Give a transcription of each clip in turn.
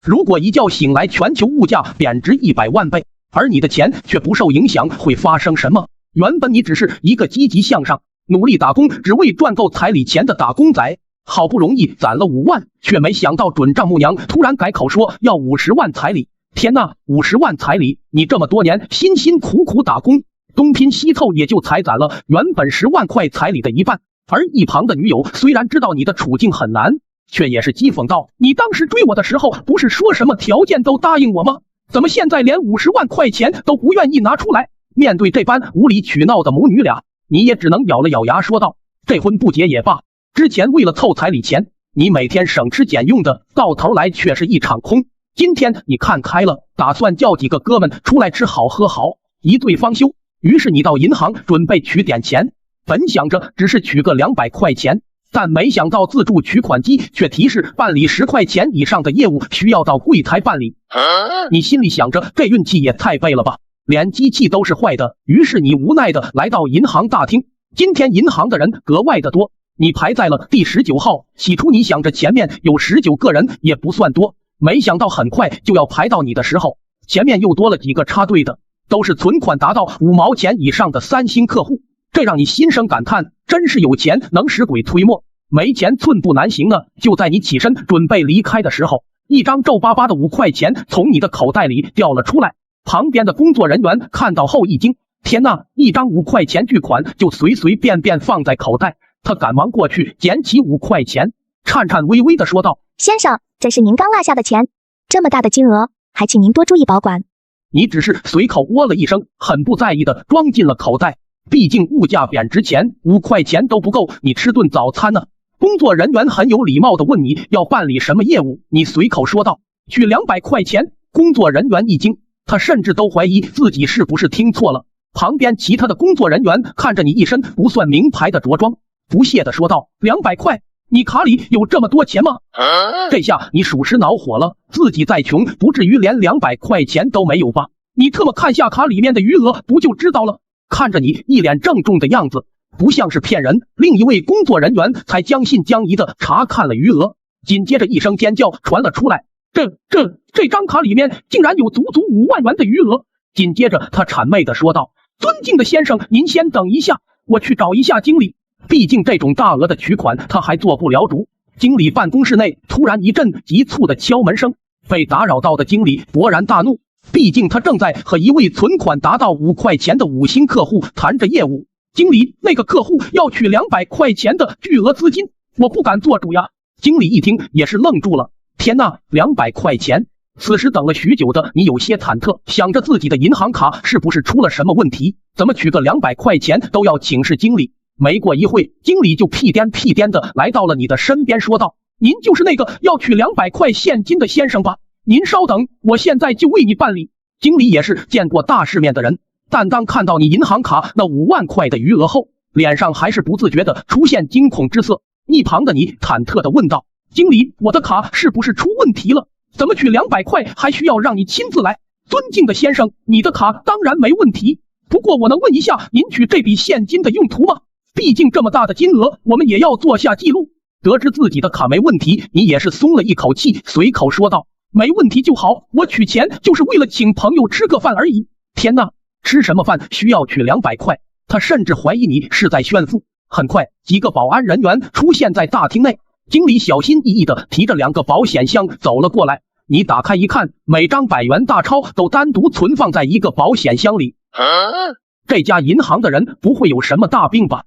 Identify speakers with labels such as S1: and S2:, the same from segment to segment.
S1: 如果一觉醒来全球物价贬值100万倍，而你的钱却不受影响，会发生什么？原本你只是一个积极向上、努力打工，只为赚够彩礼钱的打工仔，好不容易攒了5万，却没想到准丈母娘突然改口说要50万彩礼。天呐，50万彩礼！你这么多年辛辛苦苦打工，东拼西凑也就才攒了原本10万块彩礼的一半。而一旁的女友虽然知道你的处境很难，却也是讥讽道：你当时追我的时候不是说什么条件都答应我吗？怎么现在连50万块钱都不愿意拿出来？面对这般无理取闹的母女俩，你也只能咬了咬牙说道：这婚不结也罢，之前为了凑彩礼钱，你每天省吃俭用的，到头来却是一场空。今天你看开了，打算叫几个哥们出来吃好喝好，一醉方休。于是你到银行准备取点钱，本想着只是取个200块钱，但没想到自助取款机却提示办理10块钱以上的业务需要到柜台办理。你心里想着这运气也太背了吧，连机器都是坏的。于是你无奈的来到银行大厅，今天银行的人格外的多，你排在了第19号。起初你想着前面有19个人也不算多，没想到很快就要排到你的时候，前面又多了几个插队的，都是存款达到5毛钱以上的3星客户。这让你心生感叹，真是有钱能使鬼推磨，没钱寸步难行啊！就在你起身准备离开的时候，一张皱巴巴的5块钱从你的口袋里掉了出来。旁边的工作人员看到后一惊，天哪，一张5块钱巨款就随随便便放在口袋。他赶忙过去捡起5块钱，颤颤巍巍地说道：
S2: 先生，这是您刚落下的钱，这么大的金额，还请您多注意保管。
S1: 你只是随口喔了一声，很不在意地装进了口袋。毕竟物价贬值前5块钱都不够你吃顿早餐呢。工作人员很有礼貌地问你要办理什么业务，你随口说道：取200块钱。工作人员一惊，他甚至都怀疑自己是不是听错了。旁边其他的工作人员看着你一身不算名牌的着装，不屑地说道：200块？你卡里有这么多钱吗？这下你属实恼火了，自己再穷不至于连200块钱都没有吧？你特么看下卡里面的余额不就知道了？看着你一脸郑重的样子，不像是骗人，另一位工作人员才将信将疑的查看了余额。紧接着一声尖叫传了出来，这张卡里面竟然有足足5万元的余额。紧接着他谄媚的说道：尊敬的先生，您先等一下，我去找一下经理。毕竟这种大额的取款他还做不了主。经理办公室内突然一阵急促的敲门声，被打扰到的经理勃然大怒，毕竟他正在和一位存款达到5块钱的5星客户谈着业务。经理，那个客户要取200块钱的巨额资金，我不敢做主呀。经理一听也是愣住了，天呐，200块钱！此时等了许久的你有些忐忑，想着自己的银行卡是不是出了什么问题，怎么取个200块钱都要请示经理。没过一会，经理就屁颠屁颠的来到了你的身边说道：您就是那个要取200块现金的先生吧？您稍等，我现在就为你办理。经理也是见过大世面的人，但当看到你银行卡那5万块的余额后，脸上还是不自觉的出现惊恐之色。一旁的你忐忑的问道：经理，我的卡是不是出问题了？怎么取200块还需要让你亲自来？尊敬的先生，你的卡当然没问题，不过我能问一下您取这笔现金的用途吗？毕竟这么大的金额，我们也要做下记录。得知自己的卡没问题，你也是松了一口气，随口说道：没问题就好，我取钱就是为了请朋友吃个饭而已。天哪，吃什么饭需要取200块？他甚至怀疑你是在炫富。很快，几个保安人员出现在大厅内，经理小心翼翼地提着2个保险箱走了过来。你打开一看，每张100元大钞都单独存放在一个保险箱里。这家银行的人不会有什么大病吧？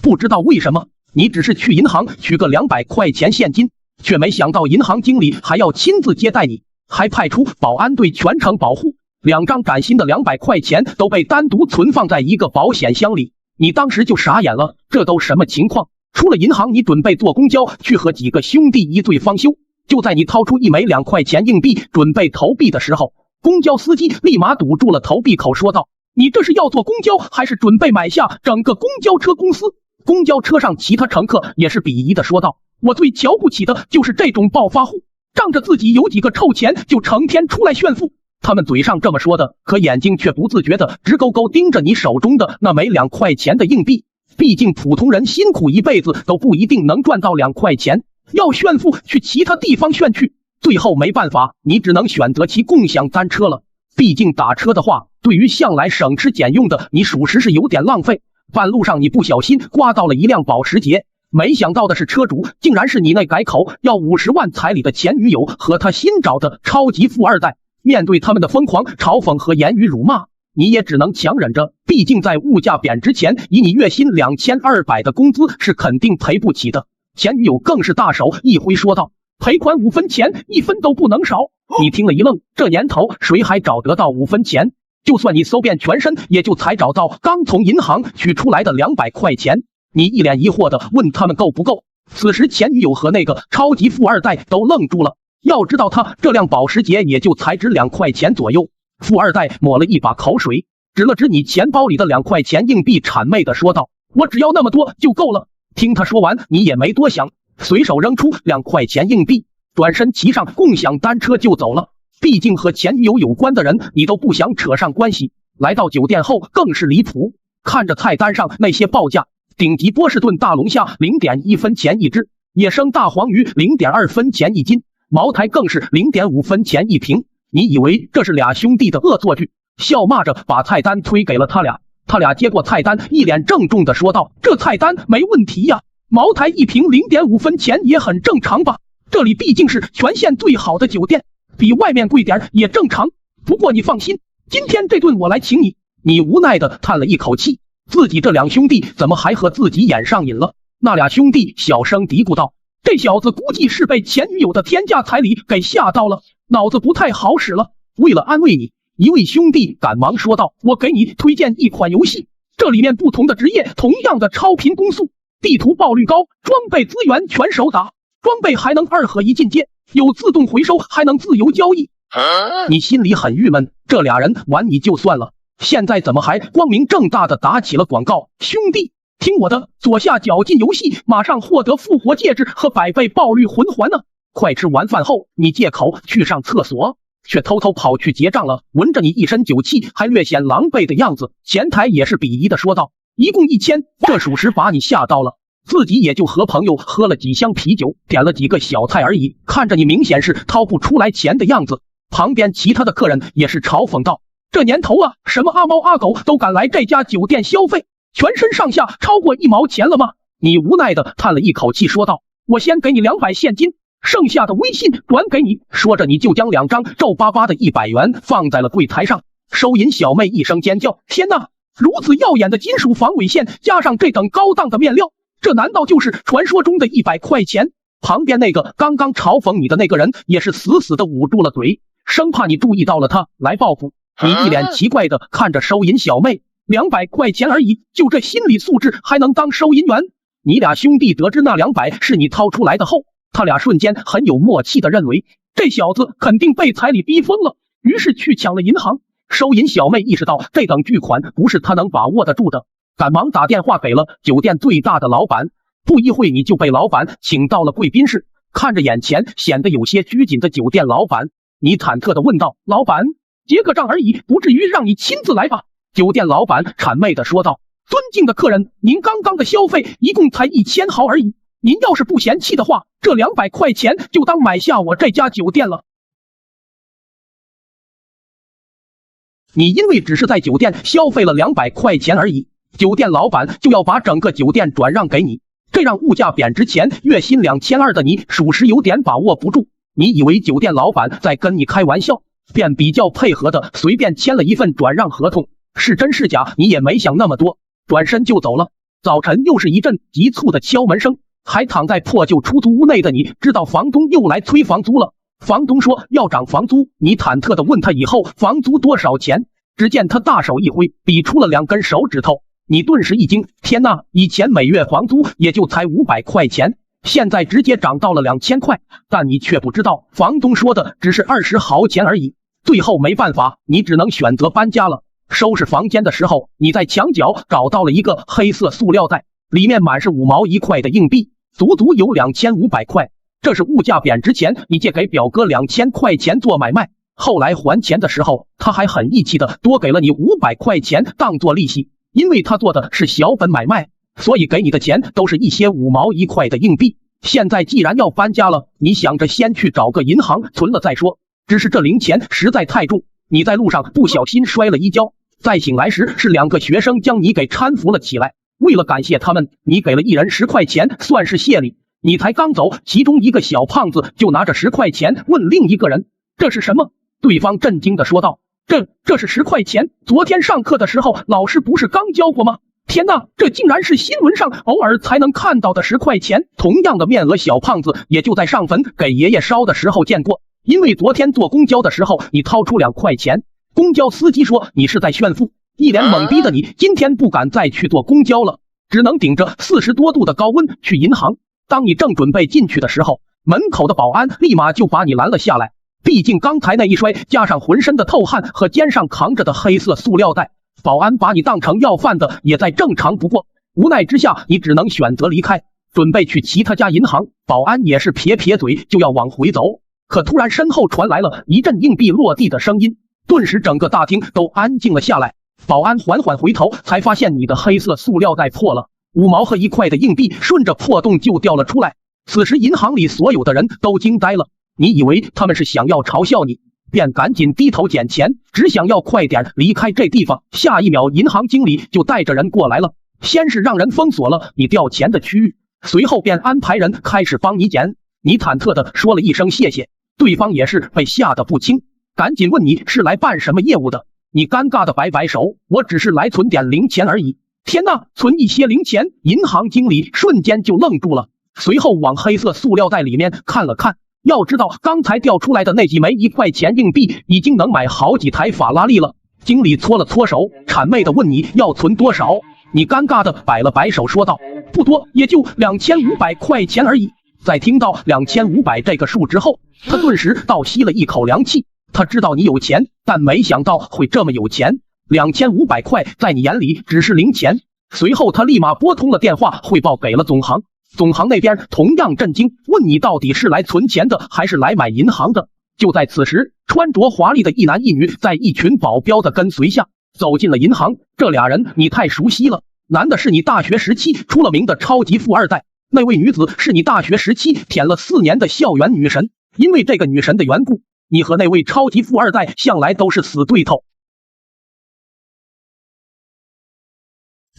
S1: 不知道为什么，你只是去银行取个200块钱现金，却没想到银行经理还要亲自接待你，还派出保安队全程保护。2张崭新的200块钱都被单独存放在一个保险箱里，你当时就傻眼了，这都什么情况？出了银行，你准备坐公交去和几个兄弟一醉方休。就在你掏出1枚2块钱硬币准备投币的时候，公交司机立马堵住了投币口，说道：你这是要坐公交还是准备买下整个公交车公司？公交车上其他乘客也是鄙夷的说道：我最瞧不起的就是这种暴发户，仗着自己有几个臭钱就成天出来炫富。他们嘴上这么说的，可眼睛却不自觉的直勾勾盯着你手中的那枚2块钱的硬币。毕竟普通人辛苦一辈子都不一定能赚到2块钱，要炫富去其他地方炫去，最后没办法，你只能选择骑共享单车了。毕竟打车的话，对于向来省吃俭用的你，属实是有点浪费。半路上你不小心刮到了一辆保时捷，没想到的是车主竟然是你那改口要50万彩礼的前女友和他新找的超级富二代。面对他们的疯狂嘲讽和言语辱骂，你也只能强忍着，毕竟在物价贬值前，以你月薪2200的工资是肯定赔不起的。前女友更是大手一挥说道，赔款5分钱，1分都不能少。你听了一愣，这年头谁还找得到5分钱？就算你搜遍全身，也就才找到刚从银行取出来的200块钱。你一脸疑惑的问他们够不够。此时前女友和那个超级富二代都愣住了，要知道他这辆保时捷也就才值2块钱左右。富二代抹了一把口水，指了指你钱包里的2块钱硬币，谄媚的说道，我只要那么多就够了。听他说完，你也没多想，随手扔出2块钱硬币，转身骑上共享单车就走了。毕竟和前女友有关的人你都不想扯上关系。来到酒店后更是离谱，看着菜单上那些报价，顶级波士顿大龙虾0.1分钱一只，野生大黄鱼0.2分钱一斤，茅台更是0.5分钱一瓶。你以为这是俩兄弟的恶作剧，笑骂着把菜单推给了他俩。他俩接过菜单，一脸郑重的说道，这菜单没问题呀，茅台一瓶0.5分钱也很正常吧，这里毕竟是全县最好的酒店，比外面贵点也正常。不过你放心，今天这顿我来请你。你无奈的叹了一口气，自己这两兄弟怎么还和自己演上瘾了？那俩兄弟小声嘀咕道，这小子估计是被前女友的天价彩礼给吓到了，脑子不太好使了。为了安慰你，一位兄弟赶忙说道，我给你推荐一款游戏，这里面不同的职业同样的超频攻速，地图爆率高，装备资源全手打，装备还能2合1进阶，有自动回收，还能自由交易。你心里很郁闷，这俩人玩你就算了，现在怎么还光明正大的打起了广告？兄弟，听我的，左下角进游戏，马上获得复活戒指和100倍爆率魂环呢！快吃完饭后，你借口去上厕所，却偷偷跑去结账了。闻着你一身酒气，还略显狼狈的样子，前台也是鄙夷的说道，一共1000，这属实把你吓到了。自己也就和朋友喝了几箱啤酒，点了几个小菜而已，看着你明显是掏不出来钱的样子。旁边其他的客人也是嘲讽道，这年头啊，什么阿猫阿狗都敢来这家酒店消费，全身上下超过1毛钱了吗？你无奈的叹了一口气说道，我先给你200现金，剩下的微信转给你。说着你就将2张皱巴巴的100元放在了柜台上。收银小妹一声尖叫，天哪，如此耀眼的金属防伪线，加上这等高档的面料，这难道就是传说中的100块钱？旁边那个刚刚嘲讽你的那个人也是死死的捂住了嘴，生怕你注意到了他来报复。你一脸奇怪的看着收银小妹，200块钱而已，就这心理素质还能当收银员？你俩兄弟得知那200是你掏出来的后，他俩瞬间很有默契的认为这小子肯定被彩礼逼疯了，于是去抢了银行。收银小妹意识到这等巨款不是他能把握得住的，赶忙打电话给了酒店最大的老板。不一会你就被老板请到了贵宾室，看着眼前显得有些拘谨的酒店老板，你忐忑地问道，老板，结个账而已，不至于让你亲自来吧？酒店老板谄媚地说道，尊敬的客人，您刚刚的消费一共才1000毫而已，您要是不嫌弃的话，这200块钱就当买下我这家酒店了。你因为只是在酒店消费了200块钱而已，酒店老板就要把整个酒店转让给你，这让物价贬值前月薪2200的你属实有点把握不住。你以为酒店老板在跟你开玩笑，便比较配合的随便签了一份转让合同，是真是假你也没想那么多，转身就走了。早晨又是一阵急促的敲门声，还躺在破旧出租屋内的你知道房东又来催房租了。房东说要涨房租，你忐忑的问他以后房租多少钱，只见他大手一挥，比出了2根手指头。你顿时一惊，天哪，以前每月房租也就才500块钱，现在直接涨到了2000块，但你却不知道房东说的只是20毫钱而已。最后没办法，你只能选择搬家了。收拾房间的时候，你在墙角找到了一个黑色塑料袋，里面满是5毛1块的硬币，足足有2500块。这是物价贬值前你借给表哥2000块钱做买卖，后来还钱的时候，他还很义气的多给了你500块钱当做利息。因为他做的是小本买卖，所以给你的钱都是一些5毛1块的硬币。现在既然要搬家了，你想着先去找个银行存了再说。只是这零钱实在太重，你在路上不小心摔了一跤，再醒来时是2个学生将你给搀扶了起来。为了感谢他们，你给了1人10块钱，算是谢礼。你才刚走，其中一个小胖子就拿着10块钱问另一个人：“这是什么？”对方震惊地说道：“这是10块钱，昨天上课的时候老师不是刚教过吗？天哪，这竟然是新闻上偶尔才能看到的10块钱！”同样的面额，小胖子也就在上坟给爷爷烧的时候见过。因为昨天坐公交的时候，你掏出2块钱，公交司机说你是在炫富，一脸懵逼的你今天不敢再去坐公交了，只能顶着40多度的高温去银行。当你正准备进去的时候，门口的保安立马就把你拦了下来。毕竟刚才那一摔，加上浑身的透汗和肩上扛着的黑色塑料袋，保安把你当成要饭的也再正常不过。无奈之下，你只能选择离开，准备去其他家银行。保安也是撇撇嘴就要往回走，可突然身后传来了一阵硬币落地的声音，顿时整个大厅都安静了下来。保安缓缓回头，才发现你的黑色塑料袋破了，5毛和1块的硬币顺着破洞就掉了出来。此时银行里所有的人都惊呆了，你以为他们是想要嘲笑你，便赶紧低头捡钱，只想要快点离开这地方。下一秒，银行经理就带着人过来了，先是让人封锁了你掉钱的区域，随后便安排人开始帮你捡。你忐忑地说了一声谢谢，对方也是被吓得不轻，赶紧问你是来办什么业务的。你尴尬的摆摆手，我只是来存点零钱而已。天哪，存一些零钱？银行经理瞬间就愣住了，随后往黑色塑料袋里面看了看。要知道刚才掉出来的那几枚1块钱硬币已经能买好几台法拉利了。经理搓了搓手，谄媚的问你要存多少。你尴尬的摆了摆手说道：“不多，也就2500块钱而已。”在听到2500这个数之后，他顿时倒吸了一口凉气。他知道你有钱，但没想到会这么有钱。2500块在你眼里只是零钱。随后他立马拨通了电话，汇报给了总行。总行那边同样震惊，问你到底是来存钱的还是来买银行的。就在此时，穿着华丽的一男一女在一群保镖的跟随下走进了银行。这俩人你太熟悉了，男的是你大学时期出了名的超级富二代，那位女子是你大学时期舔了4年的校园女神。因为这个女神的缘故，你和那位超级富二代向来都是死对头。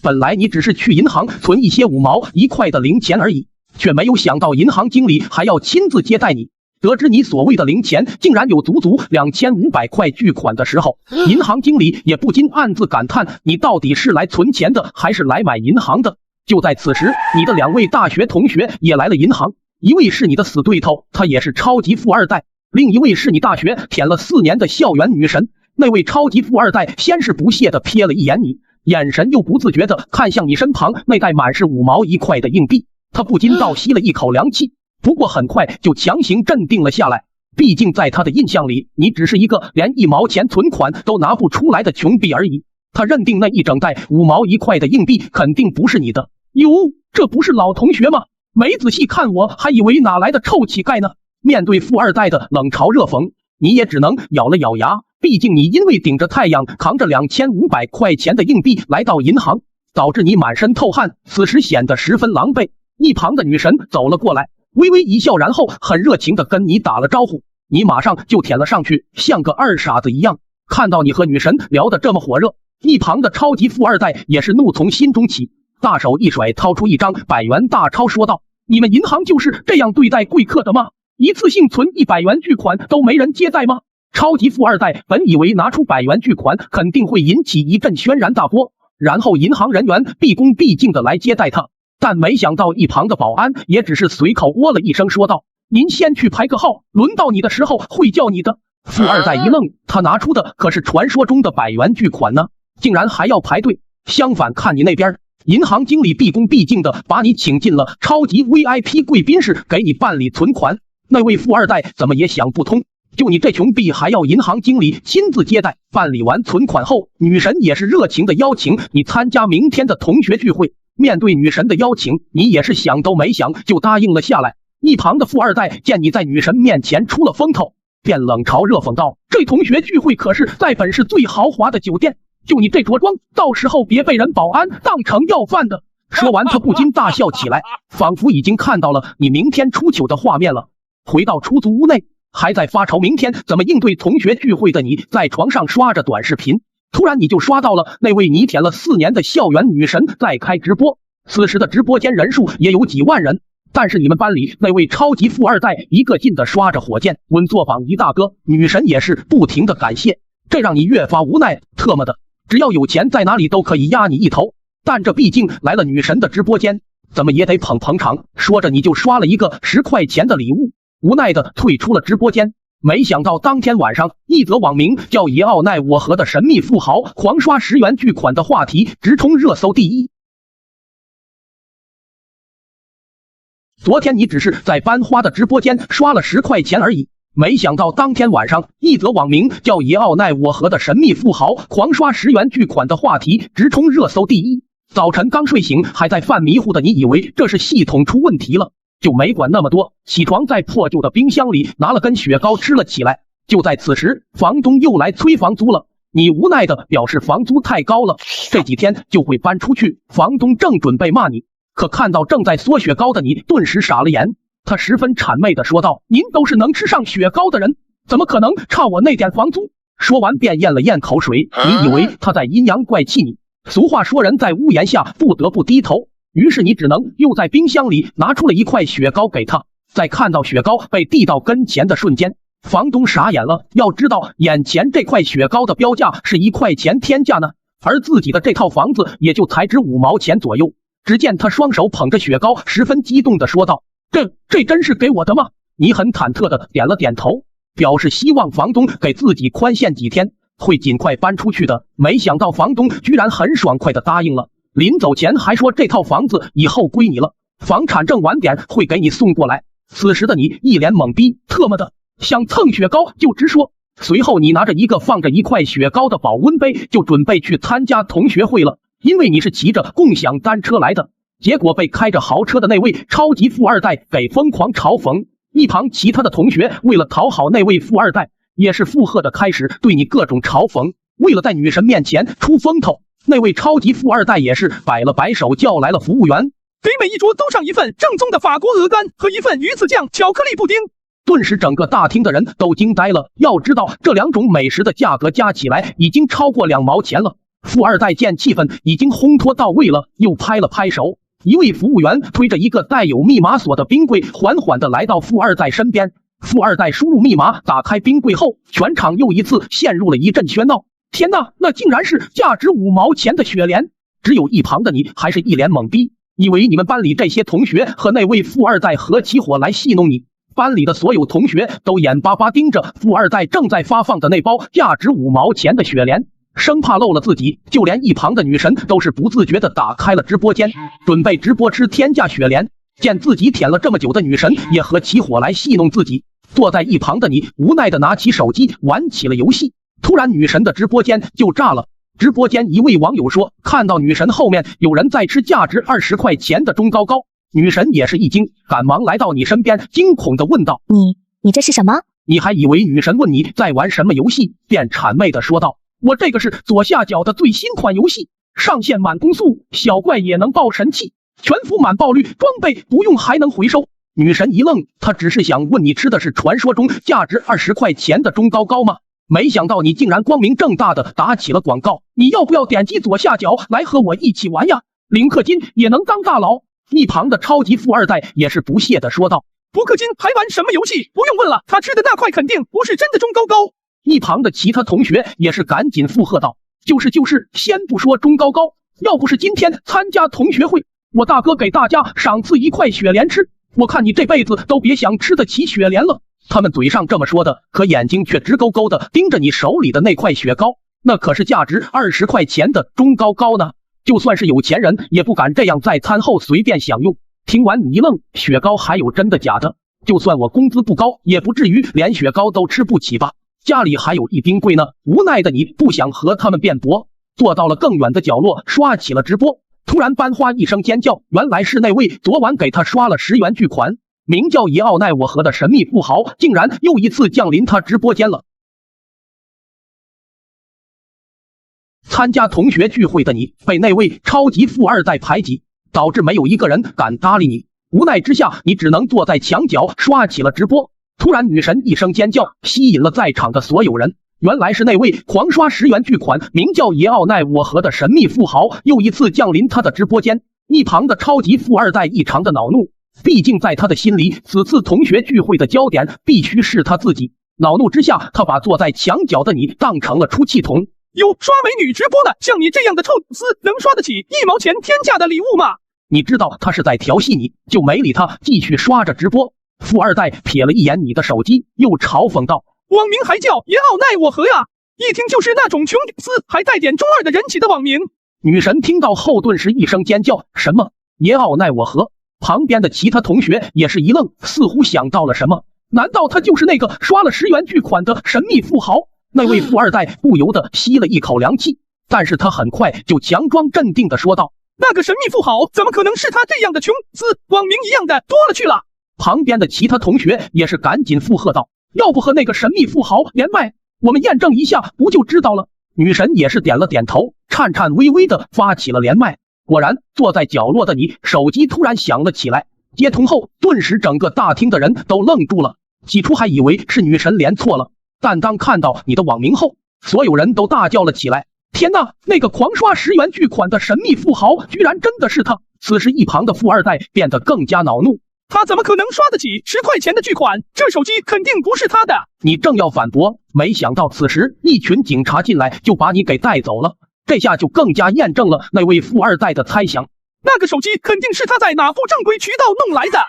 S1: 本来你只是去银行存一些5毛1块的零钱而已，却没有想到银行经理还要亲自接待你。得知你所谓的零钱竟然有足足2500块巨款的时候，银行经理也不禁暗自感叹，你到底是来存钱的还是来买银行的。就在此时，你的2位大学同学也来了银行，一位是你的死对头，他也是超级富二代，另一位是你大学舔了4年的校园女神。那位超级富二代先是不屑地瞥了一眼你，眼神又不自觉地看向你身旁那袋满是5毛1块的硬币，他不禁倒吸了一口凉气，不过很快就强行镇定了下来。毕竟在他的印象里，你只是一个连1毛钱存款都拿不出来的穷逼而已。他认定那一整袋5毛1块的硬币肯定不是你的。哟，这不是老同学吗？没仔细看我还以为哪来的臭乞丐呢。面对富二代的冷嘲热讽，你也只能咬了咬牙。毕竟你因为顶着太阳扛着2500块钱的硬币来到银行，导致你满身透汗，此时显得十分狼狈。一旁的女神走了过来，微微一笑，然后很热情的跟你打了招呼，你马上就舔了上去，像个二傻子一样。看到你和女神聊得这么火热，一旁的超级富二代也是怒从心中起，大手一甩，掏出一张100元大钞说道：“你们银行就是这样对待贵客的吗？一次性存100元巨款都没人接待吗？”超级富二代本以为拿出100元巨款肯定会引起一阵轩然大波，然后银行人员毕恭毕敬的来接待他，但没想到一旁的保安也只是随口喔了一声说道：“您先去排个号，轮到你的时候会叫你的。”富二代一愣，他拿出的可是传说中的100元巨款呢，竟然还要排队。相反看你那边，银行经理毕恭毕敬的把你请进了超级 VIP 贵宾室，给你办理存款。那位富二代怎么也想不通，就你这穷逼还要银行经理亲自接待。办理完存款后，女神也是热情的邀请你参加明天的同学聚会。面对女神的邀请，你也是想都没想就答应了下来。一旁的富二代见你在女神面前出了风头，便冷嘲热讽道：“这同学聚会可是在本市最豪华的酒店，就你这着装，到时候别被人保安当成要饭的。”说完，他不禁大笑起来，仿佛已经看到了你明天出糗的画面了。回到出租屋内，还在发愁明天怎么应对同学聚会的你，在床上刷着短视频，突然你就刷到了那位你舔了4年的校园女神在开直播。此时的直播间人数也有几万人，但是你们班里那位超级富二代一个劲的刷着火箭，稳坐榜一大哥，女神也是不停的感谢，这让你越发无奈。特么的，只要有钱，在哪里都可以压你一头，但这毕竟来了女神的直播间，怎么也得捧捧场。说着你就刷了一个10块钱的礼物，无奈的退出了直播间。没想到当天晚上，一则网名叫爷奥奈我和的神秘富豪狂刷10元巨款的话题直冲热搜第一。昨天你只是在班花的直播间刷了10块钱而已，没想到当天晚上，一则网名叫爷奥奈我和的神秘富豪狂刷10元巨款的话题直冲热搜第一。早晨刚睡醒还在犯迷糊的你以为这是系统出问题了，就没管那么多，起床在破旧的冰箱里拿了根雪糕吃了起来。就在此时，房东又来催房租了，你无奈的表示房租太高了，这几天就会搬出去。房东正准备骂你，可看到正在嗦雪糕的你，顿时傻了眼。他十分谄媚的说道：“您都是能吃上雪糕的人，怎么可能差我那点房租？”说完便咽了咽口水，你以为他在阴阳怪气你。俗话说人在屋檐下不得不低头，于是你只能又在冰箱里拿出了一块雪糕给他。在看到雪糕被递到跟前的瞬间，房东傻眼了。要知道眼前这块雪糕的标价是1块钱天价呢，而自己的这套房子也就才值5毛钱左右。只见他双手捧着雪糕，十分激动的说道：“这真是给我的吗？”你很忐忑的点了点头，表示希望房东给自己宽限几天，会尽快搬出去的。没想到房东居然很爽快的答应了，临走前还说这套房子以后归你了，房产证晚点会给你送过来。此时的你一脸懵逼，特么的，想蹭雪糕就直说。随后你拿着一个放着1块雪糕的保温杯，就准备去参加同学会了。因为你是骑着共享单车来的，结果被开着豪车的那位超级富二代给疯狂嘲讽。一旁其他的同学为了讨好那位富二代，也是附和的开始对你各种嘲讽。为了在女神面前出风头，那位超级富二代也是摆了摆手，叫来了服务员，
S3: 给每一桌都上一份正宗的法国鹅肝和一份鱼子酱巧克力布丁。
S1: 顿时整个大厅的人都惊呆了。要知道这2种美食的价格加起来已经超过2毛钱了。富二代见气氛已经烘托到位了，又拍了拍手。一位服务员推着一个带有密码锁的冰柜，缓缓地来到富二代身边。富二代输入密码，打开冰柜后，全场又一次陷入了一阵喧闹。天哪，那竟然是价值5毛钱的雪莲！只有一旁的你还是一脸懵逼，以为你们班里这些同学和那位富二代合起伙来戏弄你。班里的所有同学都眼巴巴盯着富二代正在发放的那包价值5毛钱的雪莲，生怕漏了自己。就连一旁的女神都是不自觉的打开了直播间，准备直播吃天价雪莲。见自己舔了这么久的女神也合起伙来戏弄自己，坐在一旁的你无奈的拿起手机玩起了游戏。突然女神的直播间就炸了。直播间一位网友说，看到女神后面有人在吃价值20块钱的中高糕。女神也是一惊，赶忙来到你身边，惊恐的问道：“
S2: 你这是什么？”
S1: 你还以为女神问你在玩什么游戏，便谄媚的说道：“我这个是左下角的最新款游戏，上线满攻速，小怪也能爆神器，全服满爆率，装备不用还能回收。”女神一愣，她只是想问你吃的是传说中价值20块钱的中高糕吗？没想到你竟然光明正大的打起了广告。你要不要点击左下角来和我一起玩呀？零氪金也能当大佬。一旁的超级富二代也是不屑的说道：“
S3: 不氪金还玩什么游戏？不用问了，他吃的那块肯定不是真的中高糕。”
S1: 一旁的其他同学也是赶紧附和道：“就是，先不说中高糕，要不是今天参加同学会，我大哥给大家赏赐1块雪莲吃，我看你这辈子都别想吃得起雪莲了。”他们嘴上这么说的，可眼睛却直勾勾的盯着你手里的那块雪糕，那可是价值20块钱的中高糕呢。就算是有钱人也不敢这样在餐后随便享用。听完你一愣，雪糕还有真的假的？就算我工资不高，也不至于连雪糕都吃不起吧？家里还有一冰柜呢。无奈的你不想和他们辩驳，坐到了更远的角落刷起了直播。突然班花一声尖叫，原来是那位昨晚给他刷了10元巨款，名叫爷奥奈我和的神秘富豪，竟然又一次降临他直播间了。参加同学聚会的你被那位超级富二代排挤，导致没有一个人敢搭理你。无奈之下，你只能坐在墙角刷起了直播。突然，女神一声尖叫，吸引了在场的所有人。原来是那位狂刷10元巨款，名叫爷奥奈我河的神秘富豪又一次降临他的直播间。一旁的超级富二代异常的恼怒，毕竟在他的心里，此次同学聚会的焦点必须是他自己。恼怒之下，他把坐在墙角的你当成了出气筒。
S3: 有刷美女直播的，像你这样的臭厮，能刷得起1毛钱天价的礼物吗？
S1: 你知道他是在调戏你，就没理他，继续刷着直播。富二代瞥了一眼你的手机，又嘲讽道：“
S3: 网名还叫爷奥奈我河呀，一听就是那种穷厮还带点中二的人起的网名。”
S1: 女神听到后顿时一声尖叫：“什么？爷奥奈我河？”旁边的其他同学也是一愣，似乎想到了什么。难道他就是那个刷了10元巨款的神秘富豪？那位富二代不由得吸了一口凉气，但是他很快就强装镇定地说道：“
S3: 那个神秘富豪怎么可能是他这样的穷厮？网名一样的多了去了。”
S1: 旁边的其他同学也是赶紧附和道：“要不和那个神秘富豪连麦，我们验证一下不就知道了？”女神也是点了点头，颤颤巍巍地发起了连麦。果然，坐在角落的你手机突然响了起来，接通后，顿时整个大厅的人都愣住了。起初还以为是女神连错了，但当看到你的网名后，所有人都大叫了起来：“天哪！那个狂刷10元巨款的神秘富豪，居然真的是他！”此时一旁的富二代变得更加恼怒。
S3: 他怎么可能刷得起10块钱的巨款？这手机肯定不是他的！
S1: 你正要反驳，没想到此时一群警察进来，就把你给带走了。这下就更加验证了那位富二代的猜想，
S3: 那个手机肯定是他在哪不正规渠道弄来的。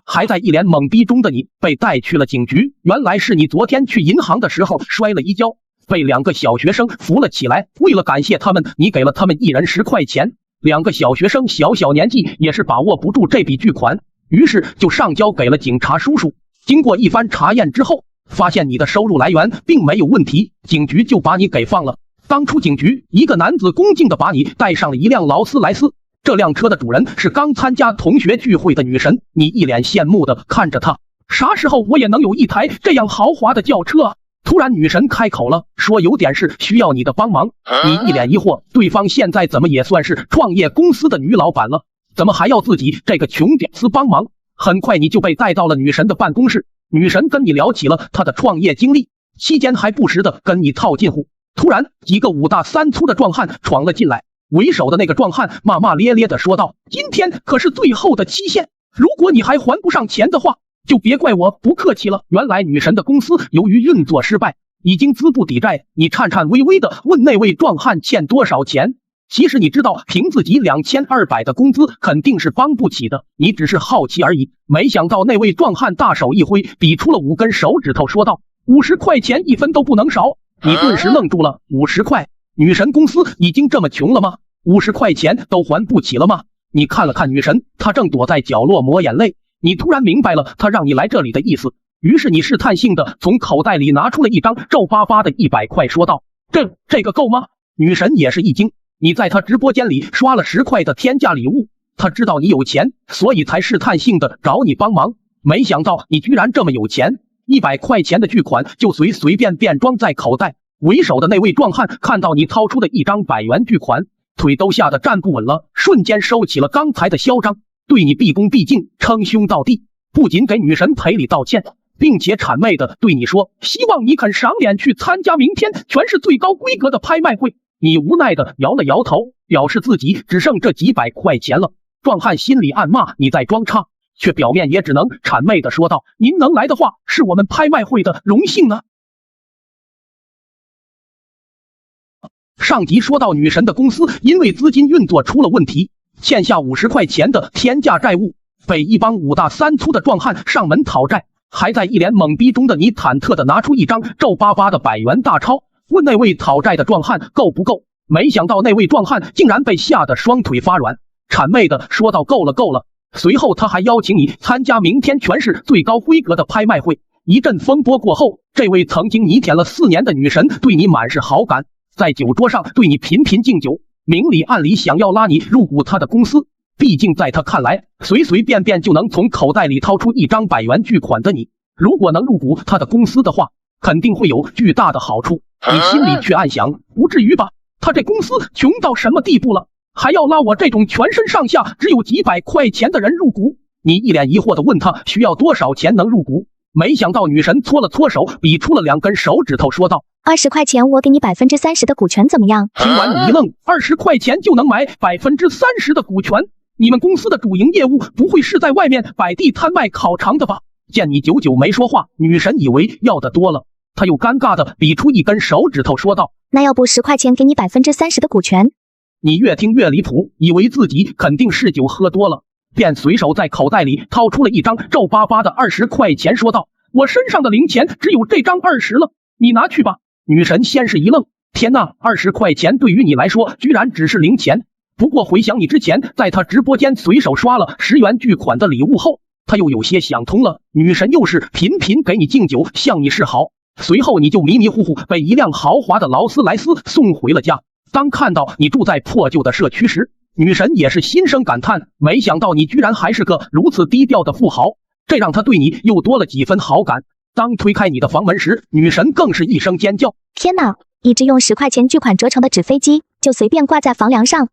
S1: 还在一脸懵逼中的你被带去了警局，原来是你昨天去银行的时候摔了一跤，被2个小学生扶了起来。为了感谢他们，你给了他们一人10块钱。2个小学生小年纪，也是把握不住这笔巨款，于是就上交给了警察叔叔。经过一番查验之后，发现你的收入来源并没有问题，警局就把你给放了。当初警局一个男子恭敬地把你带上了一辆劳斯莱斯，这辆车的主人是刚参加同学聚会的女神。你一脸羡慕地看着她，啥时候我也能有一台这样豪华的轿车啊？突然女神开口了，说有点事需要你的帮忙。你一脸疑惑，对方现在怎么也算是创业公司的女老板了，怎么还要自己这个穷屌丝帮忙？很快你就被带到了女神的办公室，女神跟你聊起了她的创业经历，期间还不时的跟你套近乎。突然几个5大3粗的壮汉闯了进来，为首的那个壮汉骂骂咧咧的说道：“今天可是最后的期限，如果你还还不上钱的话，就别怪我不客气了。”原来女神的公司由于运作失败，已经资不抵债。你颤颤巍巍的问那位壮汉欠多少钱。其实你知道，凭自己2200的工资肯定是帮不起的，你只是好奇而已。没想到那位壮汉大手一挥，比出了5根手指头，说道：“50块钱1分都不能少。”你顿时愣住了，50块？女神公司已经这么穷了吗？50块钱都还不起了吗？你看了看女神，她正躲在角落抹眼泪。你突然明白了她让你来这里的意思，于是你试探性的从口袋里拿出了一张皱巴巴的100块，说道：“这个够吗？”女神也是一惊，你在她直播间里刷了10块的天价礼物，她知道你有钱，所以才试探性的找你帮忙。没想到你居然这么有钱，100块钱的巨款就随便装在口袋。为首的那位壮汉看到你掏出的一张100元巨款，腿都吓得站不稳了，瞬间收起了刚才的嚣张，对你毕恭毕敬，称兄道弟，不仅给女神赔礼道歉，并且谄媚的对你说：“希望你肯赏脸去参加明天全市最高规格的拍卖会。”你无奈的摇了摇头，表示自己只剩这几百块钱了。壮汉心里暗骂你在装叉，却表面也只能谄媚的说道：“您能来的话，是我们拍卖会的荣幸呢。”上集说到，女神的公司因为资金运作出了问题，欠下50块钱的天价债务，被一帮5大3粗的壮汉上门讨债。还在一脸懵逼中的你忐忑的拿出一张皱巴巴的100元大钞，问那位讨债的壮汉够不够。没想到那位壮汉竟然被吓得双腿发软，谄媚的说道：“够了够了。”随后他还邀请你参加明天全市最高规格的拍卖会。一阵风波过后，这位曾经你舔了4年的女神对你满是好感，在酒桌上对你频频敬酒，明里暗里想要拉你入股他的公司。毕竟在他看来，随便就能从口袋里掏出一张100元巨款的你，如果能入股他的公司的话，肯定会有巨大的好处。你心里却暗想，不至于吧，他这公司穷到什么地步了，还要拉我这种全身上下只有几百块钱的人入股？你一脸疑惑地问他需要多少钱能入股？没想到女神搓了搓手，比出了2根手指头，说道
S2: ：“20块钱我给你30%的股权，怎么样？”
S1: 听完你一愣，20块钱就能买30%的股权？你们公司的主营业务不会是在外面摆地摊卖烤肠的吧？见你久久没说话，女神以为要的多了，她又尴尬地比出1根手指头，说道：“
S2: 那要不10块钱给你30%的股权？”
S1: 你越听越离谱，以为自己肯定是酒喝多了，便随手在口袋里掏出了一张皱巴巴的20块钱，说道：“我身上的零钱只有这张20了，你拿去吧。”女神先是一愣，天哪，20块钱对于你来说居然只是零钱。不过回想你之前在她直播间随手刷了10元巨款的礼物后，她又有些想通了。女神又是频频给你敬酒，向你示好，随后你就迷迷糊糊被一辆豪华的劳斯莱斯送回了家。当看到你住在破旧的社区时，女神也是心生感叹，没想到你居然还是个如此低调的富豪，这让她对你又多了几分好感。当推开你的房门时，女神更是一声尖叫：“
S2: 天哪！一只用10块钱巨款折成的纸飞机，就随便挂在房梁上。”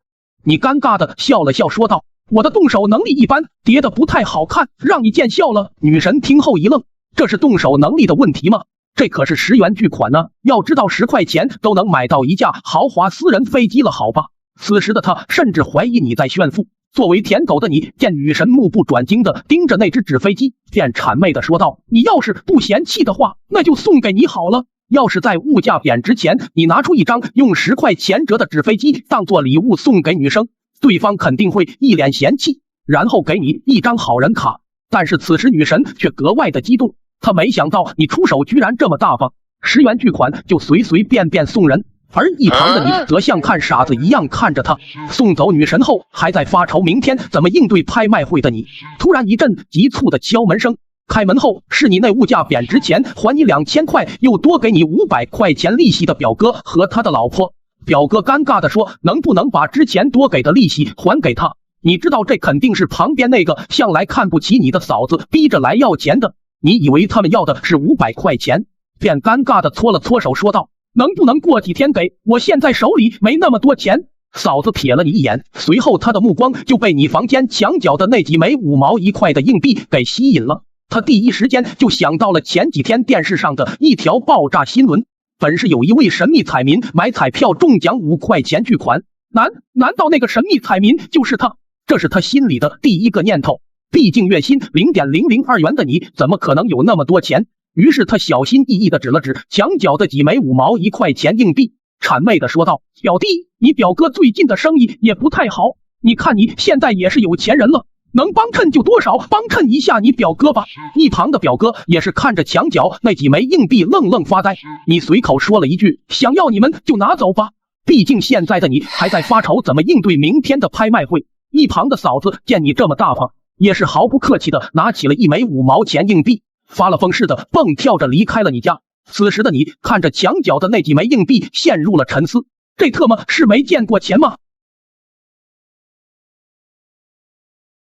S1: 你尴尬的笑了笑，说道：“我的动手能力一般，叠得不太好看，让你见笑了。”女神听后一愣，这是动手能力的问题吗？这可是10元巨款呢，要知道10块钱都能买到一架豪华私人飞机了，好吧？此时的他甚至怀疑你在炫富。作为舔狗的你，见女神目不转睛的盯着那只纸飞机，便谄媚的说道：“你要是不嫌弃的话，那就送给你好了。要是在物价贬值前，你拿出一张用10块钱折的纸飞机当做礼物送给女生，对方肯定会一脸嫌弃，然后给你一张好人卡。但是此时女神却格外的激动，她没想到你出手居然这么大方，10元巨款就随随便便送人。”而一旁的你则像看傻子一样看着他。送走女神后，还在发愁明天怎么应对拍卖会的你，突然一阵急促的敲门声。开门后是你那物价贬值前还你2000块又多给你500块钱利息的表哥和他的老婆。表哥尴尬的说：“能不能把之前多给的利息还给他？你知道这肯定是旁边那个向来看不起你的嫂子逼着来要钱的。”你以为他们要的是500块钱，便尴尬的搓了搓手，说道：“能不能过几天给？我现在手里没那么多钱。”嫂子瞥了你一眼，随后她的目光就被你房间墙角的那几枚5毛1块的硬币给吸引了。她第一时间就想到了前几天电视上的一条爆炸新闻，本是有一位神秘彩民买彩票中奖5块钱巨款，难道那个神秘彩民就是他？这是他心里的第一个念头。毕竟月薪0.002元的你，怎么可能有那么多钱？于是他小心翼翼地指了指墙角的几枚5毛1块钱硬币，谄媚地说道：“表弟，你表哥最近的生意也不太好，你看你现在也是有钱人了，能帮衬就多少帮衬一下你表哥吧。”一旁的表哥也是看着墙角那几枚硬币愣愣发呆。你随口说了一句：“想要你们就拿走吧。”毕竟现在的你还在发愁怎么应对明天的拍卖会。一旁的嫂子见你这么大方，也是毫不客气的拿起了一枚5毛钱硬币，发了疯似的蹦跳着离开了你家。此时的你看着墙角的那几枚硬币，陷入了沉思。这特么是没见过钱吗？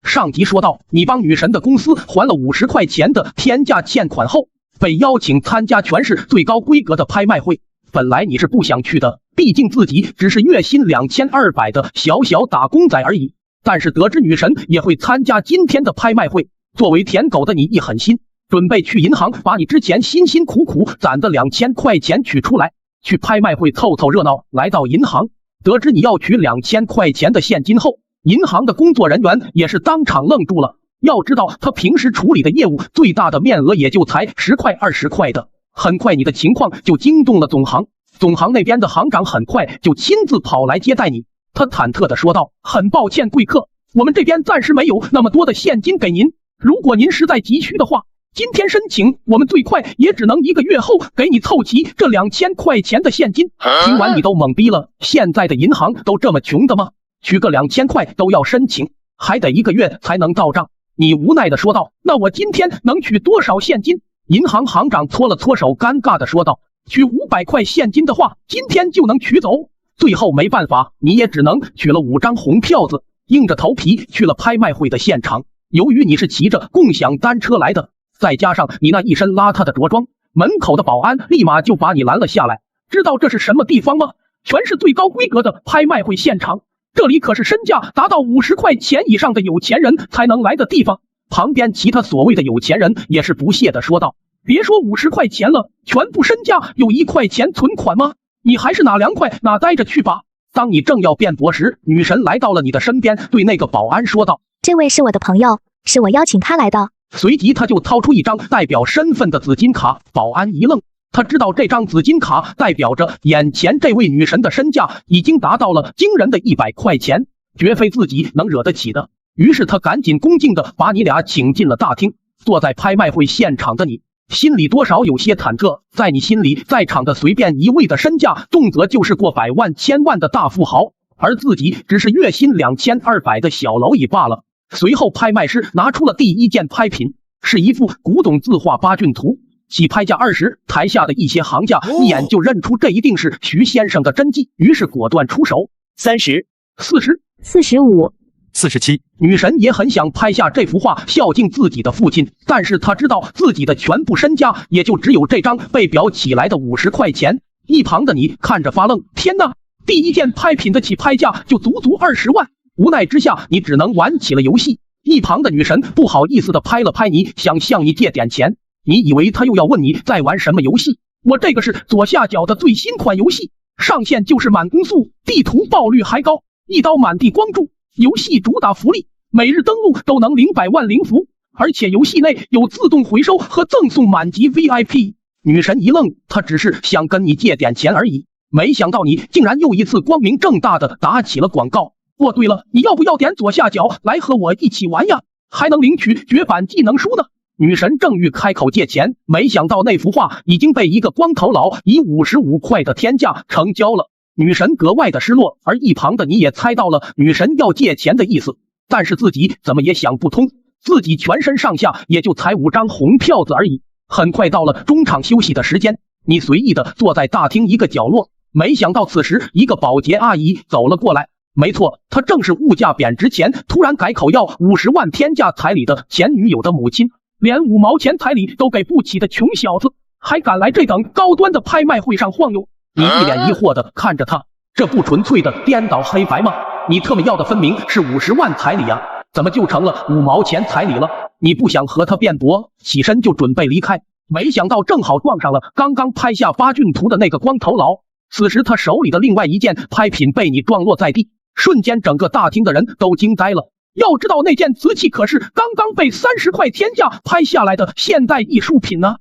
S1: 上集说到，你帮女神的公司还了50块钱的天价欠款后，被邀请参加全市最高规格的拍卖会。本来你是不想去的，毕竟自己只是月薪2200的小小打工仔而已。但是得知女神也会参加今天的拍卖会，作为舔狗的你一狠心，准备去银行把你之前辛辛苦苦攒的2000块钱取出来，去拍卖会凑凑热闹。来到银行，得知你要取2000块钱的现金后，银行的工作人员也是当场愣住了。要知道他平时处理的业务最大的面额也就才10块20块的，很快你的情况就惊动了总行。总行那边的行长很快就亲自跑来接待你，他忐忑地说道：“很抱歉贵客，我们这边暂时没有那么多的现金给您，如果您实在急需的话，今天申请我们最快也只能1个月后给你凑齐这2000块钱的现金。”听完你都懵逼了，现在的银行都这么穷的吗？取个2000块都要申请，还得1个月才能到账。你无奈地说道：“那我今天能取多少现金？”银行行长搓了搓手，尴尬地说道：“取500块现金的话，今天就能取走。”最后没办法，你也只能取了5张红票子，硬着头皮去了拍卖会的现场。由于你是骑着共享单车来的，再加上你那一身邋遢的着装，门口的保安立马就把你拦了下来。知道这是什么地方吗？全是最高规格的拍卖会现场，这里可是身价达到50块钱以上的有钱人才能来的地方。旁边其他所谓的有钱人也是不屑地说道，别说50块钱了，全部身价有1块钱存款吗？你还是哪凉快哪待着去吧。当你正要辩驳时，女神来到了你的身边，对那个保安说道，
S2: 这位是我的朋友，是我邀请他来的。
S1: 随即他就掏出一张代表身份的紫金卡。保安一愣，他知道这张紫金卡代表着眼前这位女神的身价已经达到了惊人的100块钱，绝非自己能惹得起的。于是他赶紧恭敬地把你俩请进了大厅。坐在拍卖会现场的你心里多少有些忐忑，在你心里，在场的随便一位的身价动辄就是过百万千万的大富豪，而自己只是月薪2200的小蝼蚁罢了。随后拍卖师拿出了第一件拍品，是一幅古董字画八骏图，起拍价20，台下的一些行家一眼就认出这一定是徐先生的真迹，于是果断出手。
S4: 30、
S1: 40、
S2: 45、
S4: 47。
S1: 女神也很想拍下这幅画孝敬自己的父亲，但是她知道自己的全部身家也就只有这张被裱起来的50块钱。一旁的你看着发愣，天哪，第一件拍品的起拍价就足足20万。无奈之下，你只能玩起了游戏。一旁的女神不好意思地拍了拍你，想向你借点钱。你以为她又要问你在玩什么游戏？我这个是左下角的最新款游戏，上线就是满攻速，地图爆率还高，一刀满地光柱。游戏主打福利，每日登录都能0百万零福，而且游戏内有自动回收和赠送满级 VIP。女神一愣，她只是想跟你借点钱而已，没想到你竟然又一次光明正大的打起了广告。哦，对了，你要不要点左下角来和我一起玩呀？还能领取绝版技能书呢。女神正欲开口借钱，没想到那幅画已经被一个光头佬以55块的天价成交了。女神格外的失落，而一旁的你也猜到了女神要借钱的意思，但是自己怎么也想不通，自己全身上下也就才5张红票子而已。很快到了中场休息的时间，你随意的坐在大厅一个角落，没想到此时一个保洁阿姨走了过来。没错，她正是物价贬值前突然改口要50万天价彩礼的前女友的母亲，连5毛钱彩礼都给不起的穷小子，还敢来这等高端的拍卖会上晃悠。你一脸疑惑的看着他，这不纯粹的颠倒黑白吗？你特么要的分明是50万彩礼啊，怎么就成了5毛钱彩礼了？你不想和他辩驳，起身就准备离开，没想到正好撞上了刚刚拍下八骏图的那个光头佬。此时他手里的另外一件拍品被你撞落在地，瞬间整个大厅的人都惊呆了。要知道那件瓷器可是刚刚被30块天价拍下来的现代艺术品呢。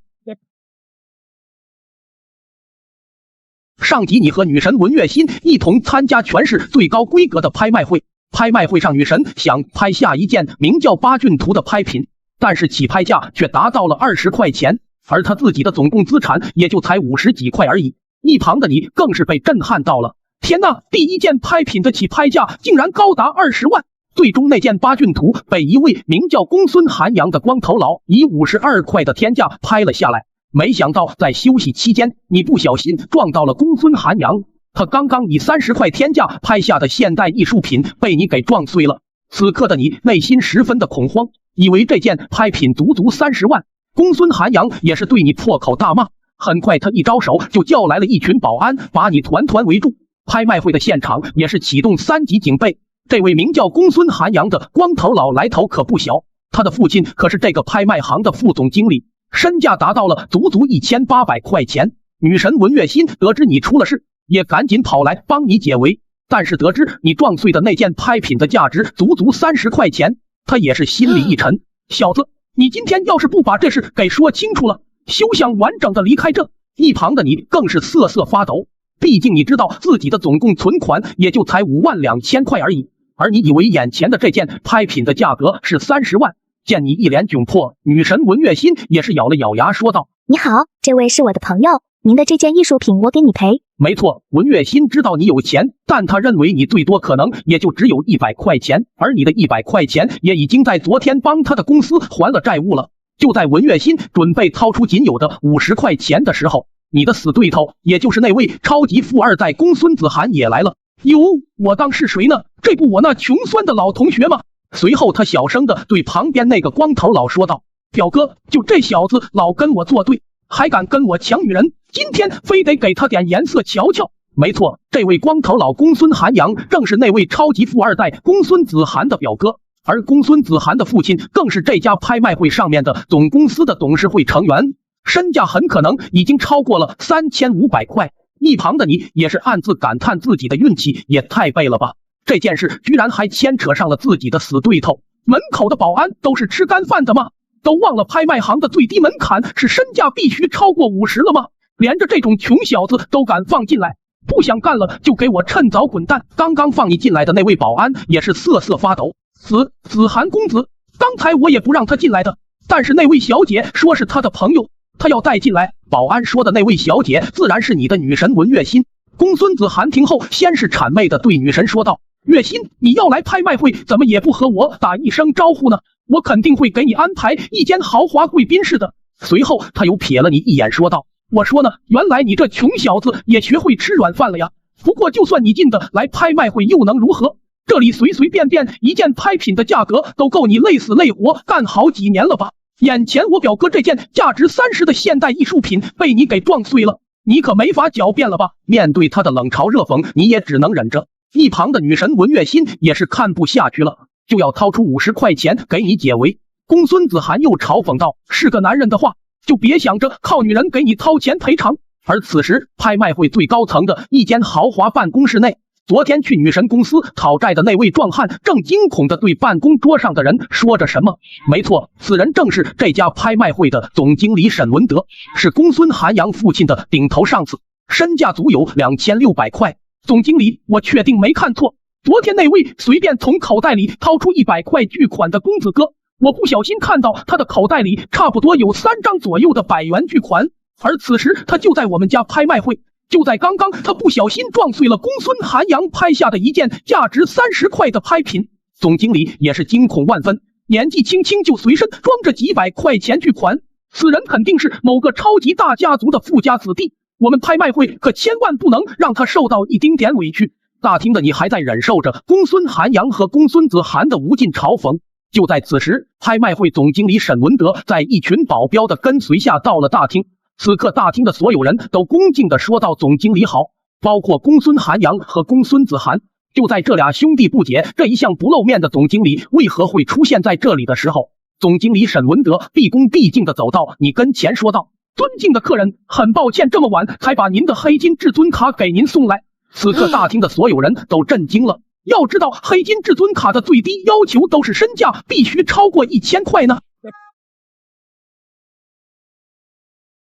S1: 上集你和女神文月心一同参加全市最高规格的拍卖会，拍卖会上女神想拍下一件名叫八骏图的拍品，但是起拍价却达到了20块钱，而她自己的总共资产也就才50几块而已。一旁的你更是被震撼到了，天哪，第一件拍品的起拍价竟然高达20万。最终那件八骏图被一位名叫公孙寒阳的光头佬以52块的天价拍了下来。没想到在休息期间，你不小心撞到了公孙寒阳，他刚刚以30块天价拍下的现代艺术品被你给撞碎了。此刻的你内心十分的恐慌，以为这件拍品足足30万。公孙寒阳也是对你破口大骂，很快他一招手就叫来了一群保安，把你团团围住。拍卖会的现场也是启动3级警备。这位名叫公孙寒阳的光头佬来头可不小，他的父亲可是这个拍卖行的副总经理，身价达到了足足1800块钱。女神文月心得知你出了事，也赶紧跑来帮你解围，但是得知你撞碎的那件拍品的价值足足30块钱，他也是心里一沉，小子，你今天要是不把这事给说清楚了，休想完整的离开这。一旁的你更是瑟瑟发抖，毕竟你知道自己的总共存款也就才52000块而已，而你以为眼前的这件拍品的价格是30万。见你一脸窘迫，女神文月心也是咬了咬牙说道，
S2: 你好，这位是我的朋友，您的这件艺术品我给你赔。
S1: 没错，文月心知道你有钱，但他认为你最多可能也就只有100块钱，而你的100块钱也已经在昨天帮他的公司还了债务了。就在文月心准备掏出仅有的50块钱的时候，你的死对头，也就是那位超级富二代公孙子涵也来了。哟，我当是谁呢？这不我那穷酸的老同学吗？随后他小声的对旁边那个光头佬说道，表哥，就这小子老跟我作对，还敢跟我抢女人，今天非得给他点颜色瞧瞧。没错，这位光头佬公孙涵阳正是那位超级富二代公孙子涵的表哥，而公孙子涵的父亲更是这家拍卖会上面的总公司的董事会成员，身价很可能已经超过了3500块。一旁的你也是暗自感叹自己的运气也太背了吧，这件事居然还牵扯上了自己的死对头。门口的保安都是吃干饭的吗？都忘了拍卖行的最低门槛是身价必须超过50了吗？连着这种穷小子都敢放进来，不想干了就给我趁早滚蛋！刚刚放你进来的那位保安也是瑟瑟发抖。子涵公子，刚才我也不让他进来的，但是那位小姐说是他的朋友，他要带进来。保安说的那位小姐自然是你的女神文月心。公孙子涵听后先是谄媚的对女神说道：月心，你要来拍卖会，怎么也不和我打一声招呼呢？我肯定会给你安排一间豪华贵宾室的。随后他又瞥了你一眼说道：我说呢，原来你这穷小子也学会吃软饭了呀。不过就算你进的来拍卖会又能如何？这里随随便便一件拍品的价格都够你累死累活干好几年了吧？眼前我表哥这件价值30的现代艺术品被你给撞碎了，你可没法狡辩了吧？面对他的冷嘲热讽，你也只能忍着。一旁的女神文月心也是看不下去了，就要掏出50块钱给你解围。公孙子涵又嘲讽道：是个男人的话，就别想着靠女人给你掏钱赔偿。而此时拍卖会最高层的一间豪华办公室内，昨天去女神公司讨债的那位壮汉正惊恐地对办公桌上的人说着什么。没错，此人正是这家拍卖会的总经理沈文德，是公孙涵阳父亲的顶头上司，身价足有2600块。总经理，我确定没看错，昨天那位随便从口袋里掏出100块巨款的公子哥，我不小心看到他的口袋里差不多有3张左右的100元巨款，而此时他就在我们家拍卖会。就在刚刚，他不小心撞碎了公孙涵阳拍下的一件价值30块的拍品。总经理也是惊恐万分，年纪轻轻就随身装着几百块钱巨款，此人肯定是某个超级大家族的富家子弟，我们拍卖会可千万不能让他受到一丁点委屈。大厅的你还在忍受着公孙涵阳和公孙子涵的无尽嘲讽。就在此时，拍卖会总经理沈文德在一群保镖的跟随下到了大厅。此刻大厅的所有人都恭敬地说道：总经理好，包括公孙涵阳和公孙子涵。就在这俩兄弟不解这一向不露面的总经理为何会出现在这里的时候，总经理沈文德毕恭毕敬地走到你跟前说道：尊敬的客人，很抱歉这么晚才把您的黑金至尊卡给您送来。此刻大厅的所有人都震惊了，要知道黑金至尊卡的最低要求都是身价必须超过1000块呢。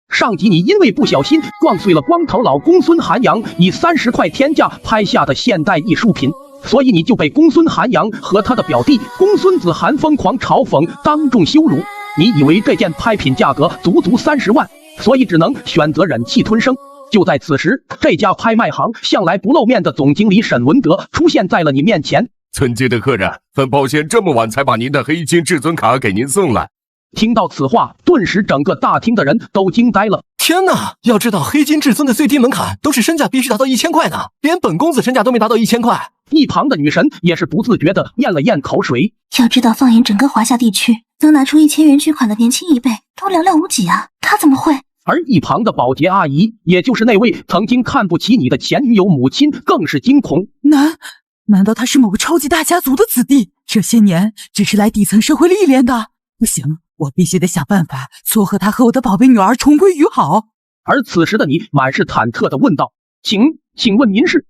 S1: 上集你因为不小心撞碎了光头佬公孙涵阳以30块天价拍下的现代艺术品，所以你就被公孙涵阳和他的表弟公孙子涵疯狂嘲讽，当众羞辱。你以为这件拍品价格足足30万，所以只能选择忍气吞声。就在此时，这家拍卖行向来不露面的总经理沈文德出现在了你面前。
S4: 尊敬的客人，很抱歉这么晚才把您的黑金至尊卡给您送来。
S1: 听到此话，顿时整个大厅的人都惊呆了。
S5: 天哪！要知道黑金至尊的最低门槛都是身价必须达到1000块呢，连本公子身价都没达到1000块。
S1: 一旁的女神也是不自觉地咽了咽口水。
S6: 要知道放眼整个华夏地区，能拿出1000元巨款的年轻一辈都寥寥无几啊，他怎么会？
S1: 而一旁的保洁阿姨，也就是那位曾经看不起你的前女友母亲，更是惊恐。
S7: 难道他是某个超级大家族的子弟？这些年只是来底层社会历练的？不行，我必须得想办法撮合他和我的宝贝女儿重归于好。
S1: 而此时的你满是忐忑地问道：请问您是？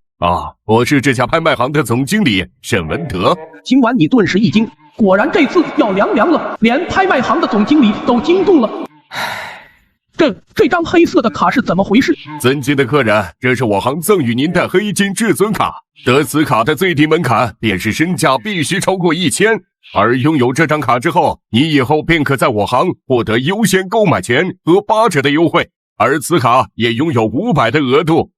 S4: 我是这家拍卖行的总经理沈文德。
S1: 听完你顿时一惊，果然这次要凉了，连拍卖行的总经理都惊动了。这张黑色的卡是怎么回事？
S4: 尊敬的客人，这是我行赠予您的黑金至尊卡，得此卡的最低门槛便是身价必须超过1000，而拥有这张卡之后，你以后便可在我行获得优先购买前和8折的优惠，而此卡也拥有500的额度。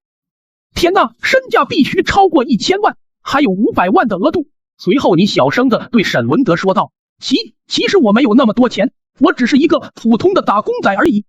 S1: 天哪，身价必须超过1000万，还有500万的额度。随后你小声地对沈文德说道：其实我没有那么多钱，我只是一个普通的打工仔而已。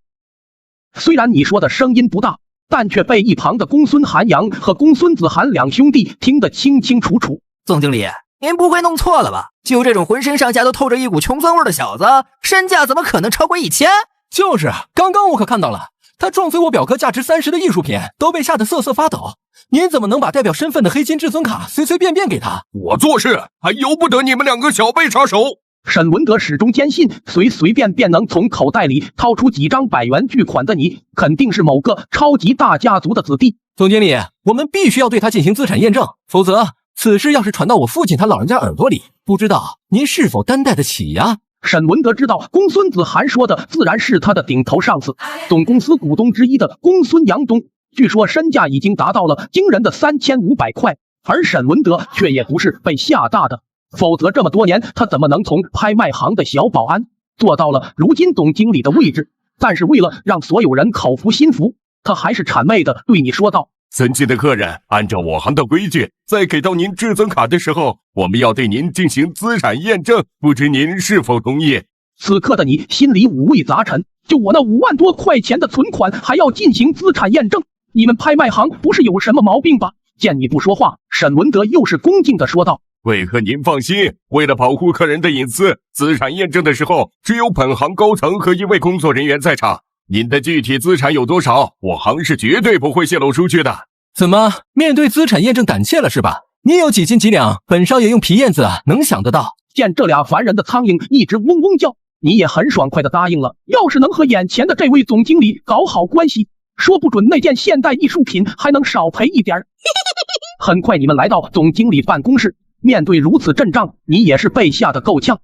S1: 虽然你说的声音不大，但却被一旁的公孙涵阳和公孙子涵两兄弟听得清清楚楚。
S5: 总经理，您不会弄错了吧？就这种浑身上下都透着一股穷酸味的小子，身价怎么可能超过1000？就是，刚刚我可看到了，他撞碎我表哥价值30的艺术品，都被吓得瑟瑟发抖。您怎么能把代表身份的黑金至尊卡随随便便给他？
S4: 我做事还由不得你们2个小辈插手。
S1: 沈文德始终坚信，随随便便能从口袋里掏出几张100元巨款的你，肯定是某个超级大家族的子弟。
S5: 总经理，我们必须要对他进行资产验证，否则此事要是传到我父亲他老人家耳朵里，不知道您是否担待得起呀？
S1: 沈文德知道公孙子涵说的自然是他的顶头上司，总公司股东之一的公孙阳东，据说身价已经达到了惊人的3500块，而沈文德却也不是被吓大的，否则这么多年他怎么能从拍卖行的小保安做到了如今总经理的位置？但是为了让所有人口服心服，他还是谄媚的对你说道：
S4: 尊敬的客人，按照我行的规矩，在给到您至尊卡的时候，我们要对您进行资产验证，不知您是否同意？
S1: 此刻的你心里五味杂陈，就我那5万多块钱的存款还要进行资产验证，你们拍卖行不是有什么毛病吧？见你不说话，沈文德又是恭敬的说道：
S4: 为何您放心？为了保护客人的隐私，资产验证的时候，只有本行高层和1位工作人员在场。您的具体资产有多少，我行是绝对不会泄露出去的。
S5: 怎么，面对资产验证胆怯了是吧？你有几斤几两，本少爷用皮燕子能想得到。
S1: 见这俩烦人的苍蝇一直嗡嗡叫，你也很爽快的答应了，要是能和眼前的这位总经理搞好关系，说不准那件现代艺术品还能少赔一点。很快你们来到总经理办公室，面对如此阵仗，你也是被吓得够呛。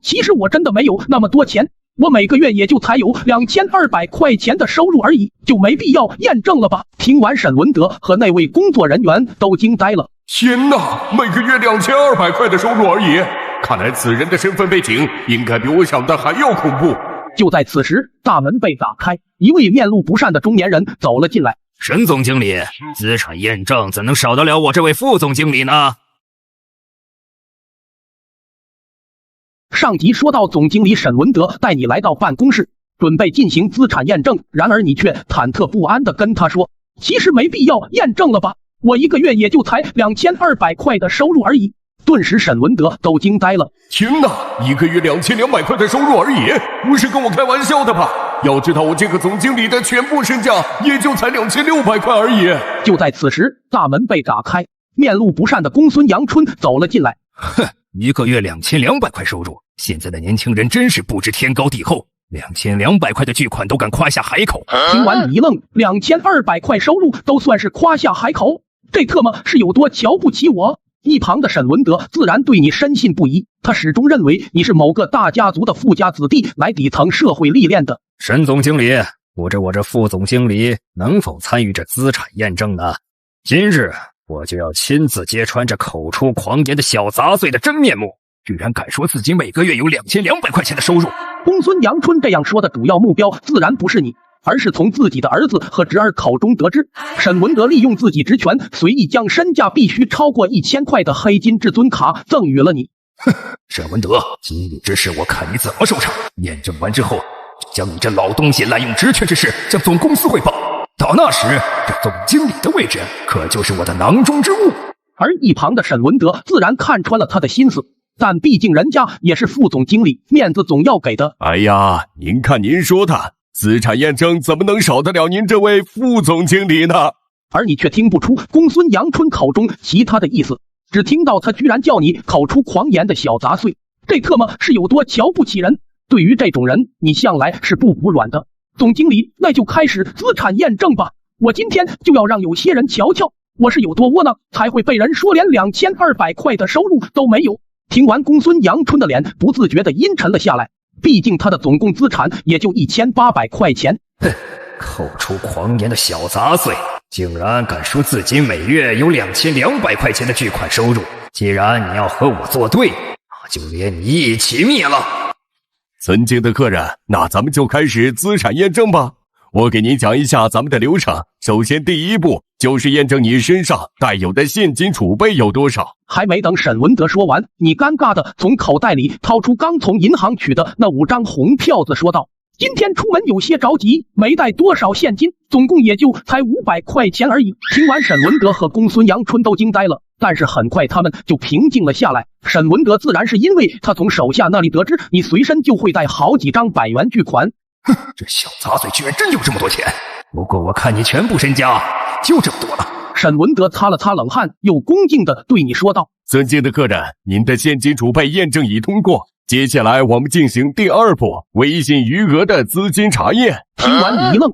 S1: 其实我真的没有那么多钱，我每个月也就才有2200块钱的收入而已，就没必要验证了吧？听完沈文德和那位工作人员都惊呆了。
S4: 天哪，每个月2200块的收入而已，看来此人的身份背景应该比我想的还要恐怖。
S1: 就在此时，大门被打开，一位面露不善的中年人走了进来。
S8: 沈总经理，资产验证怎能少得了我这位副总经理呢？
S1: 上集说到，总经理沈文德带你来到办公室，准备进行资产验证，然而你却忐忑不安地跟他说：其实没必要验证了吧，我一个月也就才2200块的收入而已。顿时沈文德都惊呆了。
S4: 天哪，一个月2200块的收入而已，不是跟我开玩笑的吧？要知道我这个总经理的全部身价也就才2600块而已。
S1: 就在此时，大门被打开，面露不善的公孙阳春走了进来。
S8: 哼，一个月2200块收入，现在的年轻人真是不知天高地厚，2200块的巨款都敢夸下海口。
S1: 听完你一愣，2200块收入都算是夸下海口？这特么是有多瞧不起我？一旁的沈文德自然对你深信不疑，他始终认为你是某个大家族的富家子弟来底层社会历练的。
S8: 沈总经理，我这副总经理能否参与这资产验证呢？今日我就要亲自揭穿这口出狂言的小杂碎的真面目，居然敢说自己每个月有2200块钱的收入。
S1: 公孙阳春这样说的主要目标自然不是你，而是从自己的儿子和侄儿口中得知，沈文德利用自己职权，随意将身价必须超过1000块的黑金至尊卡赠予了你。
S8: 哼，沈文德，今日之事我看你怎么收场。验证完之后，就将你这老东西滥用职权之事向总公司汇报。到那时，这总经理的位置可就是我的囊中之物。
S1: 而一旁的沈文德自然看穿了他的心思，但毕竟人家也是副总经理，面子总要给的。
S4: 哎呀，您看您说的，资产验证怎么能少得了您这位副总经理呢？
S1: 而你却听不出公孙阳春口中其他的意思，只听到他居然叫你口出狂言的小杂碎，这特么是有多瞧不起人？对于这种人，你向来是不服软的。总经理，那就开始资产验证吧，我今天就要让有些人瞧瞧我是有多窝囊，才会被人说连2200块的收入都没有。听完，公孙阳春的脸不自觉地阴沉了下来，毕竟他的总共资产也就1800块钱。
S8: 哼，口出狂言的小杂碎，竟然敢说自己每月有2200块钱的巨款收入。既然你要和我作对，那就连你一起灭了。
S4: 尊敬的客人，那咱们就开始资产验证吧。我给您讲一下咱们的流程。首先第一步就是验证你身上带有的现金储备有多少。
S1: 还没等沈文德说完，你尴尬的从口袋里掏出刚从银行取的那5张红票子，说道：今天出门有些着急，没带多少现金，总共也就才500块钱而已。听完，沈文德和公孙阳春都惊呆了，但是很快他们就平静了下来。沈文德自然是因为他从手下那里得知你随身就会带好几张100元巨款，
S8: 哼，这小杂碎居然真有这么多钱！不过我看你全部身家就这么多了。
S1: 沈文德擦了擦冷汗，又恭敬地对你说道：“
S4: 尊敬的客人，您的现金储备验证已通过。接下来我们进行第2步微信余额的资金查验。”
S1: 听完你一愣，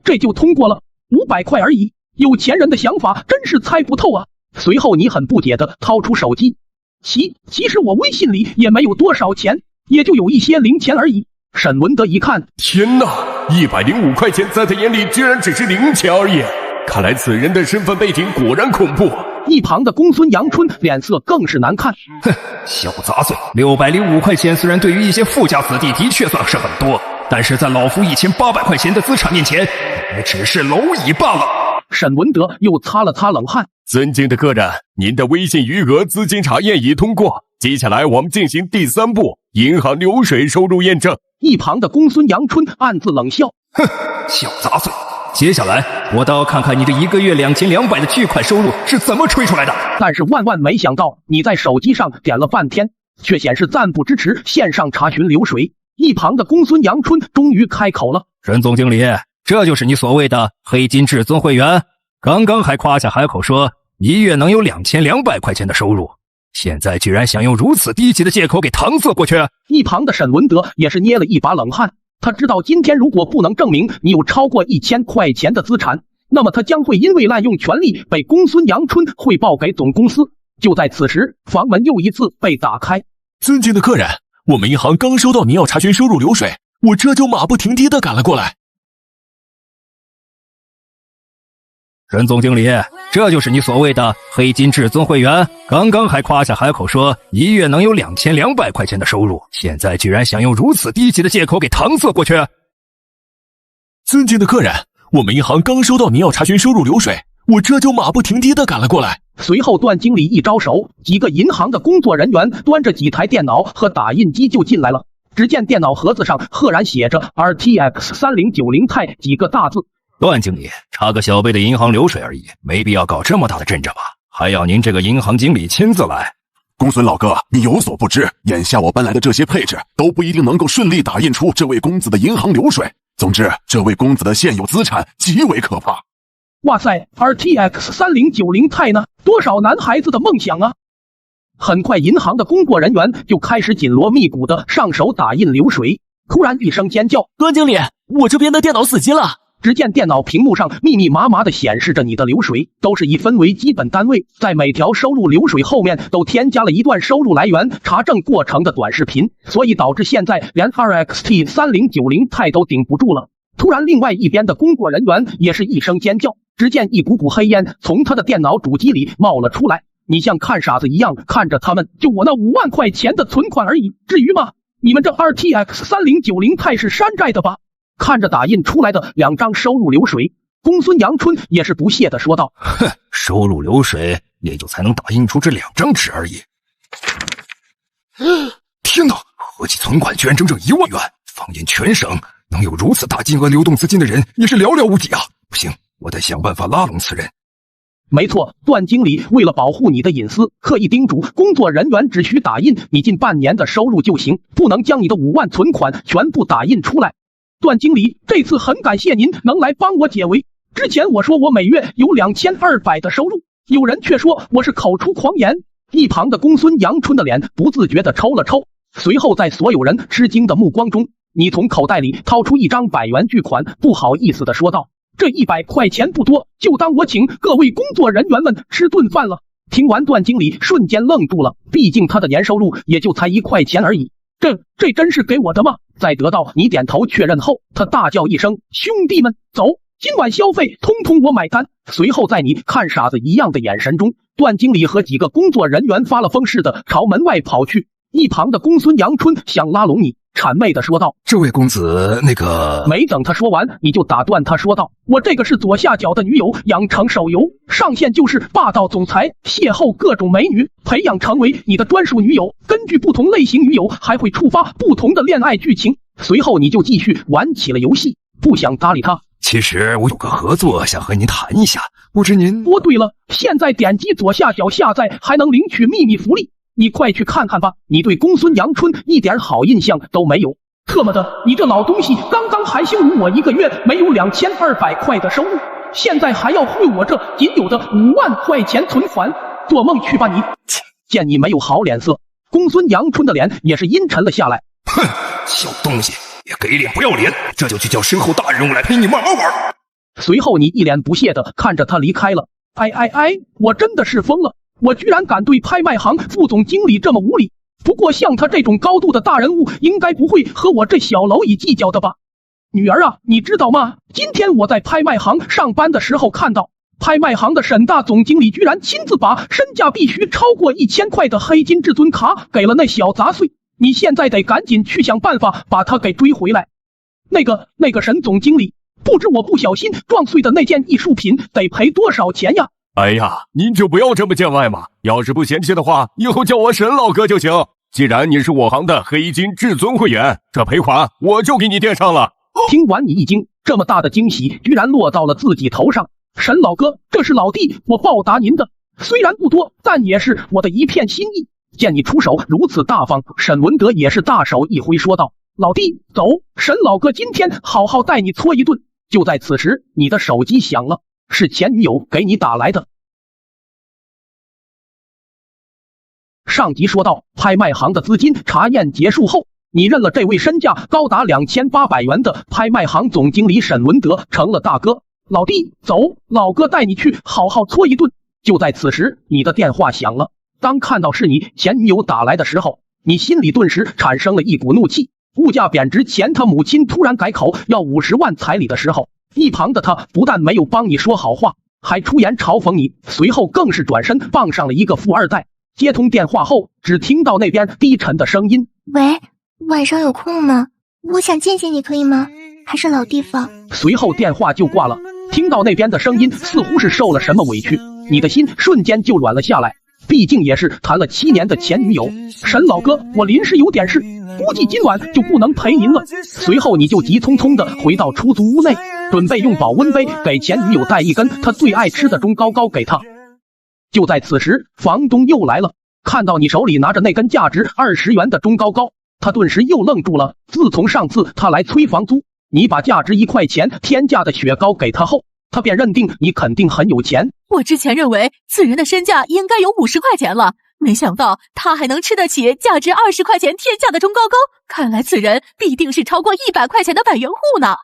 S1: 这就通过了？500块而已，有钱人的想法真是猜不透啊！随后你很不解地掏出手机，其实我微信里也没有多少钱，也就有一些零钱而已。沈文德一看，
S4: 天哪，105块钱在他眼里居然只是零钱而已，看来此人的身份背景果然恐怖。
S1: 一旁的公孙阳春脸色更是难看。
S8: 哼，小杂碎，605块钱虽然对于一些富家子弟的确算是很多，但是在老夫1800块钱的资产面前，也只是蝼蚁罢了。
S1: 沈文德又擦了擦冷汗。
S4: 尊敬的客人，您的微信余额资金查验已通过，接下来我们进行第3步银行流水收入验证。
S1: 一旁的公孙阳春暗自冷笑，
S8: 哼，小杂碎，接下来我倒要看看你这1个月2200的巨款收入是怎么吹出来的。
S1: 但是万万没想到，你在手机上点了半天，却显示暂不支持线上查询流水。一旁的公孙阳春终于开口了：“
S8: 任总经理，这就是你所谓的黑金至尊会员，刚刚还夸下海口说1月能有2200块钱的收入，现在居然想用如此低级的借口给搪塞过去。”
S1: 一旁的沈文德也是捏了一把冷汗，他知道今天如果不能证明你有超过1000块钱的资产，那么他将会因为滥用权力被公孙阳春汇报给总公司。就在此时，房门又一次被打开。
S9: 尊敬的客人，我们银行刚收到您要查询收入流水，我这就马不停蹄地赶了过来。
S8: 任总经理，这就是你所谓的黑金至尊会员，刚刚还夸下海口说1月能有2200块钱的收入，现在居然想用如此低级的借口给搪塞过去。
S9: 尊敬的客人，我们银行刚收到您要查询收入流水，我这就马不停蹄地赶了过来。
S1: 随后段经理一招手，几个银行的工作人员端着几台电脑和打印机就进来了。只见电脑盒子上赫然写着 RTX 3090 钛几个大字。
S8: 段经理，查个小辈的银行流水而已，没必要搞这么大的阵仗吧？还要您这个银行经理亲自来？
S10: 公孙老哥，你有所不知，眼下我搬来的这些配置都不一定能够顺利打印出这位公子的银行流水。总之，这位公子的现有资产极为可怕。
S1: 哇塞 ，RTX 3090 钛呢？多少男孩子的梦想啊！很快，银行的工作人员就开始紧锣密鼓的上手打印流水。突然一声尖叫：“
S9: 段经理，我这边的电脑死机了！”
S1: 只见电脑屏幕上密密麻麻的显示着你的流水，都是以分为基本单位，在每条收入流水后面都添加了一段收入来源查证过程的短视频，所以导致现在连 RXT 3090 钛都顶不住了。突然，另外一边的工作人员也是一声尖叫，只见一股股黑烟从他的电脑主机里冒了出来。你像看傻子一样看着他们，就我那5万块钱的存款而已，至于吗？你们这 RTX 3090 钛是山寨的吧？看着打印出来的2张收入流水，公孙阳春也是不屑地说道：“
S8: 哼，收入流水也就才能打印出这2张纸而已。天哪，合计存款居然整整1万元！放眼全省，能有如此大金额流动资金的人也是寥寥无几啊！不行，我得想办法拉拢此人。”
S1: 没错，段经理为了保护你的隐私，刻意叮嘱工作人员只需打印你近半年的收入就行，不能将你的5万存款全部打印出来。段经理，这次很感谢您能来帮我解围。之前我说我每月有2200的收入，有人却说我是口出狂言。一旁的公孙阳春的脸不自觉地抽了抽，随后在所有人吃惊的目光中，你从口袋里掏出1张100元巨款，不好意思地说道：“这100块钱不多，就当我请各位工作人员们吃顿饭了。”听完，段经理瞬间愣住了，毕竟他的年收入也就才1块钱而已。这真是给我的吗？在得到你点头确认后，他大叫一声：“兄弟们，走！今晚消费通通我买单！”随后在你看傻子一样的眼神中，段经理和几个工作人员发了疯似的朝门外跑去。一旁的公孙阳春想拉拢你，谄媚的说道：“
S8: 这位公子，那个……”
S1: 没等他说完，你就打断他说道：“我这个是左下角的女友养成手游，上线就是霸道总裁，邂逅各种美女，培养成为你的专属女友。根据不同类型女友，还会触发不同的恋爱剧情。”随后你就继续玩起了游戏，不想搭理他。
S8: 其实我有个合作想和您谈一下，不知您……
S1: 哦，对了，现在点击左下角下载还能领取秘密福利。你快去看看吧，你对公孙阳春一点好印象都没有。特么的，你这老东西，刚刚还羞辱我1个月没有2200块的收入，现在还要贿我这仅有的5万块钱存款，做梦去吧你！见你没有好脸色，公孙阳春的脸也是阴沉了下来。
S4: 哼，小东西，也给脸不要脸，这就去叫身后大人物来陪你慢慢玩。
S1: 随后你一脸不屑地看着他离开了。我真的是疯了，我居然敢对拍卖行副总经理这么无礼。不过像他这种高度的大人物，应该不会和我这小蝼蚁计较的吧？女儿啊，你知道吗？今天我在拍卖行上班的时候看到，拍卖行的沈大总经理居然亲自把身价必须超过1000块的黑金至尊卡给了那小杂碎。你现在得赶紧去想办法把他给追回来。那个沈总经理，不知我不小心撞碎的那件艺术品得赔多少钱呀？
S4: 哎呀，您就不要这么见外嘛！要是不嫌弃的话，以后叫我沈老哥就行。既然你是我行的黑金至尊会员，这赔款我就给你垫上了。
S1: 听完你一惊，这么大的惊喜居然落到了自己头上。沈老哥，这是老弟我报答您的，虽然不多，但也是我的一片心意。见你出手如此大方，沈文德也是大手一挥说道：老弟，走，沈老哥今天好好带你搓一顿。就在此时，你的手机响了，是前女友给你打来的。上集说到，拍卖行的资金查验结束后，你认了这位身价高达2800元的拍卖行总经理沈文德成了大哥。老弟，走，老哥带你去好好搓一顿。就在此时，你的电话响了。当看到是你前女友打来的时候，你心里顿时产生了一股怒气。物价贬值前，他母亲突然改口要50万彩礼的时候，一旁的他不但没有帮你说好话，还出言嘲讽你，随后更是转身傍上了一个富二代。接通电话后，只听到那边低沉的声音：
S11: 喂，晚上有空吗？我想见见你，可以吗？还是老地方？
S1: 随后电话就挂了。听到那边的声音似乎是受了什么委屈，你的心瞬间就软了下来。毕竟也是谈了7年的前女友。沈老哥，我临时有点事，估计今晚就不能陪您了。随后你就急匆匆的回到出租屋内，准备用保温杯给前女友带一根她最爱吃的钟高高给她。就在此时，房东又来了，看到你手里拿着那根价值20元的钟高高，他顿时又愣住了。自从上次他来催房租，你把价值1块钱天价的雪糕给他后，他便认定你肯定很有钱。
S12: 我之前认为此人的身价应该有50块钱了，没想到他还能吃得起价值20块钱天价的钟高高，看来此人必定是超过100块钱的百元户呢。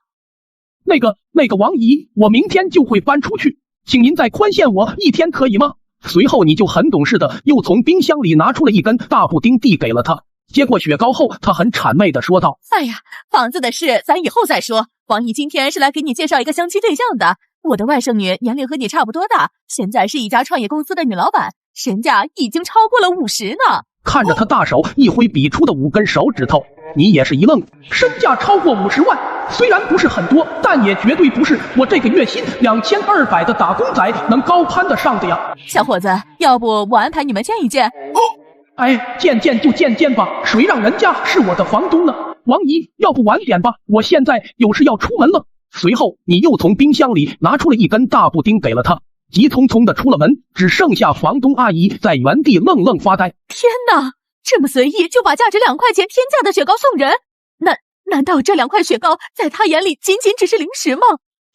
S1: 那个王姨，我明天就会搬出去，请您再宽限我1天可以吗？随后你就很懂事的又从冰箱里拿出了一根大布丁递给了他。接过雪糕后，他很谄媚的说道：
S12: 哎呀，房子的事咱以后再说，王姨今天是来给你介绍一个相亲对象的。我的外甥女年龄和你差不多大，现在是一家创业公司的女老板，身价已经超过了50呢。
S1: 看着他大手一挥比出的5根手指头，你也是一愣，身价超过50万，虽然不是很多，但也绝对不是我这个月薪2200的打工仔能高攀得上的呀。
S12: 小伙子，要不我安排你们见一见？
S1: 哎，见就见吧，谁让人家是我的房东呢？王姨，要不晚点吧，我现在有事要出门了。随后你又从冰箱里拿出了一根大布丁给了他，急匆匆的出了门，只剩下房东阿姨在原地愣发呆。
S12: 天哪，这么随意就把价值2块钱天价的雪糕送人，难道这2块雪糕在他眼里仅仅只是零食吗？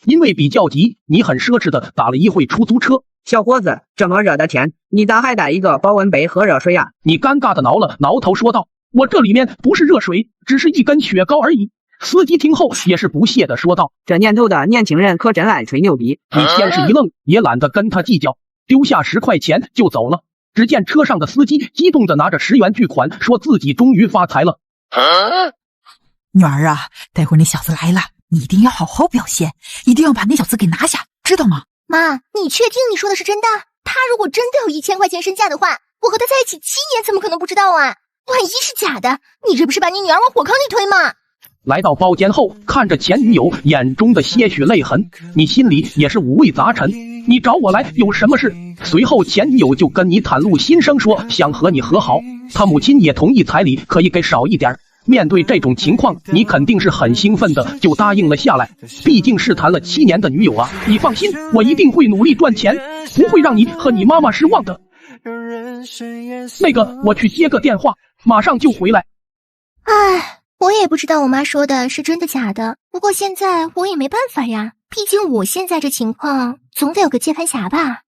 S1: 因为比较急，你很奢侈的打了一会出租车。
S13: 小伙子，这么热的天，你咋还带一个保温杯喝热水呀？
S1: 你尴尬的挠了挠头说道：我这里面不是热水，只是一根雪糕而已。司机听后也是不屑的说道：
S13: 这年头的年轻人可真爱吹牛逼。
S1: 你先是一愣，也懒得跟他计较，丢下10块钱就走了。只见车上的司机激动的拿着10元巨款，说自己终于发财了。
S7: 女儿啊，待会儿那小子来了，你一定要好好表现，一定要把那小子给拿下，知道吗？
S11: 妈，你确定你说的是真的？他如果真的有1000块钱身价的话，我和他在一起7年，怎么可能不知道啊？万一是假的，你这不是把你女儿往火坑里推吗？
S1: 来到包间后，看着前女友眼中的些许泪痕，你心里也是五味杂陈。你找我来有什么事？随后前女友就跟你袒露心声，说想和你和好，他母亲也同意彩礼可以给少一点。面对这种情况，你肯定是很兴奋的，就答应了下来。毕竟是谈了7年的女友啊，你放心，我一定会努力赚钱，不会让你和你妈妈失望的。那个，我去接个电话，马上就回来。
S11: 哎，我也不知道我妈说的是真的假的，不过现在我也没办法呀，毕竟我现在这情况，总得有个接盘侠吧。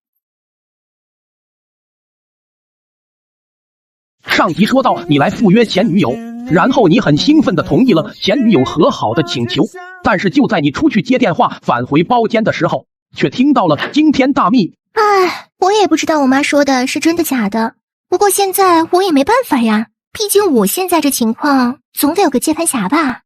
S1: 上集说到你来赴约前女友，然后你很兴奋地同意了前女友和好的请求，但是就在你出去接电话返回包间的时候，却听到了惊天大秘。
S11: 唉，我也不知道我妈说的是真的假的，不过现在我也没办法呀，毕竟我现在这情况，总得有个接盘侠吧。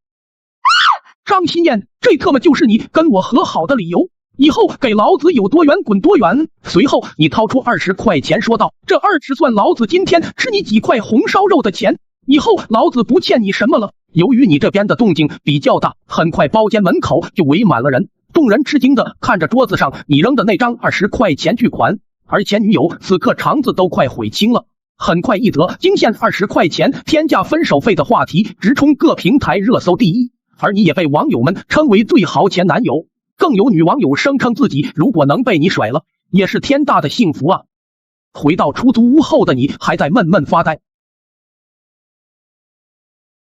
S1: 张心燕，这特么就是你跟我和好的理由，以后给老子有多远滚多远。随后你掏出20块钱说道，这20算老子今天吃你几块红烧肉的钱，以后老子不欠你什么了。由于你这边的动静比较大，很快包间门口就围满了人，众人吃惊的看着桌子上你扔的那张20块钱巨款，而前女友此刻肠子都快悔青了。很快一则惊现20块钱天价分手费的话题直冲各平台热搜第一，而你也被网友们称为最豪前男友，更有女网友声称自己如果能被你甩了，也是天大的幸福啊。回到出租屋后的你还在闷闷发呆。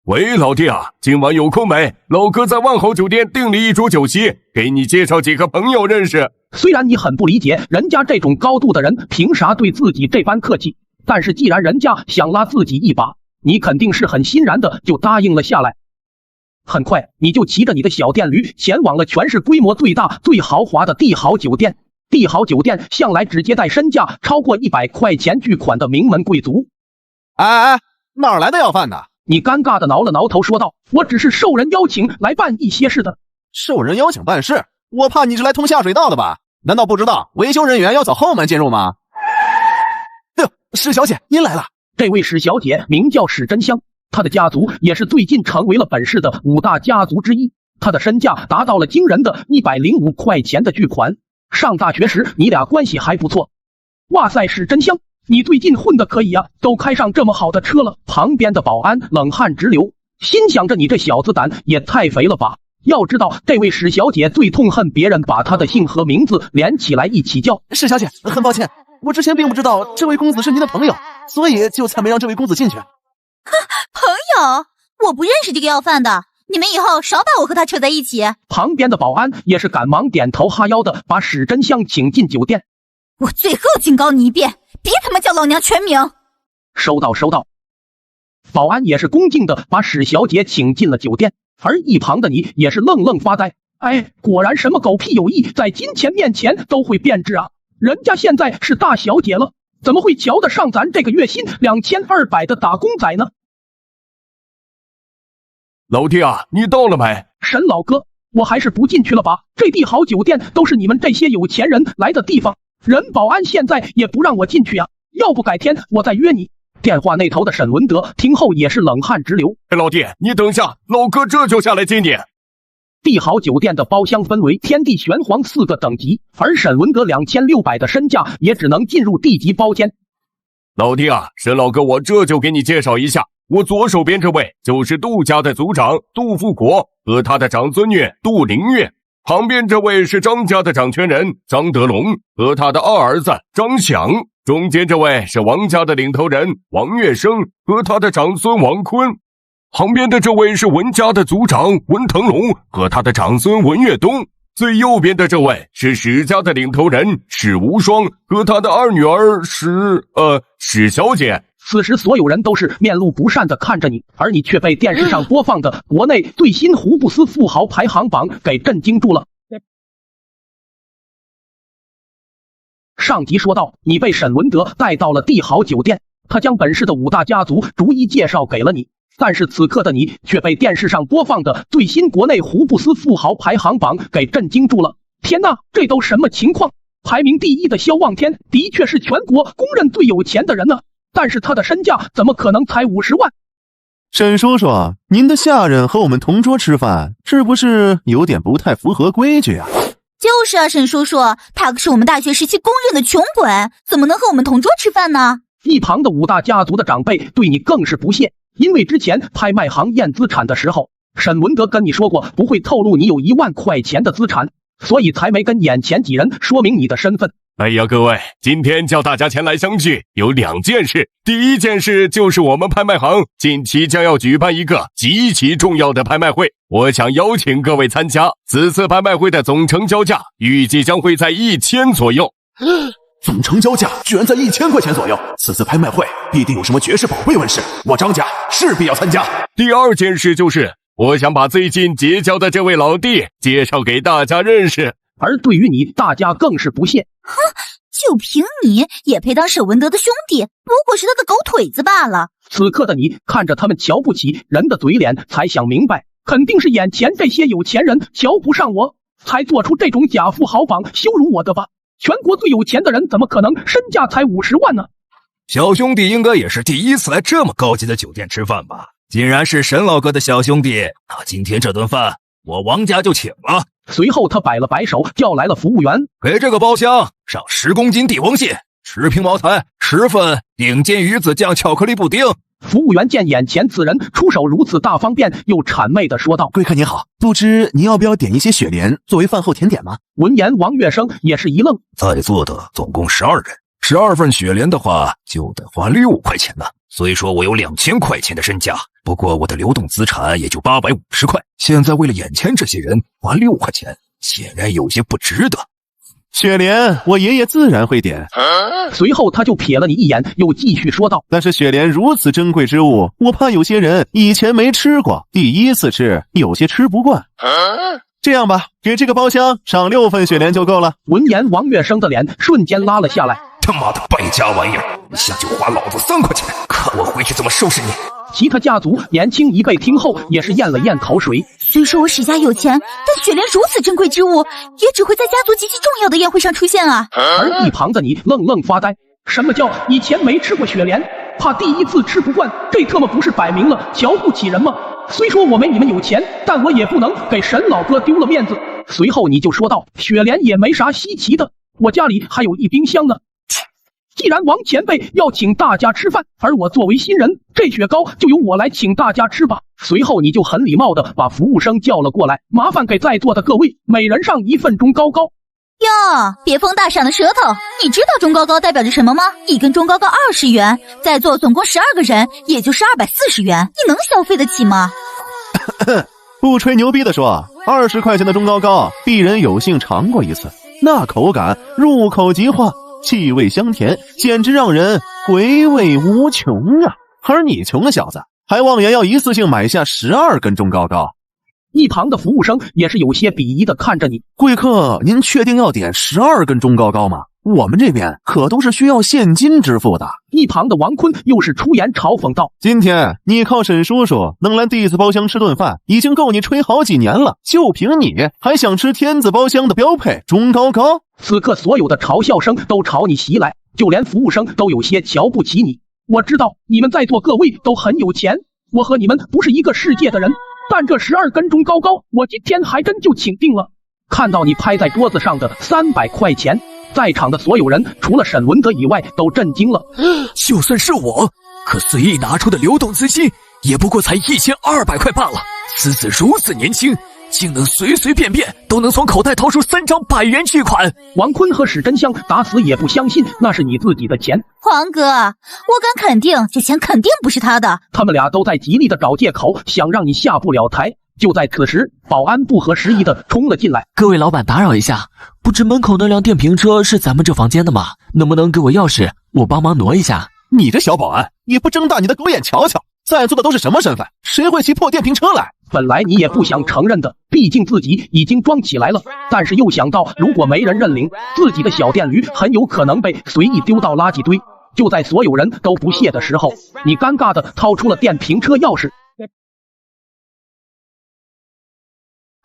S4: 喂，老弟啊，今晚有空没？老哥在万豪酒店订了一桌酒席，给你介绍几个朋友认识。
S1: 虽然你很不理解人家这种高度的人凭啥对自己这般客气，但是既然人家想拉自己一把，你肯定是很欣然的就答应了下来。很快你就骑着你的小电驴前往了全市规模最大最豪华的帝豪酒店。帝豪酒店向来只接待身价超过100块钱巨款的名门贵族。
S14: 哎，哪来的要饭的？
S1: 你尴尬的挠了挠头说道，我只是受人邀请来办一些事的。
S14: 受人邀请办事？我怕你是来通下水道的吧？难道不知道维修人员要走后门进入吗？哎呦，史小姐您来了。
S1: 这位史小姐名叫史真香，她的家族也是最近成为了本市的5大家族之一，她的身价达到了惊人的105块钱的巨款。上大学时你俩关系还不错。哇塞，史真香，你最近混得可以啊，都开上这么好的车了。旁边的保安冷汗直流，心想着你这小子胆也太肥了吧。要知道这位史小姐最痛恨别人把她的姓和名字连起来一起叫。
S14: 史小姐，很抱歉，我之前并不知道这位公子是您的朋友，所以就才没让这位公子进去。
S6: 朋友？我不认识这个要饭的，你们以后少把我和他扯在一起。
S1: 旁边的保安也是赶忙点头哈腰的把史真香请进酒店。
S6: 我最后警告你一遍，别他妈叫老娘全名。
S1: 收到收到。保安也是恭敬的把史小姐请进了酒店，而一旁的你也是愣愣发呆。哎，果然什么狗屁友谊在金钱面前都会变质啊，人家现在是大小姐了，怎么会瞧得上咱这个月薪2200的打工仔呢？
S4: 老弟啊，你到了没？
S1: 沈老哥，我还是不进去了吧，这帝豪酒店都是你们这些有钱人来的地方，人保安现在也不让我进去啊，要不改天我再约你。电话那头的沈文德听后也是冷汗直流。
S4: 老弟，你等下，老哥这就下来接你。
S1: 帝豪酒店的包厢分为天地玄黄4个等级，而沈文德2600的身价也只能进入地级包间。
S4: 老弟啊，沈老哥，我这就给你介绍一下，我左手边这位就是杜家的族长杜富国和他的长孙女杜灵月，旁边这位是张家的掌权人张德龙和他的二儿子张响，中间这位是王家的领头人王月生和他的长孙王坤，旁边的这位是文家的族长文腾龙和他的长孙文月东，最右边的这位是史家的领头人史无双和他的二女儿史小姐。
S1: 此时所有人都是面露不善的看着你，而你却被电视上播放的国内最新福布斯富豪排行榜给震惊住了。上集说到，你被沈文德带到了帝豪酒店，他将本市的5大家族逐一介绍给了你，但是此刻的你却被电视上播放的最新国内福布斯富豪排行榜给震惊住了。天哪，这都什么情况？排名第1的萧望天的确是全国公认最有钱的人呢，但是他的身价怎么可能才50万？
S15: 沈叔叔，您的下人和我们同桌吃饭，是不是有点不太符合规矩啊？
S6: 就是啊，沈叔叔，他可是我们大学时期公认的穷鬼，怎么能和我们同桌吃饭呢？
S1: 一旁的5大家族的长辈对你更是不屑，因为之前拍卖行验资产的时候，沈文德跟你说过不会透露你有1万块钱的资产，所以才没跟眼前几人说明你的身份。
S4: 哎呀，各位，今天叫大家前来相聚，有2件事。第一件事就是我们拍卖行近期将要举办一个极其重要的拍卖会，我想邀请各位参加。此次拍卖会的总成交价预计将会在1000左右。
S10: 总成交价居然在1000块钱左右，此次拍卖会必定有什么绝世宝贝问世，我张家势必要参加。
S4: 第二件事就是我想把最近结交的这位老弟介绍给大家认识。
S1: 而对于你，大家更是不屑。
S6: 哼，就凭你也配当沈文德的兄弟？不过是他的狗腿子罢了。
S1: 此刻的你看着他们瞧不起人的嘴脸，才想明白，肯定是眼前这些有钱人瞧不上我，才做出这种假富豪榜羞辱我的吧？全国最有钱的人怎么可能身价才50万呢？
S5: 小兄弟应该也是第一次来这么高级的酒店吃饭吧？既然是沈老哥的小兄弟，那今天这顿饭我王家就请了。
S1: 随后他摆了摆手，叫来了服务员，
S5: 给这个包厢上10公斤帝王蟹，10瓶茅台，10份顶尖鱼子酱巧克力布丁。
S1: 服务员见眼前此人出手如此大方便，又谄媚地说道：
S15: 贵客您好，不知您要不要点一些雪莲作为饭后甜点吗？
S1: 闻言王月生也是一愣，
S5: 在座的总共12人，12份雪莲的话就得花6块钱呢。虽说我有2000块钱的身价，不过我的流动资产也就850块，现在为了眼前这些人花6块钱，显然有些不值得。
S15: 雪莲我爷爷自然会点。
S1: 随后他就瞥了你一眼，又继续说道：
S15: 但是雪莲如此珍贵之物，我怕有些人以前没吃过，第一次吃有些吃不惯。这样吧，给这个包厢上6份雪莲就够了。
S1: 闻言王月生的脸瞬间拉了下来，
S5: 他妈的败家玩意儿，一下就花老子3块钱，看我回去怎么收拾你。
S1: 其他家族年轻一辈听后也是咽了咽口水。
S6: 虽说我史家有钱，但雪莲如此珍贵之物，也只会在家族极其重要的宴会上出现啊。
S1: 而一旁的你愣愣发呆，什么叫以前没吃过雪莲，怕第一次吃不惯，这特么不是摆明了瞧不起人吗？虽说我没你们有钱，但我也不能给沈老哥丢了面子。随后你就说道：雪莲也没啥稀奇的，我家里还有一冰箱呢。既然王前辈要请大家吃饭，而我作为新人，这雪糕就由我来请大家吃吧。随后你就很礼貌地把服务生叫了过来，麻烦给在座的各位每人上1份中高高。
S6: 哟，别风大闪的舌头，你知道中高高代表着什么吗？一根中高高20元，在座总共12个人，也就是240元，你能消费得起吗？
S15: 不吹牛逼的说，20块钱的中高高，鄙人有幸尝过一次，那口感入口即化，气味香甜，简直让人回味无穷啊！而你穷的小子，还妄言要一次性买下12根中高高。
S1: 一旁的服务生也是有些鄙夷的看着你，
S15: 贵客，您确定要点12根中高高吗？我们这边可都是需要现金支付的。
S1: 一旁的王坤又是出言嘲讽道：
S15: 今天你靠沈叔叔能来弟子包厢吃顿饭，已经够你吹好几年了，就凭你还想吃天子包厢的标配中高高？
S1: 此刻所有的嘲笑声都朝你袭来，就连服务生都有些瞧不起你。我知道你们在座各位都很有钱，我和你们不是一个世界的人，但这12根中高高，我今天还真就请定了。看到你拍在桌子上的300块钱，在场的所有人除了沈文德以外都震惊了。
S16: 就算是我，可随意拿出的流动资金也不过才1200块罢了。此子如此年轻，竟能随随便便都能从口袋掏出3张100元巨款。
S1: 王坤和史真香打死也不相信那是你自己的钱。
S6: 黄哥，我敢肯定，这钱肯定不是他的。
S1: 他们俩都在极力的找借口，想让你下不了台。就在此时，保安不合时宜的冲了进来。
S16: 各位老板，打扰一下，不知门口那辆电瓶车是咱们这房间的吗？能不能给我钥匙，我帮忙挪一下？
S15: 你这小保安，也不睁大你的狗眼瞧瞧，在座的都是什么身份？谁会骑破电瓶车来？
S1: 本来你也不想承认的，毕竟自己已经装起来了，但是又想到如果没人认领，自己的小电驴很有可能被随意丢到垃圾堆。就在所有人都不屑的时候，你尴尬的掏出了电瓶车钥匙。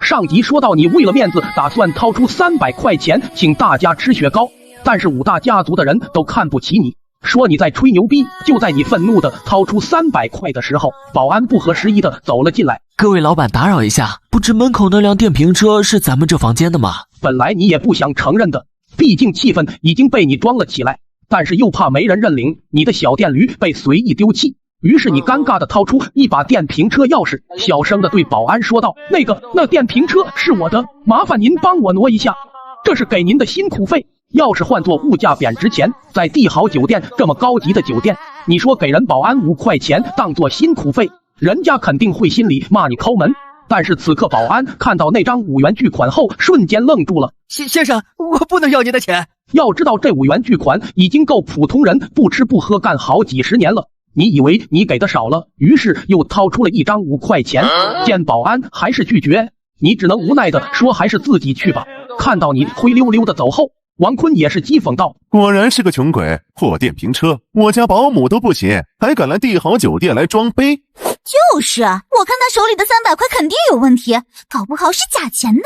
S1: 上集说到你为了面子打算掏出300块钱请大家吃雪糕，但是5大家族的人都看不起你，说你在吹牛逼。就在你愤怒的掏出300块的时候，保安不合时宜的走了进来。
S16: 各位老板，打扰一下，不知门口那辆电瓶车是咱们这房间的吗？
S1: 本来你也不想承认的，毕竟气氛已经被你装了起来，但是又怕没人认领，你的小电驴被随意丢弃。于是你尴尬的掏出一把电瓶车钥匙，小声的对保安说道：那电瓶车是我的，麻烦您帮我挪一下，这是给您的辛苦费，要是换作物价贬值前，在帝豪酒店这么高级的酒店，你说给人保安5块钱当做辛苦费，人家肯定会心里骂你抠门。但是此刻保安看到那张5元巨款后，瞬间愣住了。
S16: 先生，我不能要你的钱。
S1: 要知道这5元巨款已经够普通人不吃不喝干好几十年了。你以为你给的少了，于是又掏出了一张5块钱。见保安还是拒绝，你只能无奈的说还是自己去吧。看到你灰溜溜的走后，王坤也是讥讽道：
S15: 果然是个穷鬼，破电瓶车，我家保姆都不起，还敢来帝豪酒店来装杯。
S6: 就是我看他手里的300块肯定有问题，搞不好是假钱呢。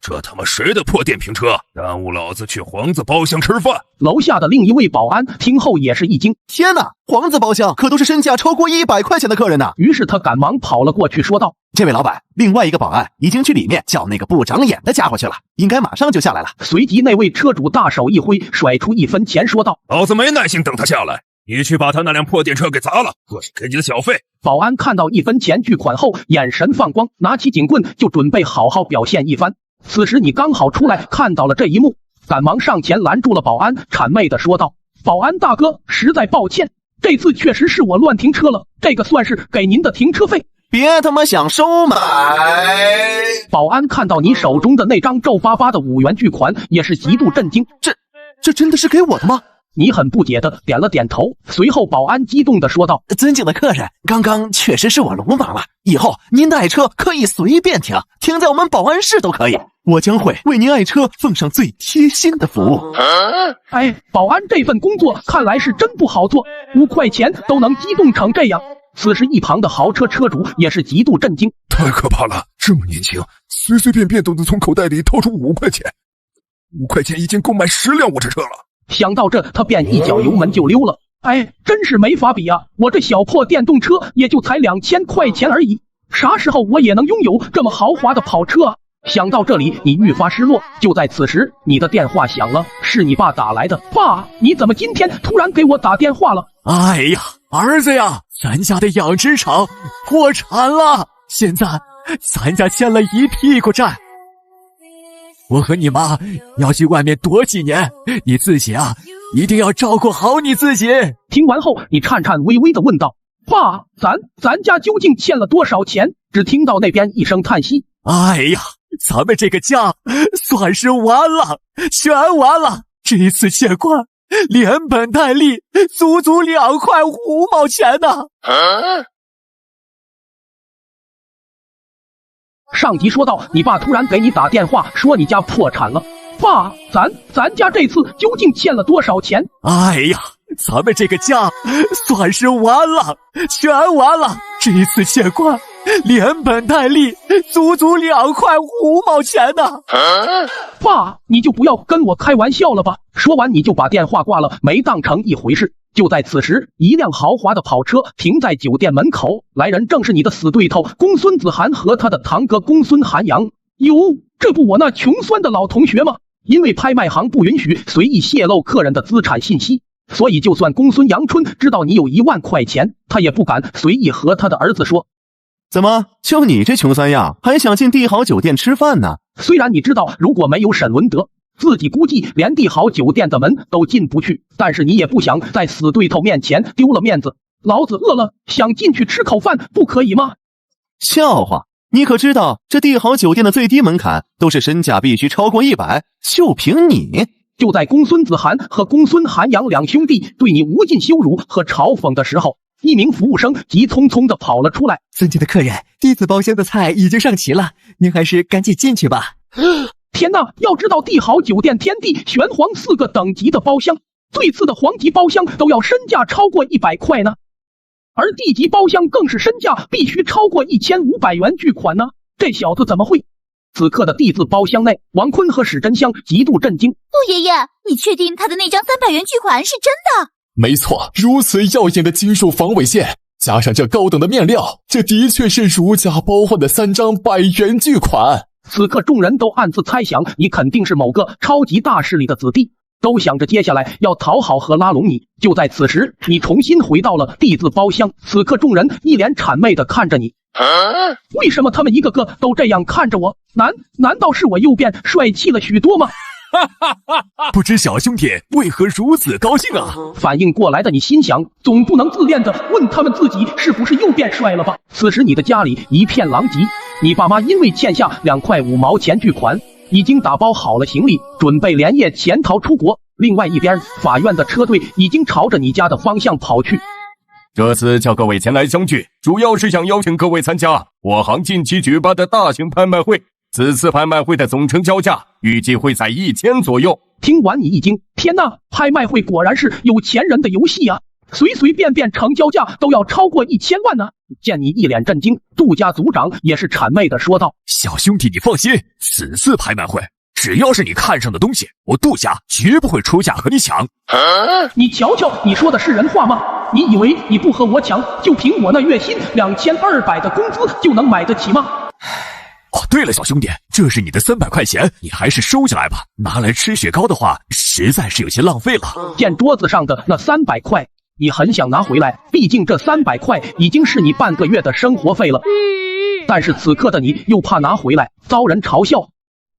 S5: 这他妈谁的破电瓶车？耽误老子去皇子包厢吃饭！
S1: 楼下的另一位保安听后也是一惊，
S14: 天哪，皇子包厢可都是身价超过100块钱的客人呢。
S1: 于是他赶忙跑了过去说道：
S14: 这位老板，另外一个保安已经去里面叫那个不长眼的家伙去了，应该马上就下来了。
S1: 随即那位车主大手一挥，甩出1分钱说道：
S5: 老子没耐心等他下来，你去把他那辆破电车给砸了，这是给你的小费。
S1: 保安看到1分钱巨款后，眼神放光，拿起警棍就准备好好表现一番。此时你刚好出来看到了这一幕，赶忙上前拦住了保安，谄媚的说道：保安大哥，实在抱歉，这次确实是我乱停车了，这个算是给您的停车费。
S14: 别他妈想收买！
S1: 保安看到你手中的那张皱巴巴的5元巨款，也是极度震惊。
S14: 这真的是给我的吗？
S1: 你很不解的点了点头，随后保安激动的说道：
S14: 尊敬的客人，刚刚确实是我鲁莽了，以后您的爱车可以随便停，停在我们保安室都可以，我将会为您爱车奉上最贴心的服务。
S1: 哎，保安这份工作看来是真不好做，5块钱都能激动成这样。此时一旁的豪车车主也是极度震惊，
S5: 太可怕了，这么年轻，随随便便都能从口袋里掏出5块钱，5块钱已经够买10辆我这车了。
S1: 想到这，他便一脚油门就溜了。哎，真是没法比啊！我这小破电动车也就才2000块钱而已，啥时候我也能拥有这么豪华的跑车啊？想到这里，你愈发失落。就在此时，你的电话响了，是你爸打来的。爸，你怎么今天突然给我打电话了？
S16: 哎呀，儿子呀，咱家的养殖场破产了，现在咱家欠了一屁股债。我和你妈要去外面躲几年，你自己啊，一定要照顾好你自己。
S1: 听完后，你颤颤巍巍地问道：爸，咱家究竟欠了多少钱？只听到那边一声叹息：
S16: 哎呀，咱们这个家算是完了，全完了。这一次欠款连本带利，足足2块5毛钱呢。
S1: 上集说到，你爸突然给你打电话说你家破产了。爸，咱家这次究竟欠了多少钱？
S16: 哎呀，咱们这个家算是完了，全完了。这一次欠款连本带利，足足2块5毛钱呢。
S1: 爸，你就不要跟我开玩笑了吧。说完你就把电话挂了，没当成一回事。就在此时，一辆豪华的跑车停在酒店门口，来人正是你的死对头公孙子涵和他的堂哥公孙涵阳。哟，这不我那穷酸的老同学吗？因为拍卖行不允许随意泄露客人的资产信息，所以就算公孙阳春知道你有1万块钱，他也不敢随意和他的儿子说。
S15: 怎么，就你这穷酸样，还想进帝豪酒店吃饭呢？
S1: 虽然你知道如果没有沈文德，自己估计连帝豪酒店的门都进不去，但是你也不想在死对头面前丢了面子。老子饿了，想进去吃口饭，不可以吗？
S15: 笑话，你可知道这帝豪酒店的最低门槛都是身价必须超过100，就凭你。
S1: 就在公孙子涵和公孙涵阳两兄弟对你无尽羞辱和嘲讽的时候，一名服务生急匆匆地跑了出来。
S17: 尊敬的客人，弟子包厢的菜已经上齐了，您还是赶紧进去吧。
S1: 天哪，要知道帝豪酒店天地玄黄4个等级的包厢，最次的皇级包厢都要身价超过100块呢，而地级包厢更是身价必须超过1500元巨款呢。这小子怎么会？此刻的地字包厢内，王坤和史真香极度震惊。
S6: 陆爷爷，你确定他的那张300元巨款是真的？
S9: 没错，如此耀眼的金属防伪线，加上这高等的面料，这的确是如假包换的3张100元巨款。
S1: 此刻众人都暗自猜想，你肯定是某个超级大势力的子弟，都想着接下来要讨好和拉拢你。就在此时，你重新回到了地字包厢。此刻众人一脸谄媚地看着你。为什么他们一个个都这样看着我？难道是我又变帅气了许多吗？
S16: 不知小兄弟为何如此高兴啊？
S1: 反应过来的你心想，总不能自恋的问他们自己是不是又变帅了吧？此时你的家里一片狼藉，你爸妈因为欠下2块5毛钱巨款，已经打包好了行李，准备连夜潜逃出国。另外一边，法院的车队已经朝着你家的方向跑去。
S4: 这次叫各位前来相聚，主要是想邀请各位参加我行近期举办的大型拍卖会。此次拍卖会的总成交价预计会在1000左右。
S1: 听完你一惊，天哪，拍卖会果然是有钱人的游戏啊！随随便便成交价都要超过1000万呢。见你一脸震惊，杜家族长也是谄媚的说道：
S16: 小兄弟你放心，此次拍卖会只要是你看上的东西，我杜家绝不会出价和你抢。
S1: 你瞧瞧，你说的是人话吗？你以为你不和我抢，就凭我那月薪2200的工资就能买得起吗？
S16: 哦，对了，小兄弟，这是你的300块钱，你还是收下来吧。拿来吃雪糕的话，实在是有些浪费了。
S1: 见桌子上的那300块，你很想拿回来，毕竟这300块已经是你半个月的生活费了。但是此刻的你又怕拿回来遭人嘲笑，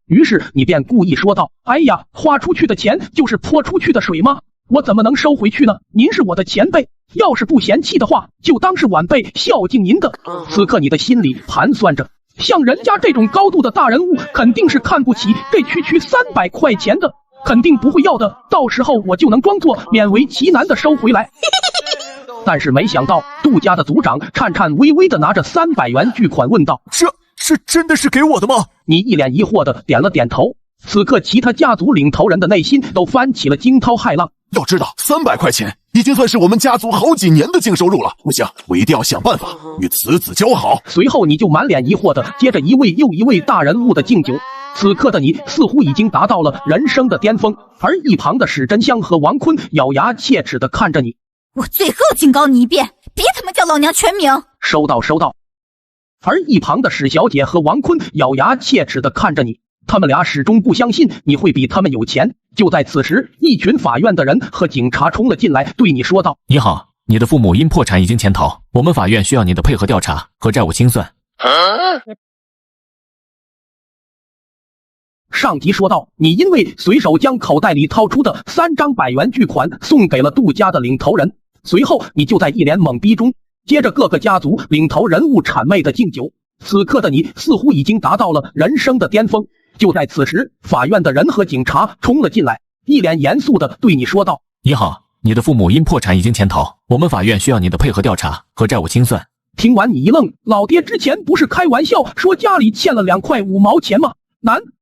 S1: 于是你便故意说道：哎呀，花出去的钱就是泼出去的水吗？我怎么能收回去呢？您是我的前辈，要是不嫌弃的话，就当是晚辈孝敬您的。此刻你的心里盘算着，像人家这种高度的大人物，肯定是看不起这区300块钱的，肯定不会要的，到时候我就能装作勉为其难的收回来。但是没想到，杜家的族长颤颤巍巍的拿着300元巨款问道：
S16: 这真的是给我的吗？
S1: 你一脸疑惑的点了点头。此刻其他家族领头人的内心都翻起了惊涛骇浪。
S10: 要知道300块钱已经算是我们家族好几年的净收入了，不行，我一定要想办法与此子交好。
S1: 随后你就满脸疑惑的接着一位又一位大人物的敬酒。此刻的你似乎已经达到了人生的巅峰，而一旁的史真香和王坤咬牙切齿的看着你。
S6: 我最后警告你一遍，别他妈叫老娘全名。
S1: 收到。而一旁的史小姐和王坤咬牙切齿的看着你，他们俩始终不相信你会比他们有钱。就在此时，一群法院的人和警察冲了进来，对你说道：
S18: 你好，你的父母因破产已经潜逃，我们法院需要你的配合调查和债务清算。
S1: 上级说道：你因为随手将口袋里掏出的3张100元巨款送给了杜家的领头人，随后你就在一脸懵逼中接着各个家族领头人物谄媚的敬酒。此刻的你似乎已经达到了人生的巅峰。就在此时，法院的人和警察冲了进来，一脸严肃的对你说道：
S18: 你好，你的父母因破产已经潜逃，我们法院需要你的配合调查和债务清算。
S1: 听完你一愣，老爹之前不是开玩笑说家里欠了2块5毛钱吗？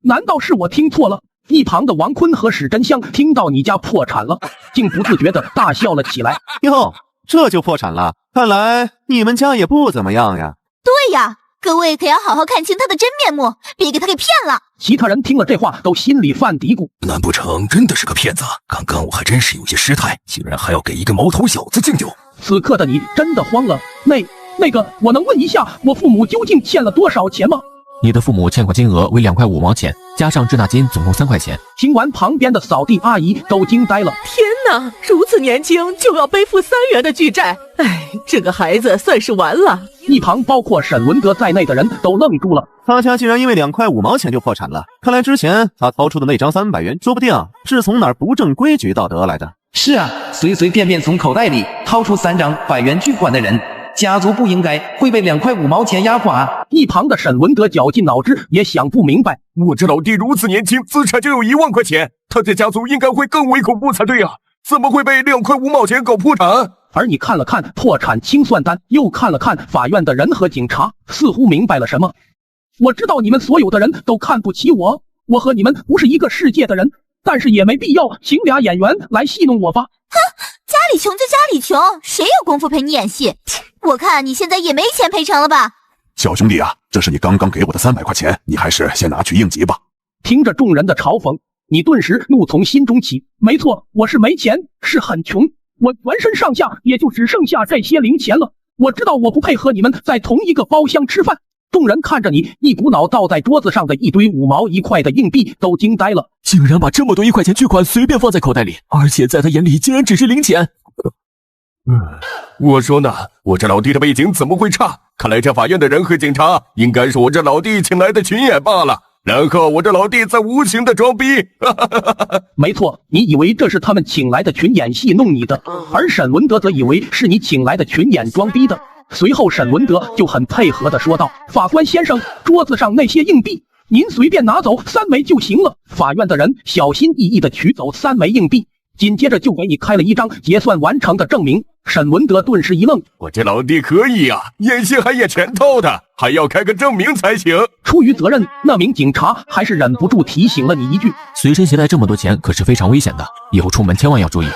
S1: 难道是我听错了？一旁的王坤和史真香听到你家破产了，竟不自觉的大笑了起来。
S15: 哟，这就破产了？看来你们家也不怎么样呀。
S6: 对呀，各位可要好好看清他的真面目，别给他给骗了。
S1: 其他人听了这话都心里犯嘀咕，
S5: 难不成真的是个骗子？刚刚我还真是有些失态，竟然还要给一个毛头小子敬酒。
S1: 此刻的你真的慌了。那个，我能问一下我父母究竟欠了多少钱吗？
S18: 你的父母欠款金额为2块5毛钱，加上滞纳金总共3块钱。
S1: 听完，旁边的扫地阿姨都惊呆了。
S12: 天哪，如此年轻就要背负3元的巨债，哎，这个孩子算是完了。
S1: 一旁包括沈文德在内的人都愣住了。
S15: 他家竟然因为2块5毛钱就破产了，看来之前他掏出的那张300元，说不定是从哪儿不正规矩道得来的。
S19: 是啊，随随便便从口袋里掏出3张100元巨款的人，家族不应该会被2块5毛钱压垮。
S1: 一旁的沈文德绞尽脑汁也想不明白，
S4: 我这老弟如此年轻，资产就有1万块钱，他的家族应该会更为恐怖才对啊，怎么会被2块5毛钱搞破产？
S1: 而你看了看破产清算单，又看了看法院的人和警察，似乎明白了什么。我知道你们所有的人都看不起我，我和你们不是一个世界的人，但是也没必要请俩演员来戏弄我吧。
S6: 哼，家里穷就家里穷，谁有功夫陪你演戏？我看你现在也没钱赔偿了吧。
S10: 小兄弟啊，这是你刚刚给我的300块钱，你还是先拿去应急吧。
S1: 听着众人的嘲讽，你顿时怒从心中起。没错，我是没钱，是很穷，我全身上下也就只剩下这些零钱了。我知道我不配和你们在同一个包厢吃饭。众人看着你一股脑倒在桌子上的一堆5毛1块的硬币都惊呆了，
S16: 竟然把这么多1块钱巨款随便放在口袋里，而且在他眼里竟然只是零钱。
S4: 我说呢，我这老弟的背景怎么会差？看来这法院的人和警察应该是我这老弟请来的群演罢了。然后我这老弟在无情的装逼。
S1: 没错，你以为这是他们请来的群演戏弄你的，而沈文德则以为是你请来的群演装逼的。随后沈文德就很配合的说道：法官先生，桌子上那些硬币您随便拿走3枚就行了。法院的人小心翼翼的取走3枚硬币，紧接着就给你开了一张结算完成的证明。沈文德顿时一愣，
S4: 我这老弟可以啊，演戏还演全套的，还要开个证明才行。
S1: 出于责任，那名警察还是忍不住提醒了你一句：
S18: 随身携带这么多钱可是非常危险的，以后出门千万要注意。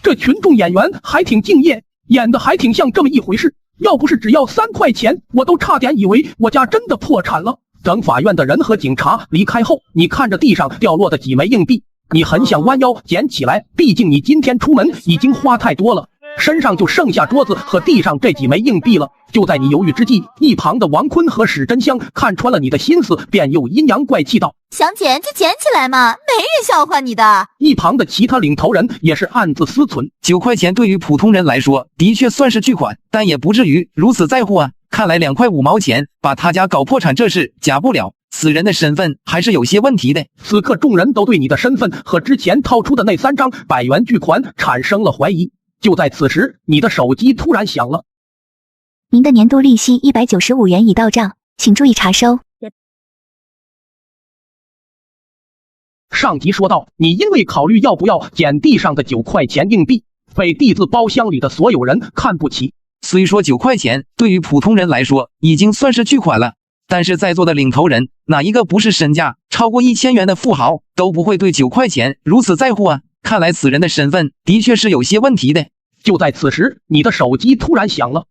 S1: 这群众演员还挺敬业，演的还挺像这么一回事，要不是只要3块钱，我都差点以为我家真的破产了。等法院的人和警察离开后，你看着地上掉落的几枚硬币，你很想弯腰捡起来，毕竟你今天出门已经花太多了，身上就剩下桌子和地上这几枚硬币了。就在你犹豫之际，一旁的王坤和史真香看穿了你的心思，便又阴阳怪气道：
S6: 想捡就捡起来嘛，没人笑话你的。
S1: 一旁的其他领头人也是暗自思忖
S19: ，9块钱对于普通人来说的确算是巨款，但也不至于如此在乎啊。看来2块5毛钱把他家搞破产这事假不了，此人的身份还是有些问题的。
S1: 此刻众人都对你的身份和之前掏出的那3张100元巨款产生了怀疑。就在此时，你的手机突然响了。
S2: 您的年度利息195元已到账，请注意查收。
S1: 上级说道：你因为考虑要不要捡地上的9块钱硬币，被地字包厢里的所有人看不起。
S19: 虽说9块钱对于普通人来说已经算是巨款了，但是在座的领头人哪一个不是身价超过1000元的富豪，都不会对9块钱如此在乎啊。看来此人的身份的确是有些问题的。
S1: 就在此时，你的手机突然响了。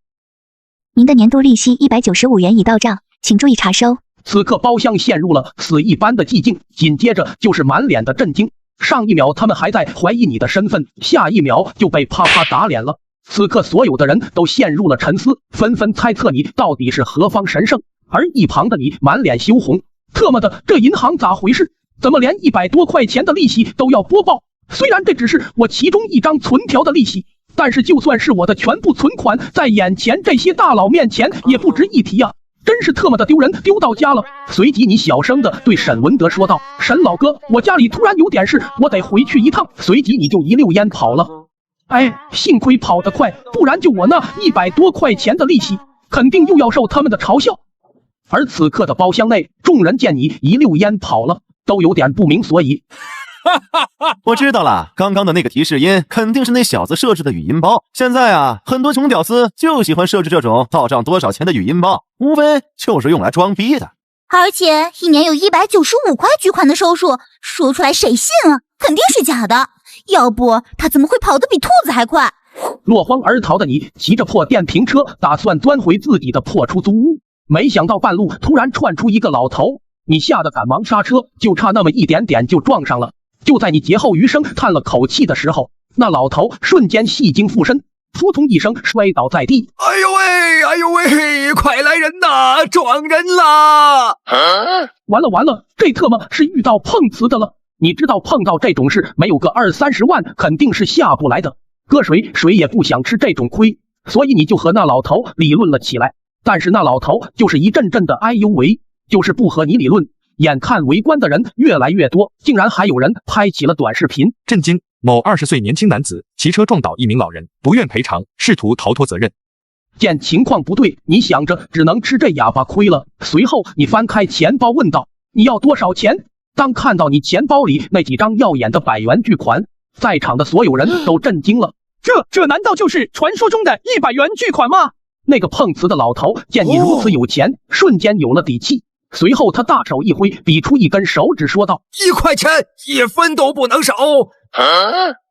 S2: 您的年度利息195元已到账，请注意查收。
S1: 此刻包厢陷入了死一般的寂静，紧接着就是满脸的震惊。上一秒他们还在怀疑你的身份，下一秒就被啪啪打脸了。此刻所有的人都陷入了沉思，纷纷猜测你到底是何方神圣。而一旁的你满脸羞红，特么的，这银行咋回事？怎么连100多块钱的利息都要播报？虽然这只是我其中一张存条的利息，但是就算是我的全部存款，在眼前这些大佬面前也不值一提啊！真是特么的丢人，丢到家了。随即你小声的对沈文德说道：沈老哥，我家里突然有点事，我得回去一趟。随即你就一溜烟跑了。哎，幸亏跑得快，不然就我那100多块钱的利息，肯定又要受他们的嘲笑。而此刻的包厢内，众人见你一溜烟跑了，都有点不明所以。
S15: 我知道了，刚刚的那个提示音肯定是那小子设置的语音包。现在啊，很多穷屌丝就喜欢设置这种到账多少钱的语音包，无非就是用来装逼的。
S6: 而且一年有195块巨款的收入，说出来谁信啊？肯定是假的，要不他怎么会跑得比兔子还快？
S1: 落荒而逃的你骑着破电瓶车，打算钻回自己的破出租屋，没想到半路突然窜出一个老头，你吓得赶忙刹车，就差那么一点点就撞上了。就在你劫后余生叹了口气的时候，那老头瞬间戏精附身，扑通一声摔倒在地。
S16: 哎呦喂，哎呦喂，快来人呐，撞人啦！
S1: 完了完了，这特么是遇到碰瓷的了。你知道碰到这种事没有个20-30万肯定是下不来的，搁谁也不想吃这种亏，所以你就和那老头理论了起来。但是那老头就是一阵阵的哎呦喂，就是不和你理论。眼看围观的人越来越多，竟然还有人拍起了短视频。
S20: 震惊！某20岁年轻男子骑车撞倒一名老人，不愿赔偿，试图逃脱责任。
S1: 见情况不对，你想着只能吃这哑巴亏了。随后你翻开钱包问道：你要多少钱？当看到你钱包里那几张耀眼的100元巨款，在场的所有人都震惊了。
S3: 这难道就是传说中的100元巨款吗？
S1: 那个碰瓷的老头见你如此有钱，瞬间有了底气。随后他大手一挥，比出一根手指说道
S16: ：1块钱1分都不能少。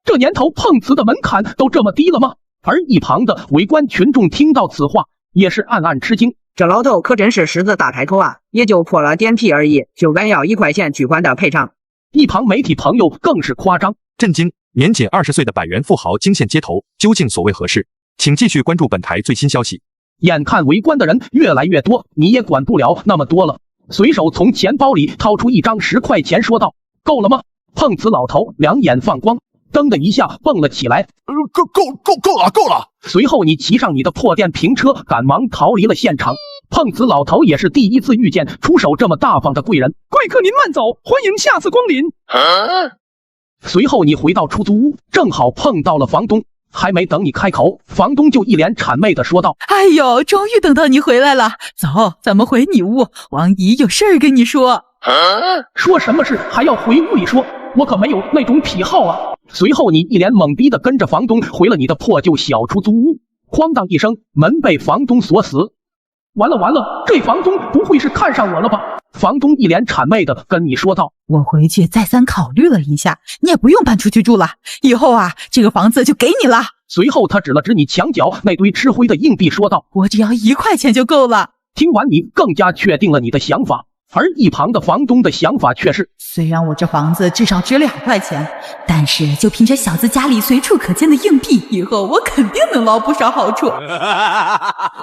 S1: 这年头碰瓷的门槛都这么低了吗？而一旁的围观群众听到此话，也是暗暗吃惊。
S13: 这老头可真是狮子大开口啊，也就破了点屁而已，就敢要1块钱巨款的赔偿。
S1: 一旁媒体朋友更是夸张。
S20: 震惊！年仅20岁的100元富豪惊现街头，究竟所谓何事？请继续关注本台最新消息。
S1: 眼看围观的人越来越多，你也管不了那么多了，随手从钱包里掏出一张10块钱说道：够了吗？碰瓷老头两眼放光，噔的一下蹦了起来。
S10: 够了。
S1: 随后你骑上你的破电瓶车，赶忙逃离了现场。碰瓷老头也是第一次遇见出手这么大方的贵人。
S3: 贵客您慢走，欢迎下次光临。
S1: 随后你回到出租屋，正好碰到了房东。还没等你开口，房东就一脸谄媚的说道：
S7: 哎呦，终于等到你回来了，走，咱们回你屋，王姨有事儿跟你说。
S1: 说什么事还要回屋里说？我可没有那种癖好啊！随后你一脸懵逼的跟着房东回了你的破旧小出租屋，哐当一声，门被房东锁死。完了完了，这房东不会是看上我了吧？房东一脸谄媚的跟你说道：
S7: 我回去再三考虑了一下，你也不用搬出去住了，以后啊，这个房子就给你了。
S1: 随后他指了指你墙角那堆吃灰的硬币说道：
S7: 我只要1块钱就够了。
S1: 听完你更加确定了你的想法，而一旁的房东的想法却是：
S7: 虽然我这房子至少值2块钱，但是就凭着小子家里随处可见的硬币，以后我肯定能捞不少好处。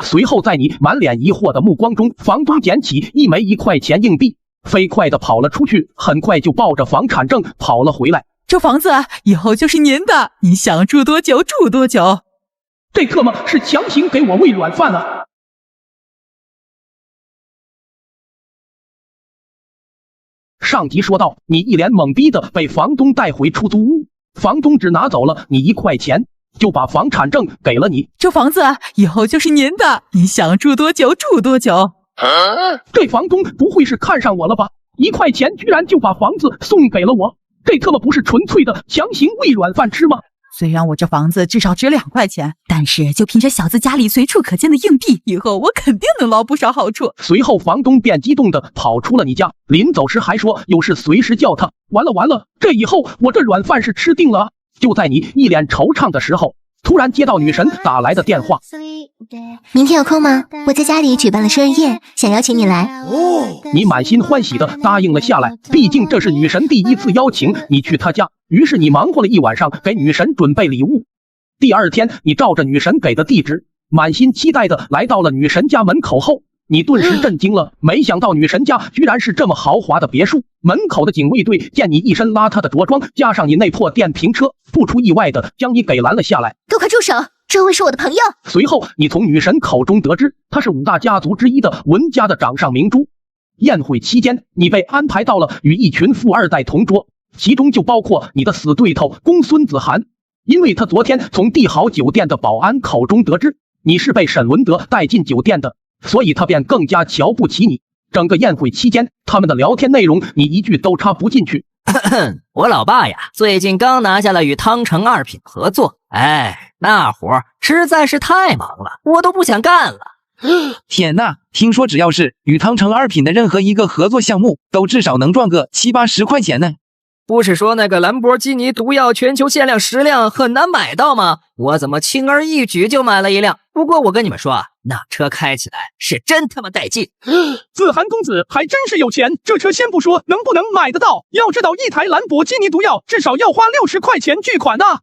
S1: 随后在你满脸疑惑的目光中，房东捡起一枚1块钱硬币，飞快的跑了出去，很快就抱着房产证跑了回来。
S7: 这房子以后就是您的，您想住多久住多久。
S1: 这特么是强行给我喂软饭啊！上集说到，你一脸懵逼的被房东带回出租屋，房东只拿走了你1块钱，就把房产证给了你。
S7: 这房子以后就是您的，您想住多久住多久。
S1: 这房东不会是看上我了吧？1块钱居然就把房子送给了我，这特么不是纯粹的强行喂软饭吃吗？
S7: 虽然我这房子至少值2块钱，但是就凭着小子家里随处可见的硬币，以后我肯定能捞不少好处。
S1: 随后房东便激动的跑出了你家，临走时还说有事随时叫他。完了完了，这以后我这软饭是吃定了啊！就在你一脸惆怅的时候，突然接到女神打来的电话。
S11: 明天有空吗？我在家里举办了生日宴，想邀请你来。
S1: 你满心欢喜的答应了下来，毕竟这是女神第一次邀请你去她家。于是你忙活了一晚上，给女神准备礼物。第二天，你照着女神给的地址，满心期待的来到了女神家门口后，你顿时震惊了，没想到女神家居然是这么豪华的别墅。门口的警卫队见你一身邋遢的着装，加上你那破电瓶车，不出意外的将你给拦了下来。
S11: 都快住手！这位是我的朋友。
S1: 随后，你从女神口中得知，她是5大家族之一的文家的掌上明珠。宴会期间，你被安排到了与一群富二代同桌，其中就包括你的死对头公孙子涵。因为他昨天从帝豪酒店的保安口中得知你是被沈文德带进酒店的，所以他便更加瞧不起你。整个宴会期间，他们的聊天内容你一句都插不进去。
S21: 我老爸呀，最近刚拿下了与汤臣二品合作，那活实在是太忙了，我都不想干了。
S19: 天哪，听说只要是与汤臣二品的任何一个合作项目，都至少能赚个70-80块钱呢。
S21: 不是说那个兰博基尼毒药全球限量10辆很难买到吗？我怎么轻而易举就买了1辆？不过我跟你们说啊，那车开起来是真他妈带劲。
S3: 子涵公子还真是有钱，这车先不说能不能买得到，要知道一台兰博基尼毒药至少要花60块钱巨款啊。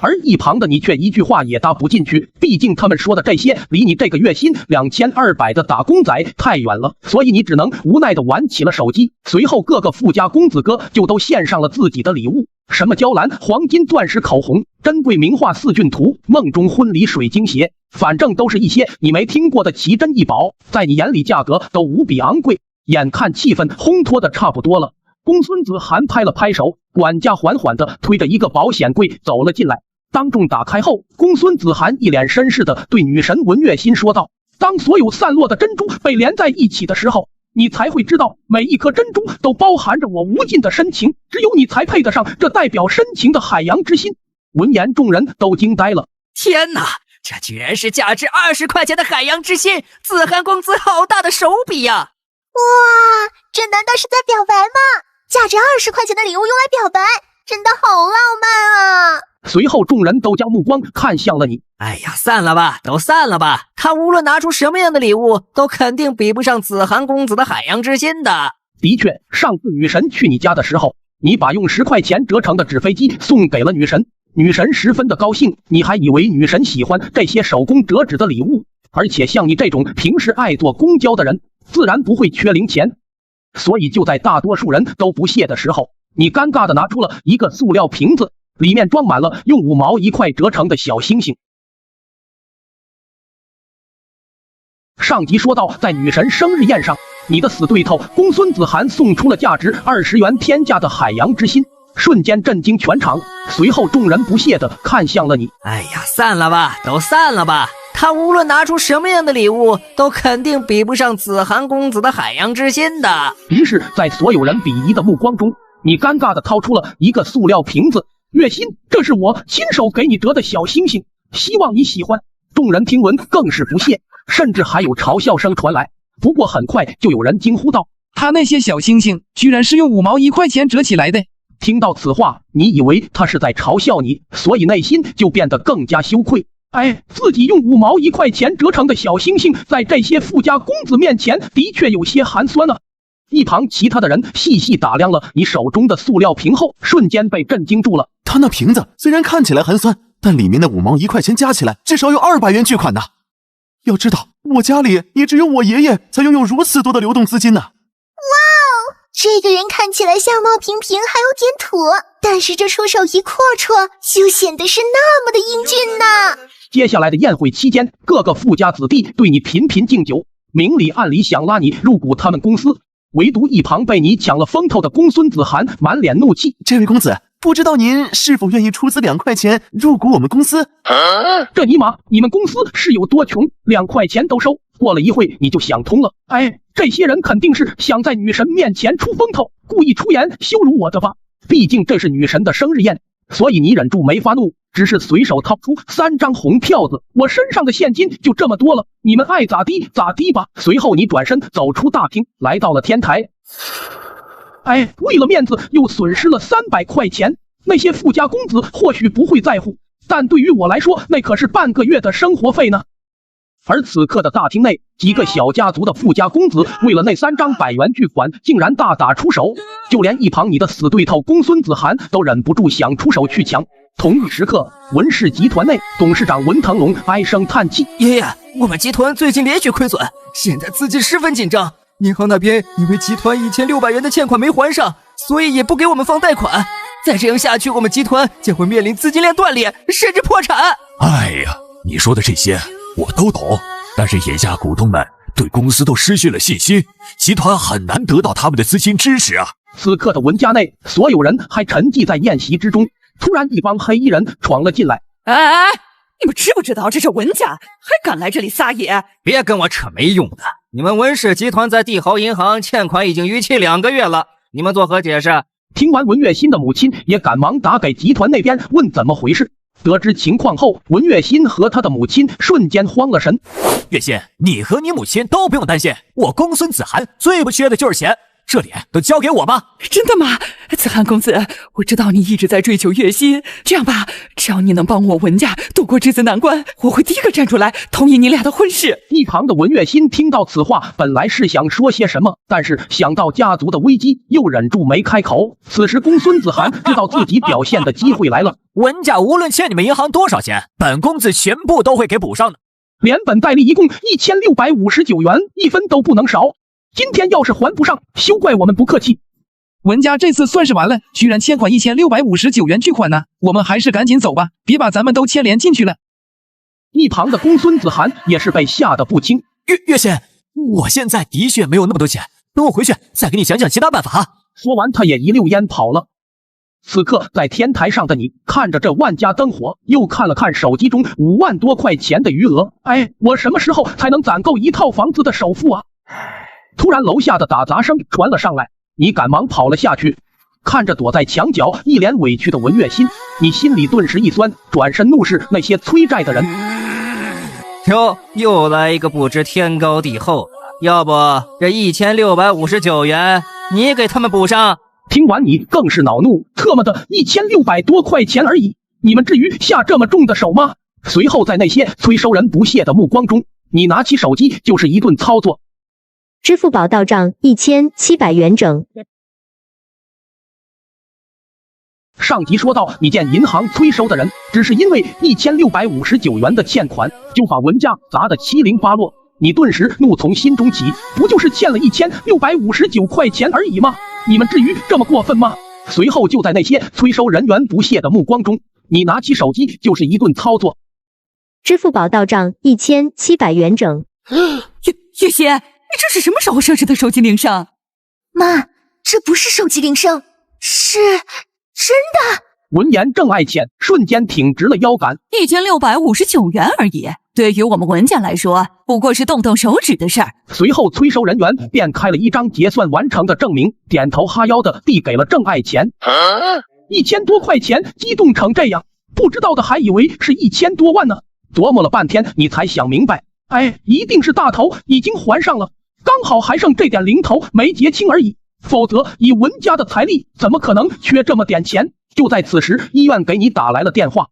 S1: 而一旁的你却一句话也搭不进去，毕竟他们说的这些离你这个月薪2200的打工仔太远了，所以你只能无奈的玩起了手机。随后各个富家公子哥就都献上了自己的礼物，什么娇兰、黄金、钻石口红、珍贵名画4骏图、梦中婚礼水晶鞋，反正都是一些你没听过的奇珍异宝，在你眼里价格都无比昂贵。眼看气氛烘托的差不多了，公孙子涵拍了拍手，管家缓缓的推着一个保险柜走了进来。当众打开后，公孙子涵一脸绅士的对女神文月心说道：当所有散落的珍珠被连在一起的时候，你才会知道每一颗珍珠都包含着我无尽的深情，只有你才配得上这代表深情的海洋之心。闻言众人都惊呆了。
S21: 天哪，这居然是价值20块钱的海洋之心，子涵公子好大的手笔呀！
S11: 哇，这难道是在表白吗？价值20块钱的礼物用来表白，真的好浪漫啊！
S1: 随后众人都将目光看向了你。
S21: 哎呀，散了吧，都散了吧，他无论拿出什么样的礼物，都肯定比不上子涵公子的海洋之心的。
S1: 的确，上次女神去你家的时候，你把用10块钱折成的纸飞机送给了女神，女神十分的高兴，你还以为女神喜欢这些手工折纸的礼物，而且像你这种平时爱坐公交的人，自然不会缺零钱。所以就在大多数人都不屑的时候，你尴尬的拿出了一个塑料瓶子，里面装满了用5毛1块折成的小星星。上集说到，在女神生日宴上，你的死对头公孙子涵送出了价值20元天价的海洋之心，瞬间震惊全场。随后众人不屑地看向了你。
S21: 哎呀，散了吧，都散了吧。他无论拿出什么样的礼物，都肯定比不上子涵公子的海洋之心的。
S1: 于是，在所有人鄙夷的目光中，你尴尬地掏出了一个塑料瓶子。月心，这是我亲手给你折的小星星，希望你喜欢。众人听闻更是不屑，甚至还有嘲笑声传来。不过很快就有人惊呼道：“
S19: 他那些小星星居然是用5毛1块钱折起来的！”
S1: 听到此话，你以为他是在嘲笑你，所以内心就变得更加羞愧。自己用5毛1块钱折成的小星星，在这些富家公子面前的确有些寒酸啊。一旁其他的人细细打量了你手中的塑料瓶后，瞬间被震惊住了。
S14: 他那瓶子虽然看起来寒酸，但里面的5毛1块钱加起来至少有200元巨款呢。要知道，我家里也只有我爷爷才拥有如此多的流动资金呢。
S11: 哇哦，这个人看起来相貌平平，还有点土，但是这出手一阔绰，就显得是那么的英俊呢。
S1: 接下来的宴会期间，各个富家子弟对你频频敬酒，明里暗里想拉你入股他们公司。唯独一旁被你抢了风头的公孙子涵满脸怒气。
S14: 这位公子，不知道您是否愿意出资2块钱入股我们公司？
S1: 这尼玛，你们公司是有多穷，2块钱都收？过了一会你就想通了。这些人肯定是想在女神面前出风头，故意出言羞辱我的吧？毕竟这是女神的生日宴，所以你忍住没发怒，只是随手掏出3张红票子。我身上的现金就这么多了，你们爱咋地咋地吧。随后你转身走出大厅，来到了天台。为了面子又损失了300块钱。那些富家公子或许不会在乎，但对于我来说，那可是半个月的生活费呢。而此刻的大厅内，几个小家族的富家公子为了那3张100元巨款，竟然大打出手，就连一旁你的死对头公孙子涵都忍不住想出手去抢。同一时刻，文氏集团内，董事长文腾龙唉声叹气：“
S21: 爷爷，我们集团最近连续亏损，现在资金十分紧张。银行那边因为集团1600元的欠款没还上，所以也不给我们放贷款。再这样下去，我们集团将会面临资金链断裂，甚至破产。”
S5: 哎呀，你说的这些我都懂，但是眼下股东们对公司都失去了信心，集团很难得到他们的资金支持啊。
S1: 此刻的文家内，所有人还沉寂在宴席之中。突然，一帮黑衣人闯了进来。
S7: 你们知不知道这是文家，还敢来这里撒野？
S21: 别跟我扯没用的！你们文氏集团在帝豪银行欠款已经逾期2个月了，你们作何解释？
S1: 听完文月心的母亲也赶忙打给集团那边问怎么回事。得知情况后，文月心和他的母亲瞬间慌了神。
S16: 月心，你和你母亲都不用担心，我公孙子涵最不缺的就是钱，这脸都交给我吧。
S7: 真的吗？子涵公子，我知道你一直在追求月心，这样吧，只要你能帮我文家度过这次难关，我会第一个站出来同意你俩的婚事。
S1: 一旁的文月心听到此话，本来是想说些什么，但是想到家族的危机，又忍住没开口。此时公孙子涵知道自己表现的机会来了。
S16: 文家无论欠你们银行多少钱，本公子全部都会给补上的。
S1: 连本带利一共1659元，1分都不能少。今天要是还不上，休怪我们不客气。
S19: 文家这次算是完了，居然欠款1659元巨款呢！我们还是赶紧走吧，别把咱们都牵连进去了。
S1: 一旁的公孙子涵也是被吓得不轻。
S16: 月仙，我现在的确没有那么多钱，等我回去再给你想想其他办法。
S1: 说完，他也一溜烟跑了。此刻在天台上的你，看着这万家灯火，又看了看手机中5万多块钱的余额。我什么时候才能攒够一套房子的首付啊？突然楼下的打杂声传了上来，你赶忙跑了下去，看着躲在墙角一脸委屈的文月心，你心里顿时一酸，转身怒视那些催债的人。
S21: 哟，又来一个不知天高地厚的，要不这1659元你给他们补上？
S1: 听完你更是恼怒，特么的1600多块钱而已，你们至于下这么重的手吗？随后在那些催收人不屑的目光中，你拿起手机就是一顿操作。
S8: 支付宝到账1700元整。
S1: 上集说到，你见银行催收的人只是因为1659元的欠款，就把文家砸得七零八落，你顿时怒从心中起，不就是欠了1659块钱而已吗？你们至于这么过分吗？随后就在那些催收人员不屑的目光中，你拿起手机就是一顿操作。
S8: 支付宝到账1700元整。
S7: 月心，你这是什么时候设置的手机铃声？
S11: 妈，这不是手机铃声，是真的。
S1: 闻言，郑爱浅瞬间挺直了腰杆
S7: ，1659元而已，对于我们文家来说，不过是动动手指的事儿。
S1: 随后，催收人员便开了一张结算完成的证明，点头哈腰的递给了郑爱浅。1000多块钱，激动成这样，不知道的还以为是1000多万呢。琢磨了半天，你才想明白，哎，一定是大头已经还上了，刚好还剩这点零头没结清而已。否则，以文家的财力，怎么可能缺这么点钱？就在此时，医院给你打来了电话。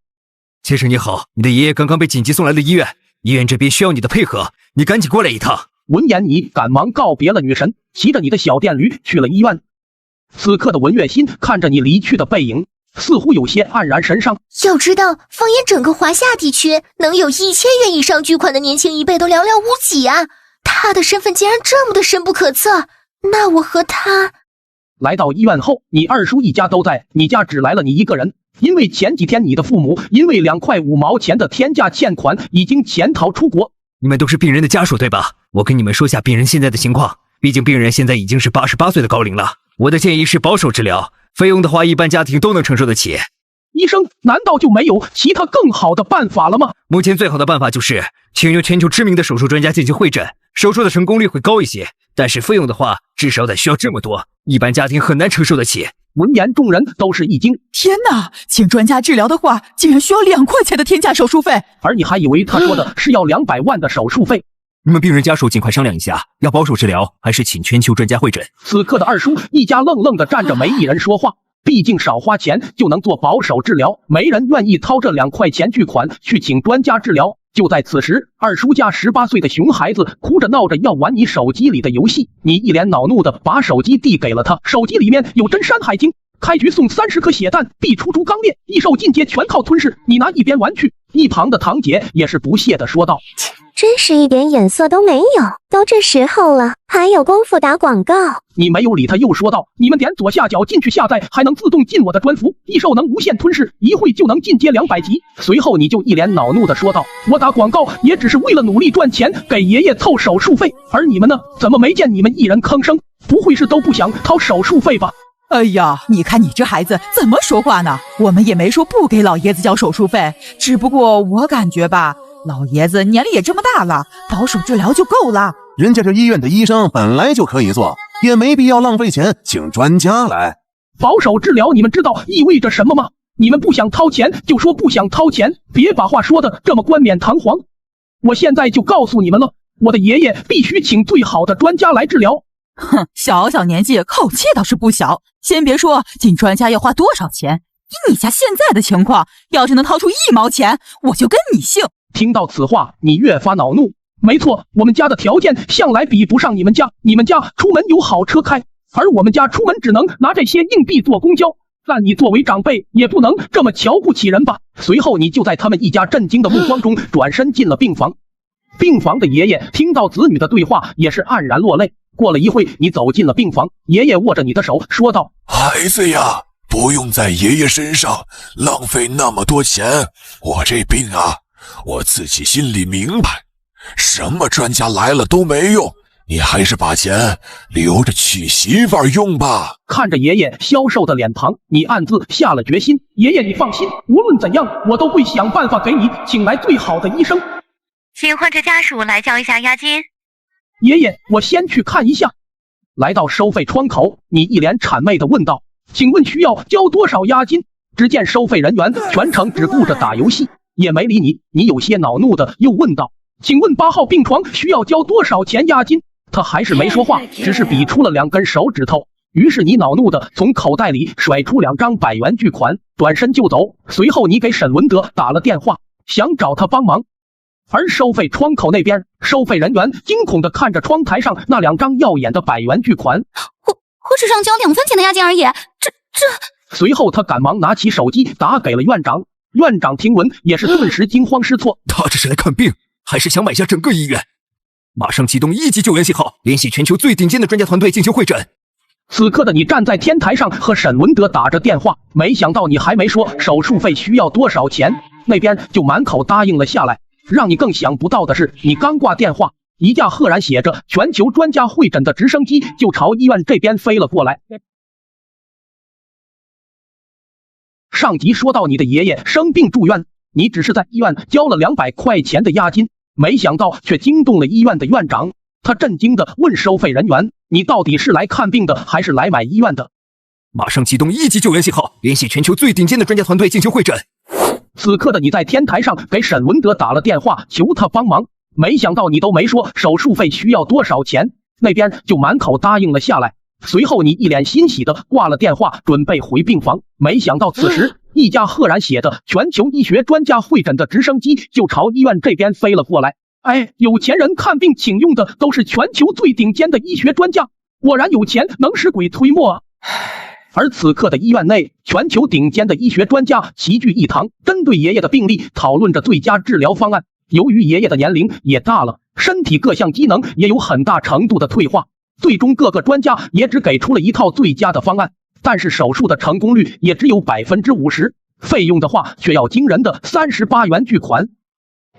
S16: 先生你好，你的爷爷刚刚被紧急送来了医院，医院这边需要你的配合，你赶紧过来一趟。
S1: 闻言，你赶忙告别了女神，骑着你的小电驴去了医院。此刻的文月心看着你离去的背影，似乎有些黯然神伤。
S11: 要知道，放眼整个华夏地区，能有1000元以上巨款的年轻一辈都寥寥无几啊！他的身份竟然这么的深不可测，那我和他……
S1: 来到医院后，你二叔一家都在，你家只来了你一个人。因为前几天你的父母因为2块5毛钱的天价欠款已经潜逃出国。
S16: 你们都是病人的家属对吧？我跟你们说下病人现在的情况，毕竟病人现在已经是88岁的高龄了。我的建议是保守治疗，费用的话一般家庭都能承受得起。
S1: 医生，难道就没有其他更好的办法了吗？
S16: 目前最好的办法就是请由全球知名的手术专家进行会诊，手术的成功率会高一些，但是费用的话至少得需要这么多，一般家庭很难承受得起。
S1: 闻言，众人都是一惊。
S7: 天哪，请专家治疗的话，竟然需要2块钱的天价手术费，
S1: 而你还以为他说的是要200万的手术费。
S16: 你们病人家属尽快商量一下，要保守治疗还是请全球专家会诊。
S1: 此刻的二叔一家愣愣的站着，没一人说话。毕竟少花钱就能做保守治疗，没人愿意掏这2块钱巨款去请专家治疗。就在此时，二叔家18岁的熊孩子哭着闹着要玩你手机里的游戏，你一脸恼怒的把手机递给了他。手机里面有真山海经，开局送30颗血弹，必出猪刚烈，异兽进阶全靠吞噬。你拿一边玩去。一旁的堂姐也是不屑的说道：
S8: 真是一点眼色都没有，都这时候了，还有功夫打广告。
S1: 你没有理他，又说道：你们点左下角进去下载，还能自动进我的专服，异兽能无限吞噬，一会就能进阶200级。随后你就一脸恼怒的说道：我打广告也只是为了努力赚钱，给爷爷凑手术费，而你们呢，怎么没见你们一人吭声？不会是都不想掏手术费吧？
S7: 哎呀，你看你这孩子怎么说话呢？我们也没说不给老爷子交手术费，只不过我感觉吧，老爷子年龄也这么大了，保守治疗就够了。
S14: 人家这医院的医生本来就可以做，也没必要浪费钱请专家来。
S1: 保守治疗你们知道意味着什么吗？你们不想掏钱就说不想掏钱，别把话说的这么冠冕堂皇。我现在就告诉你们了，我的爷爷必须请最好的专家来治疗。
S7: 哼，小年纪口气倒是不小，先别说请专家要花多少钱，以你家现在的情况，要是能掏出1毛钱，我就跟你姓。
S1: 听到此话，你越发恼怒。没错，我们家的条件向来比不上你们家，你们家出门有好车开，而我们家出门只能拿这些硬币坐公交。但你作为长辈，也不能这么瞧不起人吧？随后你就在他们一家震惊的目光中转身进了病房。病房的爷爷听到子女的对话，也是黯然落泪。过了一会，你走进了病房，爷爷握着你的手说道：
S17: 孩子呀，不用在爷爷身上浪费那么多钱，我这病啊，我自己心里明白，什么专家来了都没用，你还是把钱留着娶媳妇儿用吧。
S1: 看着爷爷消瘦的脸庞，你暗自下了决心，爷爷你放心，无论怎样我都会想办法给你请来最好的医生。
S22: 请患者家属来交一下押金。
S1: 爷爷，我先去看一下。来到收费窗口，你一脸谄媚的问道：请问需要交多少押金？只见收费人员全程只顾着打游戏，也没理你。你有些恼怒的又问道：请问8号病床需要交多少钱押金？他还是没说话，只是比出了2根手指头。于是你恼怒的从口袋里甩出2张100元巨款，转身就走。随后你给沈文德打了电话，想找他帮忙。而收费窗口那边，收费人员惊恐地看着窗台上那2张耀眼的100元巨款。
S6: 我只上交2分钱的押金而已，这……
S1: 随后他赶忙拿起手机打给了院长。院长听闻也是顿时惊慌失措。
S16: 他这是来看病，还是想买下整个医院？马上启动1级救援信号，联系全球最顶尖的专家团队进行会诊。
S1: 此刻的你站在天台上和沈文德打着电话，没想到你还没说手术费需要多少钱，那边就满口答应了下来。让你更想不到的是，你刚挂电话，一架赫然写着全球专家会诊的直升机就朝医院这边飞了过来。上集说到你的爷爷生病住院，你只是在医院交了200块钱的押金，没想到却惊动了医院的院长。他震惊地问收费人员：“你到底是来看病的，还是来买医院的？”
S5: 马上启动1级救援信号，联系全球最顶尖的专家团队进行会诊。
S1: 此刻的你在天台上给沈文德打了电话，求他帮忙。没想到你都没说手术费需要多少钱，那边就满口答应了下来。随后你一脸欣喜的挂了电话，准备回病房。没想到此时，一架赫然写的全球医学专家会诊的直升机就朝医院这边飞了过来。哎，有钱人看病请用的都是全球最顶尖的医学专家，果然有钱能使鬼推磨啊！而此刻的医院内，全球顶尖的医学专家齐聚一堂，针对爷爷的病例讨论着最佳治疗方案。由于爷爷的年龄也大了，身体各项机能也有很大程度的退化，最终各个专家也只给出了一套最佳的方案，但是手术的成功率也只有50%，费用的话却要惊人的38元巨款。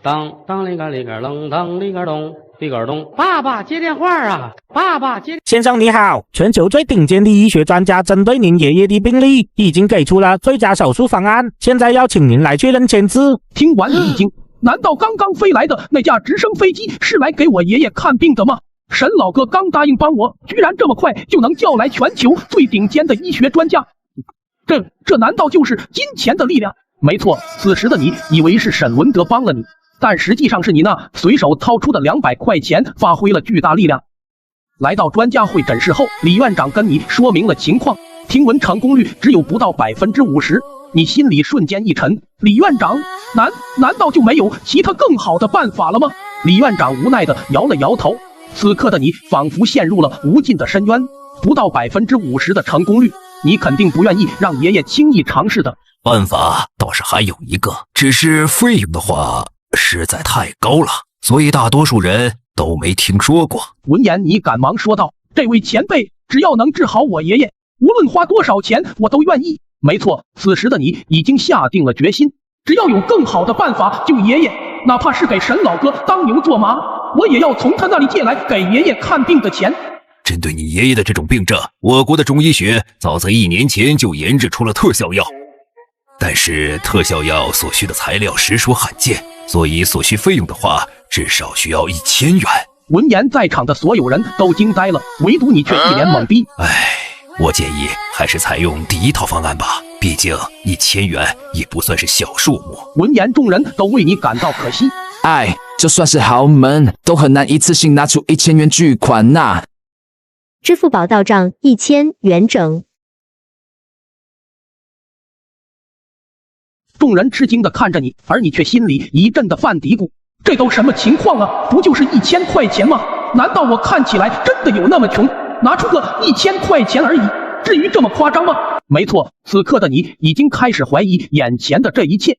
S9: 当当里个里个隆，当里个咚里个咚，爸爸接电话啊！爸爸接。
S12: 先生你好，全球最顶尖的医学专家针对您爷爷的病例已经给出了最佳手术方案，现在要请您来确认签字。
S1: 听完你一惊，难道刚刚飞来的那架直升飞机是来给我爷爷看病的吗？沈老哥刚答应帮我，居然这么快就能叫来全球最顶尖的医学专家，这难道就是金钱的力量？没错，此时的你以为是沈文德帮了你，但实际上是你那随手掏出的200块钱发挥了巨大力量。来到专家会诊室后，李院长跟你说明了情况，听闻成功率只有不到50%，你心里瞬间一沉。李院长，难道就没有其他更好的办法了吗？李院长无奈的摇了摇头。此刻的你仿佛陷入了无尽的深渊，不到50%的成功率，你肯定不愿意让爷爷轻易尝试的。
S5: 办法倒是还有一个，只是费用的话实在太高了，所以大多数人都没听说过。
S1: 闻言你赶忙说道：“这位前辈，只要能治好我爷爷，无论花多少钱我都愿意。”没错，此时的你已经下定了决心，只要有更好的办法救爷爷，哪怕是给沈老哥当牛做马，我也要从他那里借来给爷爷看病的钱。
S5: 针对你爷爷的这种病症，我国的中医学早在1年前就研制出了特效药，但是特效药所需的材料实属罕见，所以所需费用的话，至少需要1000元。
S1: 闻言，在场的所有人都惊呆了，唯独你却一脸懵逼。
S5: 我建议还是采用第一套方案吧，毕竟1000元也不算是小数目。
S1: 闻言，众人都为你感到可惜。
S23: 就算是豪门，都很难一次性拿出1000元巨款呐。
S8: 支付宝到账1000元整。
S1: 众人吃惊的看着你，而你却心里一阵的犯嘀咕：这都什么情况啊？不就是1000块钱吗？难道我看起来真的有那么穷？拿出个1000块钱而已，至于这么夸张吗？没错，此刻的你已经开始怀疑眼前的这一切。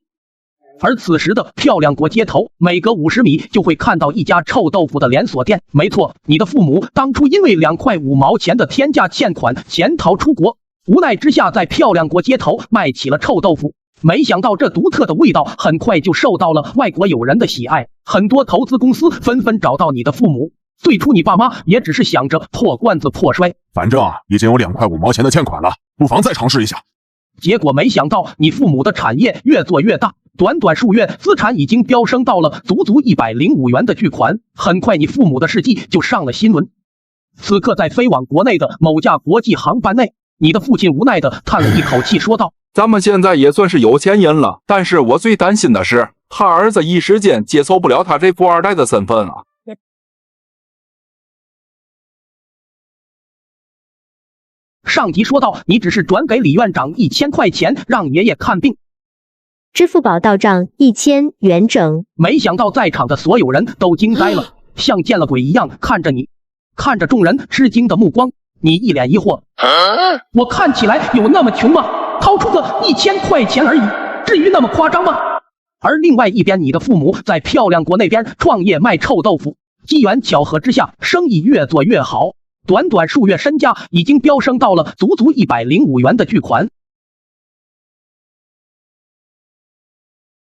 S1: 而此时的漂亮国街头，每隔50米就会看到一家臭豆腐的连锁店。没错，你的父母当初因为2块5毛钱的天价欠款潜逃出国，无奈之下在漂亮国街头卖起了臭豆腐。没想到这独特的味道很快就受到了外国友人的喜爱，很多投资公司纷纷找到你的父母。最初你爸妈也只是想着破罐子破摔，
S10: 反正已经有2块5毛钱的欠款了，不妨再尝试一下。
S1: 结果没想到你父母的产业越做越大，短短数月资产已经飙升到了足105元的巨款，很快你父母的事迹就上了新闻。此刻在飞往国内的某架国际航班内，你的父亲无奈地叹了一口气说道：
S24: 咱们现在也算是有钱人了，但是我最担心的是他儿子一时间接受不了他这富二代的身份啊。
S1: 上集说到，你只是转给李院长1000块钱让爷爷看病，
S8: 支付宝到账1000元整。
S1: 没想到在场的所有人都惊呆了，像见了鬼一样看着你，看着众人吃惊的目光，你一脸疑惑：我看起来有那么穷吗？掏出个1000块钱而已，至于那么夸张吗？而另外一边，你的父母在漂亮国那边创业卖臭豆腐，机缘巧合之下，生意越做越好，短短数月身价已经飙升到了足105元的巨款。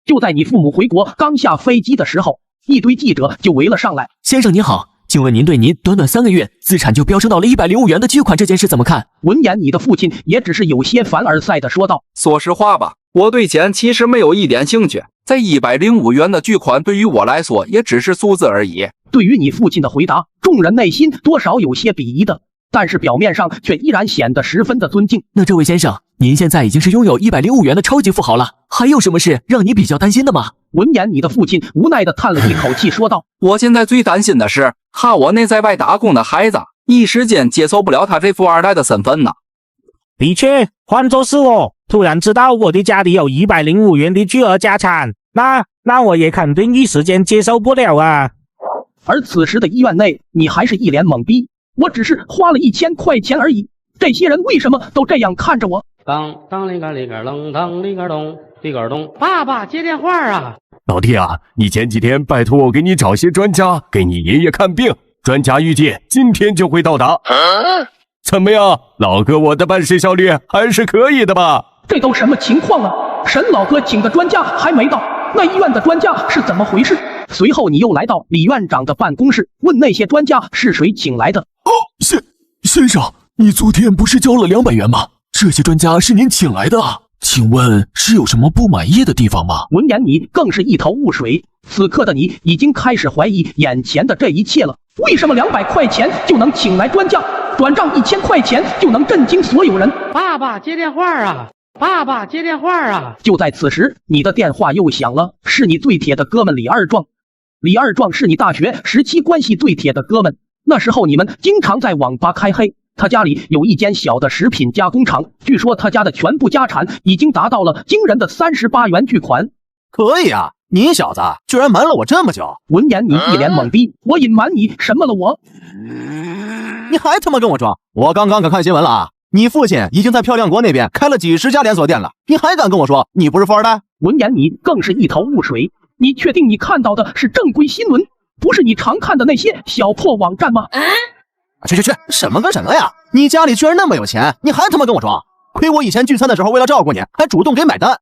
S1: 就在你父母回国刚下飞机的时候，一堆记者就围了上来。
S21: 先生您好，请问您对您短短3个月资产就飙升到了105元的巨款这件事怎么看？
S1: 闻言，你的父亲也只是有些凡尔赛的说道：“
S24: 说实话吧，我对钱其实没有一点兴趣。这105元的巨款对于我来说也只是数字而已。”
S1: 对于你父亲的回答，众人内心多少有些鄙夷的，但是表面上却依然显得十分的尊敬。
S21: 那这位先生，您现在已经是拥有105元的超级富豪了，还有什么事让你比较担心的吗？
S1: 闻言，你的父亲无奈地叹了一口气，说道：“
S24: 我现在最担心的是，怕我那在外打工的孩子一时间接受不了他这富二代的身份呢。”
S12: 的确，换作是我，突然知道我的家里有105元的巨额家产，那我也肯定一时间接受不了啊。
S1: 而此时的医院内，你还是一脸懵逼。我只是花了1000块钱而已，这些人为什么都这样看着我？
S9: 当当里个里个楞当里个咚里个咚，爸爸接电话啊！
S2: 老弟啊，你前几天拜托我给你找些专家给你爷爷看病，专家预计今天就会到达。怎么样，老哥，我的办事效率还是可以的吧？
S1: 这都什么情况啊？沈老哥请的专家还没到，那医院的专家是怎么回事？随后你又来到李院长的办公室，问那些专家是谁请来的。
S14: 哦，先生，你昨天不是交了200元吗？这些专家是您请来的，请问是有什么不满意的地方吗？
S1: 闻言，你更是一头雾水。此刻的你已经开始怀疑眼前的这一切了。为什么200块钱就能请来专家，转账1000块钱就能震惊所有人？
S9: 爸爸接电话啊！爸爸接电话啊！
S1: 就在此时，你的电话又响了，是你最铁的哥们李二壮。李二壮是你大学时期关系最铁的哥们，那时候你们经常在网吧开黑。他家里有一间小的食品加工厂，据说他家的全部家产已经达到了惊人的38元巨款。
S14: 可以啊，你小子居然瞒了我这么久！
S1: 闻言，你一脸懵逼。我隐瞒你什么了？
S14: 你还他妈跟我装！我刚刚可看新闻了啊！你父亲已经在漂亮国那边开了几10家连锁店了，你还敢跟我说你不是富二代？
S1: 闻言，你更是一头雾水。你确定你看到的是正规新闻，不是你常看的那些小破网站吗？
S14: 去，什么跟什么呀！你家里居然那么有钱，你还他妈跟我装！亏我以前聚餐的时候为了照顾你，还主动给买单。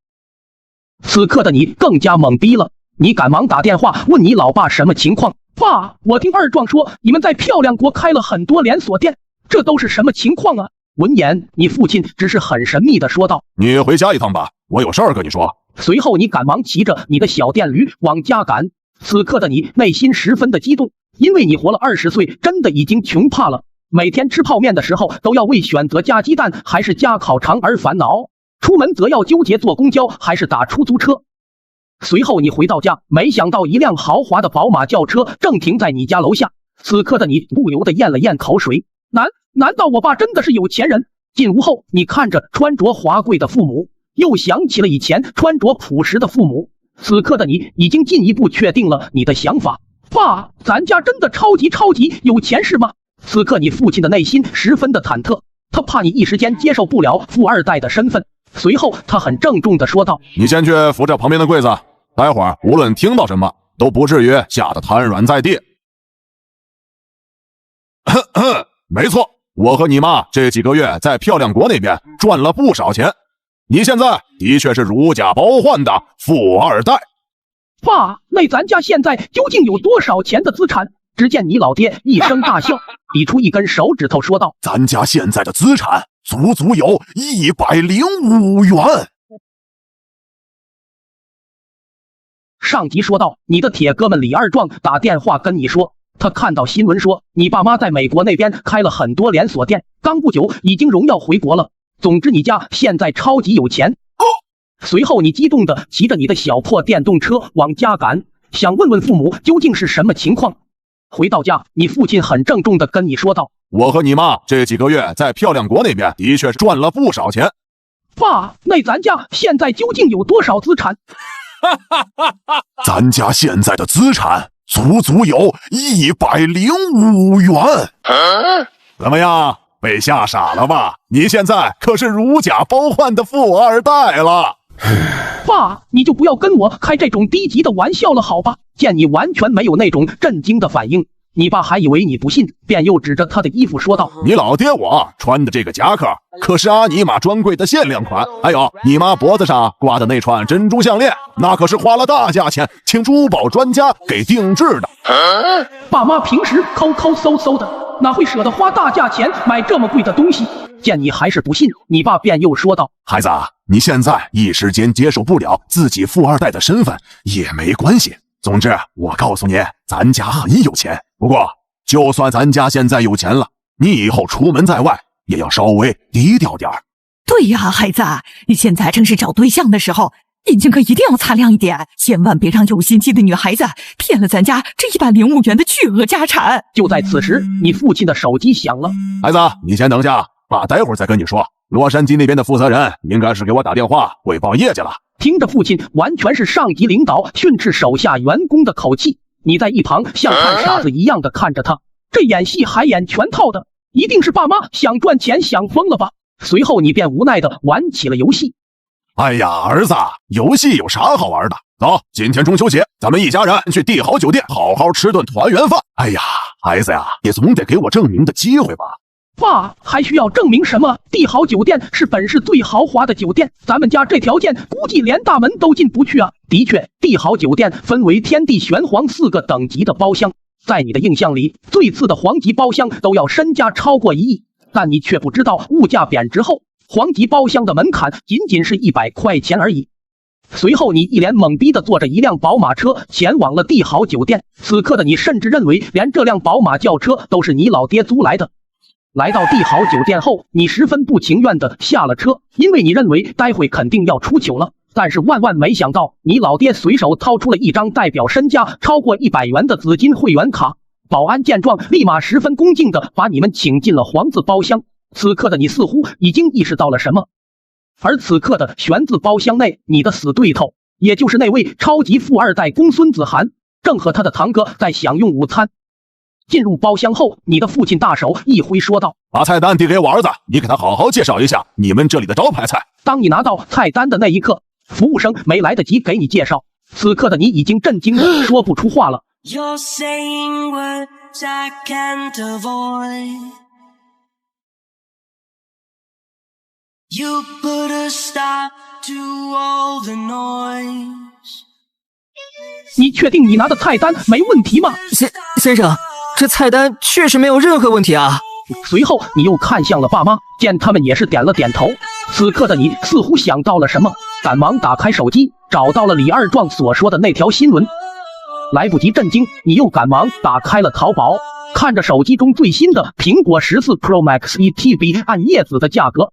S1: 此刻的你更加懵逼了，你赶忙打电话问你老爸什么情况。爸，我听二壮说你们在漂亮国开了很多连锁店，这都是什么情况啊？闻言，你父亲只是很神秘的说道：“
S10: 你回家一趟吧，我有事儿跟你说。”
S1: 随后你赶忙骑着你的小电驴往家赶。此刻的你内心十分的激动，因为你活了20岁，真的已经穷怕了。每天吃泡面的时候都要为选择加鸡蛋还是加烤肠而烦恼，出门则要纠结坐公交还是打出租车。随后你回到家，没想到一辆豪华的宝马轿车正停在你家楼下。此刻的你不由得咽了咽口水，难道我爸真的是有钱人？进屋后，你看着穿着华贵的父母，又想起了以前穿着朴实的父母。此刻的你已经进一步确定了你的想法。爸，咱家真的超级有钱是吗？此刻你父亲的内心十分的忐忑，他怕你一时间接受不了富二代的身份。随后他很郑重地说道：“
S10: 你先去扶着旁边的柜子，待会儿无论听到什么都不至于吓得瘫软在地。”没错，我和你妈这几个月在漂亮国那边赚了不少钱，你现在的确是如假包换的富二代。
S1: 爸，那咱家现在究竟有多少钱的资产？只见你老爹一声大笑，比出一根手指头说道：“
S10: 咱家现在的资产足有105元。”
S1: 上集说到，你的铁哥们李二壮打电话跟你说，他看到新闻说你爸妈在美国那边开了很多连锁店，刚不久已经荣耀回国了。总之你家现在超级有钱。随后你激动地骑着你的小破电动车往家赶，想问问父母究竟是什么情况。回到家，你父亲很郑重地跟你说道：“
S10: 我和你妈这几个月在漂亮国那边的确是赚了不少钱。”
S1: 爸，那咱家现在究竟有多少资产？
S10: 咱家现在的资产足有105元。怎么样，被吓傻了吧？你现在可是如假包换的富二代了。
S1: 爸，你就不要跟我开这种低级的玩笑了好吧？见你完全没有那种震惊的反应，你爸还以为你不信，便又指着他的衣服说道：“
S10: 你老爹我穿的这个夹克可是阿尼玛专柜的限量款，还有你妈脖子上挂的那串珍珠项链那可是花了大价钱请珠宝专家给定制的。
S1: 爸妈平时抠抠搜搜的，哪会舍得花大价钱买这么贵的东西？见你还是不信，你爸便又说道：
S10: 孩子，你现在一时间接受不了自己富二代的身份也没关系。总之，我告诉你，咱家很有钱。不过，就算咱家现在有钱了，你以后出门在外也要稍微低调点儿。
S7: 对呀，孩子，你现在正是找对象的时候，眼睛可一定要擦亮一点，千万别让有心机的女孩子骗了咱家这105元的巨额家产。
S1: 就在此时，你父亲的手机响了。
S10: 孩子，你先等下，爸待会儿再跟你说。洛杉矶那边的负责人应该是给我打电话汇报业绩了。
S1: 听着父亲完全是上级领导训斥手下员工的口气，你在一旁像看傻子一样的看着他，这演戏还演全套的，一定是爸妈想赚钱想疯了吧？随后你便无奈的玩起了游戏。
S10: 哎呀，儿子，游戏有啥好玩的？走，今天中秋节，咱们一家人去帝豪酒店好好吃顿团圆饭。哎呀，孩子呀，也总得给我证明的机会吧。
S1: 爸，还需要证明什么？帝豪酒店是本市最豪华的酒店，咱们家这条件估计连大门都进不去啊。的确，帝豪酒店分为天地玄黄4个等级的包厢，在你的印象里，最次的黄级包厢都要身家超过1亿，但你却不知道物价贬值后，黄级包厢的门槛仅仅是100块钱而已。随后你一脸懵逼地坐着一辆宝马车前往了帝豪酒店，此刻的你甚至认为连这辆宝马轿车都是你老爹租来的。来到帝豪酒店后，你十分不情愿地下了车，因为你认为待会肯定要出糗了。但是万万没想到，你老爹随手掏出了一张代表身家超过100元的紫金会员卡。保安见状，立马十分恭敬地把你们请进了黄字包厢。此刻的你似乎已经意识到了什么，而此刻的玄字包厢内，你的死对头，也就是那位超级富二代公孙子涵，正和他的堂哥在享用午餐。进入包厢后，你的父亲大手一挥说道：
S10: 把菜单递给我儿子，你给他好好介绍一下你们这里的招牌菜。
S1: 当你拿到菜单的那一刻，服务生没来得及给你介绍，此刻的你已经震惊的说不出话了。
S4: You're saying words I can't avoid. You put a stop to all the noise.
S1: 你确定你拿的菜单没问题吗？
S21: 先生，这菜单确实没有任何问题啊。
S1: 随后你又看向了爸妈，见他们也是点了点头。此刻的你似乎想到了什么，赶忙打开手机，找到了李二壮所说的那条新闻。来不及震惊，你又赶忙打开了淘宝，看着手机中最新的苹果14 Pro Max 1TB 按叶子的价格。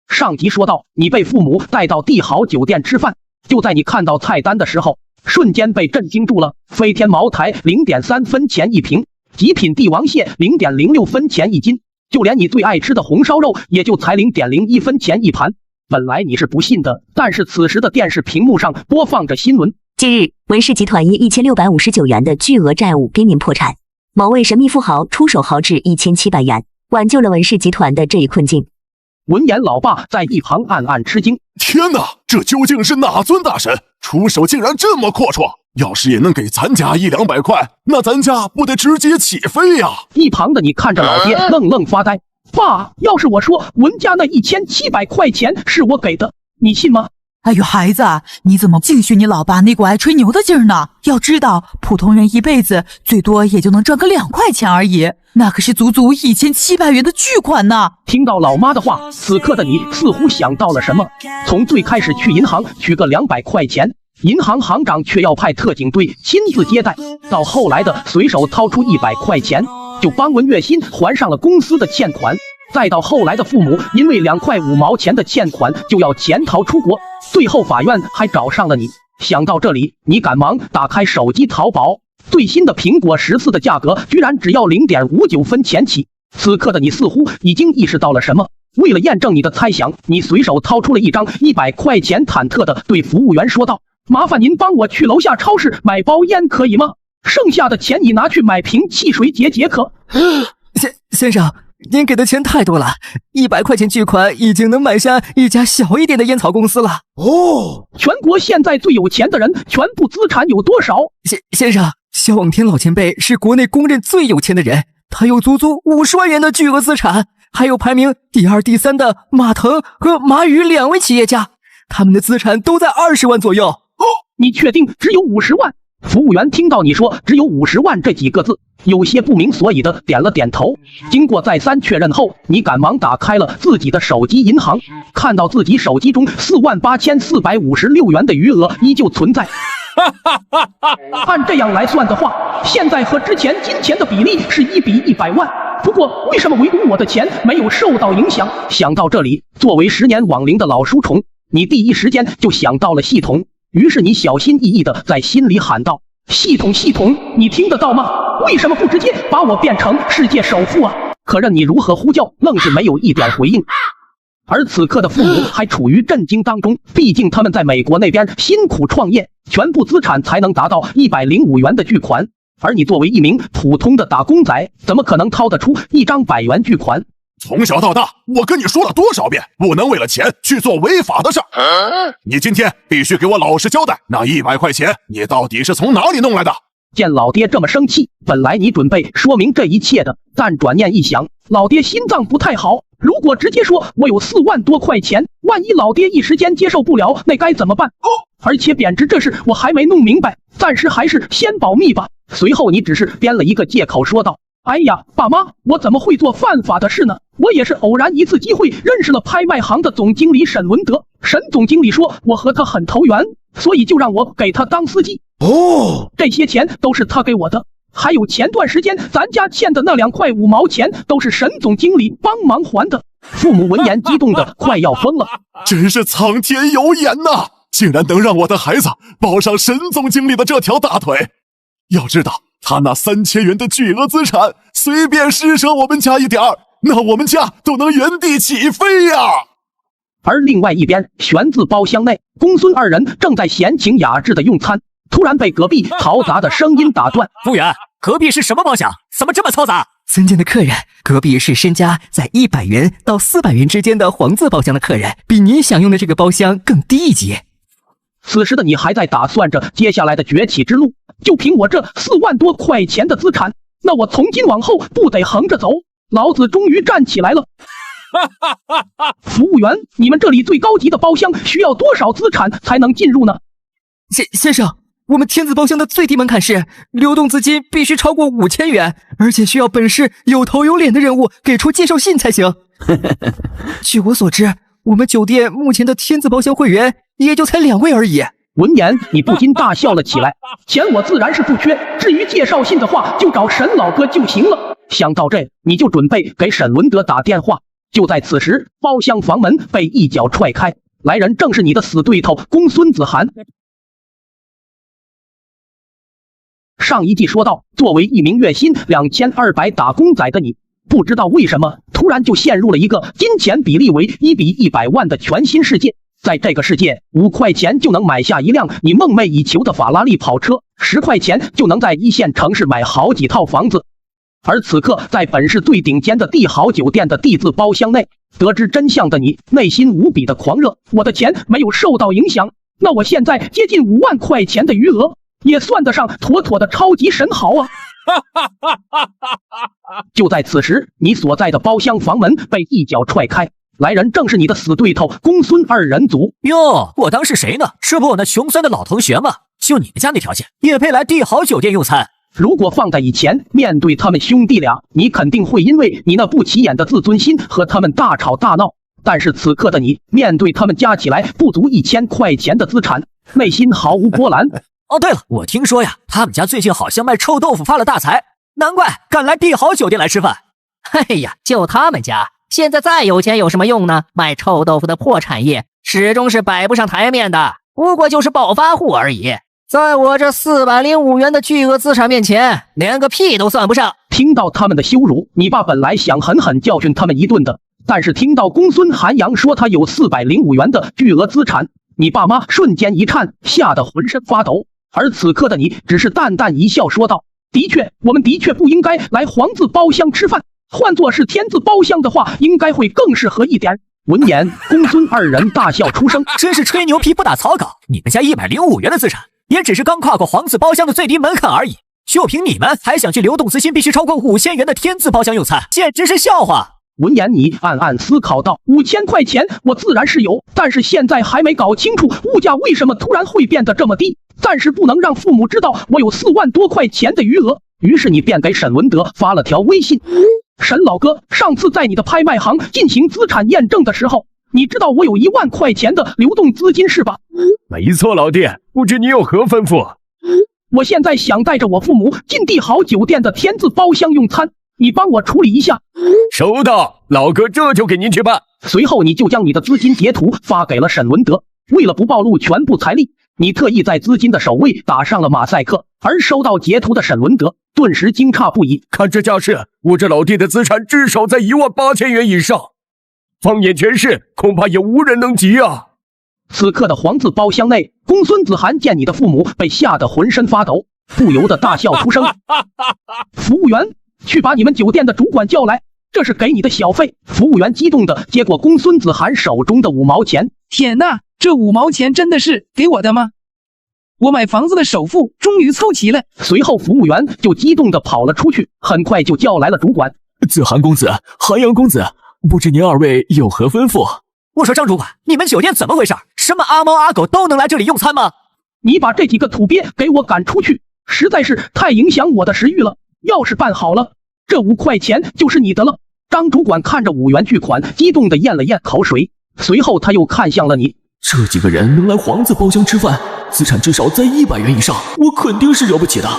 S1: 上集说到，你被父母带到帝豪酒店吃饭，就在你看到菜单的时候，瞬间被震惊住了。飞天茅台 0.3 分钱一瓶，极品帝王蟹 0.06 分钱一斤，就连你最爱吃的红烧肉也就才 0.01 分钱一盘。本来你是不信的，但是此时的电视屏幕上播放着新闻。
S13: 近日，文氏集团因1659元的巨额债务濒临破产，某位神秘富豪出手豪掷1700元，挽救了文氏集团的这一困境。
S1: 闻言，老爸在一旁暗暗吃惊。
S10: 天哪，这究竟是哪尊大神？出手竟然这么阔绰！要是也能给咱家100-200块，那咱家不得直接起飞呀！
S1: 一旁的你看着老爹愣愣发呆。爸，要是我说文家那1700块钱是我给的，你信吗？
S7: 哎呦，孩子，你怎么净学你老爸那股爱吹牛的劲儿呢？要知道，普通人一辈子最多也就能赚个2块钱而已，那可是足足1700元的巨款呢！
S1: 听到老妈的话，此刻的你似乎想到了什么。从最开始去银行取个200块钱，银行行长却要派特警队亲自接待，到后来的随手掏出100块钱，就帮文月薪还上了公司的欠款。再到后来的父母因为2块5毛钱的欠款就要潜逃出国，最后法院还找上了你。想到这里，你赶忙打开手机淘宝，最新的苹果14的价格居然只要 0.59 分钱起。此刻的你似乎已经意识到了什么，为了验证你的猜想，你随手掏出了一张100块钱，忐忑地对服务员说道：麻烦您帮我去楼下超市买包烟可以吗？剩下的钱你拿去买瓶汽水解渴。
S21: 先生，您给的钱太多了，100块钱巨款已经能买下一家小一点的烟草公司了。
S1: 哦，全国现在最有钱的人全部资产有多少？
S21: 先生，萧望天老前辈是国内公认最有钱的人，他有足足50万元的巨额资产，还有排名第2、第3的马腾和马宇2位企业家，他们的资产都在20万左右。
S1: 你确定只有50万？服务员听到你说只有50万这几个字，有些不明所以的点了点头。经过再三确认后，你赶忙打开了自己的手机银行，看到自己手机中48456元的余额依旧存在。按这样来算的话，现在和之前金钱的比例是1比100万。不过为什么唯独我的钱没有受到影响？想到这里，作为10年网龄的老书虫，你第一时间就想到了系统。于是你小心翼翼地在心里喊道：系统，你听得到吗？为什么不直接把我变成世界首富啊？可任你如何呼叫，愣是没有一点回应。而此刻的父母还处于震惊当中，毕竟他们在美国那边辛苦创业，全部资产才能达到105元的巨款，而你作为一名普通的打工仔，怎么可能掏得出一张100元巨款？
S10: 从小到大，我跟你说了多少遍，不能为了钱去做违法的事儿。你今天必须给我老实交代，那100块钱你到底是从哪里弄来的？
S1: 见老爹这么生气，本来你准备说明这一切的，但转念一想，老爹心脏不太好，如果直接说我有4万多块钱，万一老爹一时间接受不了，那该怎么办？而且贬值这事我还没弄明白，暂时还是先保密吧。随后你只是编了一个借口说道：哎呀，爸妈，我怎么会做犯法的事呢？我也是偶然一次机会认识了拍卖行的总经理沈伦德，沈总经理说我和他很投缘，所以就让我给他当司机。这些钱都是他给我的，还有前段时间咱家欠的那2块5毛钱，都是沈总经理帮忙还的。父母闻言激动的快要疯了，
S10: 真是苍天有眼呐！竟然能让我的孩子抱上沈总经理的这条大腿。要知道他那3000元的巨额资产，随便施舍我们家一点儿，那我们家都能原地起飞呀！
S1: 而另外一边，玄字包厢内，公孙2人正在闲情雅致的用餐，突然被隔壁嘈杂的声音打断。
S16: 服务员，隔壁是什么包厢？怎么这么嘈杂？
S21: 尊敬的客人，隔壁是身家在100元到400元之间的黄字包厢的客人，比您享用的这个包厢更低一级。
S1: 此时的你还在打算着接下来的崛起之路，就凭我这4万多块钱的资产，那我从今往后不得横着走。老子终于站起来了。服务员，你们这里最高级的包厢需要多少资产才能进入呢？
S21: 先生，我们天字包厢的最低门槛是流动资金必须超过5000元，而且需要本市有头有脸的人物给出介绍信才行。据我所知，我们酒店目前的天字包厢会员也就才2位而已。
S1: 闻言，你不禁大笑了起来。钱我自然是不缺，至于介绍信的话，就找沈老哥就行了。想到这，你就准备给沈伦德打电话。就在此时，包厢房门被一脚踹开，来人正是你的死对头公孙子涵。上一季说到，作为一名月薪2200打工仔的你，不知道为什么突然就陷入了一个金钱比例为1比100万的全新世界。在这个世界，5块钱就能买下一辆你梦寐以求的法拉利跑车，10块钱就能在1线城市买好几套房子。而此刻，在本市最顶尖的帝豪酒店的D字包厢内，得知真相的你内心无比的狂热。我的钱没有受到影响，那我现在接近5万块钱的余额，也算得上妥妥的超级神豪啊！就在此时，你所在的包厢房门被一脚踹开，来人正是你的死对头公孙2人组。
S16: 哟，我当是谁呢？是不我那穷酸的老同学吗？就你们家那条件，也配来帝豪酒店用餐？
S1: 如果放在以前，面对他们兄弟俩，你肯定会因为你那不起眼的自尊心和他们大吵大闹。但是此刻的你，面对他们加起来不足1000块钱的资产，内心毫无波澜。
S16: 哦，对了，我听说呀，他们家最近好像卖臭豆腐发了大财，难怪敢来帝豪酒店来吃饭。
S3: 哎呀，就他们家现在再有钱有什么用呢？卖臭豆腐的破产业始终是摆不上台面的，不过就是暴发户而已。在我这405元的巨额资产面前，连个屁都算不上。
S1: 听到他们的羞辱，你爸本来想狠狠教训他们一顿的，但是听到公孙寒阳说他有405元的巨额资产，你爸妈瞬间一颤，吓得浑身发抖。而此刻的你只是淡淡一笑说道：的确，我们的确不应该来黄字包厢吃饭，换作是天字包厢的话，应该会更适合一点。闻言，公孙2人大笑出声，
S16: 真是吹牛皮不打草稿。你们家105元的资产，也只是刚跨过黄字包厢的最低门槛而已。就凭你们还想去流动资金必须超过5000元的天字包厢用餐，简直是笑话。
S1: 闻言，你暗暗思考道：5000块钱我自然是有，但是现在还没搞清楚物价为什么突然会变得这么低，暂时不能让父母知道我有4万多块钱的余额。于是你便给沈文德发了条微信：沈老哥，上次在你的拍卖行进行资产验证的时候，你知道我有1万块钱的流动资金是吧？
S2: 没错，老弟，不知你有何吩咐？
S1: 我现在想带着我父母进帝豪酒店的天字包厢用餐，你帮我处理一下。
S2: 收到，老哥这就给您去办。
S1: 随后你就将你的资金截图发给了沈文德。为了不暴露全部财力，你特意在资金的首位打上了马赛克。而收到截图的沈文德顿时惊诧不已，
S2: 看这架势，我这老弟的资产至少在18000元以上，放眼全市恐怕也无人能及啊。
S1: 此刻的黄字包厢内，公孙子涵见你的父母被吓得浑身发抖，不由得大笑出声。服务员，去把你们酒店的主管叫来，这是给你的小费。服务员激动地接过公孙子涵手中的5毛钱。
S15: 天哪，这5毛钱真的是给我的吗？我买房子的首付终于凑齐了。
S1: 随后服务员就激动地跑了出去，很快就叫来了主管。
S16: 子涵公子，韩阳公子，不知您2位有何吩咐？
S3: 我说张主管，你们酒店怎么回事？什么阿猫阿狗都能来这里用餐吗？
S1: 你把这几个土鳖给我赶出去，实在是太影响我的食欲了。要是办好了，这5块钱就是你的了。张主管看着5元巨款，激动地咽了咽口水，随后他又看向了你。
S16: 这几个人能来黄字包厢吃饭，资产至少在100元以上，我肯定是惹不起的。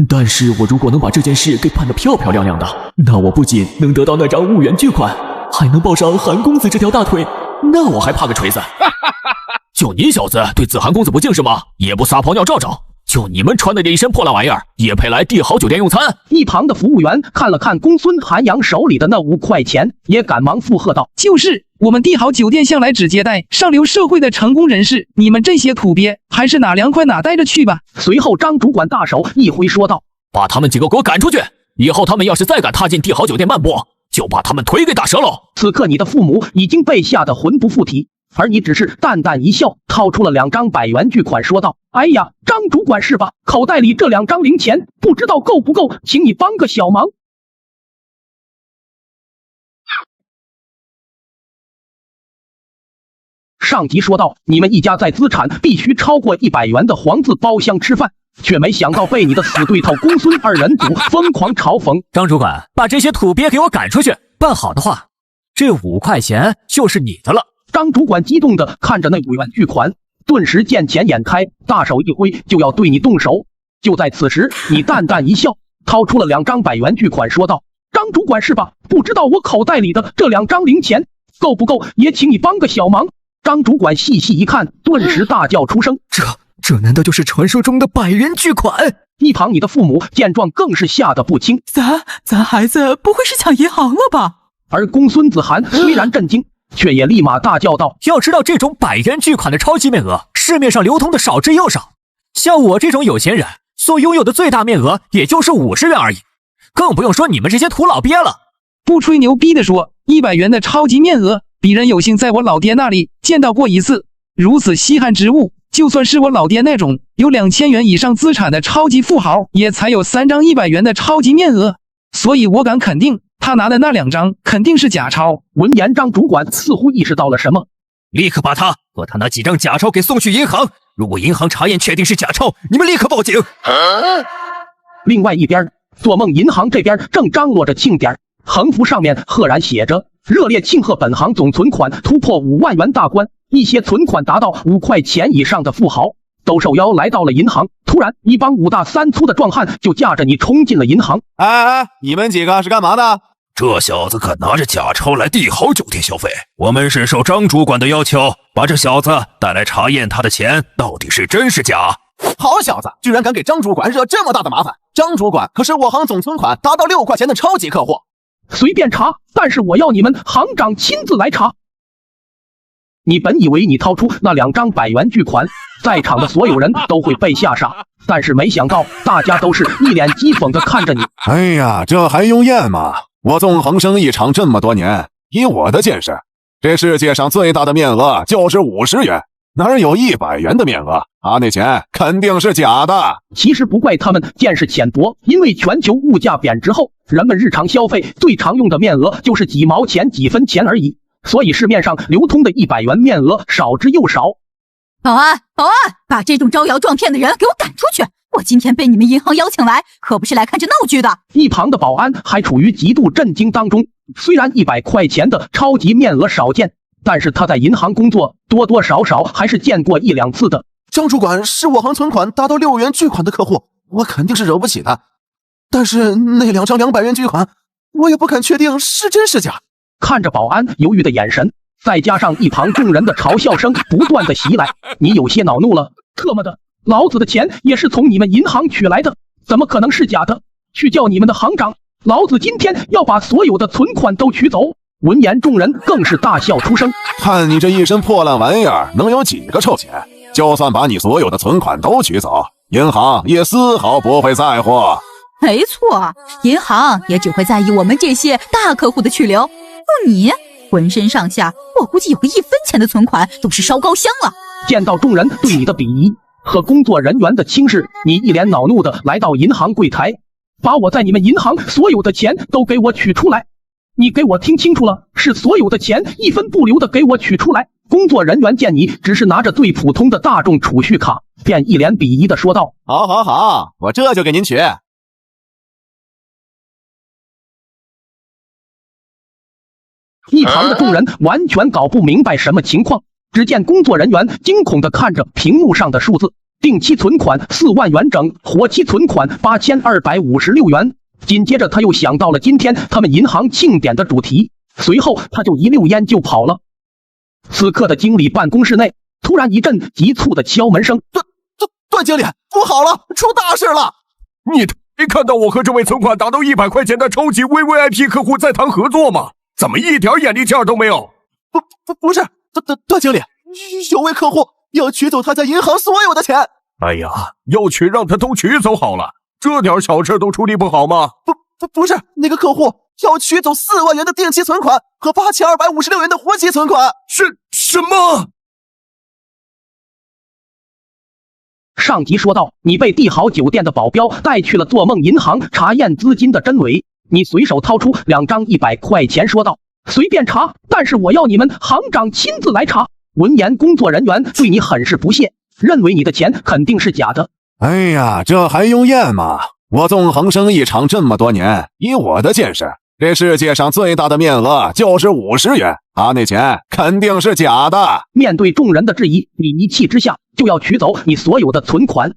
S16: 但是我如果能把这件事给办得漂漂亮亮的，那我不仅能得到那张5元巨款，还能抱上韩公子这条大腿，那我还怕个锤子？就你小子对子涵公子不敬是吗？也不撒泡尿照照？就你们穿的这一身破烂玩意儿，也配来帝豪酒店用餐？
S1: 一旁的服务员看了看公孙涵阳手里的那5块钱，也赶忙附和道：
S15: 就是我们帝豪酒店向来只接待上流社会的成功人士，你们这些土鳖还是哪凉快哪待着去吧。
S1: 随后张主管大手一挥说道：
S16: 把他们几个给我赶出去，以后他们要是再敢踏进帝豪酒店漫步，就把他们腿给打折喽。
S1: 此刻你的父母已经被吓得魂不附体，而你只是淡淡一笑，掏出了2张100元巨款说道：哎呀，张主管是吧？口袋里这2张零钱不知道够不够，请你帮个小忙。上集说到，你们一家在资产必须超过100元的黄字包厢吃饭，却没想到被你的死对头公孙2人组疯狂嘲讽。
S3: 张主管，把这些土鳖给我赶出去！办好的话，这5块钱就是你的了。
S1: 张主管激动地看着那5元巨款，顿时见钱眼开，大手一挥就要对你动手。就在此时，你淡淡一笑，掏出了2张100元巨款说道：张主管是吧？不知道我口袋里的这2张零钱够不够，也请你帮个小忙。张主管细细一看，顿时大叫出声：
S21: 这难道就是传说中的100元巨款？
S1: 一旁你的父母见状更是吓得不轻，
S7: 咱孩子不会是抢银行了吧？
S1: 而公孙子涵虽然震惊，却也立马大叫道：
S3: 要知道这种100元巨款的超级面额，市面上流通的少之又少，像我这种有钱人所拥有的最大面额也就是50元而已，更不用说你们这些土老鳖了。
S15: 不吹牛逼的说，100元的超级面额，鄙人有幸在我老爹那里见到过一次。如此稀罕之物，就算是我老爹那种有2000元以上资产的超级富豪，也才有3张100元的超级面额。所以我敢肯定，他拿的那2张肯定是假钞。
S1: 闻言，张主管似乎意识到了什么，
S21: 立刻把他和他那几张假钞给送去银行。如果银行查验确定是假钞，你们立刻报警。
S1: 另外一边，做梦银行这边正张罗着庆典，横幅上面赫然写着：热烈庆贺本行总存款突破5万元大关，一些存款达到5块钱以上的富豪都受邀来到了银行。突然，一帮5大3粗的壮汉就架着你冲进了银行。
S10: 你们几个是干嘛的？
S5: 这小子可拿着假钞来帝豪酒店消费，我们是受张主管的要求，把这小子带来查验他的钱到底是真是假。
S14: 好小子，居然敢给张主管惹这么大的麻烦！张主管可是我行总存款达到6块钱的超级客户。
S1: 随便查，但是我要你们行长亲自来查。你本以为你掏出那2张100元巨款，在场的所有人都会被吓傻，但是没想到大家都是一脸讥讽地看着你。
S10: 哎呀，这还用验吗？我纵横生意场这么多年，以我的见识，这世界上最大的面额就是50元，哪有100元的面额？他那钱肯定是假的。
S1: 其实不怪他们见识浅薄，因为全球物价贬值后，人们日常消费最常用的面额就是几毛钱、几分钱而已，所以市面上流通的100元面额少之又少。
S6: 保安，把这种招摇撞骗的人给我赶出去！我今天被你们银行邀请来，可不是来看这闹剧的。
S1: 一旁的保安还处于极度震惊当中。虽然100块钱的超级面额少见，但是他在银行工作，多多少少还是见过1、2次的。
S14: 张主管是我行存款达到6元巨款的客户，我肯定是惹不起他。但是那2张200元巨款，我也不敢确定是真是假。
S1: 看着保安犹豫的眼神，再加上一旁众人的嘲笑声不断的袭来，你有些恼怒了。特么的，老子的钱也是从你们银行取来的，怎么可能是假的？去叫你们的行长，老子今天要把所有的存款都取走。闻言，众人更是大笑出声。
S10: 看你这一身破烂玩意儿，能有几个臭钱？就算把你所有的存款都取走，银行也丝毫不会在乎。
S6: 没错，银行也只会在意我们这些大客户的去留。你浑身上下，我估计有个1分钱的存款都是烧高香了。
S1: 见到众人对你的鄙夷和工作人员的轻视，你一脸恼怒的来到银行柜台，把我在你们银行所有的钱都给我取出来。你给我听清楚了，是所有的钱1分不留的给我取出来。工作人员见你只是拿着最普通的大众储蓄卡，便一脸鄙夷的说道：
S10: 好，我这就给您取。
S1: 一旁的众人完全搞不明白什么情况，只见工作人员惊恐地看着屏幕上的数字，定期存款4万元整，活期存款8256元。紧接着他又想到了今天他们银行庆典的主题，随后他就一溜烟就跑了。此刻的经理办公室内突然一阵急促的敲门声。
S14: 段经理，不好了，出大事了！
S2: 你没看到我和这位存款达到100块钱的超级 VVIP 客户在谈合作吗？怎么一点眼力劲儿都没有？
S14: 不是，段经理，有位客户要取走他在银行所有的钱。
S2: 哎呀，要取让他都取走好了，这点小事都处理不好吗？
S14: 不是，那个客户要取走4万元的定期存款和8256元的活期存款。
S2: 什么？
S1: 上级说道：你被帝豪酒店的保镖带去了做梦银行查验资金的真伪。你随手掏出2张100块钱说道：随便查，但是我要你们行长亲自来查。闻言，工作人员对你很是不屑，认为你的钱肯定是假的。
S10: 哎呀，这还用验吗？我纵横生意场这么多年，以我的见识，这世界上最大的面额就是50元，他那钱肯定是假的。
S1: 面对众人的质疑，你一气之下就要取走你所有的存款。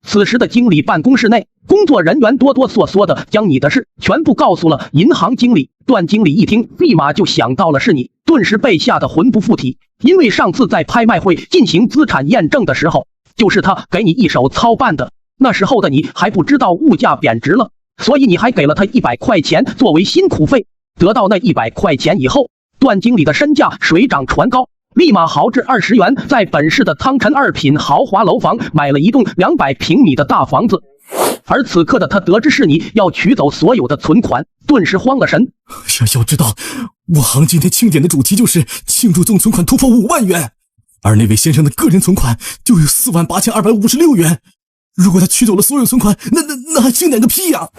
S1: 此时的经理办公室内，工作人员哆哆嗦嗦的将你的事全部告诉了银行经理。段经理一听，立马就想到了是你，顿时被吓得魂不附体。因为上次在拍卖会进行资产验证的时候，就是他给你一手操办的。那时候的你还不知道物价贬值了，所以你还给了他100块钱作为辛苦费。得到那100块钱以后，段经理的身价水涨船高，立马豪掷20元，在本市的汤臣2品豪华楼房买了一栋200平米的大房子。而此刻的他得知是你要取走所有的存款，顿时慌了神。
S16: 要知道，我行今天庆典的主题就是庆祝总存款突破5万元，而那位先生的个人存款就有48256元。如果他取走了所有存款，那还庆典个屁呀！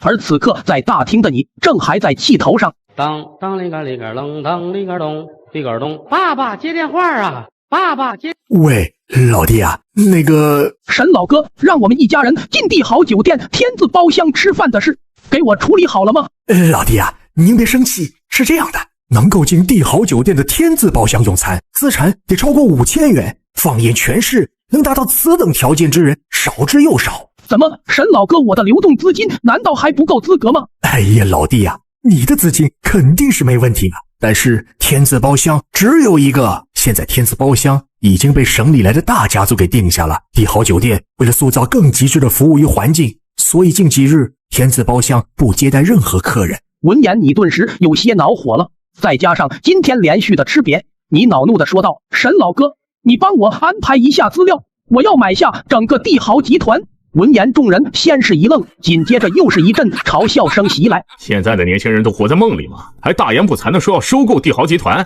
S1: 而此刻在大厅的你正还在气头上。
S9: 当里个里个楞，当里个咚里个咚，爸爸接电话啊！爸爸接。
S16: 喂，老弟啊，那个
S1: 沈老哥，让我们一家人进帝豪酒店天字包厢吃饭的事，给我处理好了吗？
S16: 老弟啊，您别生气，是这样的，能够进帝豪酒店的天字包厢用餐，资产得超过5000元，放眼全市，能达到此等条件之人少之又少。
S1: 怎么，沈老哥，我的流动资金难道还不够资格吗？
S16: 哎呀，老弟啊，你的资金肯定是没问题的，但是天字包厢只有一个，现在天字包厢已经被省里来的大家族给定下了。帝豪酒店为了塑造更极致的服务与环境，所以近几日天字包厢不接待任何客人。
S1: 闻言，你顿时有些恼火了，再加上今天连续的吃瘪，你恼怒的说道：沈老哥，你帮我安排一下资料，我要买下整个帝豪集团。闻言，众人先是一愣，紧接着又是一阵嘲笑声袭来。
S11: 现在的年轻人都活在梦里吗？还大言不惭的说要收购帝豪集团？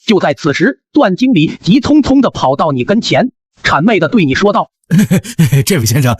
S1: 就在此时，段经理急匆匆地跑到你跟前，谄媚地对你说道：“
S11: 这位先生，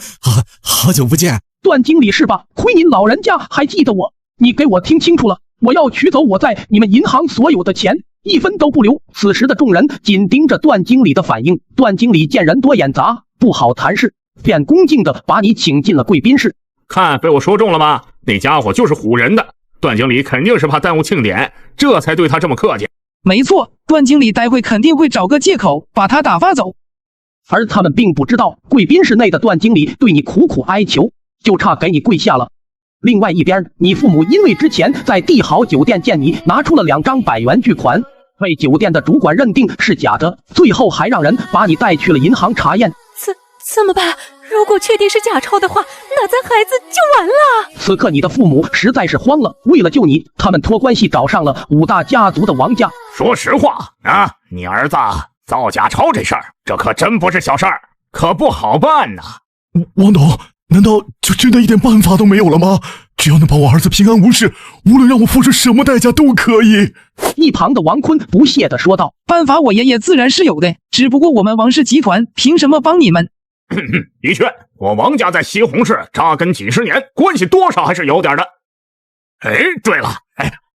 S11: 好久不见。”
S1: 段经理是吧？亏您老人家还记得我。你给我听清楚了，我要取走我在你们银行所有的钱，一分都不留。此时的众人紧盯着段经理的反应。段经理见人多眼杂，不好谈事，便恭敬地把你请进了贵宾室。
S18: 看被我说中了吗？那家伙就是唬人的。段经理肯定是怕耽误庆典，这才对他这么客气。
S15: 没错，段经理待会肯定会找个借口把他打发走。
S1: 而他们并不知道，贵宾室内的段经理对你苦苦哀求，就差给你跪下了。另外一边，你父母因为之前在帝豪酒店见你拿出了2张100元巨款，被酒店的主管认定是假的，最后还让人把你带去了银行查验。
S19: 怎么办？如果确定是假钞的话，那咱孩子就完了。
S1: 此刻你的父母实在是慌了，为了救你，他们托关系找上了5大家族的王家。
S18: 说实话啊，你儿子造假钞这事儿，这可真不是小事儿，可不好办呐。
S10: 王董，难道就真的一点办法都没有了吗？只要能保我儿子平安无事，无论让我付出什么代价都可以。
S1: 一旁的王坤不屑地说道：“
S15: 办法我爷爷自然是有的，只不过我们王氏集团凭什么帮你们？”
S18: 的确，我王家在西红柿扎根几十年，关系多少还是有点的。哎，对了，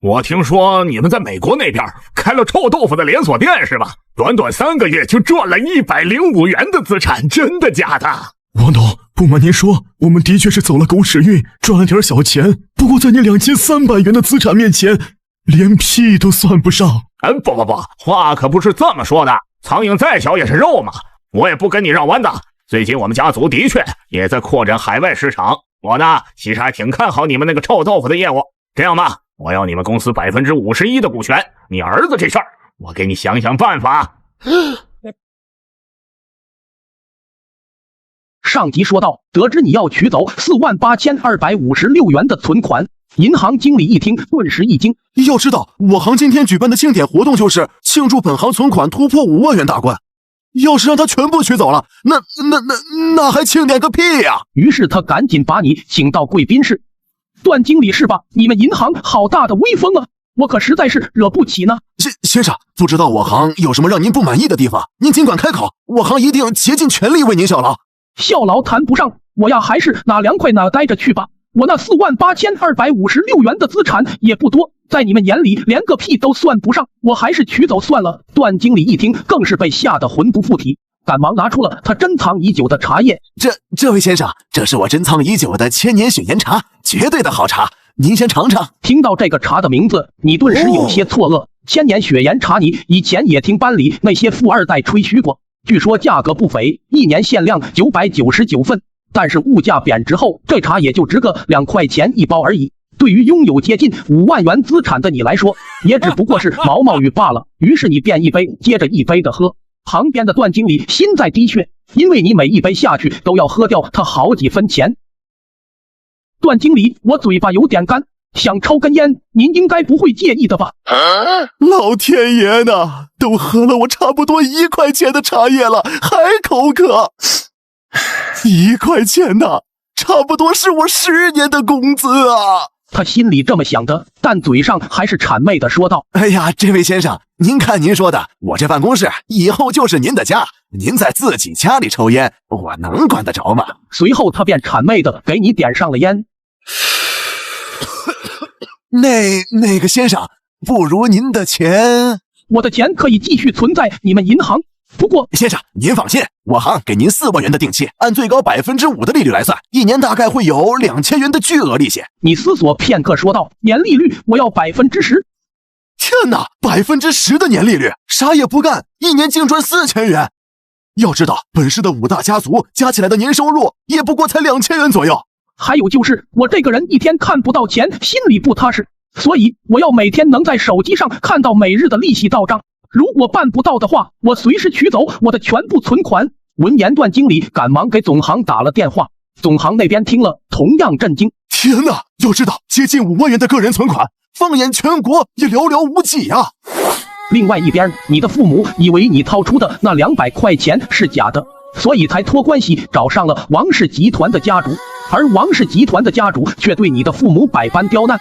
S18: 我听说你们在美国那边开了臭豆腐的连锁店是吧？短短3个月就赚了105元的资产，真的假的？
S10: 王董，不瞒您说，我们的确是走了狗屎运，赚了点小钱，不过在你2300元的资产面前，连屁都算不上。
S18: 不，话可不是这么说的，苍蝇再小也是肉嘛，我也不跟你绕弯的。最近我们家族的确也在扩展海外市场，我呢其实还挺看好你们那个臭豆腐的业务。这样吧，我要你们公司51%的股权，你儿子这事儿我给你想想办法。
S1: 上级说道。得知你要取走48256元的存款，银行经理一听顿时一惊。
S14: 要知道，我行今天举办的庆典活动庆祝本行存款突破5万元大关。要是让他全部取走了，那还庆典个屁呀！
S1: 于是他赶紧把你请到贵宾室。段经理是吧？你们银行好大的威风啊！我可实在是惹不起呢。
S14: 先生，不知道我行有什么让您不满意的地方，您尽管开口，我行一定竭尽全力为您效劳。
S1: 效劳谈不上，我呀还是哪凉快哪待着去吧。我那48256元的资产也不多，在你们眼里连个屁都算不上，我还是取走算了。段经理一听更是被吓得魂不附体，赶忙拿出了他珍藏已久的茶叶。
S14: 这位先生，这是我珍藏已久的千年雪岩茶，绝对的好茶，您先尝尝。
S1: 听到这个茶的名字，你顿时有些错愕。千年雪岩茶，你以前也听班里那些富二代吹嘘过，据说价格不菲，1年限量999份。但是物价贬值后，这茶也就值个2块钱一包而已。对于拥有接近5万元资产的你来说，也只不过是毛毛雨罢了。于是你便一杯接着一杯的喝。旁边的段经理心在滴血，因为你每一杯下去都要喝掉他好几分钱。段经理，我嘴巴有点干，想抽根烟，您应该不会介意的吧？
S14: 老天爷呐，都喝了我差不多1块钱的茶叶了，还口渴。1块钱呐，差不多是我10年的工资啊！
S1: 他心里这么想的，但嘴上还是谄媚的说道：“
S14: 哎呀，这位先生，您看您说的，我这办公室以后就是您的家，您在自己家里抽烟，我能管得着吗？”
S1: 随后他便谄媚的给你点上了烟。
S14: 那个先生，不如您的钱，
S1: 我的钱可以继续存在你们银行。不过，
S14: 先生您放心，我行给您4万元的定期，按最高5%的利率来算，1年大概会有2000元的巨额利息。
S1: 你思索片刻说道：“年利率我要10%。”
S14: 天哪，10%的年利率，啥也不干，1年净赚4000元。要知道，本市的5大家族加起来的年收入也不过才2000元左右。
S1: 还有就是我这个人一天看不到钱，心里不踏实，所以我要每天能在手机上看到每日的利息到账。如果办不到的话，我随时取走我的全部存款。闻言，段经理赶忙给总行打了电话。总行那边听了同样震惊。
S14: 天哪，要知道接近5万元的个人存款，放眼全国也寥寥无几啊。
S1: 另外一边，你的父母以为你掏出的那200块钱是假的，所以才托关系找上了王氏集团的家主，而王氏集团的家主却对你的父母百般刁难。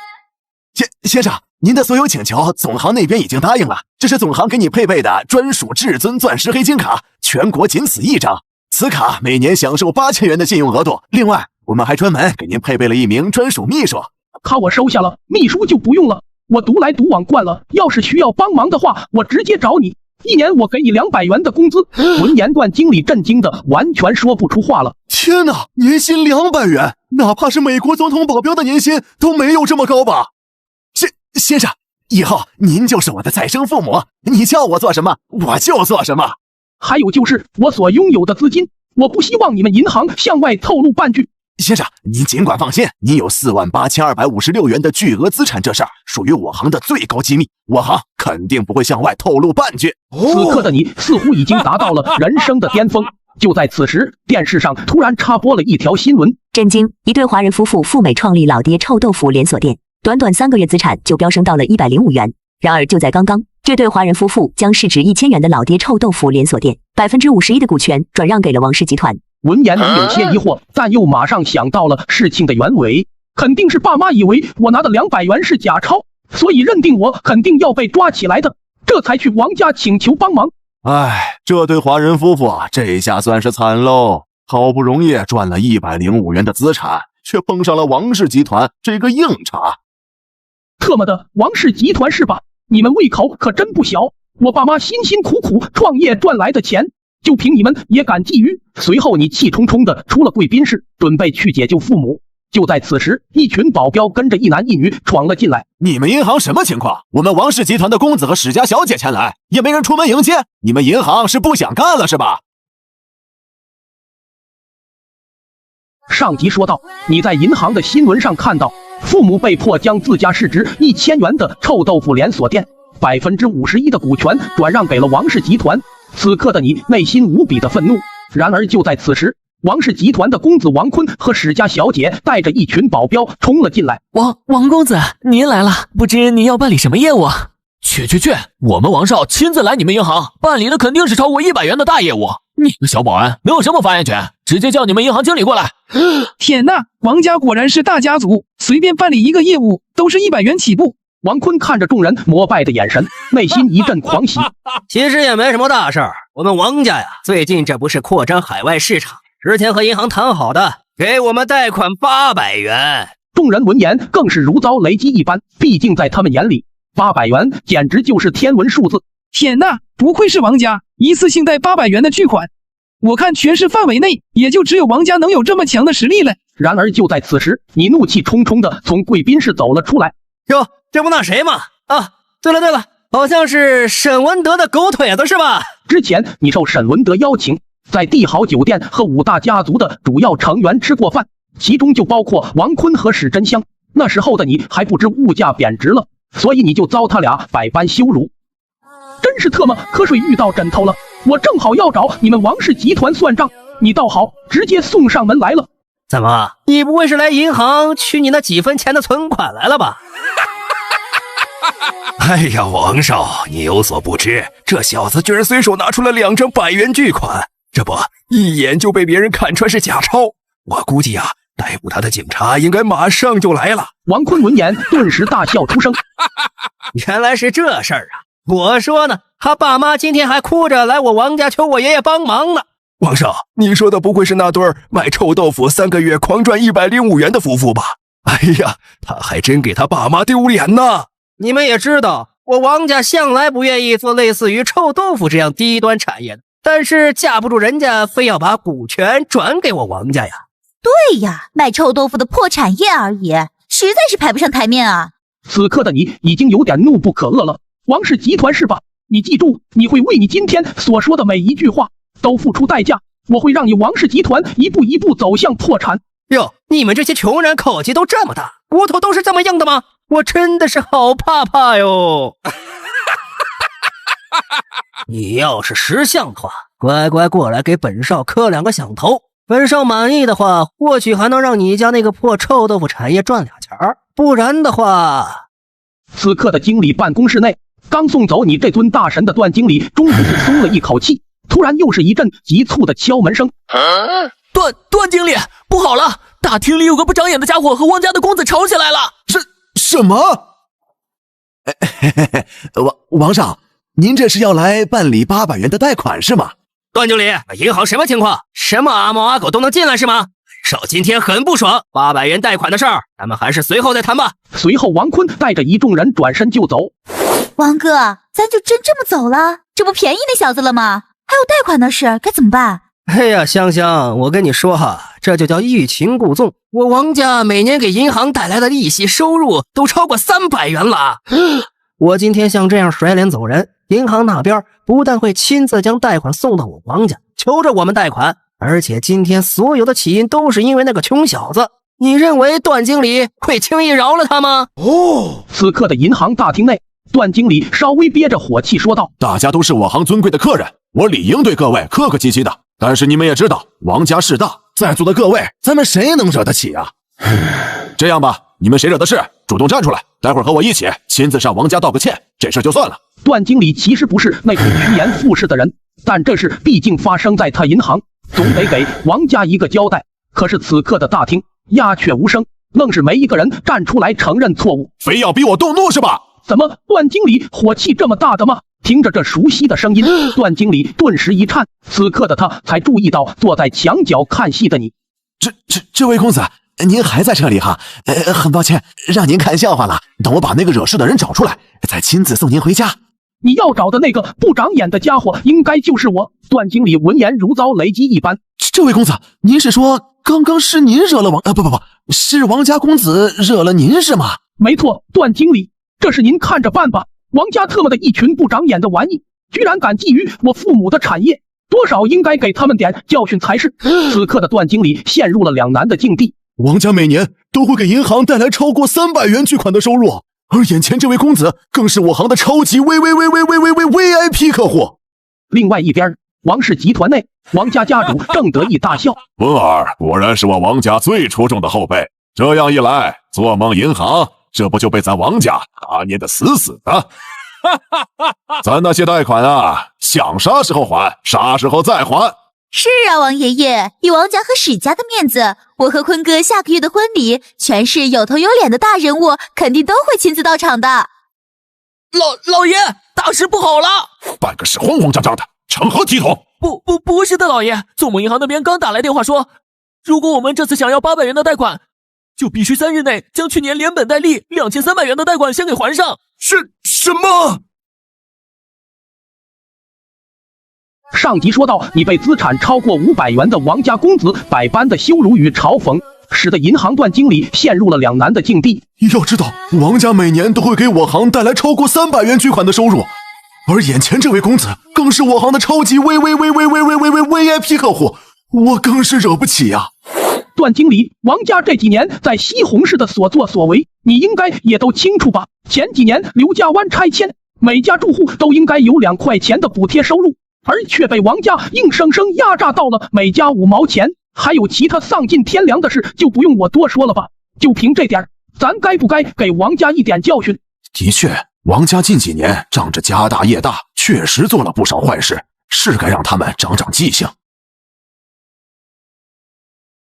S14: 先生，您的所有请求总行那边已经答应了，这是总行给你配备的专属至尊钻石黑金卡，全国仅此一张。此卡每年享受8000元的信用额度。另外，我们还专门给您配备了一名专属秘书。
S1: 卡我收下了，秘书就不用了，我独来独往惯了。要是需要帮忙的话，我直接找你。1年我给你200元的工资。闻言，段经理震惊的完全说不出话了。
S14: 天哪，年薪200元，哪怕是美国总统保镖的年薪都没有这么高吧？先生，以后您就是我的再生父母，你叫我做什么，我就做什么。
S1: 还有就是我所拥有的资金，我不希望你们银行向外透露半句。
S14: 先生，您尽管放心，您有48256元的巨额资产，这事儿属于我行的最高机密，我行肯定不会向外透露半句。
S1: 此刻的你似乎已经达到了人生的巅峰。就在此时，电视上突然插播了一条新闻，
S13: 震惊！一对华人夫妇赴美创立老爹臭豆腐连锁店，短短3个月资产就飙升到了105元。然而就在刚刚，这对华人夫妇将市值1000元的老爹臭豆腐连锁店51%的股权转让给了王氏集团。
S1: 闻言，你有些疑惑，但又马上想到了事情的原委，肯定是爸妈以为我拿的200元是假钞，所以认定我肯定要被抓起来的，这才去王家请求帮忙。
S14: 唉，这对华人夫妇啊，这下算是惨喽！好不容易赚了105元的资产，却碰上了王氏集团这个硬茬。
S1: 特么的，王氏集团是吧？你们胃口可真不小！我爸妈辛辛苦苦创业赚来的钱，就凭你们也敢觊觎？随后你气冲冲的出了贵宾室，准备去解救父母。就在此时，一群保镖跟着一男一女闯了进来。
S14: 你们银行什么情况？我们王氏集团的公子和史家小姐前来，也没人出门迎接。你们银行是不想干了是吧？
S1: 上集说到，你在银行的新闻上看到，父母被迫将自家市值1000元的臭豆腐连锁店51%的股权转让给了王氏集团。此刻的你内心无比的愤怒。然而就在此时，王氏集团的公子王坤和史家小姐带着一群保镖冲了进来。
S16: 王公子，您来了，不知您要办理什么业务？去，我们王少亲自来你们银行办理的肯定是超过100元的大业务。你个小保安能有什么发言权？直接叫你们银行经理过来。
S15: 天哪，王家果然是大家族，随便办理一个业务都是100元起步。
S1: 王坤看着众人膜拜的眼神，内心一阵狂喜。
S3: 其实也没什么大事儿，我们王家呀，最近这不是扩张海外市场，之前和银行谈好的，给我们贷款800元。
S1: 众人闻言更是如遭雷击一般，毕竟在他们眼里，800元简直就是天文数字。
S15: 天哪，不愧是王家，一次性贷800元的巨款，我看全市范围内也就只有王家能有这么强的实力了。
S1: 然而就在此时，你怒气冲冲的从贵宾室走了出来。
S3: 哟，这不那谁吗？啊，对了，好像是沈文德的狗腿子是吧？
S1: 之前你受沈文德邀请，在帝豪酒店和5大家族的主要成员吃过饭，其中就包括王坤和史真香。那时候的你还不知物价贬值了，所以你就遭他俩百般羞辱。真是特么瞌睡遇到枕头了，我正好要找你们王氏集团算账，你倒好，直接送上门来了。
S3: 怎么，你不会是来银行取你那几分钱的存款来了吧？
S5: 哎呀，王少，你有所不知，这小子居然随手拿出了2张100元巨款，这不一眼就被别人看穿是假钞。我估计啊，逮捕他的警察应该马上就来了。
S1: 王坤闻言顿时大笑出声。
S3: 原来是这事儿啊！我说呢，他爸妈今天还哭着来我王家求我爷爷帮忙呢。
S5: 王少，你说的不会是那对卖臭豆腐3个月狂赚105元的夫妇吧？哎呀，他还真给他爸妈丢脸呢。
S3: 你们也知道，我王家向来不愿意做类似于臭豆腐这样低端产业的，但是架不住人家非要把股权转给我王家呀。
S6: 对呀，卖臭豆腐的破产业而已，实在是排不上台面啊。
S1: 此刻的你已经有点怒不可遏了。王氏集团是吧？你记住，你会为你今天所说的每一句话都付出代价，我会让你王氏集团一步一步走向破产。
S3: 哟，你们这些穷人口气都这么大，骨头都是这么硬的吗？我真的是好怕哟。你要是识相的话，乖乖过来给本少磕2个响头，本少满意的话，或许还能让你家那个破臭豆腐产业赚2钱儿，不然的话。
S1: 此刻的经理办公室内，刚送走你这尊大神的段经理终于是松了一口气，突然又是一阵急促的敲门声。
S16: 段经理，不好了，大厅里有个不长眼的家伙和王家的公子吵起来了。
S14: 什么？王少，您这是要来办理800元的贷款是吗？
S21: 段经理，银行什么情况？什么阿猫阿狗都能进来是吗？少今天很不爽，800元贷款的事儿，咱们还是随后再谈吧。
S1: 随后，王坤带着一众人转身就走。
S6: 王哥，咱就真这么走了？这不便宜那小子了吗？还有贷款的事，该怎么办？
S21: 哎呀，香香，我跟你说哈，这就叫欲擒故纵。我王家每年给银行带来的利息收入都超过300元了。我今天像这样甩脸走人，银行那边不但会亲自将贷款送到我王家，求着我们贷款，而且今天所有的起因都是因为那个穷小子。你认为段经理会轻易饶了他吗？
S1: 此刻的银行大厅内，段经理稍微憋着火气说道：
S10: 大家都是我行尊贵的客人，我理应对各位客客气气的。但是你们也知道，王家势大，在座的各位，咱们谁能惹得起啊？这样吧，你们谁惹的事，主动站出来，待会儿和我一起亲自上王家道个歉，这事就算了。
S1: 段经理其实不是那种趋炎附势的人，但这事毕竟发生在他银行，总得给王家一个交代。可是此刻的大厅鸦雀无声，愣是没一个人站出来承认错误。
S10: 非要逼我动怒是吧？
S1: 怎么，段经理火气这么大的吗？听着这熟悉的声音，段经理顿时一颤。此刻的他才注意到坐在墙角看戏的你。
S14: 这位公子，您还在这里哈？很抱歉，让您看笑话了。等我把那个惹事的人找出来，再亲自送您回家。
S1: 你要找的那个不长眼的家伙，应该就是我。段经理闻言如遭雷击一般。
S14: 这位公子，您是说刚刚是您惹了不，是王家公子惹了您是吗？
S1: 没错，段经理，这是您看着办吧。王家特么的一群不长眼的玩意，居然敢觊觎我父母的产业，多少应该给他们点教训才是。此刻的段经理陷入了两难的境地。
S14: 王家每年都会给银行带来超过300元巨款的收入，而眼前这位公子更是我行的超级 VIP 客户。
S1: 另外一边，王氏集团内，王家家主正得意大笑：
S10: 文儿果然是我王家最出众的后辈，这样一来，做梦银行这不就被咱王家拿捏的死死的？咱那些贷款啊，想啥时候还，啥时候再还。
S6: 是啊，王爷爷，以王家和史家的面子，我和坤哥下个月的婚礼，全是有头有脸的大人物，肯定都会亲自到场的。
S16: 老爷，大事不好了！
S10: 办个事慌慌张张的，成何体统？
S16: 不是的，老爷，做梦银行那边刚打来电话说，如果我们这次想要800元的贷款，就必须3日内将去年连本带利2300元的贷款先给还上。
S10: 什么？
S1: 上集说到，你被资产超过500元的王家公子百般的羞辱与嘲讽，使得银行段经理陷入了两难的境地。
S14: 要知道，王家每年都会给我行带来超过300元巨款的收入，而眼前这位公子更是我行的超级 VIP 客户，我更是惹不起呀。
S1: 段经理，王家这几年在西红柿的所作所为，你应该也都清楚吧？前几年刘家湾拆迁，每家住户都应该有2块钱的补贴收入，而却被王家硬生生压榨到了每家5毛钱。还有其他丧尽天良的事，就不用我多说了吧？就凭这点，咱该不该给王家一点教训？
S14: 的确，王家近几年仗着家大业大，确实做了不少坏事，是该让他们长长记性。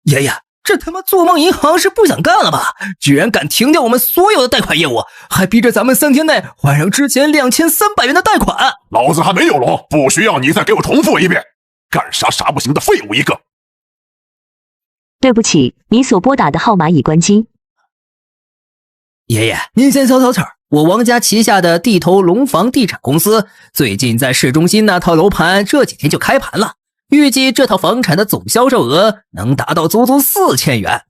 S21: 爷爷，这他妈做梦银行是不想干了吧？居然敢停掉我们所有的贷款业务，还逼着咱们3天内还上之前2300元的贷款。
S10: 老子还没有聋，不需要你再给我重复一遍。干啥不行的废物一个。
S13: 对不起，你所拨打的号码已关机。
S21: 爷爷，您先消消气儿。我王家旗下的地头龙房地产公司最近在市中心那套楼盘这几天就开盘了，预计这套房产的总销售额能达到足足4000元。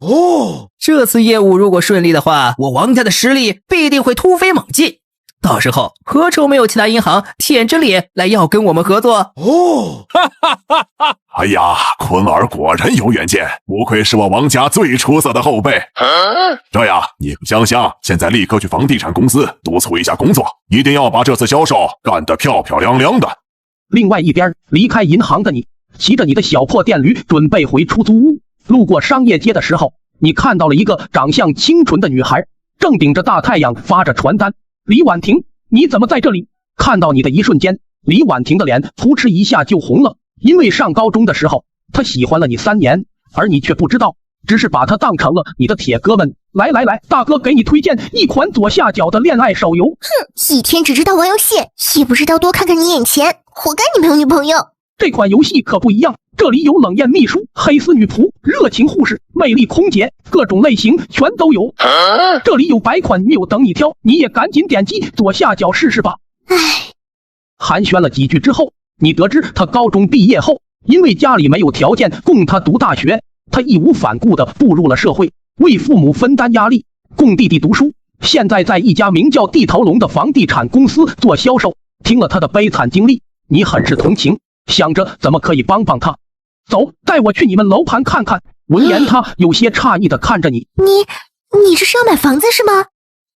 S21: 这次业务如果顺利的话，我王家的实力必定会突飞猛进。到时候何愁没有其他银行舔着脸来要跟我们合作？
S10: 哎呀，坤儿果然有远见，不愧是我王家最出色的后辈。这样，你和香香现在立刻去房地产公司督促一下工作，一定要把这次销售干得漂漂亮亮的。
S1: 另外一边，离开银行的你，骑着你的小破电驴准备回出租屋。路过商业街的时候，你看到了一个长相清纯的女孩，正顶着大太阳发着传单。李婉婷，你怎么在这里？看到你的一瞬间，李婉婷的脸扑哧一下就红了，因为上高中的时候，她喜欢了你3年，而你却不知道，只是把他当成了你的铁哥们。来，大哥给你推荐一款左下角的恋爱手游。
S17: 哼，一天只知道玩游戏，也不知道多看看你眼前，活该你没有女朋友。
S1: 这款游戏可不一样，这里有冷艳秘书、黑丝女仆、热情护士、魅力空姐，各种类型全都有。这里有100款女友等你挑，你也赶紧点击左下角试试吧。寒暄了几句之后，你得知他高中毕业后，因为家里没有条件供他读大学，他义无反顾地步入了社会，为父母分担压力，供弟弟读书。现在在一家名叫地头龙的房地产公司做销售。听了他的悲惨经历，你很是同情，想着怎么可以帮帮他。走，带我去你们楼盘看看。闻言，他有些诧异地看着你。
S17: 你这是要买房子是吗？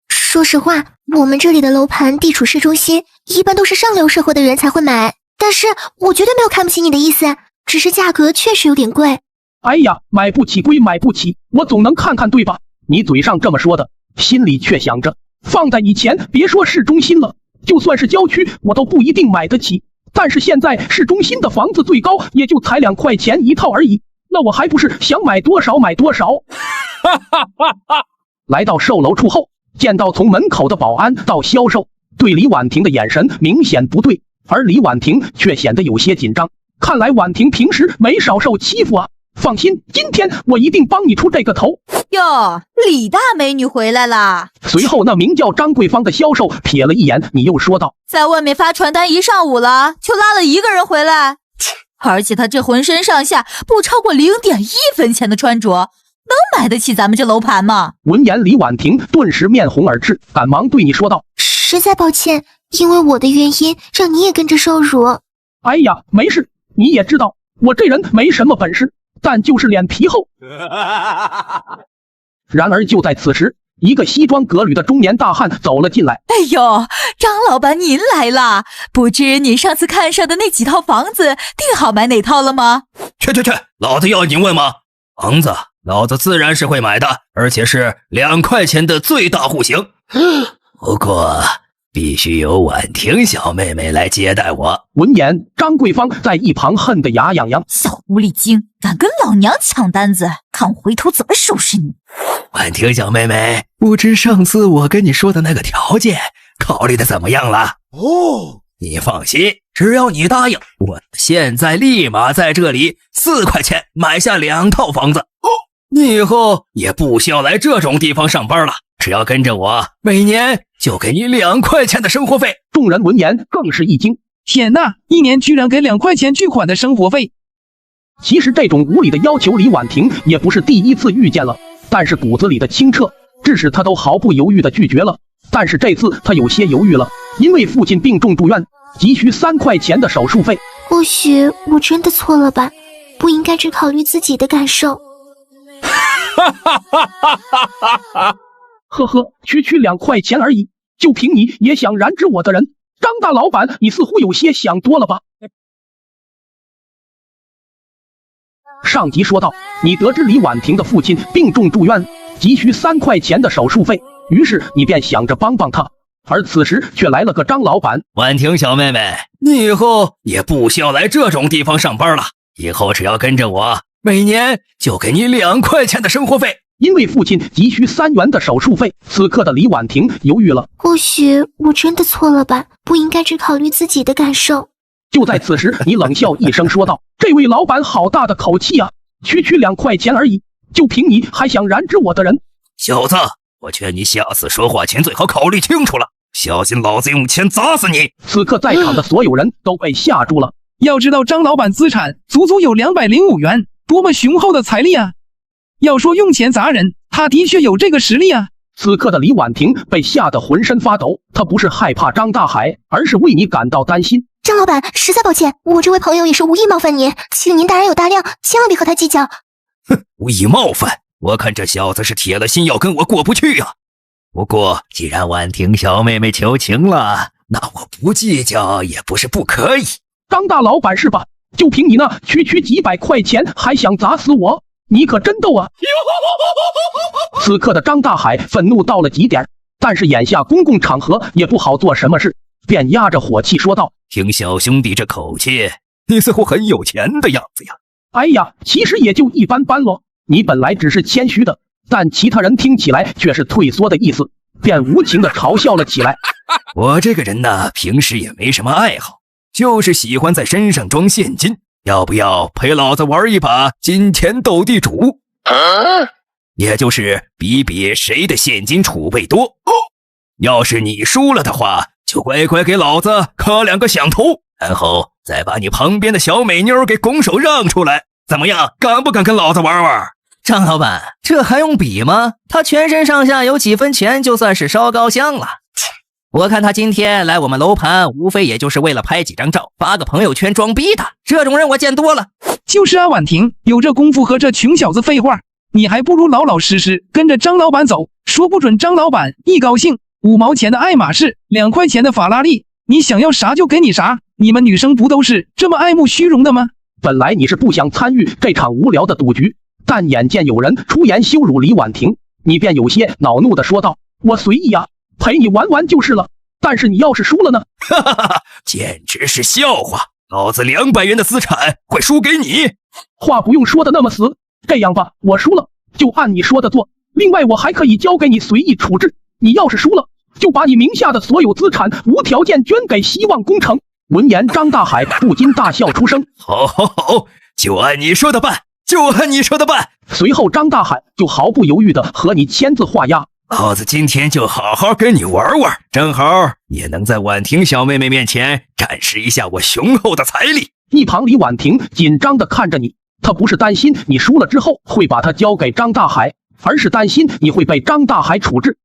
S17: 说实话，我们这里的楼盘地处市中心，一般都是上流社会的人才会买。但是我绝对没有看不起你的意思，只是价格确实有点贵。
S1: 哎呀，买不起归买不起，我总能看看对吧？你嘴上这么说的，心里却想着，放在以前别说市中心了，就算是郊区我都不一定买得起。但是现在市中心的房子最高也就才2块钱一套而已，那我还不是想买多少买多少。来到售楼处后，见到从门口的保安到销售，对李婉婷的眼神明显不对，而李婉婷却显得有些紧张。看来婉婷平时没少受欺负啊。放心，今天我一定帮你出这个头。
S6: 哟，李大美女回来啦！
S1: 随后那名叫张桂芳的销售瞥了一眼你，又说道：
S6: 在外面发传单一上午了，就拉了1个人回来，而且他这浑身上下不超过0.1分钱的穿着，能买得起咱们这楼盘吗？
S1: 闻言，李婉婷顿时面红耳赤，赶忙对你说道：
S17: 实在抱歉，因为我的原因让你也跟着受辱。
S1: 哎呀，没事，你也知道我这人没什么本事，但就是脸皮厚。然而就在此时，一个西装革履的中年大汉走了进来。
S6: 哎呦，张老板您来啦！不知您上次看上的那几套房子定好买哪套了吗？
S5: 去，老子要你问吗？房子老子自然是会买的，而且是2块钱的最大户型。不过必须由婉婷小妹妹来接待我。
S1: 闻言，张桂芳在一旁恨得牙痒痒。
S6: 小狐狸精，敢跟老娘抢单子，看我回头怎么收拾你！
S5: 婉婷小妹妹，不知上次我跟你说的那个条件考虑的怎么样了？你放心，只要你答应，我现在立马在这里4块钱买下2套房子。你以后也不需要来这种地方上班了，只要跟着我，每年就给你2块钱的生活费。
S1: 众人闻言更是一惊，
S15: 天哪，一年居然给2块钱巨款的生活费！
S1: 其实这种无理的要求，李婉婷也不是第一次遇见了，但是骨子里的清澈致使她都毫不犹豫地拒绝了。但是这次她有些犹豫了，因为父亲病重住院，急需3块钱的手术费。
S17: 或许我真的错了吧，不应该只考虑自己的感受。
S1: 呵呵，区2块钱而已，就凭你也想染指我的人？张大老板，你似乎有些想多了吧？上集说到，你得知李婉婷的父亲病重住院，急需3块钱的手术费，于是你便想着帮帮他，而此时却来了个张老板。
S5: 婉婷小妹妹，你以后也不需要来这种地方上班了，以后只要跟着我，每年就给你2块钱的生活费。
S1: 因为父亲急需3元的手术费，此刻的李婉婷犹豫了。
S17: 或许我真的错了吧，不应该只考虑自己的感受。
S1: 就在此时，你冷笑一声说道：这位老板好大的口气啊，区2块钱而已，就凭你还想染指我的人？
S5: 小子，我劝你下次说话前最好考虑清楚了，小心老子用钱砸死你！
S1: 此刻在场的所有人都被吓住了。
S15: 要知道张老板资产足足有205元，多么雄厚的财力啊！要说用钱砸人，他的确有这个实力啊！
S1: 此刻的李婉婷被吓得浑身发抖，她不是害怕张大海，而是为你感到担心。
S17: 张老板，实在抱歉，我这位朋友也是无意冒犯您，请您大人有大量，千万别和他计较。
S5: 哼，无意冒犯，我看这小子是铁了心要跟我过不去啊。不过既然婉婷小妹妹求情了，那我不计较也不是不可以。
S1: 张大老板是吧？就凭你那区几百块钱还想砸死我，你可真逗啊！此刻的张大海愤怒到了极点，但是眼下公共场合也不好做什么事，便压着火气说道：
S5: 听小兄弟这口气，你似乎很有钱的样子呀。
S1: 哎呀，其实也就一般般咯。你本来只是谦虚的，但其他人听起来却是退缩的意思，便无情的嘲笑了起来。
S5: 我这个人呢，平时也没什么爱好，就是喜欢在身上装现金。要不要陪老子玩一把金钱斗地主？也就是比比谁的现金储备多。要是你输了的话，就乖乖给老子磕2个响头，然后再把你旁边的小美妞给拱手让出来。怎么样，敢不敢跟老子玩玩？
S3: 张老板，这还用比吗？他全身上下有几分钱就算是烧高香了。我看他今天来我们楼盘，无非也就是为了拍几张照，发个朋友圈装逼的。这种人我见多了。
S15: 就是啊，婉婷，有这功夫和这穷小子废话，你还不如老老实实跟着张老板走，说不准张老板一高兴，5毛钱的爱马仕，2块钱的法拉利，你想要啥就给你啥。你们女生不都是这么爱慕虚荣的吗？
S1: 本来你是不想参与这场无聊的赌局，但眼见有人出言羞辱李婉婷，你便有些恼怒的说道：“我随意啊，陪你玩玩就是了。但是你要是输了呢？”
S5: 哈哈哈，简直是笑话！老子200元的资产会输给你？
S1: 话不用说的那么死。这样吧，我输了就按你说的做。另外，我还可以交给你随意处置。你要是输了，就把你名下的所有资产无条件捐给希望工程。闻言，张大海不禁大笑出声。
S5: 好，好，好，就按你说的办，就按你说的办。
S1: 随后，张大海就毫不犹豫的和你签字画押。
S5: 老子今天就好好跟你玩玩，正好也能在婉婷小妹妹面前展示一下我雄厚的财力。
S1: 一旁李婉婷紧张的看着你，她不是担心你输了之后会把它交给张大海，而是担心你会被张大海处置。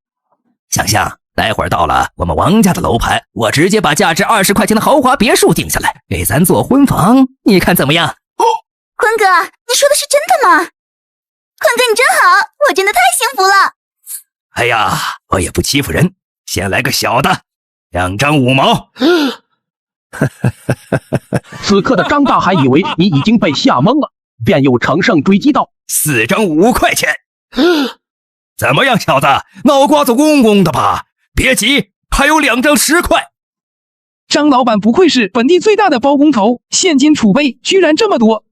S5: 想想待会儿到了我们王家的楼盘，我直接把价值20块钱的豪华别墅定下来，给咱做婚房，你看怎么样？
S6: 坤哥，你说的是真的吗？坤哥你真好，我真的太幸福了。
S5: 哎呀，我也不欺负人，先来个小的，2张5毛。
S1: 此刻的张大海以为你已经被吓懵了，便又乘胜追击道
S5: ：“4张5块钱。怎么样，小子，脑瓜子嗡嗡的吧？别急，还有2张10块。
S15: 张老板不愧是本地最大的包工头，现金储备居然这么多。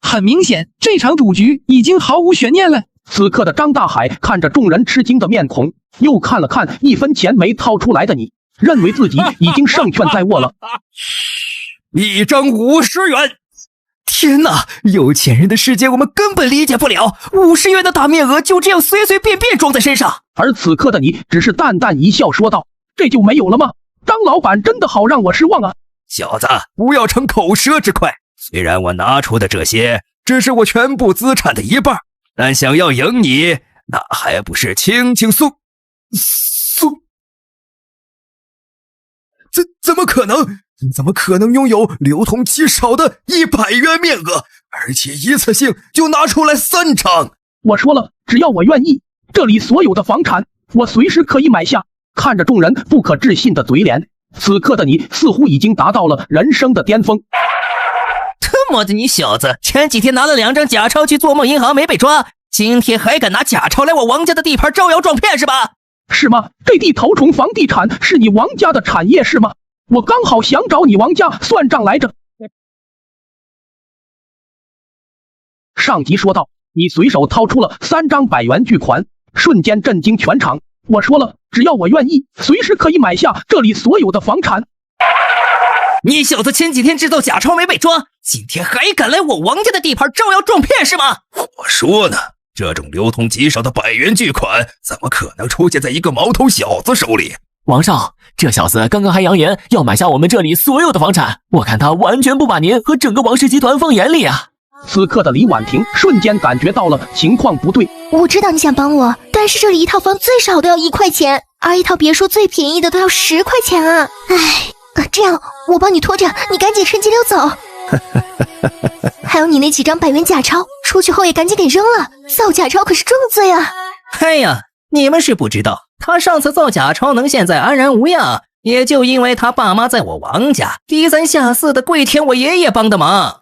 S15: 很明显，这场赌局已经毫无悬念了。”
S1: 此刻的张大海看着众人吃惊的面孔，又看了看1分钱没掏出来的你，认为自己已经胜券在握了。
S5: 1张50元！
S21: 天哪，有钱人的世界我们根本理解不了，50元的大面额就这样随随便便装在身上。
S1: 而此刻的你只是淡淡一笑说道：“这就没有了吗？张老板真的好让我失望啊！”
S5: 小子，不要逞口舌之快。虽然我拿出的这些只是我全部资产的一半，但想要赢你，那还不是轻轻松？怎么可能？怎么可能拥有流通极少的100元面额，而且一次性就拿出来3张？
S1: 我说了，只要我愿意，这里所有的房产我随时可以买下。看着众人不可置信的嘴脸，此刻的你似乎已经达到了人生的巅峰。
S3: 他妈的，你小子前几天拿了2张假钞去做梦银行没被抓，今天还敢拿假钞来我王家的地盘招摇撞骗是吧？
S1: 是吗？这地头虫房地产是你王家的产业是吗？我刚好想找你王家算账来着。上集说到，你随手掏出了3张100元巨款，瞬间震惊全场。我说了，只要我愿意，随时可以买下这里所有的房产。
S3: 你小子前几天制造假钞没被抓，今天还敢来我王家的地盘招摇撞骗是吗？
S5: 我说呢，这种流通极少的100元巨款，怎么可能出现在一个毛头小子手里？
S16: 王少，这小子刚刚还扬言要买下我们这里所有的房产，我看他完全不把您和整个王氏集团放眼里啊！
S1: 此刻的李婉婷瞬间感觉到了情况不对。
S17: 我知道你想帮我，但是这里一套房最少都要1块钱，而一套别墅最便宜的都要10块钱啊！唉，这样我帮你拖着，你赶紧趁机溜走。还有你那几张100元假钞，出去后也赶紧给扔了，造假钞可是重罪啊！
S3: 哎呀，你们是不知道，他上次造假钞能现在安然无恙，也就因为他爸妈在我王家低三下四的跪舔我爷爷帮的忙。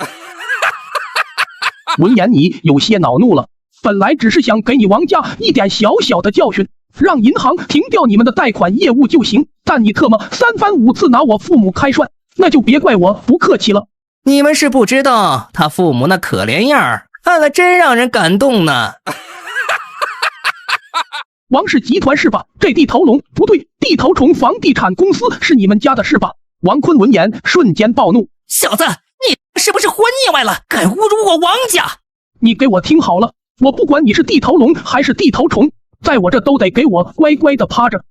S1: 闻言你有些恼怒了，本来只是想给你王家一点小小的教训，让银行停掉你们的贷款业务就行，但你特么3番5次拿我父母开涮，那就别怪我不客气了。
S3: 你们是不知道他父母那可怜样儿，看了真让人感动呢。
S1: 王氏集团是吧？这地头龙不对，地头虫房地产公司是你们家的是吧？王坤闻言瞬间暴怒：
S3: 小子，你是不是活腻歪了？敢侮辱我王家！
S1: 你给我听好了，我不管你是地头龙还是地头虫，在我这都得给我乖乖的趴着。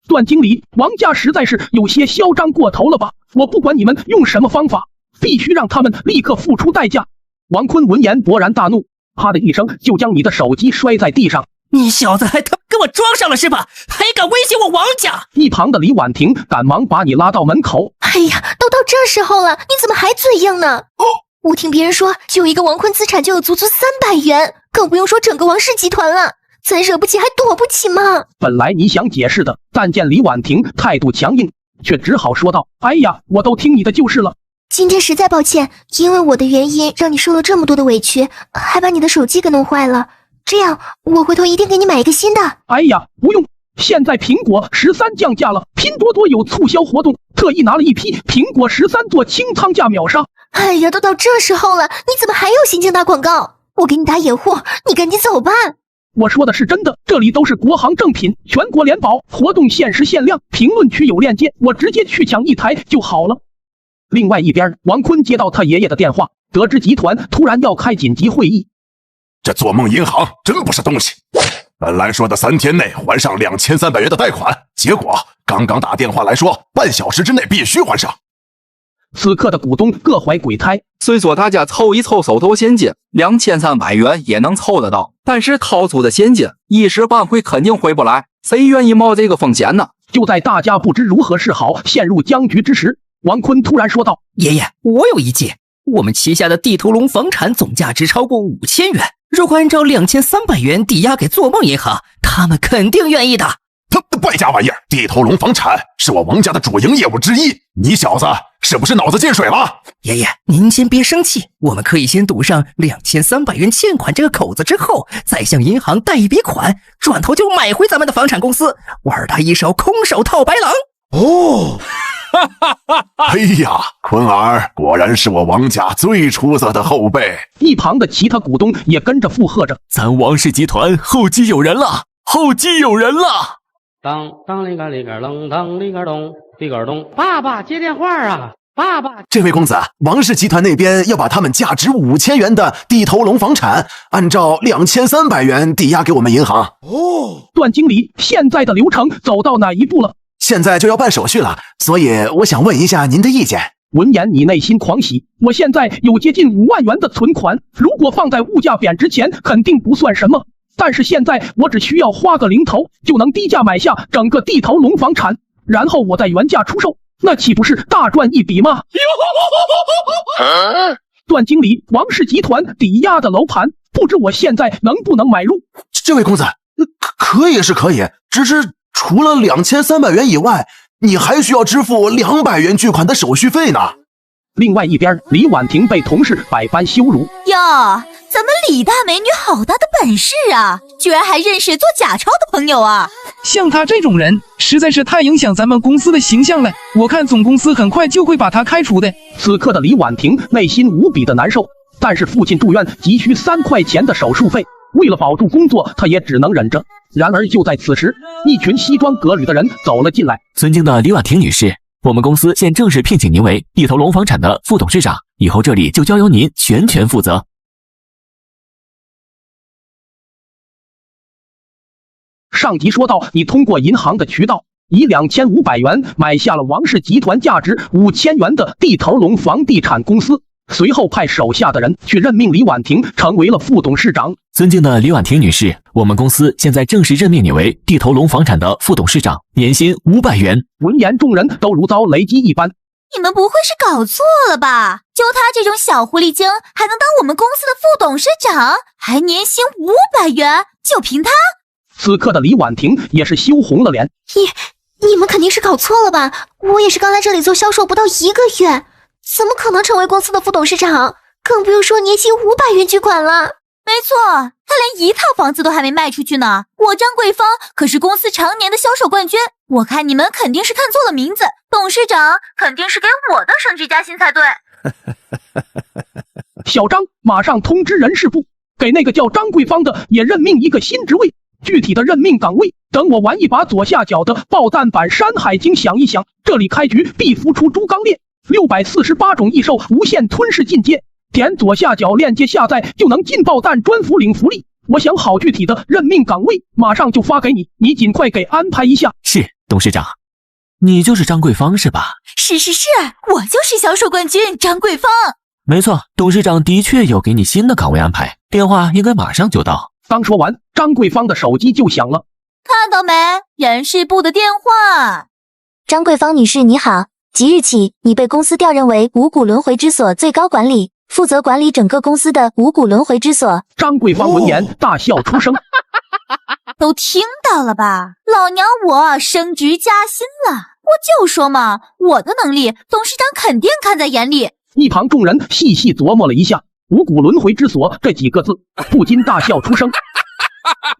S1: 段经理，王家实在是有些嚣张过头了吧？我不管你们用什么方法，必须让他们立刻付出代价。王坤闻言勃然大怒，啪的一声就将你的手机摔在地上。
S3: 你小子还跟我装上了是吧？还敢威胁我王家！
S1: 一旁的李婉婷赶忙把你拉到门口。
S17: 哎呀，都到这时候了，你怎么还嘴硬呢？我听别人说，就一个王坤资产就有足300元，更不用说整个王氏集团了。咱惹不起还躲不起吗？
S1: 本来你想解释的，但见李婉婷态度强硬，却只好说道：哎呀，我都听你的就是了。
S17: 今天实在抱歉，因为我的原因让你受了这么多的委屈，还把你的手机给弄坏了。这样，我回头一定给你买一个新的。
S1: 哎呀，不用，现在苹果13降价了，拼多多有促销活动，特意拿了一批苹果13做清仓价秒杀。
S17: 哎呀，都到这时候了，你怎么还有心情打广告？我给你打掩护，你赶紧走吧。
S1: 我说的是真的，这里都是国行正品，全国联保，活动限时限量，评论区有链接，我直接去抢一台就好了。另外一边，王坤接到他爷爷的电话，得知集团突然要开紧急会议。
S10: 这做梦银行真不是东西，本来说的3天内还上2300元的贷款，结果刚刚打电话来说半小时之内必须还上。
S1: 此刻的股东各怀鬼胎，
S24: 虽说大家凑一凑手头现金2300元也能凑得到，但是掏出的现金一时半会肯定回不来，谁愿意冒这个风险呢？
S1: 就在大家不知如何是好，陷入僵局之时，王坤突然说道：
S3: 爷爷，我有一计，我们旗下的地头龙房产总价值超过5000元，如果按照2300元抵押给做梦银行，他们肯定愿意的。
S10: 他败家玩意儿！地头龙房产是我王家的主营业务之一，你小子是不是脑子进水了？
S3: 爷爷，您先别生气，我们可以先赌上2300元欠款这个口子，之后再向银行贷一笔款，转头就买回咱们的房产公司，玩他一手空手套白狼。
S10: 哦，哎呀，坤儿果然是我王家最出色的后辈。
S1: 一旁的其他股东也跟着附和着：
S16: 咱王氏集团后继有人了，后继有人了！
S9: 当当里个里个隆，当里个咚里个咚，爸爸接电话啊！爸爸，
S14: 这位公子，王氏集团那边要把他们价值5000元的地头龙房产，按照2300元抵押给我们银行。
S1: 哦，段经理，现在的流程走到哪一步了？
S14: 现在就要办手续了，所以我想问一下您的意见。
S1: 闻言，你内心狂喜，我现在有接近5万元的存款，如果放在物价贬值前，肯定不算什么。但是现在我只需要花个零头，就能低价买下整个地头龙房产，然后我再原价出售，那岂不是大赚一笔吗？段经理，王氏集团抵押的楼盘，不知我现在能不能买入？
S14: 这位公子，可以是可以，只是除了2300元以外，你还需要支付200元巨款的手续费呢。
S1: 另外一边，李婉婷被同事百般羞辱。
S6: 哟，咱们李大美女好大的本事啊，居然还认识做假钞的朋友啊！
S15: 像他这种人，实在是太影响咱们公司的形象了。我看总公司很快就会把他开除的。
S1: 此刻的李婉婷内心无比的难受，但是父亲住院急需3块钱的手术费，为了保住工作，他也只能忍着。然而就在此时，一群西装革履的人走了进来。
S16: 尊敬的李婉婷女士，我们公司现正式聘请您为地头龙房产的副董事长，以后这里就交由您全权负责。
S1: 上集说到，你通过银行的渠道，以2500元买下了王氏集团价值5000元的地头龙房地产公司，随后派手下的人去任命李婉婷成为了副董事长。
S16: 尊敬的李婉婷女士，我们公司现在正式任命你为地头龙房产的副董事长，年薪500元。
S1: 闻言，众人都如遭雷击一般。
S6: 你们不会是搞错了吧？就他这种小狐狸精，还能当我们公司的副董事长，还年薪500元，就凭他？
S1: 此刻的李婉婷也是羞红了脸。
S17: 你们肯定是搞错了吧？我也是刚来这里做销售不到1个月，怎么可能成为公司的副董事长？更不用说年薪500元巨款了。
S6: 没错，他连一套房子都还没卖出去呢。我张桂芳可是公司常年的销售冠军，我看你们肯定是看错了名字，董事长肯定是给我的升职加薪才对。
S1: 小张，马上通知人事部，给那个叫张桂芳的也任命一个新职位。具体的任命岗位，等我玩一把左下角的爆弹版《山海经》想一想。这里开局必孵出猪刚链，648种异兽无限吞噬进阶，点左下角链接下载就能进爆弹专服领福利。我想好具体的任命岗位，马上就发给你，你尽快给安排一下。
S8: 是，董事长。你就是张桂芳是吧？
S6: 是，我就是销售冠军张桂芳。
S8: 没错，董事长的确有给你新的岗位安排，电话应该马上就到。
S1: 刚说完，张桂芳的手机就响了。
S6: 看到没？人事部的电话。
S17: 张桂芳女士你好，即日起你被公司调任为五谷轮回之所最高管理，负责管理整个公司的五谷轮回之所。
S1: 张桂芳闻言大笑出声。
S6: 都听到了吧？老娘我升职加薪了，我就说嘛，我的能力董事长肯定看在眼里。
S1: 一旁众人细细琢磨了一下五谷轮回之所这几个字，不禁大笑出声。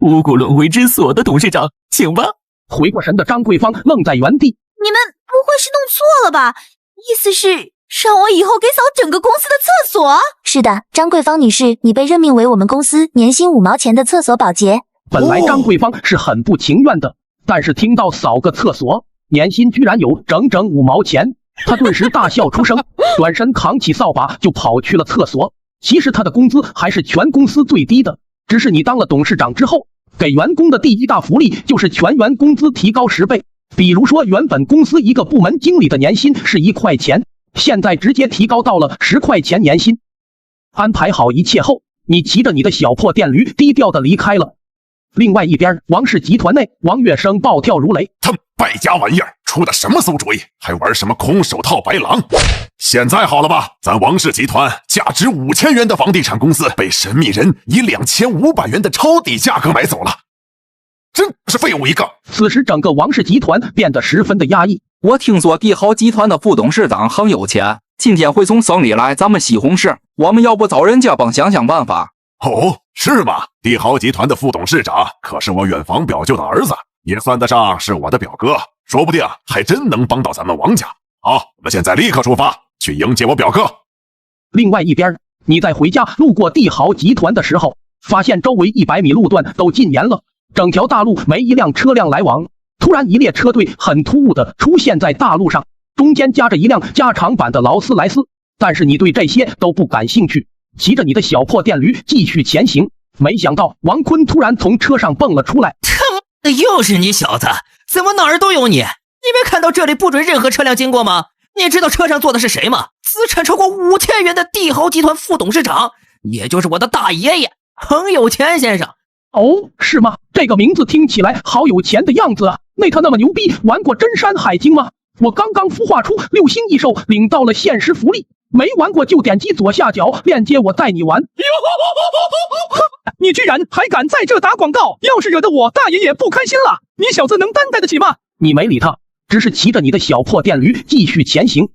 S8: 五谷轮回之所的董事长，请吧。
S1: 回过神的张桂芳愣在原地。
S6: 你们不会是弄错了吧？意思是让我以后给扫整个公司的厕所？
S17: 是的，张桂芳女士，你被任命为我们公司年薪5毛钱的厕所保洁。
S1: 本来张桂芳是很不情愿的，但是听到扫个厕所年薪居然有整整5毛钱，她顿时大笑出声，转身扛起扫把就跑去了厕所。其实她的工资还是全公司最低的，只是你当了董事长之后，给员工的第一大福利就是全员工资提高10倍。比如说原本公司一个部门经理的年薪是1块钱，现在直接提高到了10块钱年薪。安排好一切后，你骑着你的小破电驴低调的离开了。另外一边，王氏集团内，王月生暴跳如雷。
S10: 他败家玩意儿出的什么馊主意，还玩什么空手套白狼？现在好了吧，咱王氏集团价值5000元的房地产公司被神秘人以2500元的超低价格买走了，真是废物一个。
S1: 此时整个王氏集团变得十分的压抑。
S24: 我听说帝豪集团的副董事长很有钱，今天会从省里来咱们西红柿，我们要不找人家帮想想办法？
S10: 哦，是吗？帝豪集团的副董事长可是我远房表舅的儿子，也算得上是我的表哥，说不定还真能帮到咱们王家。好，我们现在立刻出发去迎接我表哥。
S1: 另外一边，你在回家路过帝豪集团的时候，发现周围100米路段都禁严了，整条大路没一辆车辆来往。突然一列车队很突兀的出现在大路上，中间夹着一辆加长版的劳斯莱斯，但是你对这些都不感兴趣，骑着你的小破电驴继续前行。没想到王坤突然从车上蹦了出来。
S3: 他妈的又是你小子，怎么哪儿都有你？你没看到这里不准任何车辆经过吗？你知道车上坐的是谁吗？资产超过5000元的帝豪集团副董事长，也就是我的大爷爷彭有钱先生。
S1: 哦，是吗？这个名字听起来好有钱的样子啊！那他那么牛逼，玩过真山海经吗？我刚刚孵化出6星异兽，领到了限时福利，没玩过就点击左下角链接，我带你玩。
S20: 你居然还敢在这打广告，要是惹得我大爷也不开心了，你小子能担待得起吗？
S1: 你没理他，只是骑着你的小破电驴继续前行。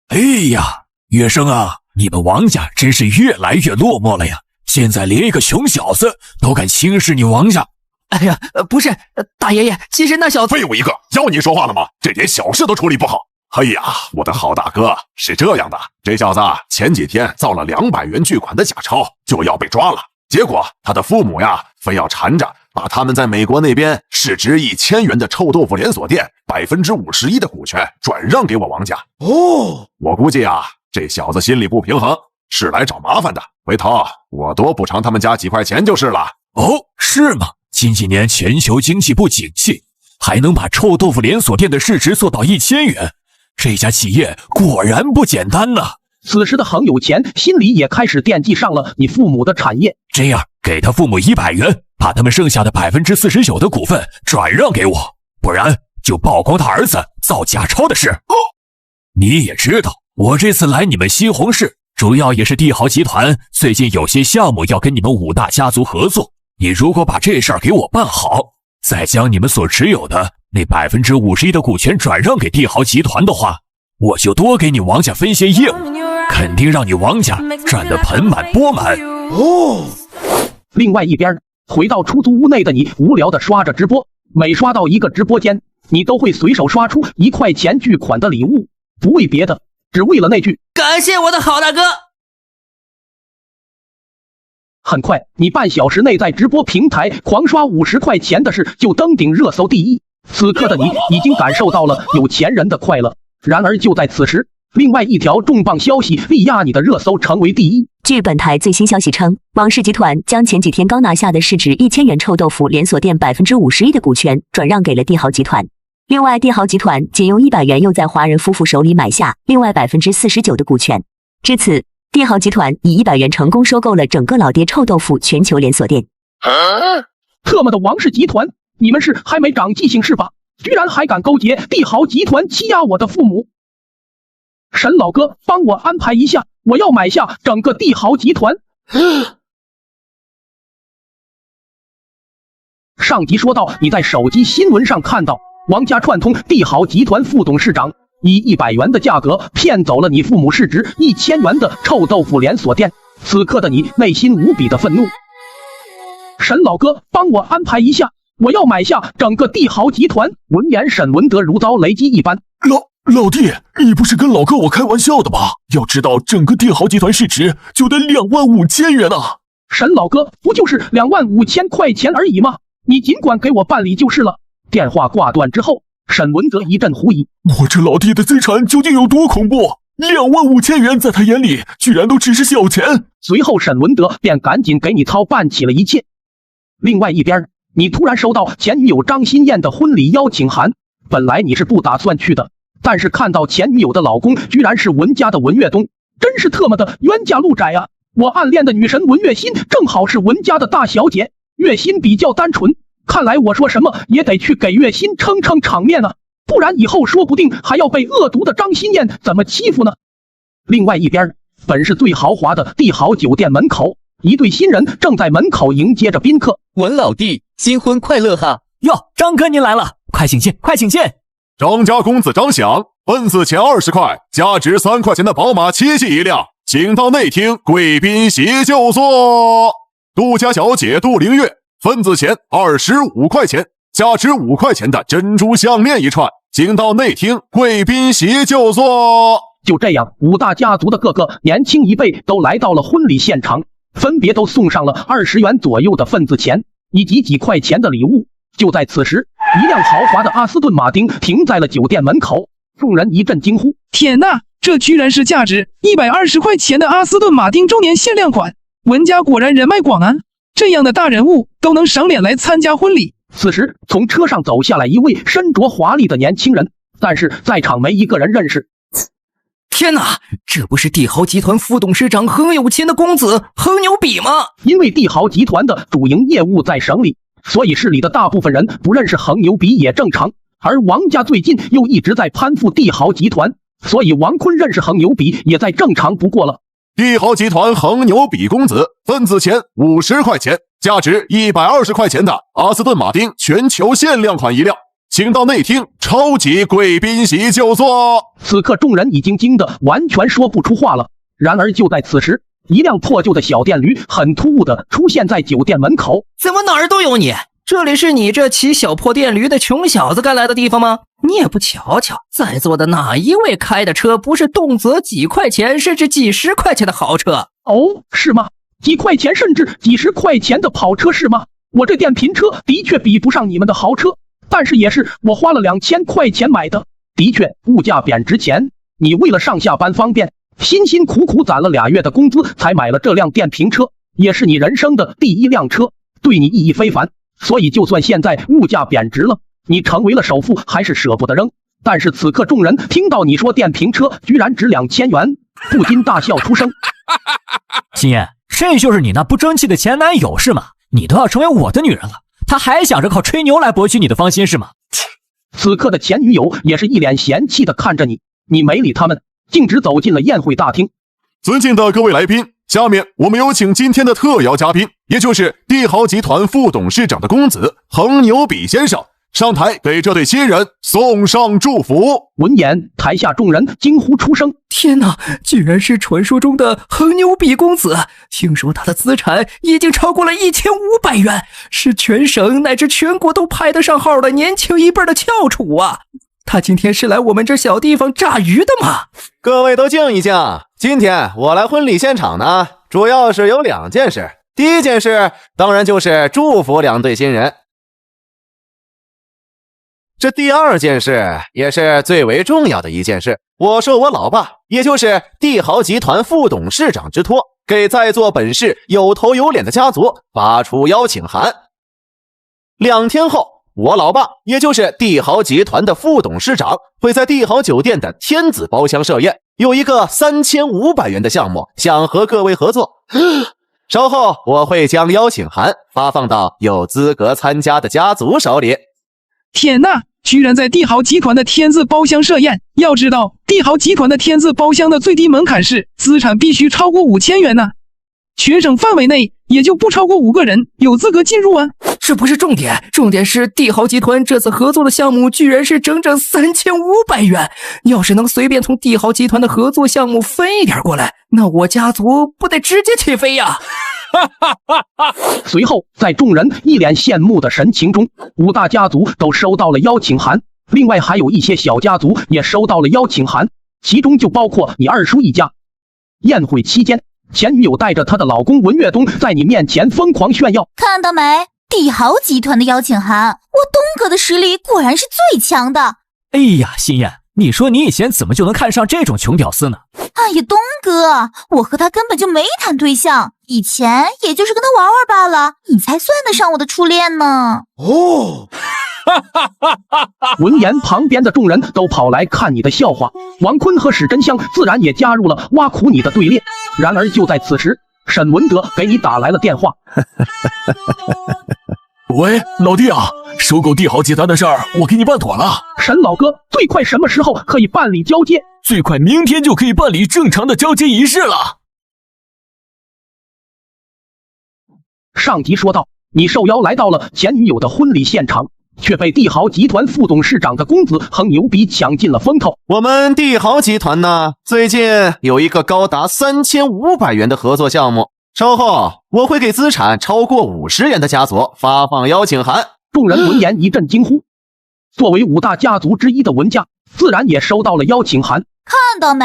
S5: 哎呀，月生啊，你们王家真是越来越落寞了呀！现在连一个穷小子都敢轻视你王家。
S3: 哎呀，不是，大爷爷，其实那小子……
S10: 废物一个，要你说话了吗？这点小事都处理不好。哎呀，我的好大哥，是这样的，这小子前几天造了200元巨款的假钞，就要被抓了。结果他的父母呀，非要缠着把他们在美国那边市值1000元的臭豆腐连锁店51%的股权转让给我王家。哦，我估计啊，这小子心里不平衡，是来找麻烦的。回头我多补偿他们家几块钱就是了。
S5: 哦，是吗？近几年全球经济不景气，还能把臭豆腐连锁店的市值做到1000元，这家企业果然不简单呐。
S1: 此时的恒有钱心里也开始惦记上了你父母的产业。
S5: 这样，给他父母100元，把他们剩下的49%的股份转让给我，不然就曝光他儿子造假钞的事。哦，你也知道，我这次来你们西红柿，主要也是帝豪集团最近有些项目要跟你们5大家族合作。你如果把这事儿给我办好，再将你们所持有的那51%的股权转让给帝豪集团的话，我就多给你王家分些业务，肯定让你王家赚得盆满钵满。
S1: 哦。另外一边，回到出租屋内的你无聊的刷着直播，每刷到一个直播间，你都会随手刷出1块钱巨款的礼物，不为别的，只为了那句
S3: 感谢我的好大哥。
S1: 很快，你半小时内在直播平台狂刷50块钱的事就登顶热搜第一。此刻的你已经感受到了有钱人的快乐。然而就在此时，另外一条重磅消息力压你的热搜成为第一。
S13: 据本台最新消息称，王氏集团将前几天刚拿下的市值1000元臭豆腐连锁店51%的股权转让给了帝豪集团。另外，帝豪集团仅用100元又在华人夫妇手里买下另外49%的股权。至此，帝豪集团以100元成功收购了整个老爹臭豆腐全球连锁店。
S1: 特么的王氏集团，你们是还没长记性是吧？居然还敢勾结帝豪集团欺压我的父母！沈老哥，帮我安排一下，我要买下整个帝豪集团。上集说到，你在手机新闻上看到王家串通帝豪集团副董事长以100元的价格骗走了你父母市值1000元的臭豆腐连锁店。此刻的你内心无比的愤怒。沈老哥，帮我安排一下，我要买下整个帝豪集团。闻言，沈文德如遭雷击一般。
S14: 老弟，你不是跟老哥我开玩笑的吧？要知道整个帝豪集团市值就得25000元啊！
S1: 沈老哥，不就是25000块钱而已吗？你尽管给我办理就是了。电话挂断之后，沈文德一阵狐疑，
S14: 我这老弟的资产究竟有多恐怖？25000元在他眼里居然都只是小钱。
S1: 随后沈文德便赶紧给你操办起了一切。另外一边，你突然收到前女友张馨燕的婚礼邀请函，本来你是不打算去的，但是看到前女友的老公居然是文家的文岳东，真是特么的冤家路窄啊！我暗恋的女神文月心正好是文家的大小姐，月心比较单纯，看来我说什么也得去给月心撑撑场面啊，不然以后说不定还要被恶毒的张馨燕怎么欺负呢？另外一边，本市最豪华的帝豪酒店门口，一对新人正在门口迎接着宾客。
S4: 文老弟，新婚快乐哈！
S8: 哟，张哥您来了，快请进，快请进！
S10: 张家公子张响，份子钱20块，价值3块钱的宝马7系一辆，请到内厅贵宾席就坐。杜家小姐杜凌月，份子钱25块钱，价值5块钱的珍珠项链一串，请到内厅贵宾席就坐。
S1: 就这样，5大家族的各个年轻一辈都来到了婚礼现场，分别都送上了20元左右的份子钱，以及几块钱的礼物。就在此时，一辆豪华的阿斯顿马丁停在了酒店门口，众人一阵惊呼：
S15: 天哪，这居然是价值120块钱的阿斯顿马丁周年限量款！文家果然人脉广啊，这样的大人物都能赏脸来参加婚礼。
S1: 此时，从车上走下来一位身着华丽的年轻人，但是在场没一个人认识。
S21: 天哪，这不是帝豪集团副董事长很有钱的公子恒牛比吗？
S1: 因为帝豪集团的主营业务在省里，所以市里的大部分人不认识恒牛比也正常。而王家最近又一直在攀附帝豪集团，所以王坤认识恒牛比也再正常不过了。
S10: 帝豪集团恒牛比公子，份子钱50块钱，价值120块钱的阿斯顿马丁全球限量款一辆，请到内厅超级贵宾席就坐。
S1: 此刻众人已经惊得完全说不出话了。然而就在此时，一辆破旧的小电驴很突兀地出现在酒店门口。
S21: 怎么哪儿都有你？这里是你这骑小破电驴的穷小子该来的地方吗？你也不瞧瞧，在座的哪一位开的车不是动辄几块钱甚至几十块钱的豪车？
S1: 哦，是吗？几块钱甚至几十块钱的跑车是吗？我这电瓶车的确比不上你们的豪车，但是也是我花了2000块钱买的。的确，物价贬值前，你为了上下班方便，辛辛苦苦攒了2月的工资才买了这辆电瓶车，也是你人生的第一辆车，对你意义非凡。所以就算现在物价贬值了，你成为了首富还是舍不得扔。但是此刻众人听到你说电瓶车居然值2000元，不禁大笑出声。
S8: 心妍，这就是你那不争气的前男友是吗？你都要成为我的女人了，他还想着靠吹牛来博取你的芳心是吗？
S1: 此刻的前女友也是一脸嫌弃的看着你，你没理他们，径直走进了宴会大厅。
S10: 尊敬的各位来宾，下面我们有请今天的特邀嘉宾，也就是帝豪集团副董事长的公子恒牛比先生，上台给这对新人送上祝福。
S1: 闻言，台下众人惊呼出声：
S21: 天哪，居然是传说中的恒牛比公子！听说他的资产已经超过了1500元，是全省乃至全国都排得上号的年轻一辈的翘楚啊！他今天是来我们这小地方炸鱼的吗？
S12: 各位都静一静，今天我来婚礼现场呢，主要是有2件事。
S7: 第一件事当然就是祝福2对新人。这第二件事也是最为重要的一件事，我受我老爸，也就是帝豪集团副董事长之托，给在座本市有头有脸的家族发出邀请函。2天后，我老爸，也就是帝豪集团的副董事长，会在帝豪酒店的天子包厢设宴，有一个3500元的项目，想和各位合作。稍后我会将邀请函发放到有资格参加的家族手里。
S15: 天哪，居然在帝豪集团的天字包厢设宴！要知道，帝豪集团的天字包厢的最低门槛是资产必须超过5000元呢。全省范围内也就不超过5个人有资格进入啊。
S21: 这不是重点，重点是帝豪集团这次合作的项目居然是整整3500元。要是能随便从帝豪集团的合作项目分一点过来，那我家族不得直接起飞呀！
S1: 随后，在众人一脸羡慕的神情中，5大家族都收到了邀请函，另外还有一些小家族也收到了邀请函，其中就包括你二叔一家。宴会期间，前女友带着她的老公文岳东在你面前疯狂炫耀，
S6: 看到没？帝豪集团的邀请函，我东哥的实力果然是最强的。
S8: 哎呀，心燕，你说你以前怎么就能看上这种穷屌丝呢？
S6: 哎呀，东哥，我和他根本就没谈对象，以前也就是跟他玩玩罢了，你才算得上我的初恋呢。
S1: 哦，闻言，旁边的众人都跑来看你的笑话，王坤和史真香自然也加入了挖苦你的队列。然而就在此时，沈文德给你打来了电话。
S2: 喂，老弟啊，收购帝豪集团的事儿我给你办妥了。
S1: 沈老哥，最快什么时候可以办理交接？
S2: 最快明天就可以办理正常的交接仪式了。
S1: 上集说到，你受邀来到了前女友的婚礼现场，却被帝豪集团副董事长的公子横牛逼抢尽了风头。
S7: 我们帝豪集团呢，最近有一个高达3500元的合作项目，稍后我会给资产超过50元的家族发放邀请函。
S1: 众人闻言一阵惊呼。作为5大家族之一的文家，自然也收到了邀请函。
S6: 看到没？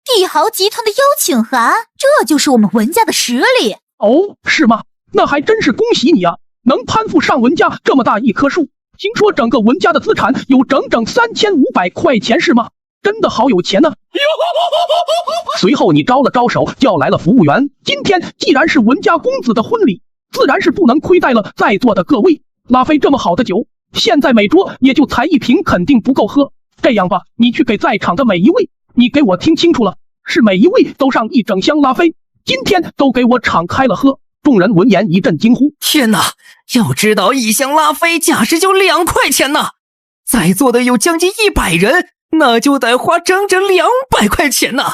S6: 帝豪集团的邀请函，这就是我们文家的实力。
S1: 哦，是吗？那还真是恭喜你啊，能攀附上文家这么大一棵树。听说整个文家的资产有整整3500块钱是吗？真的好有钱呢。随后你招了招手，叫来了服务员。今天既然是文家公子的婚礼，自然是不能亏待了在座的各位。拉菲这么好的酒，现在每桌也就才1瓶，肯定不够喝。这样吧，你去给在场的每一位，你给我听清楚了，是每一位都上1整箱拉菲，今天都给我敞开了喝。众人闻言一阵惊呼。
S21: 天哪，要知道1箱拉菲价值就2块钱呢，在座的有将近100人，那就得花整整200块钱呢。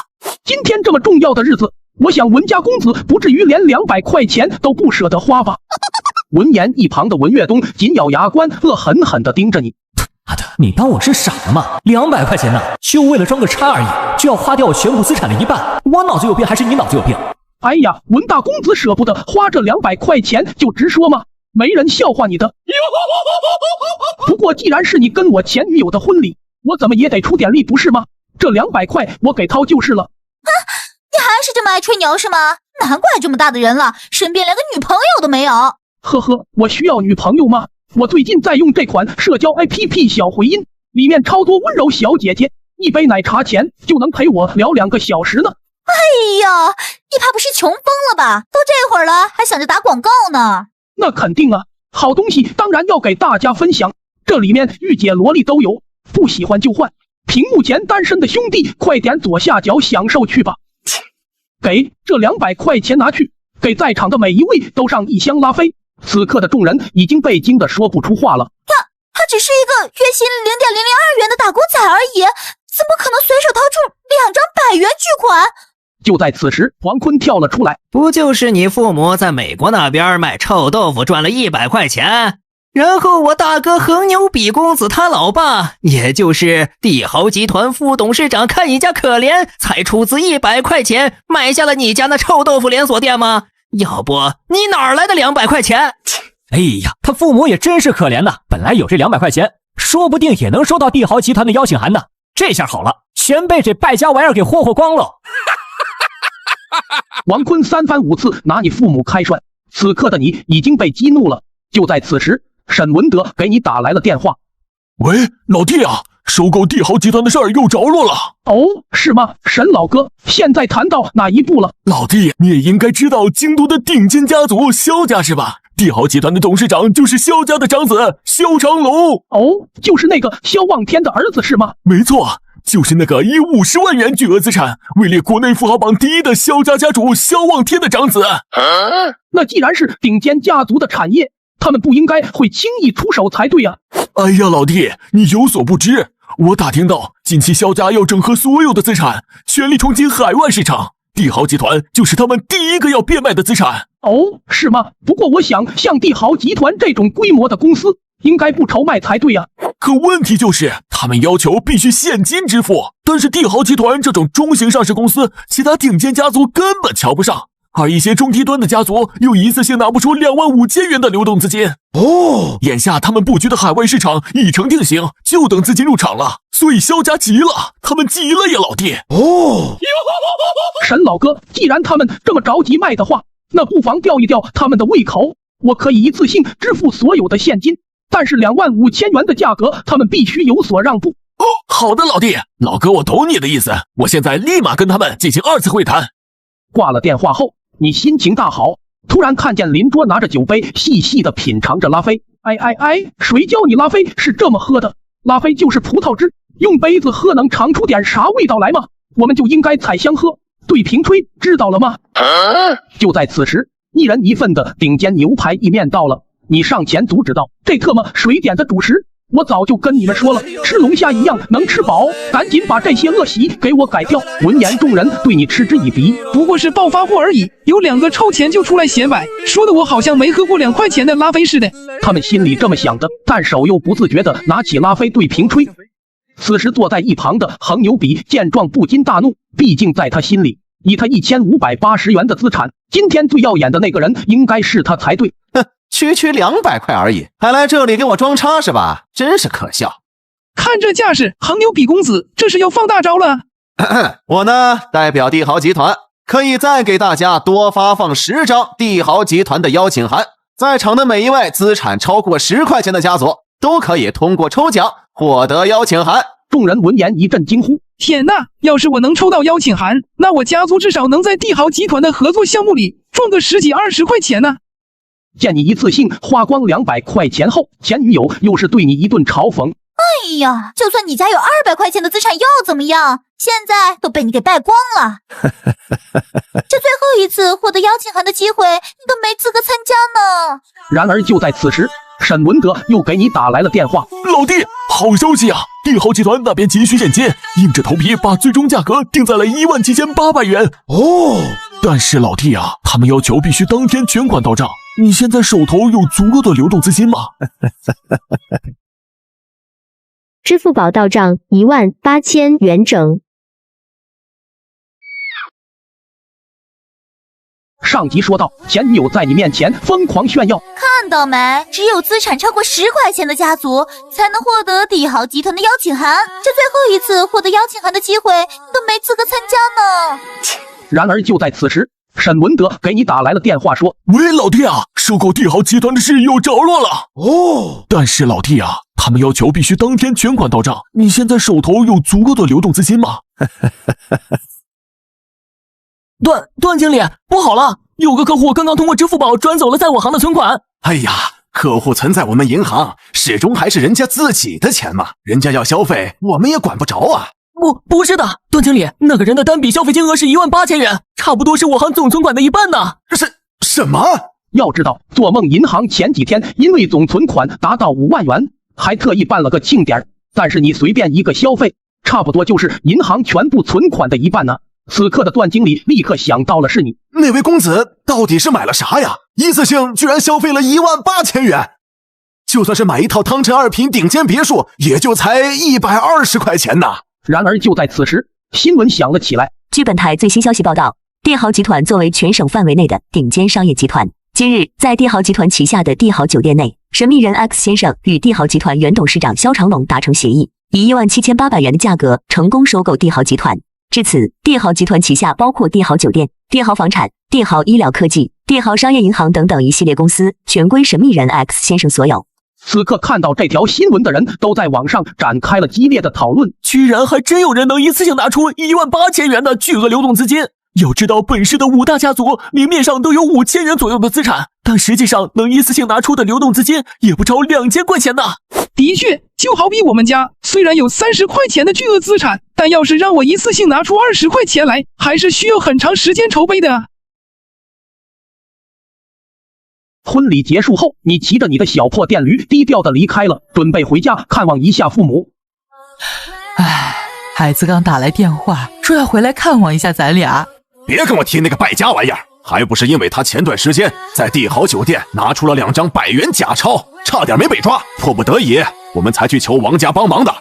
S1: 今天这么重要的日子，我想文家公子不至于连200块钱都不舍得花吧。闻言，一旁的文岳东紧咬牙关，恶狠狠地盯着你。
S8: 妈的，你当我是傻了吗？200块钱呢，就为了装个叉而已，就要花掉我全部资产的1半，我脑子有病还是你脑子有病？
S1: 哎呀，文大公子舍不得花这200块钱就直说嘛，没人笑话你的。不过既然是你跟我前女友的婚礼，我怎么也得出点力不是吗？这200块我给掏就是了。
S6: 你还是这么爱吹牛是吗？难怪这么大的人了，身边连个女朋友都没有。
S1: 呵呵，我需要女朋友吗？我最近在用这款社交 APP 小回音，里面超多温柔小姐姐，一杯奶茶钱就能陪我聊2个小时呢。
S6: 哎呀，你怕不是穷疯了吧？都这会儿了，还想着打广告呢？
S1: 那肯定啊，好东西当然要给大家分享，这里面御姐萝莉都有，不喜欢就换。屏幕前单身的兄弟，快点左下角享受去吧。给这200块钱拿去，给在场的每一位都上1箱拉菲。此刻的众人已经被惊得说不出话了。
S6: 他只是一个月薪0.002元的打工仔而已，怎么可能随手掏出2张100元巨款？
S1: 就在此时，黄坤跳了出来。
S3: 不就是你父母在美国那边卖臭豆腐赚了100块钱，然后我大哥横牛比公子他老爸，也就是帝豪集团副董事长看你家可怜，才出资100块钱买下了你家那臭豆腐连锁店吗？要不你哪来的200块钱？
S8: 哎呀，他父母也真是可怜呐，本来有这200块钱，说不定也能收到帝豪集团的邀请函呢。这下好了，全被这败家玩意儿给霍霍光了。
S1: 王坤3番5次拿你父母开涮，此刻的你已经被激怒了。就在此时，沈文德给你打来了电话。
S2: 喂，老弟啊，收购帝豪集团的事儿又着落了。
S1: 哦，是吗？沈老哥，现在谈到哪一步了？
S2: 老弟，你也应该知道京都的顶尖家族萧家是吧？帝豪集团的董事长就是萧家的长子萧长龙。
S1: 哦，就是那个萧望天的儿子是吗？
S2: 没错，就是那个以50万元巨额资产位列国内富豪榜第1的萧家家主萧望天的长子。
S1: 那既然是顶尖家族的产业，他们不应该会轻易出手才对啊。
S2: 哎呀，老弟，你有所不知，我打听到近期萧家要整合所有的资产，全力冲击海外市场，帝豪集团就是他们第一个要变卖的资产。
S1: 哦，是吗？不过我想，像帝豪集团这种规模的公司，应该不愁卖才对呀。
S2: 可问题就是，他们要求必须现金支付，但是帝豪集团这种中型上市公司，其他顶尖家族根本瞧不上。而一些中低端的家族又一次性拿不出25000元的流动资金。哦，眼下他们布局的海外市场已成定型，就等资金入场了。所以萧家急了，他们急了呀，老弟。
S1: 哦，沈老哥，既然他们这么着急卖的话，那不妨吊一吊他们的胃口。我可以一次性支付所有的现金，但是25000元的价格，他们必须有所让步。
S2: 哦，好的，老弟，老哥，我懂你的意思，我现在立马跟他们进行2次会谈。
S1: 挂了电话后，你心情大好，突然看见邻桌拿着酒杯，细细的品尝着拉菲。谁教你拉菲是这么喝的？拉菲就是葡萄汁，用杯子喝能尝出点啥味道来吗？我们就应该采香喝，对瓶吹，知道了吗？就在此时，一人一份的顶尖牛排意面到了，你上前阻止道：“这特么谁点的主食？我早就跟你们说了，吃龙虾一样能吃饱，赶紧把这些恶习给我改掉。”闻言，众人对你嗤之以鼻。
S15: 不过是暴发户而已，有2个臭钱就出来显摆，说的我好像没喝过2块钱的拉菲似的。
S1: 他们心里这么想的，但手又不自觉地拿起拉菲对瓶吹。此时坐在一旁的横牛比见状不禁大怒，毕竟在他心里，以他1580元的资产，今天最耀眼的那个人应该是他才对。
S7: 哼，区200块而已，还来这里给我装叉是吧？真是可笑。
S15: 看这架势，横牛比公子这是要放大招了。
S7: 我呢，代表帝豪集团，可以再给大家多发放10张帝豪集团的邀请函，在场的每一位资产超过10块钱的家族，都可以通过抽奖获得邀请函。
S1: 众人闻言一阵惊呼：
S15: 天哪！要是我能抽到邀请函，那我家族至少能在帝豪集团的合作项目里赚个10几20块钱呢。
S1: 见你一次性花光200块钱后，前女友又是对你一顿嘲讽。
S6: 哎呀，就算你家有200块钱的资产又怎么样？现在都被你给败光了。这最后一次获得邀请函的机会，你都没资格参加呢。
S1: 然而就在此时，沈文德又给你打来了电话。
S2: 老弟，好消息啊！帝豪集团那边急需现金，硬着头皮把最终价格定在了17800元。哦，但是老弟啊，他们要求必须当天全款到账。你现在手头有足够的流动资金吗？
S11: 支付宝到账18000元整。
S1: 上集说到，前女友在你面前疯狂炫耀，
S6: 看到没？只有资产超过10块钱的家族才能获得帝豪集团的邀请函，这最后一次获得邀请函的机会，你都没资格参加呢。
S1: 然而就在此时，沈文德给你打来了电话，说：“
S2: 喂，老弟啊，收购帝豪集团的事又着落了。哦，但是老弟啊，他们要求必须当天全款到账。你现在手头有足够的流动资金吗？”
S8: 段经理，不好了，有个客户刚刚通过支付宝转走了在我行的存款。
S10: 哎呀，客户存在我们银行，始终还是人家自己的钱嘛，人家要消费，我们也管不着啊。
S8: 不是的，段经理，那个人的单笔消费金额是18000元，差不多是我行总存款的一半呢。
S10: 什么？
S1: 要知道，做梦银行前几天因为总存款达到5万元，还特意办了个庆典，但是你随便一个消费，差不多就是银行全部存款的一半呢。此刻的段经理立刻想到了是你。
S10: 那位公子到底是买了啥呀？一次性居然消费了18000元，就算是买一套汤臣2品顶尖别墅，也就才120块钱呐。
S1: 然而就在此时，新闻响了起来。
S13: 据本台最新消息报道，帝豪集团作为全省范围内的顶尖商业集团，今日在帝豪集团旗下的帝豪酒店内，神秘人 X 先生与帝豪集团原董事长萧长龙达成协议，以17800元的价格成功收购帝豪集团。至此，帝豪集团旗下包括帝豪酒店、帝豪房产、帝豪医疗科技、帝豪商业银行等等一系列公司全归神秘人 X 先生所有。
S1: 此刻看到这条新闻的人都在网上展开了激烈的讨论，
S16: 居然还真有人能一次性拿出18000元的巨额流动资金。要知道本市的5大家族明面上都有5000元左右的资产，但实际上能一次性拿出的流动资金也不超2000块钱呢。
S15: 的确，就好比我们家虽然有30块钱的巨额资产，但要是让我一次性拿出20块钱来，还是需要很长时间筹备的。
S1: 婚礼结束后，你骑着你的小破电驴低调的离开了，准备回家看望一下父母。
S12: 唉，孩子刚打来电话，说要回来看望一下咱俩。
S10: 别跟我提那个败家玩意儿，还不是因为他前段时间在帝豪酒店拿出了2张100元假钞，差点没被抓，迫不得已我们才去求王家帮忙的。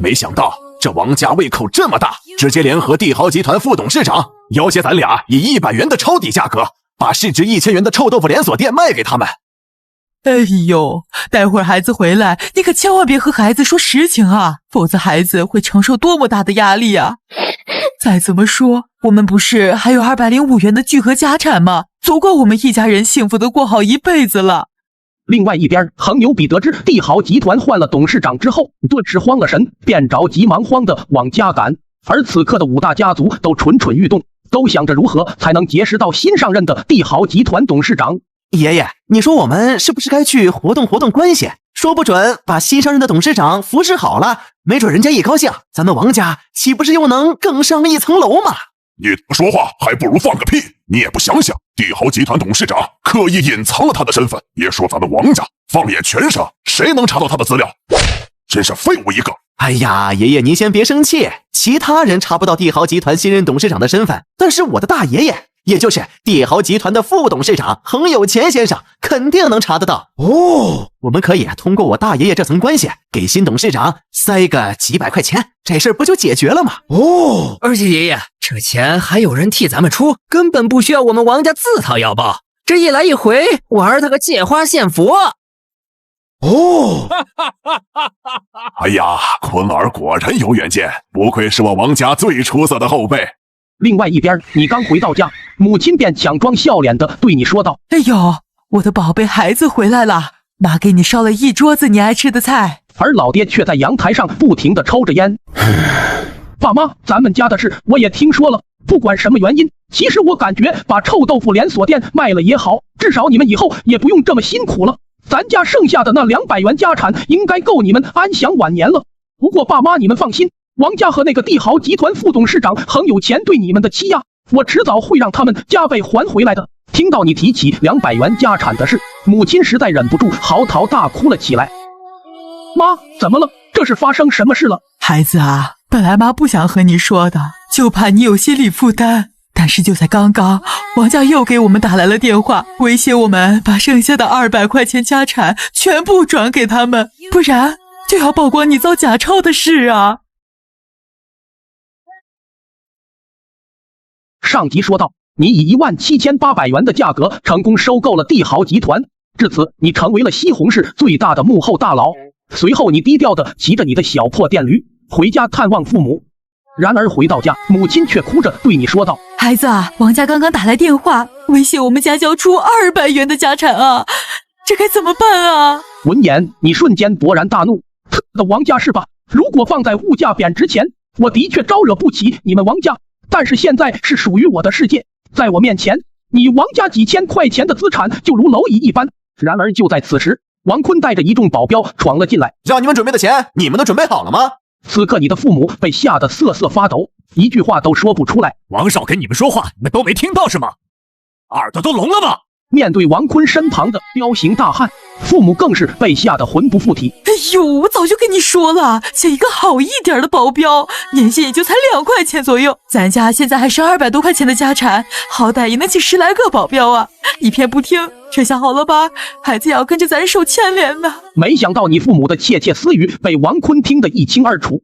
S10: 没想到这王家胃口这么大，直接联合帝豪集团副董事长要挟咱俩以100元的抄底价格，把市值1000元的臭豆腐连锁店卖给他们。
S12: 哎呦，待会儿孩子回来，你可千万别和孩子说实情啊，否则孩子会承受多么大的压力啊！再怎么说，我们不是还有205元的巨额家产吗？足够我们一家人幸福的过好一辈子了。
S1: 另外一边，恒牛比得知帝豪集团换了董事长之后，顿时慌了神，便着急忙慌的往家赶。而此刻的5大家族都蠢蠢欲动，都想着如何才能结识到新上任的帝豪集团董事长。
S7: 爷爷，你说我们是不是该去活动活动关系？说不准把新上任的董事长服侍好了，没准人家一高兴，咱们王家岂不是又能更上一层楼嘛？
S10: 你说话还不如放个屁！你也不想想，帝豪集团董事长刻意隐藏了他的身份，别说咱们王家，放眼全省，谁能查到他的资料？真是废物一个！
S7: 哎呀，爷爷您先别生气，其他人查不到帝豪集团新任董事长的身份，但是我的大爷爷，也就是帝豪集团的副董事长恒有钱先生肯定能查得到哦。我们可以通过我大爷爷这层关系，给新董事长塞个几百块钱，这事儿不就解决了吗？
S3: 哦，而且爷爷，这钱还有人替咱们出，根本不需要我们王家自掏腰包。这一来一回，玩他个借花献佛。
S10: 哦，哎呀，坤儿果然有远见，不愧是我王家最出色的后辈。
S1: 另外一边，你刚回到家，母亲便强装笑脸的对你说道：“
S12: 哎呦，我的宝贝孩子回来了，妈给你烧了一桌子你爱吃的菜。”
S1: 而老爹却在阳台上不停的抽着烟。爸妈，咱们家的事我也听说了，不管什么原因，其实我感觉把臭豆腐连锁店卖了也好，至少你们以后也不用这么辛苦了。咱家剩下的那200元家产应该够你们安享晚年了。不过爸妈你们放心，王家和那个帝豪集团副董事长恒有钱对你们的欺压，我迟早会让他们加倍还回来的。听到你提起200元家产的事，母亲实在忍不住嚎啕大哭了起来。妈，怎么了？这是发生什么事了？
S12: 孩子啊，本来妈不想和你说的，就怕你有心理负担。但是就在刚刚，王家又给我们打来了电话，威胁我们把剩下的200块钱家产全部转给他们，不然就要曝光你造假钞的事啊。
S1: 上集说到，你以17800元的价格成功收购了帝豪集团，至此你成为了西红柿最大的幕后大佬。随后你低调的骑着你的小破电驴回家探望父母。然而回到家，母亲却哭着对你说道：“
S12: 孩子啊，王家刚刚打来电话，威胁我们家交出200元的家产啊，这该怎么办啊？”
S1: 闻言，你瞬间勃然大怒：“的王家是吧？如果放在物价贬值前，我的确招惹不起你们王家，但是现在是属于我的世界，在我面前，你王家几千块钱的资产就如蝼蚁一般。”然而就在此时，王坤带着一众保镖闯了进来。
S7: 让你们准备的钱，你们都准备好了吗？
S1: 此刻你的父母被吓得瑟瑟发抖，一句话都说不出来。
S16: 王少跟你们说话，你们都没听到是吗？耳朵都聋了吗？
S1: 面对王坤身旁的彪形大汉，父母更是被吓得魂不附体。
S12: 哎呦，我早就跟你说了，请一个好一点的保镖，年薪也就才2块钱左右，咱家现在还是200多块钱的家产，好歹也能请10来个保镖啊！你偏不听，这下好了吧？孩子也要跟着咱受牵连呢。
S1: 没想到你父母的窃窃私语被王坤听得一清二楚。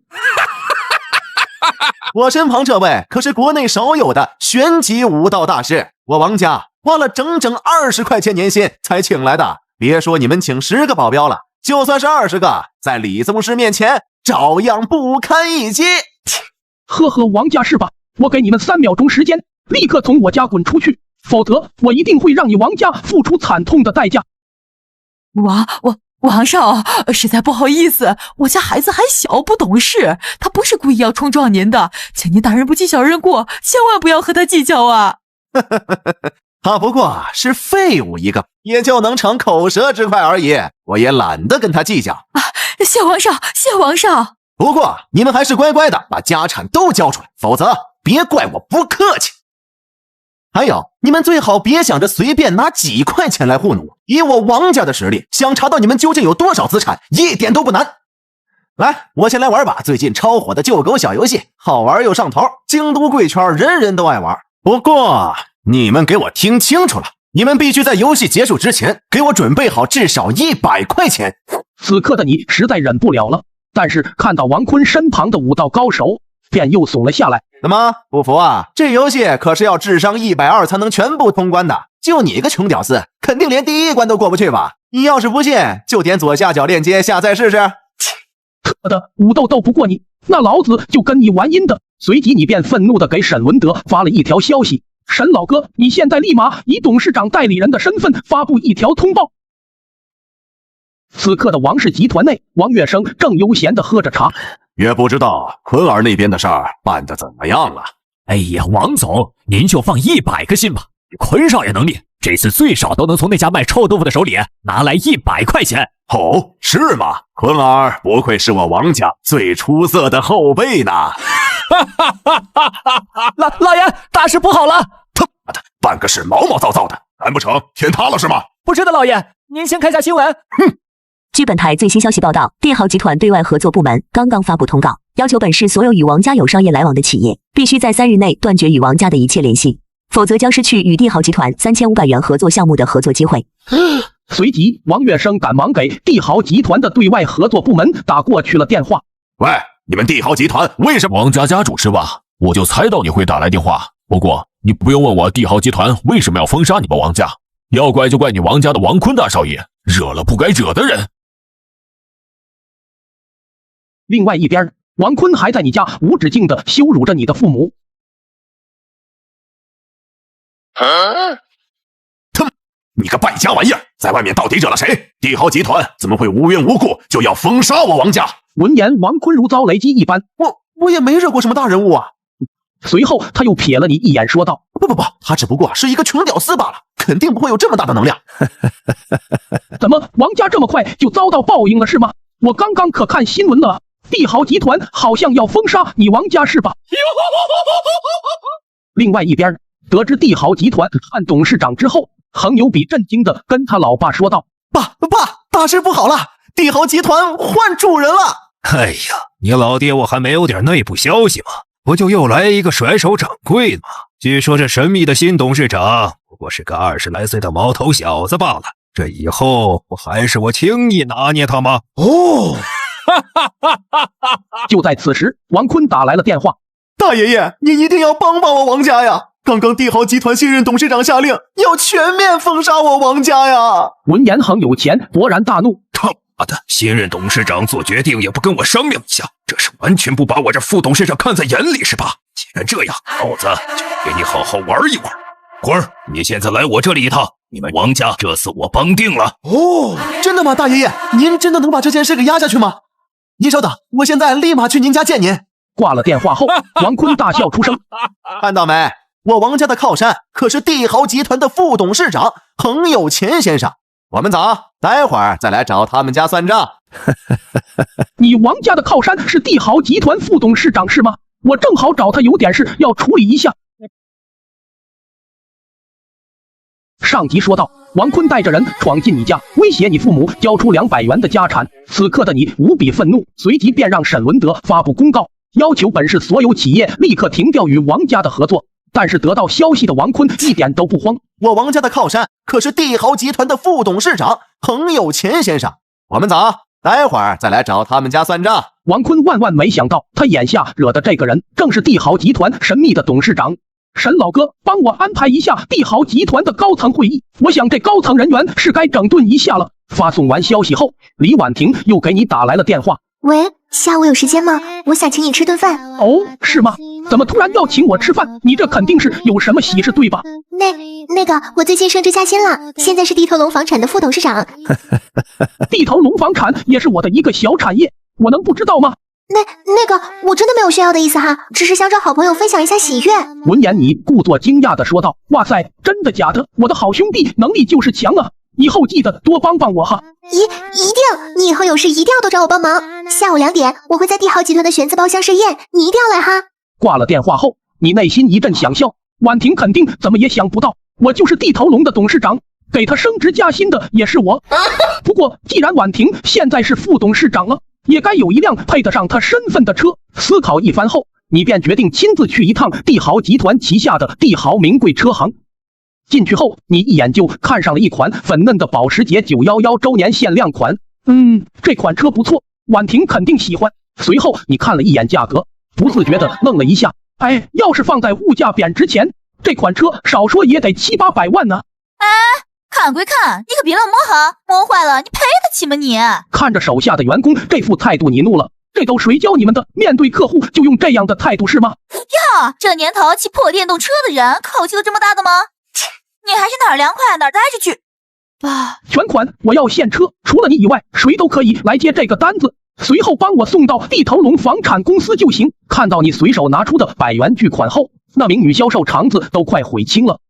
S7: 我身旁这位可是国内少有的玄级武道大师，我王家花了整整20块钱年薪才请来的。别说你们请10个保镖了，就算是20个，在李宗师面前照样不堪一击。
S1: 呵呵，王家是吧？我给你们3秒钟时间，立刻从我家滚出去，否则我一定会让你王家付出惨痛的代价。
S12: 王少，实在不好意思，我家孩子还小，不懂事，他不是故意要冲撞您的，请您大人不计小人过，千万不要和他计较啊。
S7: 他不过是废物一个，也就能逞口舌之快而已，我也懒得跟他计较。
S12: 谢王少，谢王少。
S7: 不过你们还是乖乖的把家产都交出来，否则别怪我不客气。还有，你们最好别想着随便拿几块钱来糊弄我，以我王家的实力，想查到你们究竟有多少资产，一点都不难。来，我先来玩把最近超火的救狗小游戏，好玩又上头，京都贵圈人人都爱玩。不过你们给我听清楚了，你们必须在游戏结束之前给我准备好至少100块钱。
S1: 此刻的你实在忍不了了，但是看到王坤身旁的武道高手，便又怂了下来。
S7: 怎么不服啊？这游戏可是要智商120才能全部通关的，就你个穷屌丝，肯定连第1关都过不去吧？你要是不信，就点左下角链接下载试试。
S1: 特的，武斗斗不过你，那老子就跟你玩阴的。随即你便愤怒地给沈文德发了一条消息：沈老哥，你现在立马以董事长代理人的身份发布一条通报。此刻的王氏集团内，王月生正悠闲地喝着茶，
S10: 也不知道坤儿那边的事儿办得怎么样了。
S8: 哎呀，王总，您就放100个心吧，坤少爷能力，这次最少都能从那家卖臭豆腐的手里拿来100块钱。
S10: 哦，是吗？坤儿不愧是我王家最出色的后辈呢。
S8: 老爷，大事不好了！
S10: 他妈的，办个事毛毛躁躁的，难不成天塌了是吗？
S8: 不知道老爷，您先看下新闻。
S10: 哼。
S13: 据本台最新消息报道，帝豪集团对外合作部门刚刚发布通告，要求本市所有与王家有商业来往的企业，必须在3日内断绝与王家的一切联系，否则将失去与帝豪集团3500元合作项目的合作机会。
S1: 随即，王月生赶忙给帝豪集团的对外合作部门打过去了电话。
S10: 喂，你们帝豪集团为什么？
S2: 王家家主是吧？我就猜到你会打来电话。不过你不用问我帝豪集团为什么要封杀你们王家，要怪就怪你王家的王坤大少爷惹了不该惹的人。
S1: 另外一边，王坤还在你家无止境地羞辱着你的父母。
S10: 他妈，你个败家玩意儿，在外面到底惹了谁？帝豪集团怎么会无缘无故就要封杀我王家？
S1: 闻言，王坤如遭雷击一般，
S7: 我也没惹过什么大人物啊。
S1: 随后他又瞥了你一眼，说道：
S7: 不，他只不过是一个穷屌丝罢了，肯定不会有这么大的能量。
S1: 怎么王家这么快就遭到报应了是吗？我刚刚可看新闻了，帝豪集团好像要封杀你王家是吧？另外一边，得知帝豪集团换董事长之后，恒有比震惊的跟他老爸说道：
S7: 爸，大事不好了，帝豪集团换主人了。
S5: 哎呀，你老爹我还没有点内部消息吗？不就又来一个甩手掌柜吗？据说这神秘的新董事长不过是个20来岁的毛头小子罢了，这以后不还是我轻易拿捏他吗？
S7: 哦，
S1: 就在此时，王坤打来了电话。
S7: 大爷爷，你一定要帮帮我王家呀！刚刚帝豪集团新任董事长下令要全面封杀我王家呀！
S1: 闻言，恒有钱勃然大怒。
S5: 他妈的，新任董事长做决定也不跟我商量一下，这是完全不把我这副董事长看在眼里是吧？既然这样，老子就给你好好玩一玩。坤儿，你现在来我这里一趟，你们王家这次我帮定了。
S7: 哦，真的吗，大爷爷？您真的能把这件事给压下去吗？您稍等，我现在立马去您家见您。
S1: 挂了电话后，王坤大笑出声。
S7: 看到没？我王家的靠山可是帝豪集团的副董事长恒有钱先生。我们走，待会儿再来找他们家算账。
S1: 你王家的靠山是帝豪集团副董事长是吗？我正好找他有点事要处理一下。上集说到，王坤带着人闯进你家，威胁你父母交出200元的家产。此刻的你无比愤怒，随即便让沈文德发布公告，要求本市所有企业立刻停掉与王家的合作。但是得到消息的王坤一点都不慌，
S7: 我王家的靠山可是帝豪集团的副董事长恒有钱先生。我们走，待会儿再来找他们家算账。
S1: 王坤万没想到，他眼下惹的这个人正是帝豪集团神秘的董事长。沈老哥，帮我安排一下帝豪集团的高层会议，我想这高层人员是该整顿一下了。发送完消息后，李婉婷又给你打来了电话。
S17: 喂，下午有时间吗？我想请你吃顿饭。
S1: 哦，是吗？怎么突然要请我吃饭？你这肯定是有什么喜事对吧？
S17: 那个，我最近升职加薪了，现在是地头龙房产的副董事长。
S1: 地头龙房产也是我的一个小产业，我能不知道吗？
S17: 那个，我真的没有炫耀的意思哈，只是想找好朋友分享一下喜悦。
S1: 闻言，你故作惊讶的说道：“哇塞，真的假的？我的好兄弟能力就是强啊！以后记得多帮帮我哈。”
S17: 一定，你以后有事一定要多找我帮忙。下午2点，我会在帝豪集团的玄字包厢设宴，你一定要来哈。
S1: 挂了电话后，你内心一阵想笑，婉婷肯定怎么也想不到，我就是地头龙的董事长，给他升职加薪的也是我。不过，既然婉婷现在是副董事长了，也该有一辆配得上他身份的车。思考一番后，你便决定亲自去一趟帝豪集团旗下的帝豪名贵车行。进去后，你一眼就看上了一款粉嫩的保时捷911周年限量款。这款车不错，婉婷肯定喜欢。随后你看了一眼价格，不自觉的愣了一下。哎，要是放在物价贬值前，这款车少说也得700-800万呢。
S6: 哎，看归看，你可别乱摸哈，摸坏了你赔得起吗你？
S1: 看着手下的员工这副态度，你怒了。这都谁教你们的？面对客户就用这样的态度是吗？
S6: 呀，这年头骑破电动车的人口气都这么大的吗？你还是哪儿凉快哪儿待着去吧。
S1: 全款我要现车，除了你以外，谁都可以来接这个单子，随后帮我送到地头龙房产公司就行。看到你随手拿出的100元巨款后，那名女销售肠子都快悔青了。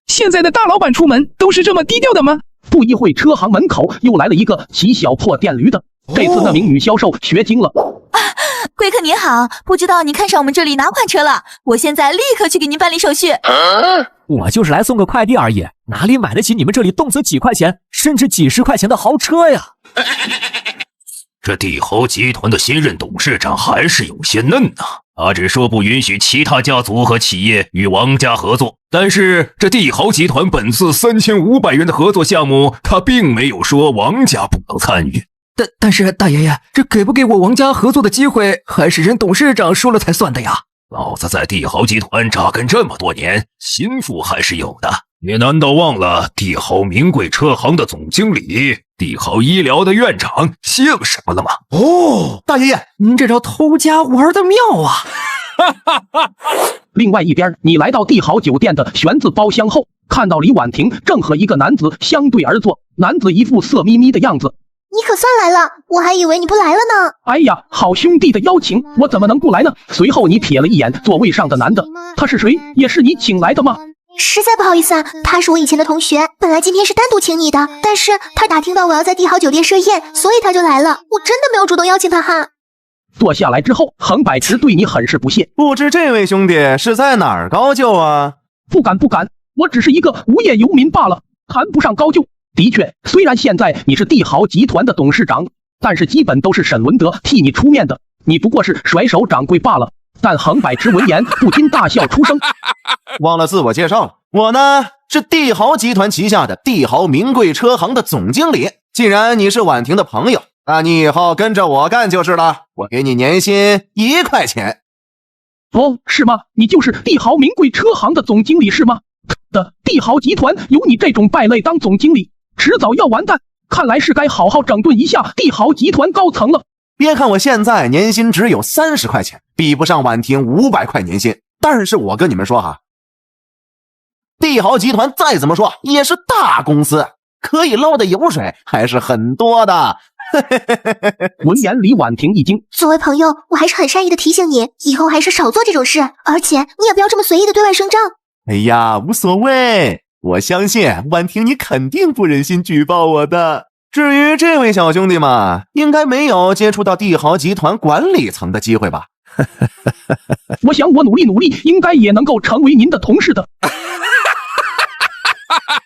S15: 现在的大老板出门都是这么低调的吗？
S1: 不一会，车行门口又来了一个骑小破电驴的，这次那名女销售学精了。
S6: 贵客您好，不知道您看上我们这里哪款车了？我现在立刻去给您办理手续。
S8: 我就是来送个快递而已，哪里买得起你们这里动辄几块钱甚至几10块钱的豪车呀？
S5: 这帝豪集团的新任董事长还是有些嫩呐，他只说不允许其他家族和企业与王家合作，但是这帝豪集团本次3500元的合作项目，他并没有说王家不能参与。
S21: 但是大爷爷，这给不给我王家合作的机会，还是人董事长说了才算的呀。
S5: 老子在帝豪集团扎根这么多年，心腹还是有的。你难道忘了帝豪名贵车行的总经理，帝豪医疗的院长姓什么了吗？
S21: 哦，大爷爷，您这招偷家玩的妙啊！
S1: 另外一边，你来到帝豪酒店的玄字包厢后，看到李婉婷正和一个男子相对而坐，男子一副色眯眯的样子。
S17: 你可算来了，我还以为你不来了呢。
S1: 哎呀，好兄弟的邀请，我怎么能不来呢？随后你瞥了一眼座位上的男的，他是谁？也是你请来的吗？
S17: 实在不好意思啊，他是我以前的同学，本来今天是单独请你的，但是他打听到我要在帝豪酒店设宴，所以他就来了。我真的没有主动邀请他哈。
S1: 坐下来之后，横百池对你很是不屑，
S7: 不知这位兄弟是在哪儿高就啊？
S1: 不敢，我只是一个无业游民罢了，谈不上高就。的确，虽然现在你是帝豪集团的董事长，但是基本都是沈文德替你出面的，你不过是甩手掌柜罢了。但横百池闻言不禁大笑出声，
S7: 忘了自我介绍了，我呢是帝豪集团旗下的帝豪名贵车行的总经理。既然你是婉婷的朋友，那你以后跟着我干就是了，我给你年薪1块钱。
S1: 哦，是吗？你就是帝豪名贵车行的总经理是吗？的，帝豪集团有你这种败类当总经理，迟早要完蛋，看来是该好好整顿一下帝豪集团高层了。
S7: 别看我现在年薪只有30块钱，比不上婉婷500块年薪，但是我跟你们说哈，帝豪集团再怎么说也是大公司，可以捞的油水还是很多的。
S1: 闻言，李婉婷一惊，
S17: 作为朋友，我还是很善意的提醒你，以后还是少做这种事，而且你也不要这么随意的对外声张。
S7: 哎呀，无所谓，我相信婉婷你肯定不忍心举报我的。至于这位小兄弟嘛，应该没有接触到帝豪集团管理层的机会吧？
S1: 我想我努力，应该也能够成为您的同事的。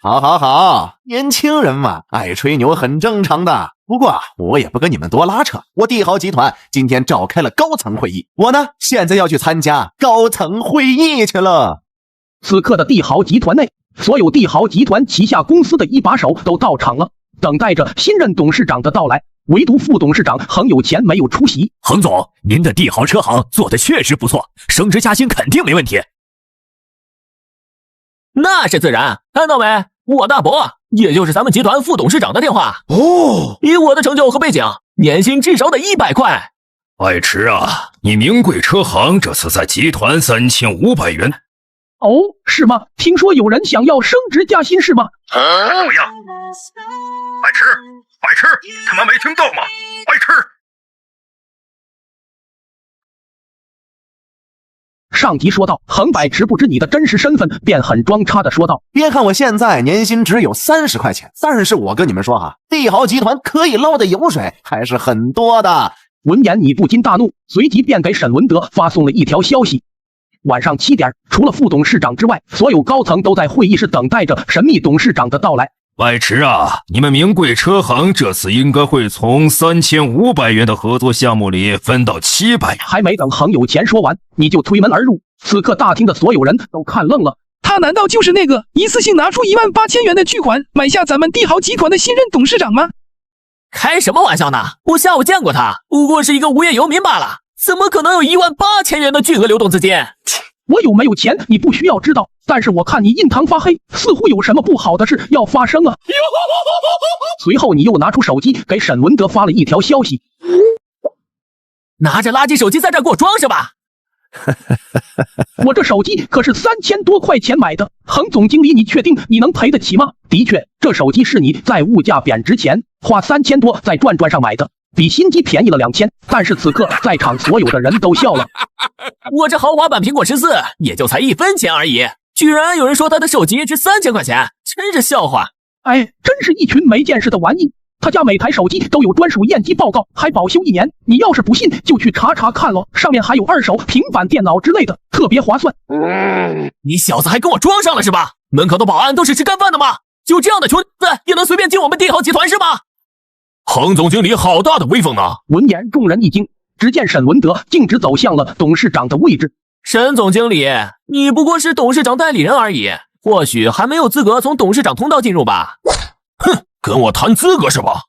S7: 好，年轻人嘛，爱吹牛很正常的。不过我也不跟你们多拉扯，我帝豪集团今天召开了高层会议，我呢现在要去参加高层会议去了。
S1: 此刻的帝豪集团内，所有帝豪集团旗下公司的一把手都到场了，等待着新任董事长的到来。唯独副董事长横有钱没有出席。
S8: 横总，您的帝豪车行做的确实不错，升职加薪肯定没问题。
S18: 那是自然，看到没？我大伯，也就是咱们集团副董事长的电话。
S14: 哦，
S18: 以我的成就和背景，年薪至少得100块。
S5: 外池啊，你名贵车行这次在集团3500元。
S1: 哦，是吗？听说有人想要升职加薪是吗？
S5: 怎么样？外池，他们没听到吗？外池。
S1: 上级说道。横百池不知你的真实身份，便很装叉的说道：
S7: 别看我现在年薪只有30块钱，但是我跟你们说哈，帝豪集团可以捞的油水还是很多的。
S1: 闻言你不禁大怒，随即便给沈文德发送了一条消息。晚上7点，除了副董事长之外，所有高层都在会议室等待着神秘董事长的到来。
S5: 外池啊，你们名贵车行这次应该会从3500元的合作项目里分到700元。
S1: 还没等横有钱说完，你就推门而入。此刻大厅的所有人都看愣了。
S15: 他难道就是那个一次性拿出18000元的巨款买下咱们帝豪集团的新任董事长吗？
S18: 开什么玩笑呢？我下午见过他，不过是一个无业游民罢了，怎么可能有18000元的巨额流动资金？
S1: 我有没有钱你不需要知道，但是我看你印堂发黑，似乎有什么不好的事要发生啊。随后你又拿出手机给沈文德发了一条消息，
S18: 拿着垃圾手机在这给我装是吧？
S1: 我这手机可是3000多块钱买的，横总经理你确定你能赔得起吗？的确，这手机是你在物价贬值前花3000多在转转上买的，比新机便宜了2000，但是此刻在场所有的人都笑了。
S18: 我这豪华版苹果14也就才1分钱而已，居然有人说他的手机值3000块钱，真是笑话。
S1: 哎，真是一群没见识的玩意。他家每台手机都有专属验机报告，还保修1年，你要是不信就去查查看咯，上面还有2手平板电脑之类的，特别划算。
S18: 你小子还跟我装上了是吧？门口的保安都是吃干饭的吗？就这样的穷子也能随便进我们帝豪集团是吗？
S2: 横总经理好大的威风啊！
S1: 闻言众人一惊，只见沈文德径直走向了董事长的位置。
S18: 沈总经理，你不过是董事长代理人而已，或许还没有资格从董事长通道进入吧。
S2: 哼，跟我谈资格是吧？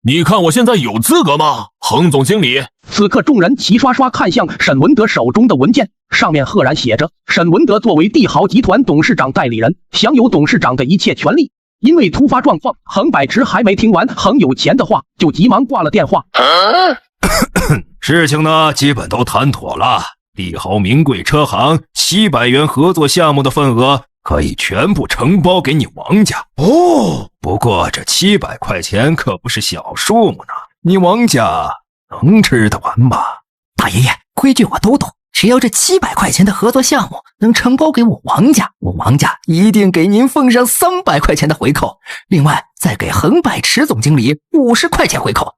S2: 你看我现在有资格吗？横总经理。
S1: 此刻众人齐刷刷看向沈文德手中的文件，上面赫然写着沈文德作为帝豪集团董事长代理人，享有董事长的一切权利。因为突发状况，横百池还没听完横有钱的话，就急忙挂了电话。
S5: 事情呢，基本都谈妥了。帝豪名贵车行700元合作项目的份额可以全部承包给你王家哦。不过这700块钱可不是小数目呢，你王家能吃得完吗？
S3: 大爷爷，规矩我都懂，只要这700块钱的合作项目能承包给我王家，我王家一定给您奉上300块钱的回扣，另外再给横百池总经理50块钱回扣。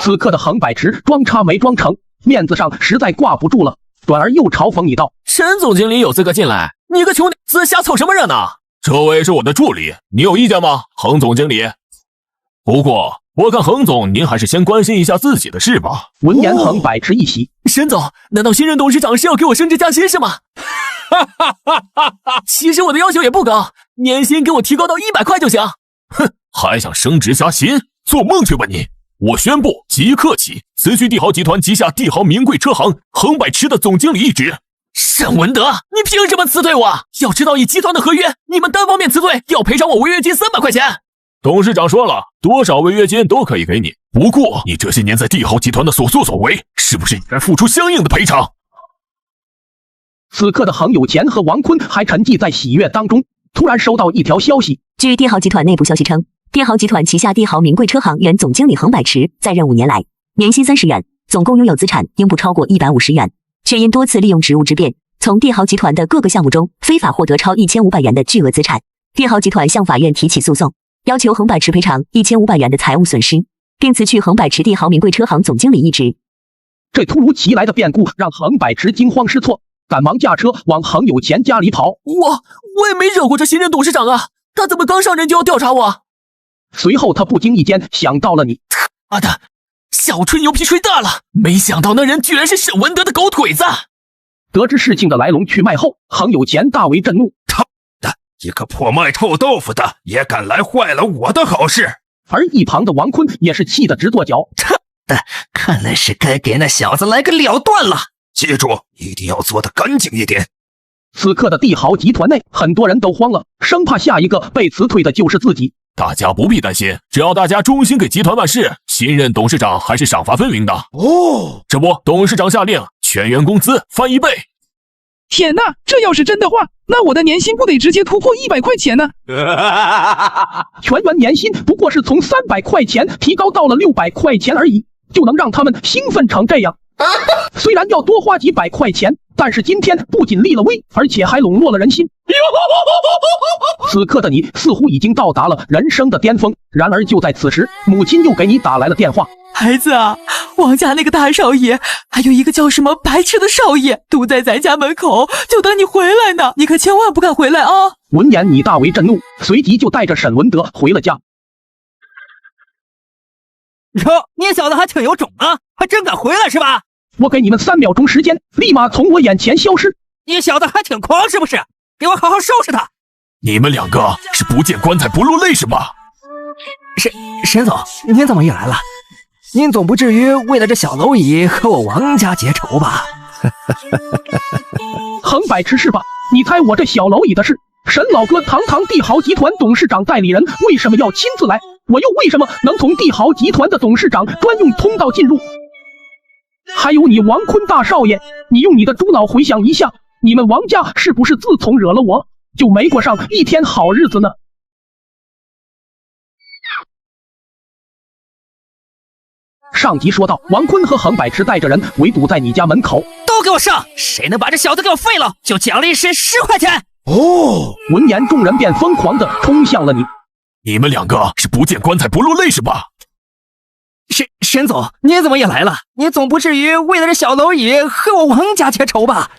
S1: 此刻的横百池装叉没装成，面子上实在挂不住了，转而又嘲讽你道：
S18: 沈总经理有资格进来，你个穷子瞎凑什么热闹？
S2: 这位是我的助理，你有意见吗，横总经理？不过我看横总您还是先关心一下自己的事吧。
S1: 闻言横百池一喜，
S18: 沈总，难道新任董事长是要给我升职加薪是吗？其实我的要求也不高，年薪给我提高到100块就行。
S2: 哼，还想升职加薪？做梦去吧你！我宣布即刻起辞去帝豪集团旗下帝豪名贵车行横百池的总经理一职。
S18: 沈文德，你凭什么辞退我？要知道以集团的合约，你们单方面辞退要赔偿我违约金300块钱。
S2: 董事长说了，多少违约金都可以给你，不过你这些年在帝豪集团的所作所为，是不是应该付出相应的赔偿？
S1: 此刻的横有钱和王坤还沉寂在喜悦当中，突然收到一条消息。
S13: 据帝豪集团内部消息称，帝豪集团旗下帝豪名贵车行原总经理横百池在任5年来，年薪30元，总共拥有资产应不超过150元，却因多次利用职务之便，从帝豪集团的各个项目中非法获得超1500元的巨额资产。帝豪集团向法院提起诉讼，要求横百池赔偿1500元的财务损失，并辞去横百池帝豪名贵车行总经理一职。
S1: 这突如其来的变故让横百池惊慌失措，赶忙驾车往横有钱家里跑。
S18: 我也没惹过这新任董事长啊，他怎么刚上任就要调查我？
S1: 随后他不经意间想到了你。
S18: 妈的，小吹牛皮吹大了，没想到那人居然是沈文德的狗腿子。
S1: 得知事情的来龙去脉后，横有钱大为震怒。
S5: 他的一个破卖臭豆腐的也敢来坏了我的好事。
S1: 而一旁的王坤也是气得直跺脚。
S3: 看来是该给那小子来个了断了。
S5: 记住，一定要做得干净一点。
S1: 此刻的帝豪集团内，很多人都慌了，生怕下一个被辞退的就是自己。
S2: 大家不必担心，只要大家忠心给集团办事，
S16: 新任董事长还是赏罚分明的。
S14: 哦，
S16: 这不，董事长下令，全员工资翻1倍。
S15: 天哪，这要是真的话，那我的年薪不得直接突破100块钱呢？
S1: 全员年薪不过是从300块钱提高到了600块钱而已，就能让他们兴奋成这样。虽然要多花几百块钱，但是今天不仅立了威，而且还笼络了人心。此刻的你似乎已经到达了人生的巅峰，然而就在此时，母亲又给你打来了电话。
S12: 孩子啊，王家那个大少爷，还有一个叫什么白痴的少爷，都在咱家门口，就等你回来呢。你可千万不敢回来啊！
S1: 闻言，你大为震怒，随即就带着沈文德回了家。
S21: 哟，你小子还挺有种啊，还真敢回来是吧？
S1: 我给你们3秒钟时间，立马从我眼前消失。
S21: 你小子还挺狂是不是？给我好好收拾他！
S16: 你们2个是不见棺材不落泪是吧？
S21: 沈总，您怎么也来了？您总不至于为了这小蝼蚁和我王家结仇吧？
S1: 很白痴是吧？你猜我这小蝼蚁的事？沈老哥堂堂帝豪集团董事长代理人，为什么要亲自来？我又为什么能从帝豪集团的董事长专用通道进入？还有你王坤大少爷，你用你的猪脑回想一下，你们王家是不是自从惹了我，就没过上一天好日子呢？上集说到，王坤和横百池带着人围堵在你家门口，
S21: 都给我上！谁能把这小子给我废了，就奖励谁10块钱。
S1: 哦！闻言，众人便疯狂地冲向了你。
S16: 你们2个是不见棺材不落泪是吧？
S21: 沈总，你怎么也来了？你总不至于为了这小蝼蚁和我王家结仇吧？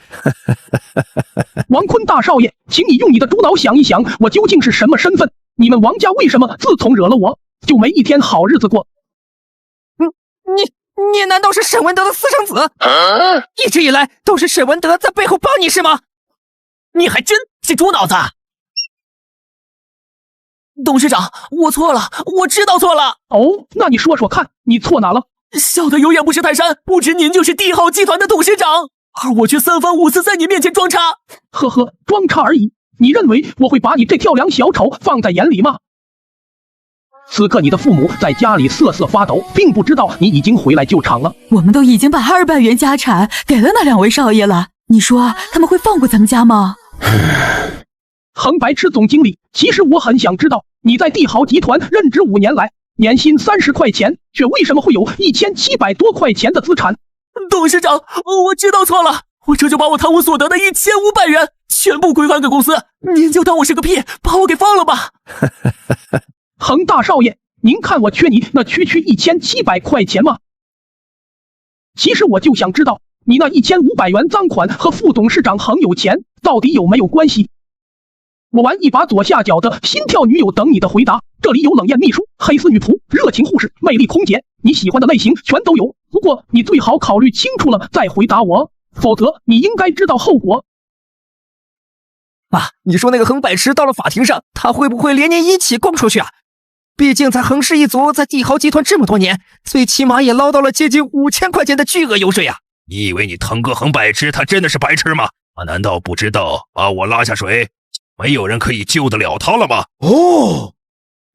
S1: 王坤大少爷，请你用你的猪脑想一想，我究竟是什么身份？你们王家为什么自从惹了我，就没一天好日子过？
S21: 你难道是沈文德的私生子？一直以来都是沈文德在背后帮你是吗？
S18: 你还真是猪脑子！董事长，我错了，我知道错了。
S1: 哦，那你说说看，你错哪了？
S18: 小的有眼不识泰山，不知您就是帝豪集团的董事长，而我却3番5次在你面前装叉。
S1: 呵呵，装叉而已。你认为我会把你这跳梁小丑放在眼里吗？此刻你的父母在家里瑟瑟发抖，并不知道你已经回来救场了。
S12: 我们都已经把200元家产给了那2位少爷了，你说他们会放过咱们家吗？
S1: 横白痴总经理，其实我很想知道，你在帝豪集团任职5年来，年薪30块钱，却为什么会有1700多块钱的资产？
S18: 董事长，我知道错了，我这就把我贪污所得的1500元全部归还给公司，您就当我是个屁，把我给放了吧。
S1: 横大少爷，您看我缺你那区1700块钱吗？其实我就想知道，你那1500元赃款和副董事长横有钱到底有没有关系？我玩一把左下角的心跳女友等你的回答，这里有冷艳秘书、黑丝女仆、热情护士、魅力空姐，你喜欢的类型全都有。不过你最好考虑清楚了再回答我，否则你应该知道后果。
S21: 爸，你说那个横百池到了法庭上，他会不会连您一起供出去啊？毕竟在横氏一族在帝豪集团这么多年，最起码也捞到了接近5000块钱的巨额油水啊！
S5: 你以为你堂哥横百池他真的是白痴吗？他难道不知道把我拉下水，没有人可以救得了他了吗？
S1: 哦，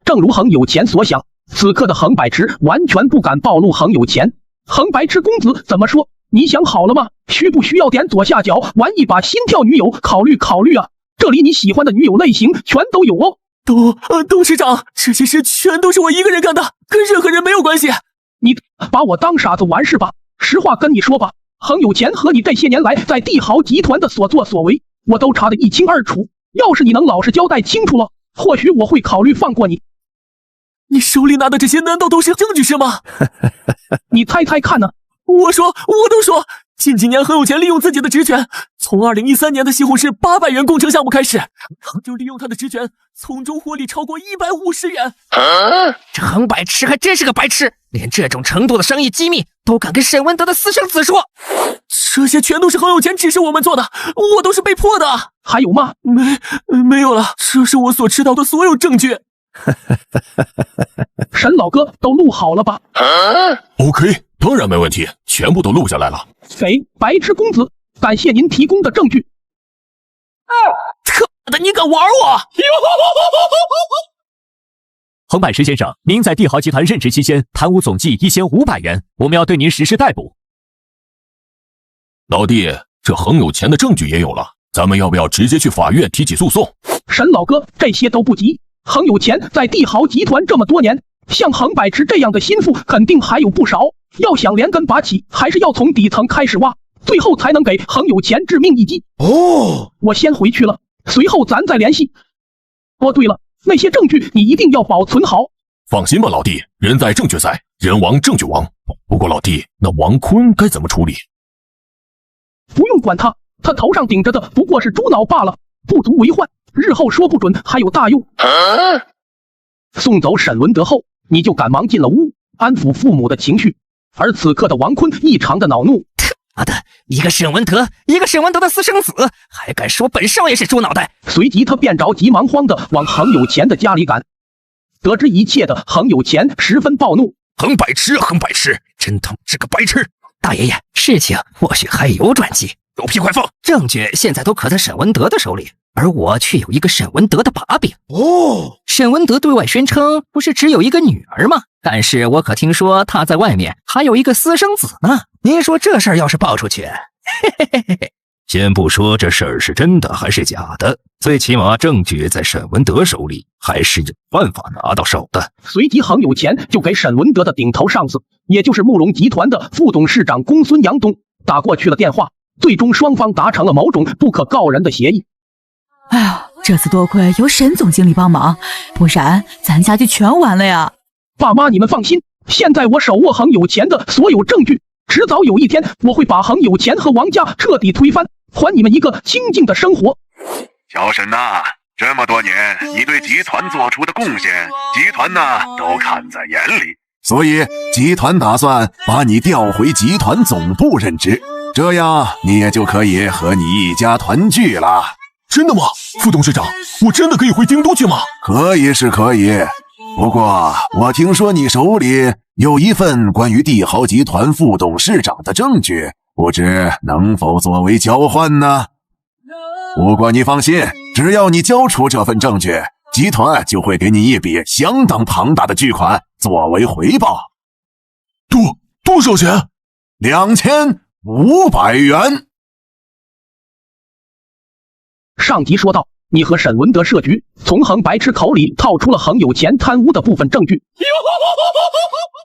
S1: 正如横有钱所想，此刻的横百池完全不敢暴露横有钱。横白痴公子怎么说？你想好了吗？需不需要点左下角玩一把心跳女友？考虑考虑啊！这里你喜欢的女友类型全都有哦。
S18: 董事长，这些事全都是我一个人干的，跟任何人没有关系。
S1: 你把我当傻子玩是吧？实话跟你说吧，横有钱和你这些年来在帝豪集团的所作所为，我都查得一清二楚。要是你能老实交代清楚了，或许我会考虑放过你。
S18: 你手里拿的这些难道都是证据是吗？
S1: 你猜猜看呢？
S18: 我都说，近几年很有钱利用自己的职权，从2013年的西红柿800元工程项目开始，他就利用他的职权，从中获利超过150元。
S21: 这横白痴还真是个白痴，连这种程度的商业机密都敢跟沈文德的私生子说。
S18: 这些全都是横有钱指示我们做的，我都是被迫的。
S1: 还有吗？
S18: 没有了，这是我所知道的所有证据。
S1: 沈老哥都录好了吧
S16: ？OK， 当然没问题，全部都录下来了。
S1: 给白痴公子，感谢您提供的证据。
S18: 特的，你敢玩我？
S8: 横柏池先生，您在帝豪集团任职期间贪污总计1500元，我们要对您实施逮捕。
S2: 老弟，这很有钱的证据也有了，咱们要不要直接去法院提起诉讼？
S1: 沈老哥，这些都不急。很有钱在帝豪集团这么多年，像横柏池这样的心腹肯定还有不少。要想连根拔起，还是要从底层开始挖，最后才能给很有钱致命一击。
S10: 哦，
S1: 我先回去了，随后咱再联系。哦，对了，那些证据你一定要保存好。
S2: 放心吧，老弟，人在证据在，人亡证据亡。不过老弟，那王坤该怎么处理？
S1: 不用管他，他头上顶着的不过是猪脑罢了，不足为患，日后说不准还有大用。送走沈文德后，你就赶忙进了屋，安抚父母的情绪。而此刻的王坤异常的恼怒，
S3: 妈的，一个沈文德的私生子，还敢说本少爷是猪脑袋！
S1: 随即他便着急忙慌的往恒有钱的家里赶。得知一切的恒有钱十分暴怒，
S5: 横柏池，真他妈是个白痴！
S3: 大爷爷，事情或许还有转机，
S5: 有屁快放！
S3: 证据现在都可在沈文德的手里，而我却有一个沈文德的把柄。
S5: 哦，
S3: 沈文德对外宣称不是只有一个女儿吗？但是我可听说他在外面还有一个私生子呢。您说这事儿要是爆出去，嘿嘿嘿嘿。
S5: 先不说这事儿是真的还是假的，最起码证据在沈文德手里，还是有办法拿到手的。
S1: 随即恒有钱就给沈文德的顶头上司，也就是慕容集团的副董事长公孙杨东打过去了电话，最终双方达成了某种不可告人的协议。
S12: 哎呀，这次多亏有沈总经理帮忙，不然咱家就全完了呀！
S1: 爸妈，你们放心，现在我手握恒有钱的所有证据，迟早有一天我会把恒有钱和王家彻底推翻，还你们一个清静的生活。
S10: 小沈呐，这么多年你对集团做出的贡献，集团呢都看在眼里，所以集团打算把你调回集团总部任职，这样你也就可以和你一家团聚了。
S2: 真的吗？副董事长，我真的可以回京都去吗？
S10: 可以是可以，不过我听说你手里有一份关于帝豪集团副董事长的证据，不知能否作为交换呢？不过你放心，只要你交出这份证据，集团就会给你一笔相当庞大的巨款作为回报。
S2: 多少钱
S10: ？2500元。
S1: 上集说到，你和沈文德设局，从恒白痴口里套出了恒有钱贪污的部分证据。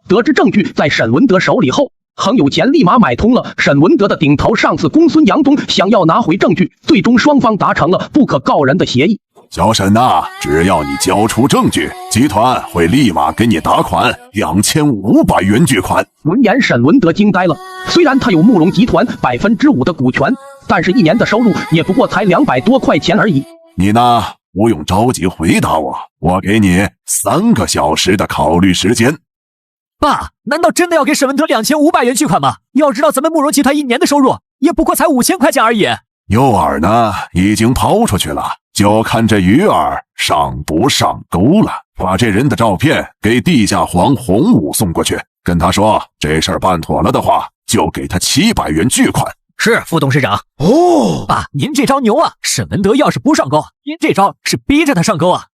S1: 得知证据在沈文德手里后，恒有钱立马买通了沈文德的顶头上司公孙杨东，想要拿回证据，最终双方达成了不可告人的协议。
S10: 小沈呐，只要你交出证据，集团会立马给你打款2500元巨款。
S1: 闻言，沈文德惊呆了。虽然他有慕容集团5%的股权，但是一年的收入也不过才200多块钱而已。
S10: 你呢，不用着急回答我，我给你3个小时的考虑时间。
S8: 爸，难道真的要给沈文德2500元巨款吗？要知道咱们慕容集团一年的收入也不过才5000块钱而已。
S10: 诱饵呢，已经抛出去了，就看这鱼儿上不上钩了。把这人的照片给地下皇洪武送过去，跟他说这事儿办妥了的话，就给他700元巨款。
S3: 是，副董事长。
S8: 哦，爸，您这招牛啊！沈文德要是不上钩，您这招是逼着他上钩啊！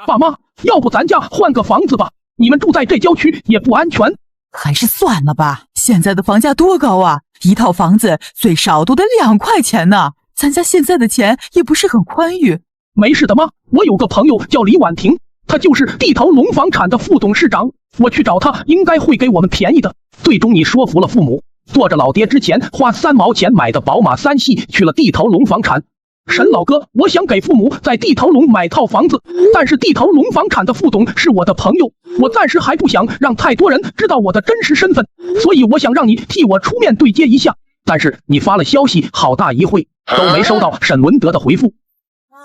S1: 爸妈，要不咱家换个房子吧？你们住在这郊区也不安全。
S12: 还是算了吧，现在的房价多高啊！一套房子最少都得2块钱呢，咱家现在的钱也不是很宽裕。
S1: 没事的妈，我有个朋友叫李婉婷，她就是地头龙房产的副董事长，我去找她应该会给我们便宜的。最终你说服了父母，坐着老爹之前花3毛钱买的宝马3系去了地头龙房产。沈老哥，我想给父母在地头龙买套房子，但是地头龙房产的副董是我的朋友，我暂时还不想让太多人知道我的真实身份，所以我想让你替我出面对接一下。但是你发了消息好大一会都没收到沈文德的回复。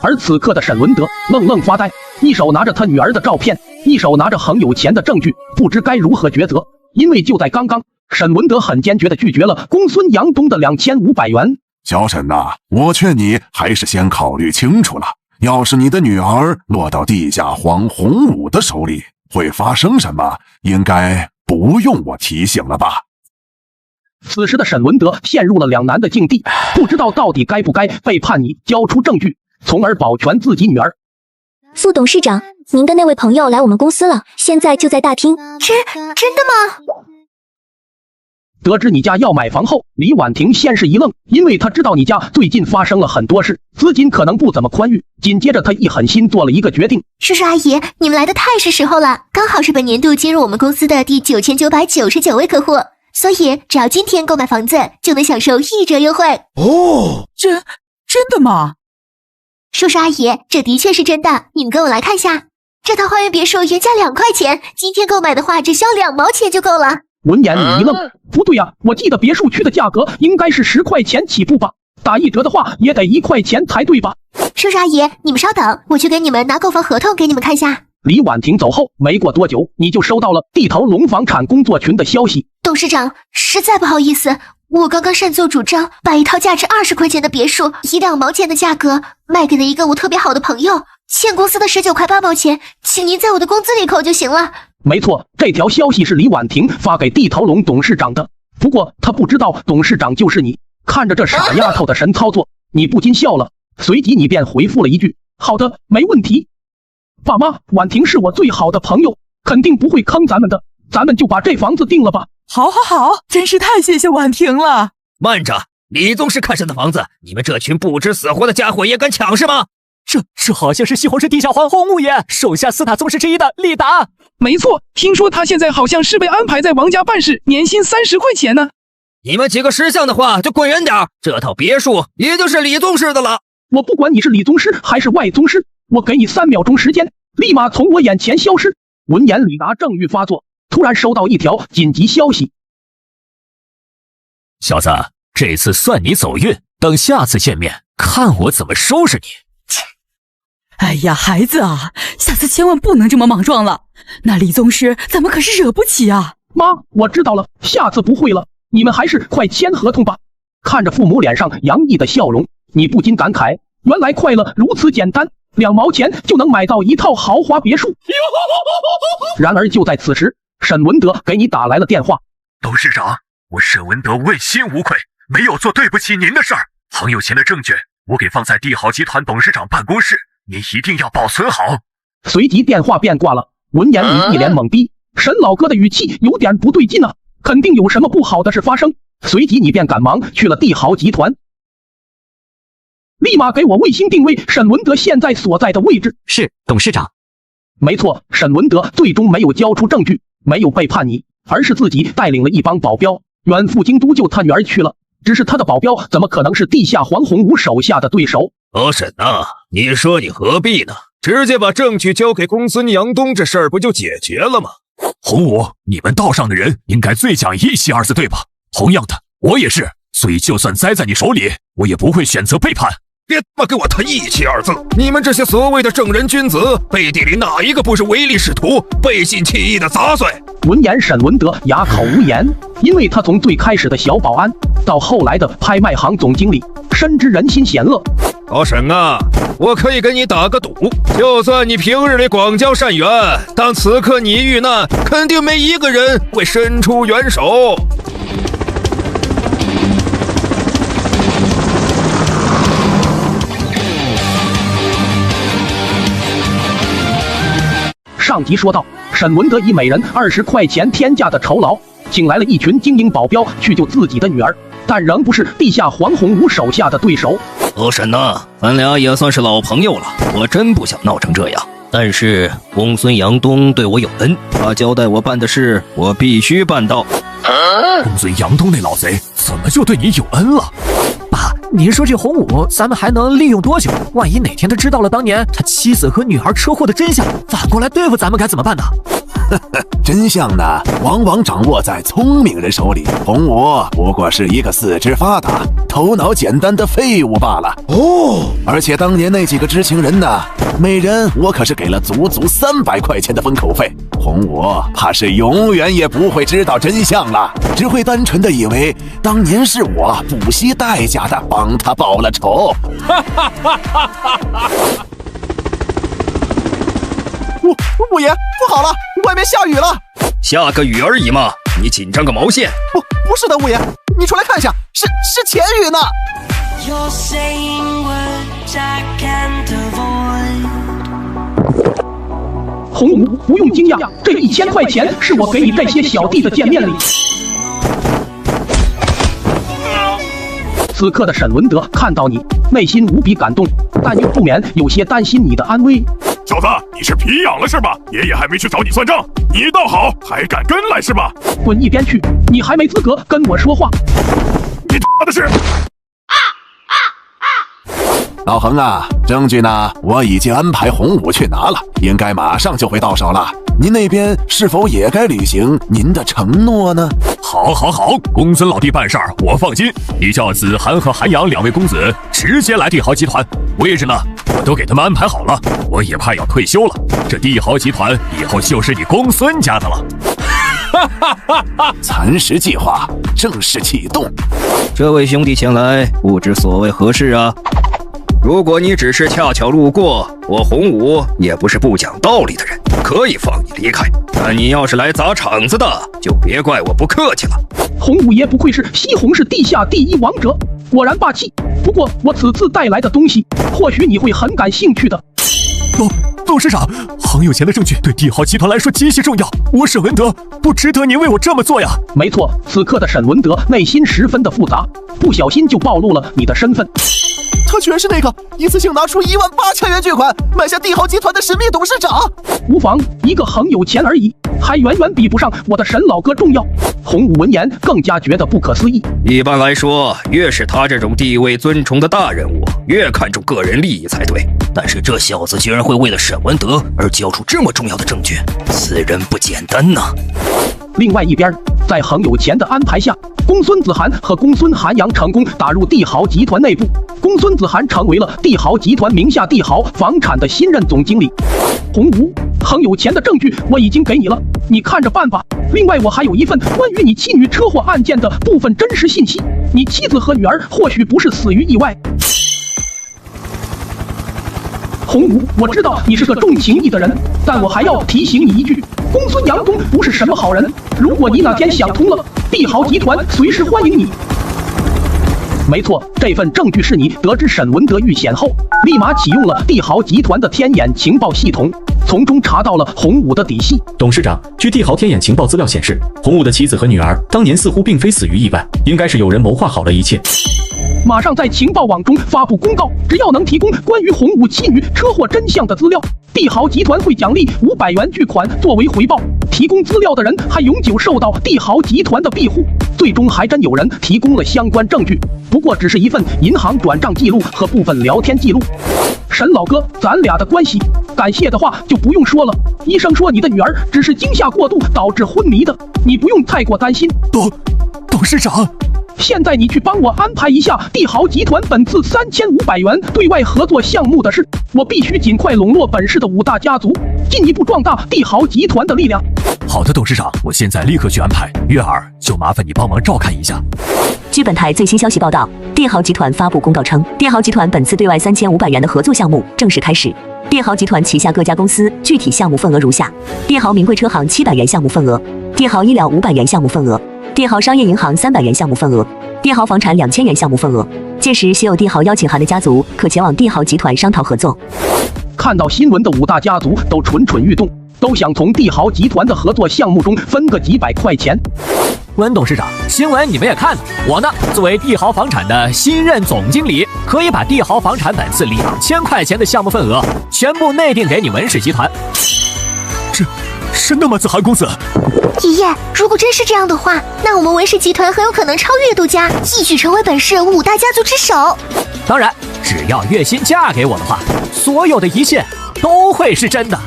S1: 而此刻的沈文德愣发呆，一手拿着他女儿的照片，一手拿着恒有钱的证据，不知该如何抉择。因为就在刚刚，沈文德很坚决地拒绝了公孙杨东的2500元。
S10: 小沈呐，我劝你还是先考虑清楚了。要是你的女儿落到地下皇洪武的手里，会发生什么？应该不用我提醒了吧？
S1: 此时的沈文德陷入了两难的境地，不知道到底该不该背叛你，交出证据，从而保全自己女儿。
S17: 副董事长，您的那位朋友来我们公司了，现在就在大厅。真的吗？
S1: 得知你家要买房后，李婉婷先是一愣，因为她知道你家最近发生了很多事，资金可能不怎么宽裕。紧接着她一狠心做了一个决定。
S17: 叔叔阿姨，你们来的太是时候了，刚好是本年度进入我们公司的第9999位客户，所以只要今天购买房子就能享受1折优惠。
S12: 哦，真的吗？
S17: 叔叔阿姨，这的确是真的，你们跟我来看一下，这套花园别墅原价2块钱，今天购买的话只需要2毛钱就够了。
S1: 闻言你一愣，不对呀，我记得别墅区的价格应该是10块钱起步吧？打1折的话也得1块钱才对吧？
S17: 叔叔阿姨，你们稍等，我去给你们拿购房合同给你们看一下。
S1: 李婉婷走后，没过多久，你就收到了地头龙房产工作群的消息。
S17: 董事长，实在不好意思，我刚刚擅作主张，把一套价值20块钱的别墅以2毛钱的价格卖给了一个我特别好的朋友，欠公司的19块8毛钱，请您在我的工资里扣就行了。
S1: 没错，这条消息是李婉婷发给地头龙董事长的，不过他不知道董事长就是你。看着这傻丫头的神操作，你不禁笑了，随即你便回复了一句：好的，没问题。爸妈，婉婷是我最好的朋友，肯定不会坑咱们的，咱们就把这房子定了吧。
S12: 好，真是太谢谢婉婷了。
S9: 慢着，李宗师看上的房子，你们这群不知死活的家伙也敢抢是吗？
S8: 这好像是西红柿地下皇后穆爷手下4大宗师之一的利达。
S15: 没错，听说他现在好像是被安排在王家办事，年薪30块钱呢。
S9: 你们几个识相的话就滚远点，这套别墅也就是李宗师的了。
S1: 我不管你是李宗师还是外宗师，我给你3秒钟时间，立马从我眼前消失。闻言李达正欲发作，突然收到一条紧急消息。
S8: 小子，这次算你走运，等下次见面看我怎么收拾你。
S12: 哎呀，孩子啊，下次千万不能这么莽撞了，那李宗师咱们可是惹不起啊。
S1: 妈，我知道了，下次不会了，你们还是快签合同吧。看着父母脸上洋溢的笑容，你不禁感慨，原来快乐如此简单，2毛钱就能买到一套豪华别墅。然而就在此时，沈文德给你打来了电话。
S19: 董事长，我沈文德问心无愧，没有做对不起您的事儿。朋友钱的证券我给放在帝豪集团董事长办公室，您一定要保存好。
S1: 随即电话便挂了。闻言你一脸懵逼，沈老哥的语气有点不对劲啊，肯定有什么不好的事发生。随即你便赶忙去了帝豪集团，立马给我卫星定位沈文德现在所在的位置。
S21: 是，董事长。
S1: 没错，沈文德最终没有交出证据，没有背叛你，而是自己带领了一帮保镖远赴京都救他女儿去了。只是他的保镖怎么可能是地下黄宏武手下的对手？
S9: 沈啊，你说你何必呢？直接把证据交给公孙杨东，这事儿不就解决了吗？
S5: 洪武，你们道上的人应该最讲义气2字对吧？同样的，我也是，所以就算栽在你手里，我也不会选择背叛。
S19: 别他妈给我谈义气2字！你们这些所谓的正人君子，背地里哪一个不是唯利是图、背信弃义的杂碎？
S1: 闻言沈文德哑口无言，因为他从最开始的小保安到后来的拍卖行总经理，深知人心险恶。
S19: 沈啊，我可以跟你打个赌，就算你平日里广交善缘，当此刻你遇难，肯定没一个人会伸出援手。
S1: 上集说到，沈文德以每人20块钱天价的酬劳，请来了一群精英保镖去救自己的女儿，但仍不是地下黄宏武手下的对手。
S9: 沈呐，咱俩也算是老朋友了，我真不想闹成这样。但是公孙杨东对我有恩，他交代我办的事，我必须办到。
S5: 公孙杨东那老贼怎么就对你有恩了？
S8: 爸，您说这洪武咱们还能利用多久？万一哪天他知道了当年他妻子和女儿车祸的真相，反过来对付咱们该怎么办呢？
S14: 真相呢，往往掌握在聪明人手里。洪武不过是一个四肢发达、头脑简单的废物罢了。而且当年那几个知情人呢，每人我可是给了足足300块钱的封口费。洪武怕是永远也不会知道真相了，只会单纯的以为当年是我不惜代价的帮他报了仇。
S21: 五爷，不好了，外面下雨了。
S9: 下个雨而已嘛，你紧张个毛线？
S21: 不是的，五爷，你出来看一下，是前雨呢。
S22: You're saying words I can't avoid.
S1: 洪武，不用惊讶，这1000块钱是我给你这些小弟的见面礼。此刻的沈文德看到你，内心无比感动，但又不免有些担心你的安危。
S10: 小子，你是皮痒了是吧？爷爷还没去找你算账，你倒好，还敢跟来是吧？
S1: 滚一边去，你还没资格跟我说话。
S10: 你他的是！
S7: 老恒啊，证据呢？我已经安排洪武去拿了，应该马上就会到手了。您那边是否也该履行您的承诺呢？
S2: 好，公孙老弟办事儿我放心。你叫子涵和韩阳2位公子直接来帝豪集团，位置呢我都给他们安排好了。我也快要退休了，这帝豪集团以后就是你公孙家的了。
S7: 蚕食计划正式启动。
S9: 这位兄弟前来，不知所谓何事啊？如果你只是恰巧路过，我洪武也不是不讲道理的人，可以放你离开。但你要是来砸场子的，就别怪我不客气了。
S1: 洪武爷不愧是西红柿地下第1王者，果然霸气。不过我此次带来的东西，或许你会很感兴趣的。
S2: 董事长，很有钱的证据对帝豪集团来说极其重要，我沈文德不值得您为我这么做呀。
S1: 没错，此刻的沈文德内心十分的复杂，不小心就暴露了你的身份。
S14: 他居然是那个一次性拿出18000元巨款买下帝豪集团的神秘董事长。
S1: 无妨，一个很有钱而已，还远远比不上我的沈老哥重要。洪武闻言更加觉得不可思议。
S9: 一般来说，越是他这种地位尊崇的大人物，越看重个人利益才对。但是这小子居然会为了沈文德而交出这么重要的证据，此人不简单呐。
S1: 另外一边，在很有钱的安排下，公孙子涵和公孙韩阳成功打入帝豪集团内部。公孙子涵成为了帝豪集团名下帝豪房产的新任总经理。洪武，很有钱的证据我已经给你了，你看着办吧。另外，我还有一份关于你妻女车祸案件的部分真实信息，你妻子和女儿或许不是死于意外。洪武，我知道你是个重情义的人，但我还要提醒你一句，公孙阳东不是什么好人。如果你哪天想通了，帝豪集团随时欢迎你。没错，这份证据是你得知沈文德遇险后，立马启用了帝豪集团的天眼情报系统，从中查到了洪武的底细。
S20: 董事长，据帝豪天眼情报资料显示，洪武的妻子和女儿当年似乎并非死于意外，应该是有人谋划好了一切。
S1: 马上在情报网中发布公告，只要能提供关于洪武妻女车祸真相的资料，帝豪集团会奖励500元巨款作为回报。提供资料的人还永久受到帝豪集团的庇护。最终还真有人提供了相关证据，不过只是一份银行转账记录和部分聊天记录。沈老哥，咱俩的关系，感谢的话就不用说了。医生说你的女儿只是惊吓过度导致昏迷的，你不用太过担心。
S2: 董事长，
S1: 现在你去帮我安排一下帝豪集团本次3500元对外合作项目的事，我必须尽快笼络本市的5大家族，进一步壮大帝豪集团的力量。
S2: 好的，董事长，我现在立刻去安排。月儿，就麻烦你帮忙照看一下。
S13: 据本台最新消息报道，帝豪集团发布公告称，帝豪集团本次对外3500元的合作项目正式开始。帝豪集团旗下各家公司具体项目份额如下：帝豪名贵车行700元项目份额，帝豪医疗500元项目份额，帝豪商业银行300元项目份额，帝豪房产2000元项目份额。届时写有帝豪邀请函的家族可前往帝豪集团商讨合作。
S1: 看到新闻的5大家族都蠢蠢欲动，都想从帝豪集团的合作项目中分个几百块钱。
S8: 温董事长，新闻你们也看了，我呢作为帝豪房产的新任总经理，可以把帝豪房产本次2000块钱的项目份额全部内定给你文氏集团。
S2: 是那么子涵公子？
S17: 爷爷，如果真是这样的话，那我们文氏集团很有可能超越杜家，一举成为本市5大家族之首。
S8: 当然，只要月薪嫁给我的话，所有的一切都会是真的。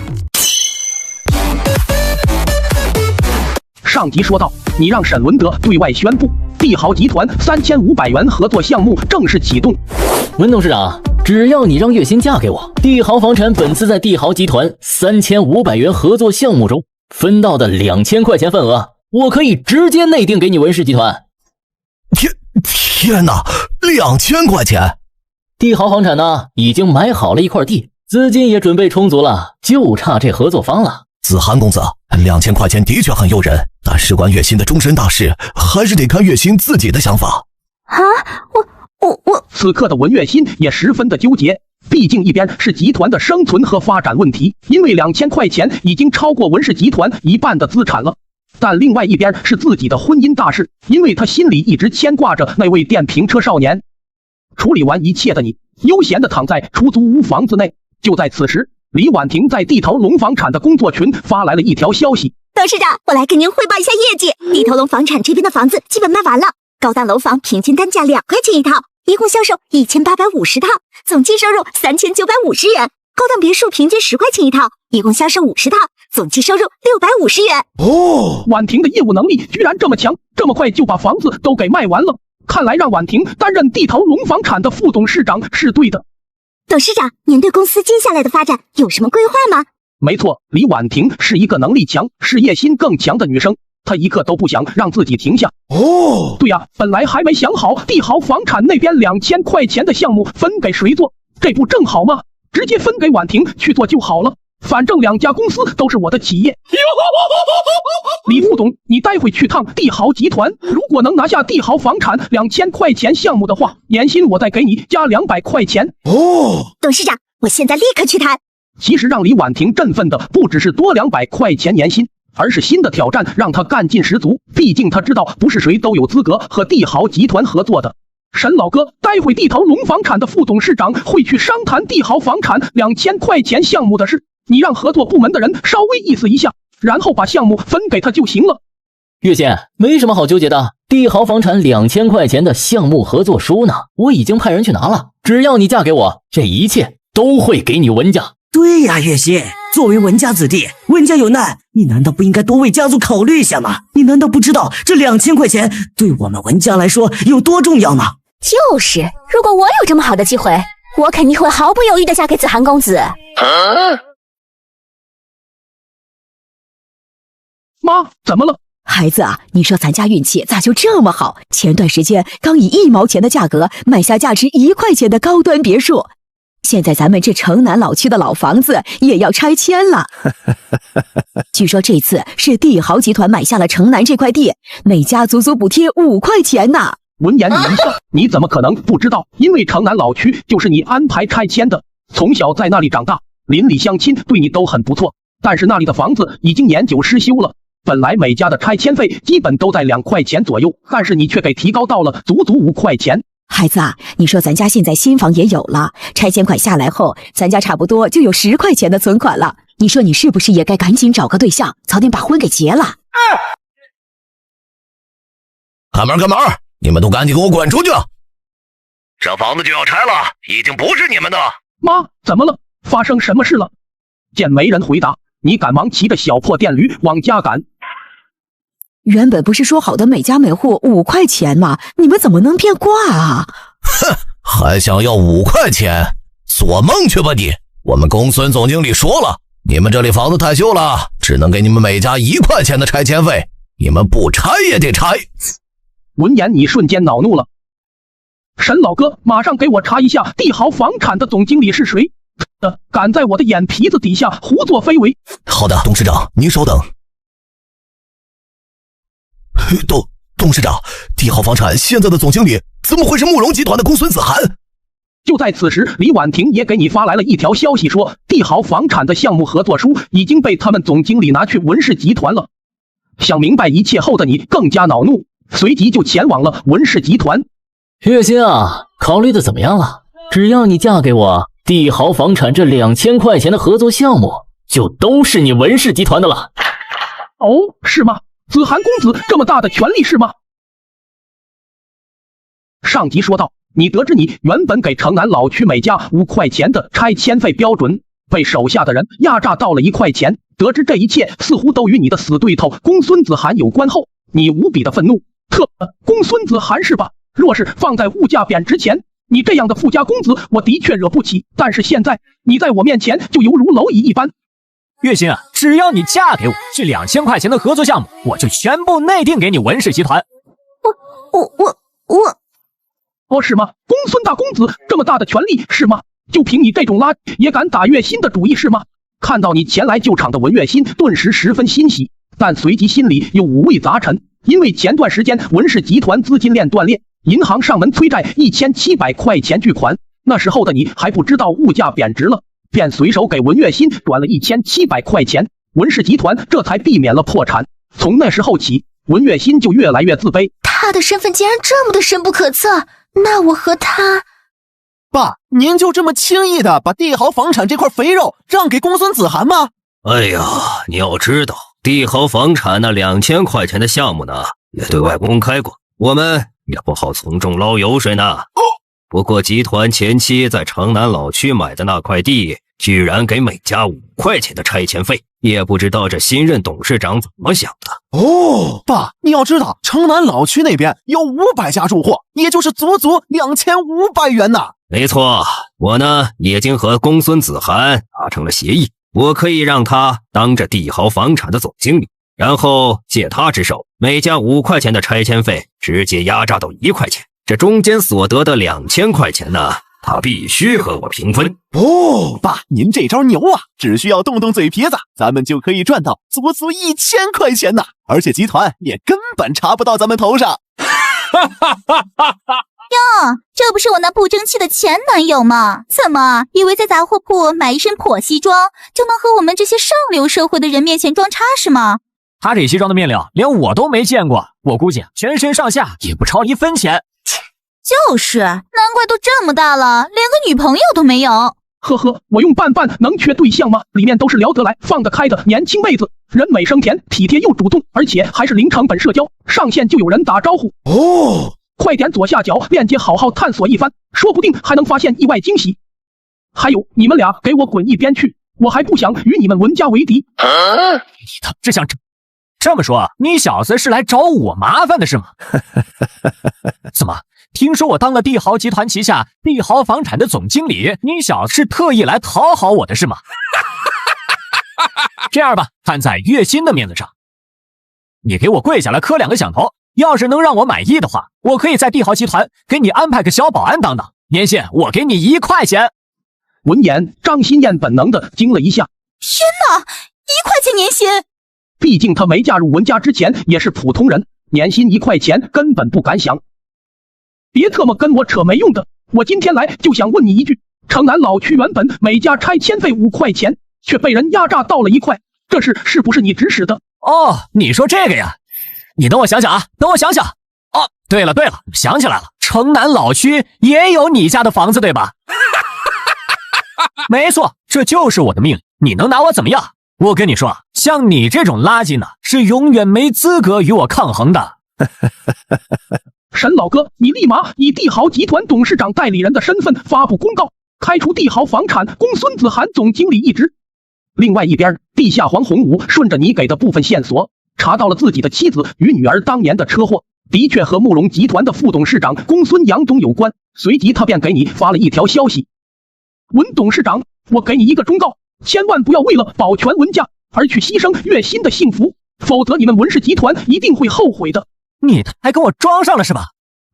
S1: 上集说到，你让沈文德对外宣布帝豪集团3500元合作项目正式启动。
S22: 文董事长，只要你让月薪嫁给我，帝豪房产本次在帝豪集团3500元合作项目中分到的2000块钱份额，我可以直接内定给你文氏集团。
S14: 天哪，2000块钱！
S22: 帝豪房产呢，已经买好了一块地，资金也准备充足了，就差这合作方了。
S14: 子涵公子，2000块钱的确很诱人，但事关月薪的终身大事，还是得看月薪自己的想法。
S17: 啊，我……
S1: 此刻的文月薪也十分的纠结，毕竟一边是集团的生存和发展问题，因为2000块钱已经超过文氏集团一半的资产了。但另外一边是自己的婚姻大事，因为他心里一直牵挂着那位电瓶车少年。处理完一切的你，悠闲地躺在出租屋房子内。就在此时，李婉婷在地头龙房产的工作群发来了一条消息：
S4: 董事长，我来给您汇报一下业绩。地头龙房产这边的房子基本卖完了，高档楼房平均单价2块钱一套，一共销售1850套，总计收入3950元。高档别墅平均10块钱一套，一共销售50套，总计收入650元。
S1: 哦，婉婷的业务能力居然这么强，这么快就把房子都给卖完了。看来让婉婷担任地头龙房产的副董事长是对的。
S4: 董事长，您对公司接下来的发展有什么规划吗？
S1: 没错，李婉婷是一个能力强、事业心更强的女生，她一刻都不想让自己停下。哦，对呀，本来还没想好帝豪房产那边2000块钱的项目分给谁做，这不正好吗？直接分给婉婷去做就好了，反正2家公司都是我的企业。李副董，你待会去趟帝豪集团，如果能拿下帝豪房产2000块钱项目的话，年薪我再给你加200块钱。哦，
S4: 董事长，我现在立刻去谈。
S1: 其实让李婉婷振奋的不只是多200块钱年薪，而是新的挑战让她干劲十足。毕竟她知道不是谁都有资格和帝豪集团合作的。沈老哥，待会地头龙房产的副董事长会去商谈帝豪房产2000块钱项目的事，你让合作部门的人稍微意思一下，然后把项目分给他就行了。
S22: 月仙，没什么好纠结的，帝豪房产2000块钱的项目合作书呢，我已经派人去拿了，只要你嫁给我，这一切都会给你文家。
S11: 对呀，月心，作为文家子弟，文家有难，你难道不应该多为家族考虑一下吗？你难道不知道这2000块钱对我们文家来说有多重要吗？
S4: 就是，如果我有这么好的机会，我肯定会毫不犹豫地嫁给子涵公子。
S1: 妈，怎么了？
S23: 孩子啊，你说咱家运气咋就这么好？前段时间刚以1毛钱的价格买下价值1块钱的高端别墅，现在咱们这城南老区的老房子也要拆迁了。据说这次是帝豪集团买下了城南这块地，每家足足补贴5块钱呢。
S1: 闻言你一笑，你怎么可能不知道？因为城南老区就是你安排拆迁的，从小在那里长大，邻里乡亲对你都很不错。但是那里的房子已经年久失修了，本来每家的拆迁费基本都在2块钱左右，但是你却给提高到了足足5块钱。
S23: 孩子啊，你说咱家现在新房也有了，拆迁款下来后，咱家差不多就有10块钱的存款了。你说你是不是也该赶紧找个对象，早点把婚给结了？
S24: 干门干门！你们都赶紧给我滚出去！这房子就要拆了，已经不是你们的。
S1: 妈，怎么了？发生什么事了？见没人回答，你赶忙骑着小破电驴往家赶。
S23: 原本不是说好的每家每户5块钱吗？你们怎么能变卦啊？
S24: 哼，还想要5块钱？做梦去吧你！我们公孙总经理说了，你们这里房子太旧了，只能给你们每家1块钱的拆迁费，你们不拆也得拆。
S1: 闻言你瞬间恼怒了。沈老哥，马上给我查一下帝豪房产的总经理是谁，敢在我的眼皮子底下胡作非为。
S24: 好的，董事长，您稍等。董事长，帝豪房产现在的总经理怎么会是慕容集团的公孙子涵？
S1: 就在此时，李婉婷也给你发来了一条消息，说帝豪房产的项目合作书已经被他们总经理拿去文氏集团了。想明白一切后的你更加恼怒，随即就前往了文氏集团。
S22: 月心啊，考虑的怎么样了？只要你嫁给我，帝豪房产这2000块钱的合作项目就都是你文氏集团的了。
S1: 哦，是吗？子涵公子这么大的权力是吗？上集说到，你得知你原本给城南老区每家5块钱的拆迁费标准被手下的人压榨到了1块钱，得知这一切似乎都与你的死对头公孙子涵有关后，你无比的愤怒。公孙子涵是吧？若是放在物价贬值前，你这样的富家公子我的确惹不起，但是现在你在我面前就犹如蝼蚁一般。
S8: 月心啊，只要你嫁给我，这2000块钱的合作项目我就全部内定给你文氏集团。
S1: 哦，是吗？公孙大公子这么大的权力是吗？就凭你这种垃圾也敢打月心的主意是吗？看到你前来救场的文月心顿时十分欣喜，但随即心里又五味杂陈，因为前段时间文氏集团资金链断裂，银行上门催债1700块钱巨款，那时候的你还不知道物价贬值了，便随手给文月心转了1700块钱，文氏集团这才避免了破产。从那时候起，文月心就越来越自卑。
S17: 他的身份竟然这么的深不可测，那我和他……
S7: 爸，您就这么轻易的把帝豪房产这块肥肉让给公孙子涵吗？
S9: 哎呀，你要知道，帝豪房产那2000块钱的项目呢，也对外公开过，我们也不好从中捞油水呢。不过集团前期在城南老区买的那块地，居然给每家5块钱的拆迁费，也不知道这新任董事长怎么想的。
S7: 哦，爸，你要知道，城南老区那边有500家住户，也就是足足2500元呢。
S9: 没错，我呢已经和公孙子涵达成了协议，我可以让他当着帝豪房产的总经理，然后借他之手，每家5块钱的拆迁费直接压榨到1块钱，这中间所得的2000块钱呢，他必须和我平分。
S7: 哦，爸，您这招牛啊！只需要动动嘴皮子，咱们就可以赚到足足1000块钱呢，而且集团也根本查不到咱们头上。
S4: 哟，这不是我那不争气的前男友吗？怎么以为在杂货铺买一身破西装就能和我们这些上流社会的人面前装叉是吗？
S8: 他这西装的面料连我都没见过，我估计全身上下也不超1分钱。
S4: 就是，难怪都这么大了，连个女朋友都没有。
S1: 呵呵，我用拌拌能缺对象吗？里面都是聊得来放得开的年轻妹子，人美声甜，体贴又主动，而且还是零成本社交，上线就有人打招呼。
S7: 哦，
S1: 快点左下角链接好好探索一番，说不定还能发现意外惊喜。还有，你们俩给我滚一边去，我还不想与你们文家为敌。
S8: 你他这想这么说，你小子是来找我麻烦的是吗？怎么？听说我当了帝豪集团旗下帝豪房产的总经理，你小子是特意来讨好我的是吗？这样吧，看在月薪的面子上，你给我跪下来磕2个响头，要是能让我满意的话，我可以在帝豪集团给你安排个小保安当当，年薪我给你1块钱。
S1: 闻言，张新燕本能的惊了一下。
S4: 天哪，1块钱年薪！
S1: 毕竟他没嫁入文家之前也是普通人，年薪1块钱根本不敢想。别特么跟我扯没用的，我今天来就想问你一句，城南老区原本每家拆迁费5块钱，却被人压榨到了1块，这事是不是你指使的？
S8: 哦，你说这个呀？你等我想想啊，等我想想。哦，对了，想起来了，城南老区也有你家的房子对吧？没错，这就是我的命令，你能拿我怎么样？我跟你说，像你这种垃圾呢，是永远没资格与我抗衡的。
S1: 沈老哥，你立马以帝豪集团董事长代理人的身份发布公告，开除帝豪房产公孙子涵总经理一职。另外一边，地下黄洪武顺着你给的部分线索，查到了自己的妻子与女儿当年的车祸的确和慕容集团的副董事长公孙杨东有关。随即他便给你发了一条消息：文董事长，我给你一个忠告，千万不要为了保全文家而去牺牲月薪的幸福，否则你们文氏集团一定会后悔的。
S8: 你还跟我装上了是吧？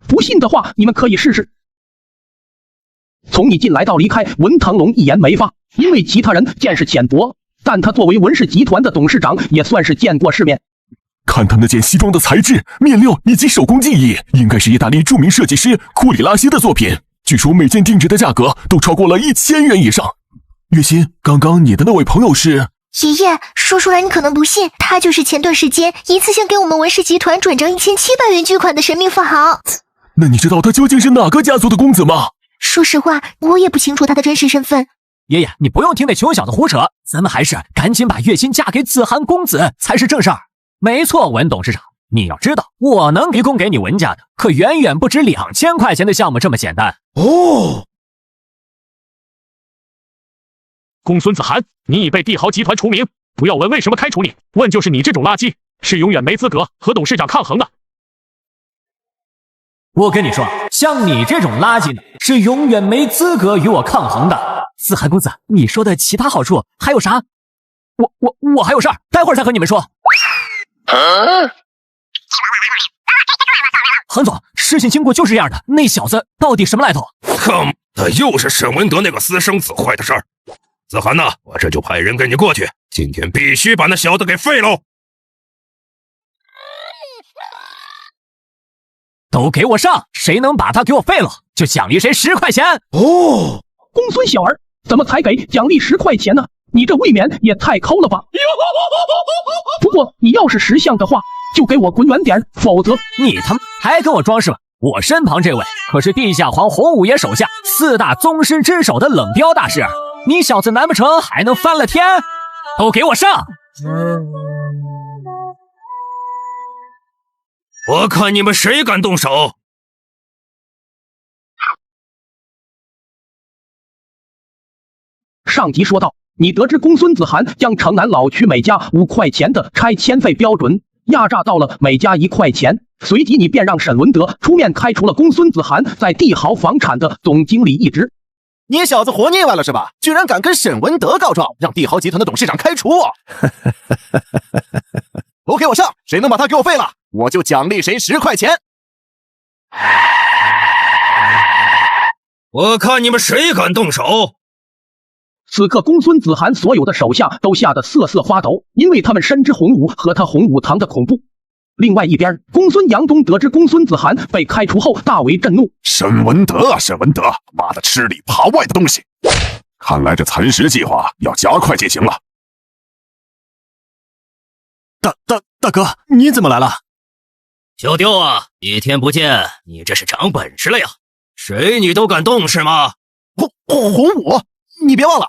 S1: 不信的话，你们可以试试。从你进来到离开，文腾龙一言没发，因为其他人见识浅薄，但他作为文氏集团的董事长，也算是见过世面。
S10: 看他那件西装的材质、面料以及手工技艺，应该是意大利著名设计师库里拉西的作品。据说每件定制的价格都超过了1000元以上。月薪，刚刚你的那位朋友是？
S17: 爷爷，说出来你可能不信，他就是前段时间一次性给我们文氏集团转账1700元巨款的神秘富豪。
S10: 那你知道他究竟是哪个家族的公子吗？
S17: 说实话，我也不清楚他的真实身份。
S8: 爷爷，你不用听那穷小子胡扯，咱们还是赶紧把月薪嫁给子涵公子才是正事儿。没错，文董事长，你要知道，我能提供给你文家的，可远远不止2000块钱的项目这么简单。
S10: 哦。
S3: 公孙子涵，你已被帝豪集团除名，不要问为什么开除你，问就是你这种垃圾是永远没资格和董事长抗衡的。
S8: 我跟你说，像你这种垃圾呢，是永远没资格与我抗衡的。子涵公子，你说的其他好处还有啥？我还有事儿，待会儿再和你们说。韩总，事情经过就是这样的，那小子到底什么来头？
S19: 哼，那又是沈文德那个私生子坏的事儿。子涵呐，我这就派人跟你过去，今天必须把那小子给废喽！
S8: 都给我上！谁能把他给我废了？就奖励谁10块钱。
S1: 哦，公孙小儿，怎么才给奖励10块钱呢？你这未免也太抠了吧！不过你要是识相的话，就给我滚远点，否则
S8: 你他妈还跟我装是吧？我身旁这位可是地下皇洪五爷手下4大宗师之首的冷彪大师，你小子难不成还能翻了天？都给我上！
S19: 我看你们谁敢动手！
S1: 上集说到，你得知公孙子涵将城南老区每家5块钱的拆迁费标准压榨到了每家1块钱，随即你便让沈文德出面开除了公孙子涵在帝豪房产的总经理一职。
S7: 你小子活腻歪了是吧？居然敢跟沈文德告状，让帝豪集团的董事长开除我！都给我上！谁能把他给我废了，我就奖励谁10块钱。
S19: 我看你们谁敢动手！
S1: 此刻公孙子涵所有的手下都吓得瑟瑟发抖，因为他们深知洪武和他洪武堂的恐怖。另外一边，公孙杨东得知公孙子涵被开除后，大为震怒。
S10: 沈文德啊，沈文德，妈的吃里扒外的东西！看来这蚕食计划要加快进行了。
S14: 大哥，你怎么来了？
S19: 小刁啊，一天不见，你这是长本事了呀？谁你都敢动是吗？
S7: 洪武，你别忘了，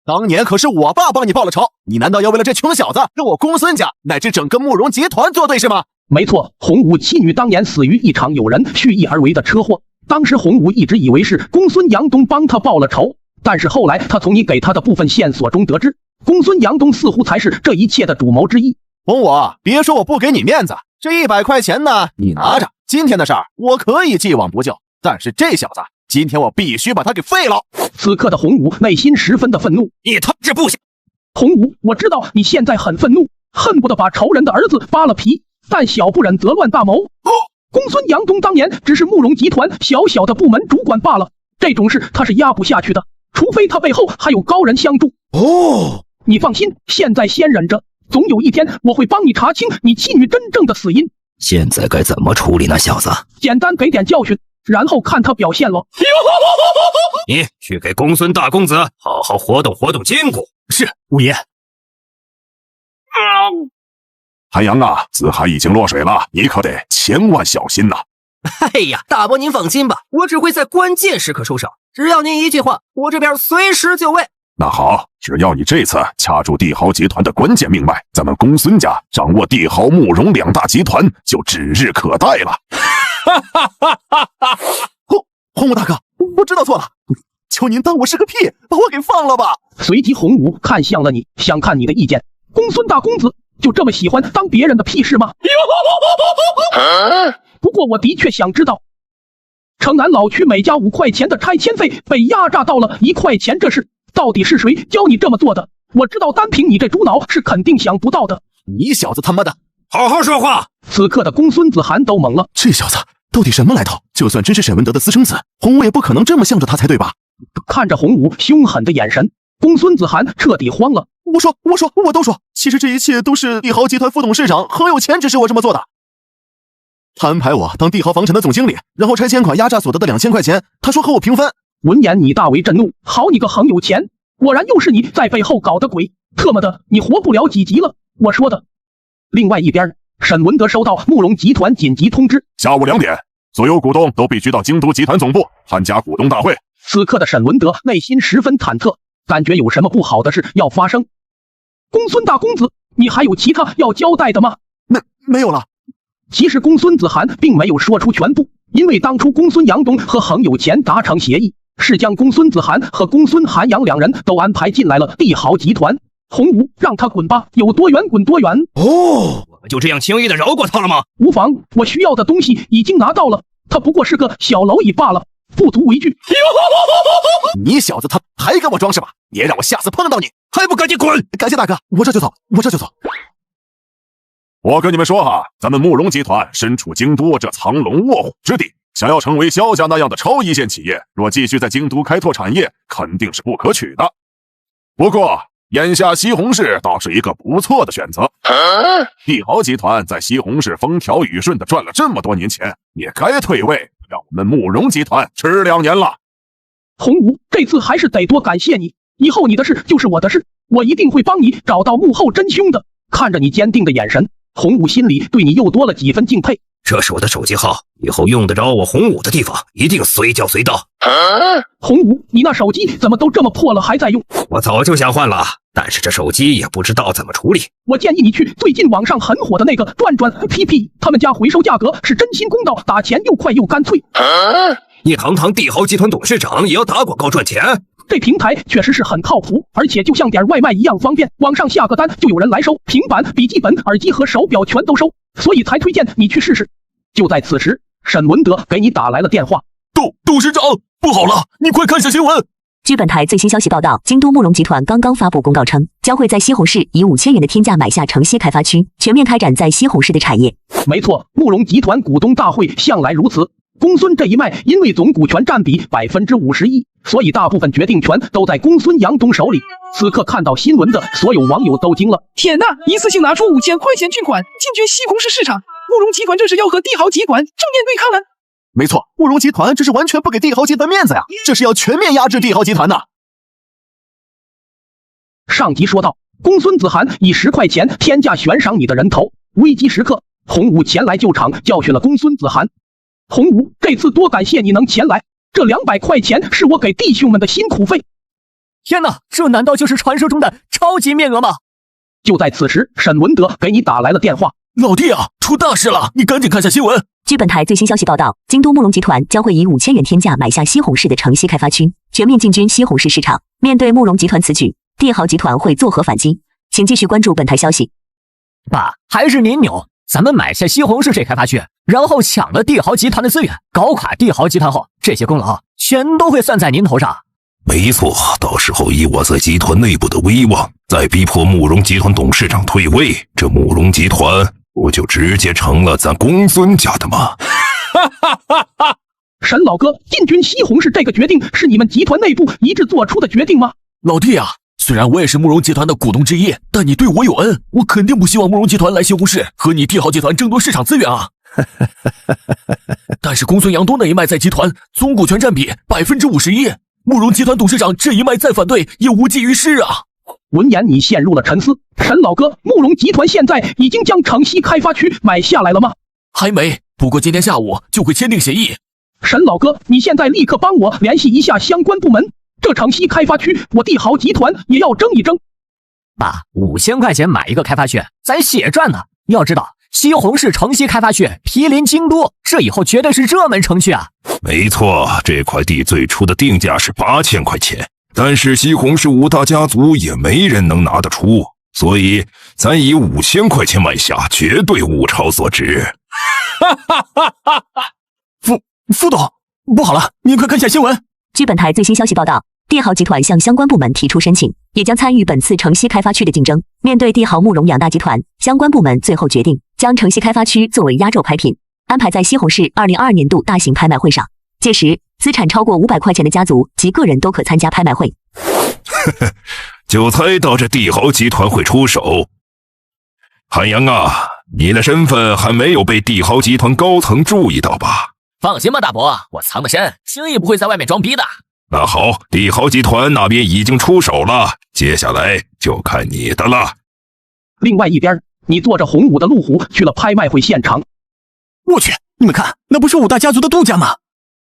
S7: 当年可是我爸帮你报了仇，你难道要为了这穷小子跟我公孙家乃至整个慕容集团作对是吗？
S1: 没错，洪武妻女当年死于一场有人蓄意而为的车祸。当时洪武一直以为是公孙杨东帮他报了仇，但是后来他从你给他的部分线索中得知，公孙杨东似乎才是这一切的主谋之一。
S7: 洪武，别说我不给你面子，这100块钱呢，你拿着。今天的事儿我可以既往不咎，但是这小子，今天我必须把他给废了。
S1: 此刻的洪武内心十分的愤怒，
S19: 你他这不行！
S1: 洪武，我知道你现在很愤怒，恨不得把仇人的儿子扒了皮，但小不忍则乱大谋。公孙杨东当年只是慕容集团小小的部门主管罢了，这种事他是压不下去的，除非他背后还有高人相助。你放心，现在先忍着，总有一天我会帮你查清你妻女真正的死因。
S9: 现在该怎么处理那小子？
S1: 简单给点教训，然后看他表现了。
S19: 你去给公孙大公子好好活动活动筋骨。
S14: 是，五爷。
S10: 韩阳啊，子涵已经落水了，你可得千万小心呐！
S21: 哎呀，大伯您放心吧，我只会在关键时刻出手，只要您一句话，我这边随时就位。
S10: 那好，只要你这次掐住帝豪集团的关键命脉，咱们公孙家掌握帝豪、慕容2大集团就指日可待了。
S7: 洪武大哥，我知道错了，求您当我是个屁，把我给放了吧。
S1: 随即洪武看向了你，想看你的意见。公孙大公子就这么喜欢当别人的屁事吗？不过我的确想知道，城南老区每家5块钱的拆迁费被压榨到了1块钱，这事到底是谁教你这么做的？我知道单凭你这猪脑是肯定想不到的。
S7: 你小子他妈的
S19: 好好说话！
S1: 此刻的公孙子涵都懵了，
S7: 这小子到底什么来头？就算真是沈文德的私生子，洪武也不可能这么向着他才对吧？
S1: 看着洪武凶狠的眼神，公孙子涵彻底慌了。
S7: 我都说，其实这一切都是帝豪集团副董事长很有钱指使我这么做的。他安排我当帝豪房产的总经理，然后拆迁款压榨所得的2000块钱，他说和我平分。
S1: 闻言你大为震怒，好你个很有钱，果然又是你在背后搞的鬼，特么的，你活不了几集了，我说的。另外一边，沈文德收到慕容集团紧急通知，
S10: 下午2点，所有股东都必须到京都集团总部参加股东大会。
S1: 此刻的沈文德内心十分忐忑，感觉有什么不好的事要发生。公孙大公子，你还有其他要交代的吗？
S7: 没有了。
S1: 其实公孙子涵并没有说出全部，因为当初公孙杨东和恒有钱达成协议，是将公孙子涵和公孙涵阳2人都安排进来了帝豪集团。洪武让他滚吧，有多远滚多远。
S19: 我们就这样轻易的饶过他了吗？
S1: 无妨，我需要的东西已经拿到了，他不过是个小蝼蚁罢了，不足为惧。
S7: 你小子他还跟我装是吧？别让我下次碰到你，
S19: 还不赶紧滚！
S7: 感谢大哥，我这就走。
S10: 我跟你们说哈，咱们慕容集团身处京都这藏龙卧虎之地，想要成为萧家那样的超一线企业，若继续在京都开拓产业，肯定是不可取的。不过眼下西红柿倒是一个不错的选择。帝豪集团在西红柿风调雨顺的赚了这么多年钱，也该退位让我们慕容集团吃2年了。
S1: 洪武，这次还是得多感谢你，以后你的事就是我的事，我一定会帮你找到幕后真凶的。看着你坚定的眼神，洪武心里对你又多了几分敬佩。
S5: 这是我的手机号，以后用得着我洪武的地方，一定随叫随到。
S1: 洪武，你那手机怎么都这么破了还在用？
S5: 我早就想换了，但是这手机也不知道怎么处理。
S1: 我建议你去最近网上很火的那个转转 APP， 他们家回收价格是真心公道，打钱又快又干脆。
S5: 你堂堂帝豪集团董事长也要打广告赚钱？
S1: 这平台确实是很靠谱，而且就像点外卖一样方便，网上下个单就有人来收，平板、笔记本、耳机和手表全都收，所以才推荐你去试试。就在此时，沈文德给你打来了电话。
S2: 董事长，不好了，你快看下新闻。
S13: 据本台最新消息报道，京都慕容集团刚刚发布公告称，将会在西红柿以5000元的天价买下城西开发区，全面开展在西红柿的产业。
S1: 没错，慕容集团股东大会向来如此。公孙这一脉因为总股权占比51%，所以大部分决定权都在公孙杨东手里。此刻看到新闻的所有网友都惊了，
S6: 天哪！一次性拿出5000块钱巨款进军西红柿市场，慕容集团这是要和帝豪集团正面对抗了。
S14: 没错，慕容集团这是完全不给帝豪集团面子呀，这是要全面压制帝豪集团的。
S1: 上集说到，公孙子涵以10块钱天价悬赏你的人头，危机时刻，洪武前来救场，教训了公孙子涵。洪武，这次多感谢你能前来，这200块钱是我给弟兄们的辛苦费。
S8: 天哪，这难道就是传说中的超级面额吗？
S1: 就在此时，沈文德给你打来了电话。
S2: 老弟啊，出大事了，你赶紧看下新闻。
S13: 据本台最新消息报道，京都慕容集团将会以5000元天价买下西红柿的城西开发区，全面进军西红柿市场。面对慕容集团此举，帝豪集团会作何反击？请继续关注本台消息。
S8: 爸，还是您牛，咱们买下西红柿这开发区，然后抢了帝豪集团的资源，搞垮帝豪集团后，这些功劳全都会算在您头上。
S5: 没错，到时候以我在集团内部的威望，再逼迫慕容集团董事长退位，这慕容集团不就直接成了咱公孙家的吗？
S1: 沈老哥，进军西红柿这个决定是你们集团内部一致做出的决定吗？
S2: 老弟啊，虽然我也是慕容集团的股东之一，但你对我有恩，我肯定不希望慕容集团来西红柿和你帝豪集团争夺市场资源啊。但是公孙杨东那一脉在集团总股权占比51%，慕容集团董事长这一脉再反对也无济于事啊。
S1: 闻言，你陷入了沉思。沈老哥，慕容集团现在已经将城西开发区买下来了吗？
S2: 还没，不过今天下午就会签订协议。
S1: 沈老哥，你现在立刻帮我联系一下相关部门，这城西开发区我帝豪集团也要争一争。
S8: 爸，5000块钱买一个开发区，咱血赚呢。要知道，西红柿城西开发区毗邻京都，这以后绝对是热门城区啊。
S5: 没错，这块地最初的定价是8000块钱，但是西红柿5大家族也没人能拿得出，所以咱以5000块钱买下，绝对物超所值。
S2: 副董，不好了，您快看下新闻。
S13: 据本台最新消息报道，帝豪集团向相关部门提出申请，也将参与本次城西开发区的竞争。面对帝豪慕容2大集团，相关部门最后决定将城西开发区作为压轴拍品，安排在西红柿2022年度大型拍卖会上。届时，资产超过500块钱的家族及个人都可参加拍卖会。
S5: 就猜到这帝豪集团会出手。韩阳啊，你的身份还没有被帝豪集团高层注意到吧？
S22: 放心吧，大伯，我藏得深，轻易不会在外面装逼的。
S5: 那好，帝豪集团那边已经出手了，接下来就看你的了。
S1: 另外一边，你坐着洪武的路虎去了拍卖会现场。
S15: 我去，你们看，那不是5大家族的杜家吗？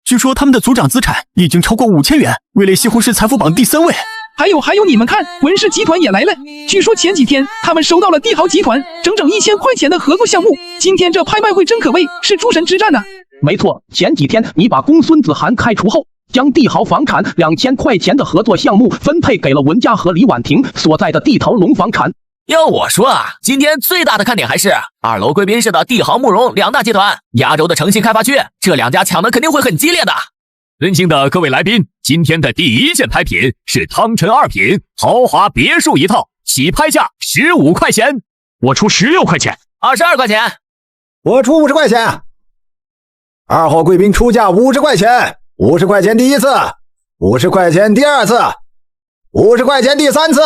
S15: 据说他们的族长资产已经超过5000元，位列西红柿财富榜第3位。
S6: 还有，你们看，文氏集团也来了。据说前几天他们收到了帝豪集团整整1000块钱的合作项目。今天这拍卖会真可谓是诸神之战呐！
S1: 没错，前几天你把公孙子涵开除后，将帝豪房产2000块钱的合作项目分配给了文家和李婉婷所在的地头龙房产。
S22: 要我说啊，今天最大的看点还是2楼贵宾室的帝豪慕容2大集团，压轴的城西开发区，这2家抢的肯定会很激烈的。
S3: 尊敬的各位来宾，今天的第一件拍品是汤臣2品豪华别墅一套，起拍价15块钱，我出16块钱
S22: ，22块钱，
S16: 我出50块钱。2号贵宾出价50块钱，50块钱第一次，50块钱第二次，50块钱第3次，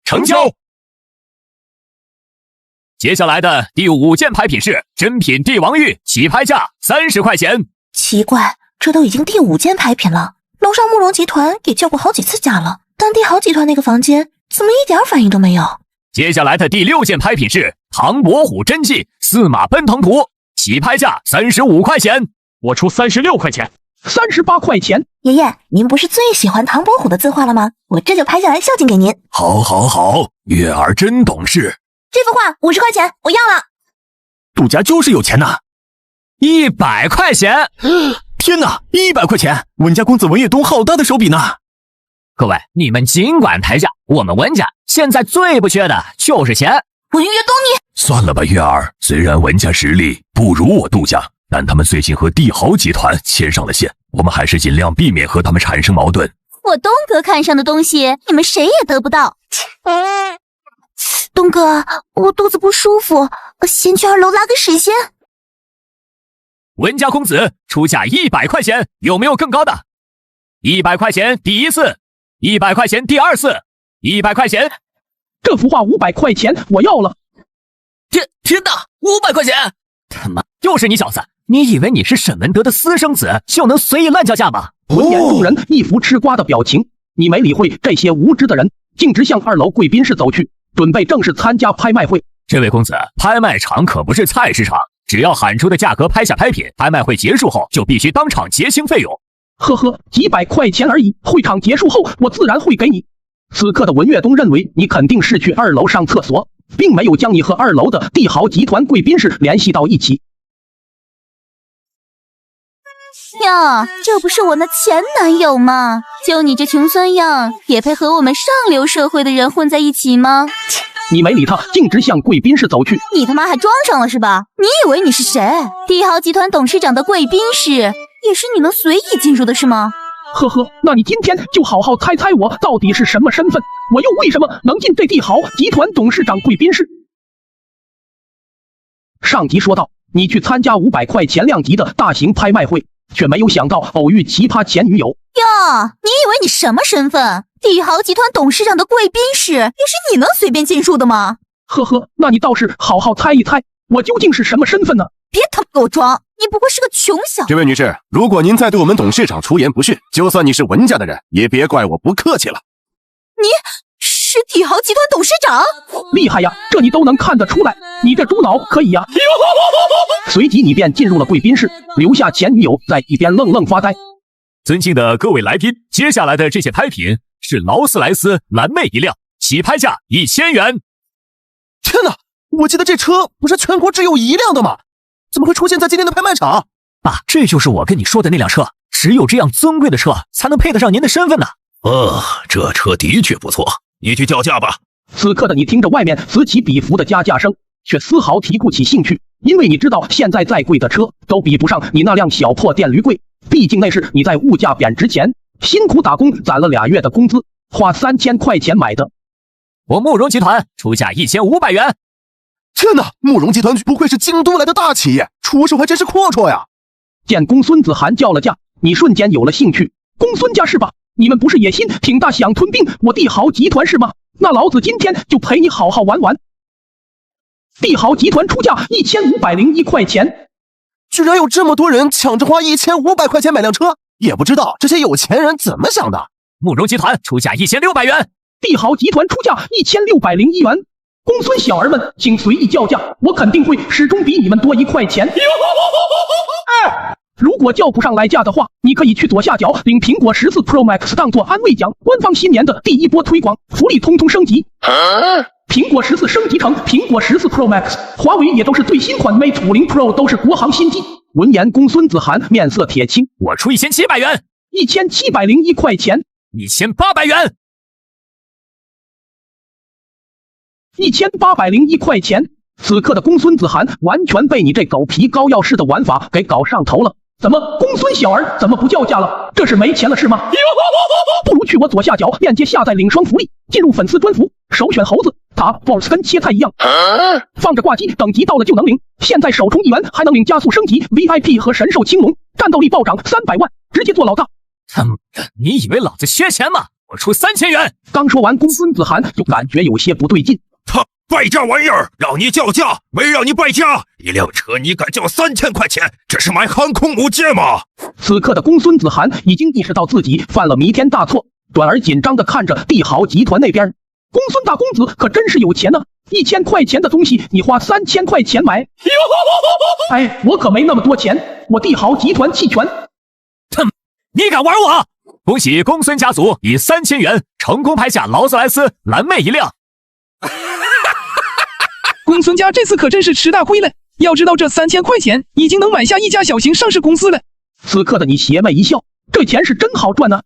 S3: 成交。接下来的第5件拍品是珍品帝王玉，起拍价30块钱
S4: 奇怪，这都已经第5件拍品了，楼上慕容集团也叫过好几次价了，但帝豪集团那个房间怎么一点反应都没有？
S3: 接下来的第6件拍品是唐伯虎真迹4马奔腾图，起拍价35块钱，
S1: 我出36块钱，38块钱。
S4: 爷爷，您不是最喜欢唐伯虎的字画了吗？我这就拍下来孝敬给您。
S5: 好，好，好，月儿真懂事。
S4: 这幅画50块钱，我要了。
S15: 杜家就是有钱呐
S8: ！100块钱！
S15: 天哪，100块钱！文家公子文岳东好大的手笔呢！
S8: 各位，你们尽管抬价，我们文家现在最不缺的就是钱。
S4: 文岳东你……
S5: 算了吧，月儿，虽然文家实力不如我杜家，但他们最近和帝豪集团牵上了线，我们还是尽量避免和他们产生矛盾。
S17: 我东哥看上的东西，你们谁也得不到。东哥，我肚子不舒服，先去2楼拉个屎先。
S3: 文家公子出价100块钱，有没有更高的？100块钱第1次，100块钱第2次，100块钱。
S1: 这幅画500块钱，我要了。
S8: 天哪，500块钱！他妈，又是你小子！你以为你是沈文德的私生子就能随意乱叫价吗？
S1: 闻言众人一副吃瓜的表情。你没理会这些无知的人，径直向2楼贵宾室走去，准备正式参加拍卖会。
S3: 这位公子，拍卖场可不是菜市场，只要喊出的价格拍下拍品，拍卖会结束后就必须当场结清费用。
S1: 呵呵，几百块钱而已，会场结束后我自然会给你。此刻的文岳东认为你肯定是去2楼上厕所，并没有将你和2楼的帝豪集团贵宾室联系到一起。
S17: 呀，这不是我那前男友吗？就你这穷酸样，也配和我们上流社会的人混在一起吗？
S1: 你没理他，径直向贵宾室走去。
S17: 你他妈还装上了是吧？你以为你是谁？帝豪集团董事长的贵宾室也是你能随意进入的是吗？
S1: 呵呵，那你今天就好好猜猜我到底是什么身份，我又为什么能进这帝豪集团董事长贵宾室？上集说到，你去参加500块钱量级的大型拍卖会，却没有想到偶遇奇葩前女友。
S17: 哟，你以为你什么身份？帝豪集团董事长的贵宾室也是你能随便进入的吗？
S1: 呵呵，那你倒是好好猜一猜，我究竟是什么身份呢？
S17: 别他妈给我装，你不过是个穷小子。
S7: 这位女士，如果您再对我们董事长出言不逊，就算你是文家的人，也别怪我不客气了。
S17: 你是帝豪集团董事长？
S1: 厉害呀，这你都能看得出来，你这猪脑可以呀。随即你便进入了贵宾室，留下前女友在一边愣愣发呆。
S3: 尊敬的各位来宾，接下来的这些拍品是劳斯莱斯蓝莓1辆，起拍价1000元。
S14: 天哪，我记得这车不是全国只有1辆的吗？怎么会出现在今天的拍卖场？
S8: 爸，这就是我跟你说的那辆车，只有这样尊贵的车才能配得上您的身份呢。
S5: 这车的确不错，你去叫价吧。
S1: 此刻的你听着外面此起彼伏的加价声，却丝毫提不起兴趣，因为你知道现在再贵的车都比不上你那辆小破电驴贵，毕竟那是你在物价贬值前辛苦打工攒了2月的工资，花3000块钱买的。
S8: 我慕容集团出价1500元。
S14: 天哪，慕容集团不愧是京都来的大企业，出手还真是阔绰呀！
S1: 见公孙子涵叫了价，你瞬间有了兴趣。公孙家是吧？你们不是野心挺大，想吞并我帝豪集团是吗？那老子今天就陪你好好玩玩。帝豪集团出价1501块钱，
S14: 居然有这么多人抢着花1500块钱买辆车，也不知道这些有钱人怎么想的。
S3: 慕容集团出价1600元，
S1: 帝豪集团出价1601元。公孙小儿们，请随意叫价，我肯定会始终比你们多1块钱。如果叫不上来价的话，你可以去左下角领苹果14 Pro Max 当做安慰奖，官方新年的第一波推广，福利通通升级。苹果14升级成苹果14 Pro Max， 华为也都是最新款 Mate 50 Pro 都是国行新机。闻言，公孙子涵面色铁青，
S3: 我出1700元
S1: ，1701块钱
S3: ，1800元
S1: ，1801块钱。此刻的公孙子涵完全被你这狗皮膏药式的玩法给搞上头了。怎么，公孙小儿怎么不叫价了？这是没钱了是吗？不如去我左下角链接下载领双福利，进入粉丝专服，首选猴子打 boss 跟切菜一样，放着挂机，等级到了就能领。现在首充1元还能领加速升级 VIP 和神兽青龙，战斗力暴涨300万，直接做老大。
S3: 你以为老子缺钱吗？我出3000元。
S1: 刚说完，公孙子涵就感觉有些不对劲。
S19: 败家玩意儿，让你叫价，没让你败家。一辆车你敢叫3000块钱？这是买航空母舰吗？
S1: 此刻的公孙子涵已经意识到自己犯了弥天大错，转而紧张地看着帝豪集团那边。公孙大公子可真是有钱呢，1000块钱的东西你花3000块钱买？哎，我可没那么多钱，我帝豪集团弃权。
S3: 哼，你敢玩我？恭喜公孙家族以3000元成功拍下劳斯莱斯蓝妹一辆。
S6: 公孙家这次可真是吃大亏了，要知道这3000块钱已经能买下一家小型上市公司了。
S1: 此刻的你邪魅一笑，这钱是真好赚呢。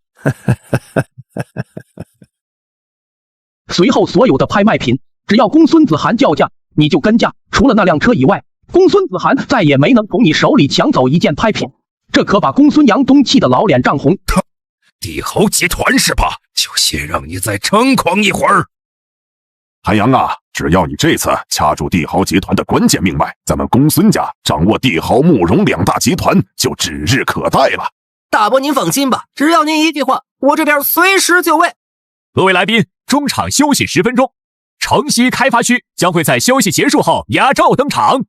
S1: 随后所有的拍卖品，只要公孙子涵叫价，你就跟价，除了那辆车以外，公孙子涵再也没能从你手里抢走一件拍品，这可把公孙杨东气得老脸涨红。
S19: 帝豪集团是吧？就先让你再猖狂一会儿。
S10: 韩阳啊，只要你这次掐住帝豪集团的关键命脉，咱们公孙家掌握帝豪、慕容2大集团就指日可待了。
S21: 大伯您放心吧，只要您一句话，我这边随时就位。
S3: 各位来宾，中场休息10分钟，城西开发区将会在休息结束后压轴登场。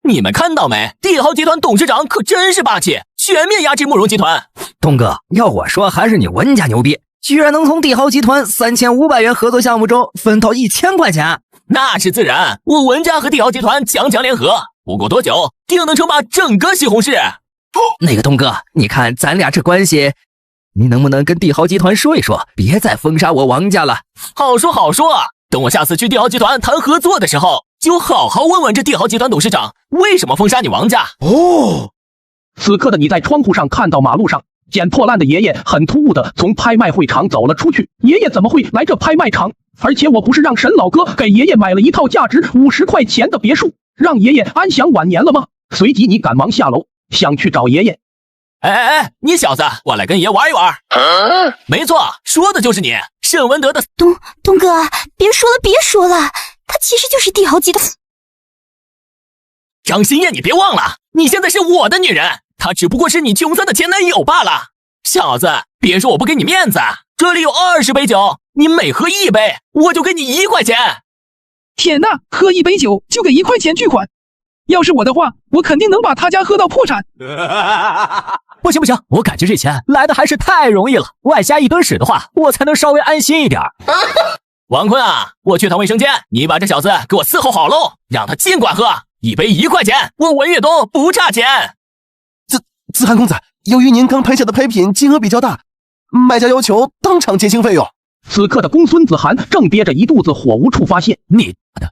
S22: 你们看到没？帝豪集团董事长可真是霸气，全面压制慕容集团。
S21: 东哥，要我说还是你文家牛逼，居然能从帝豪集团3500元合作项目中分到1000块钱。
S22: 那是自然，我文家和帝豪集团强联合，不过多久定能称霸整个西红柿。
S21: 那个东哥，你看咱俩这关系，你能不能跟帝豪集团说一说，别再封杀我王家了？
S22: 好说好说，等我下次去帝豪集团谈合作的时候，就好好问问这帝豪集团董事长为什么封杀你王家。
S1: 哦，此刻的你在窗户上看到马路上捡破烂的爷爷很突兀的从拍卖会场走了出去。爷爷怎么会来这拍卖场？而且我不是让沈老哥给爷爷买了一套价值50块钱的别墅，让爷爷安享晚年了吗？随即你赶忙下楼，想去找爷爷。
S22: 哎，你小子过来跟爷玩一玩。没错，说的就是你，沈文德的。
S17: 东哥，别说了，他其实就是帝豪集团。
S22: 张馨燕，你别忘了，你现在是我的女人，她只不过是你穷酸的前男友罢了。小子，别说我不给你面子，这里有20杯酒，你每喝1杯，我就给你1块钱。
S6: 天哪，喝1杯酒就给1块钱巨款，要是我的话，我肯定能把他家喝到破产。
S8: 不行，我感觉这钱来的还是太容易了，外加一吨屎的话，我才能稍微安心一点。
S22: 王坤啊，我去趟卫生间，你把这小子给我伺候好喽，让他尽管喝，1杯1块钱，我文月东不差钱。
S11: 子涵公子，由于您刚拍下的拍品金额比较大，卖家要求当场结清费用。
S1: 此刻的公孙子涵正憋着一肚子火无处发泄。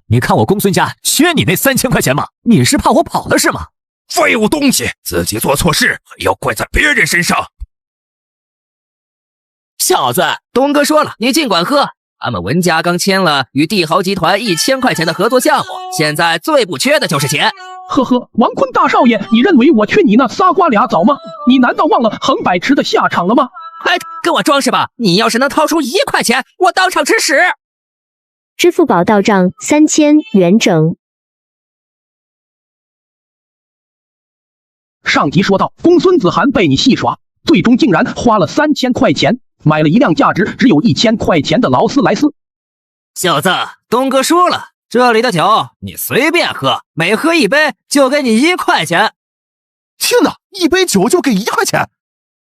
S8: 你看我公孙家缺你那3000块钱吗？你是怕我跑了是吗？
S19: 废物东西，自己做错事还要怪在别人身上。
S21: 小子，东哥说了，你尽管喝。他们文家刚签了与帝豪集团1000块钱的合作项目，现在最不缺的就是钱。
S1: 呵呵，王坤大少爷，你认为我缺你那仨瓜俩枣吗？你难道忘了横摆池的下场了吗？
S21: 还跟我装是吧？你要是能掏出1块钱，我当场吃屎。
S12: 支付宝到账3000元整。
S1: 上集说到，公孙子涵被你戏耍，最终竟然花了3000块钱买了一辆价值只有1000块钱的劳斯莱斯。
S21: 小子，东哥说了，这里的酒你随便喝，每喝1杯就给你1块钱。
S11: 天哪，1杯酒就给1块钱？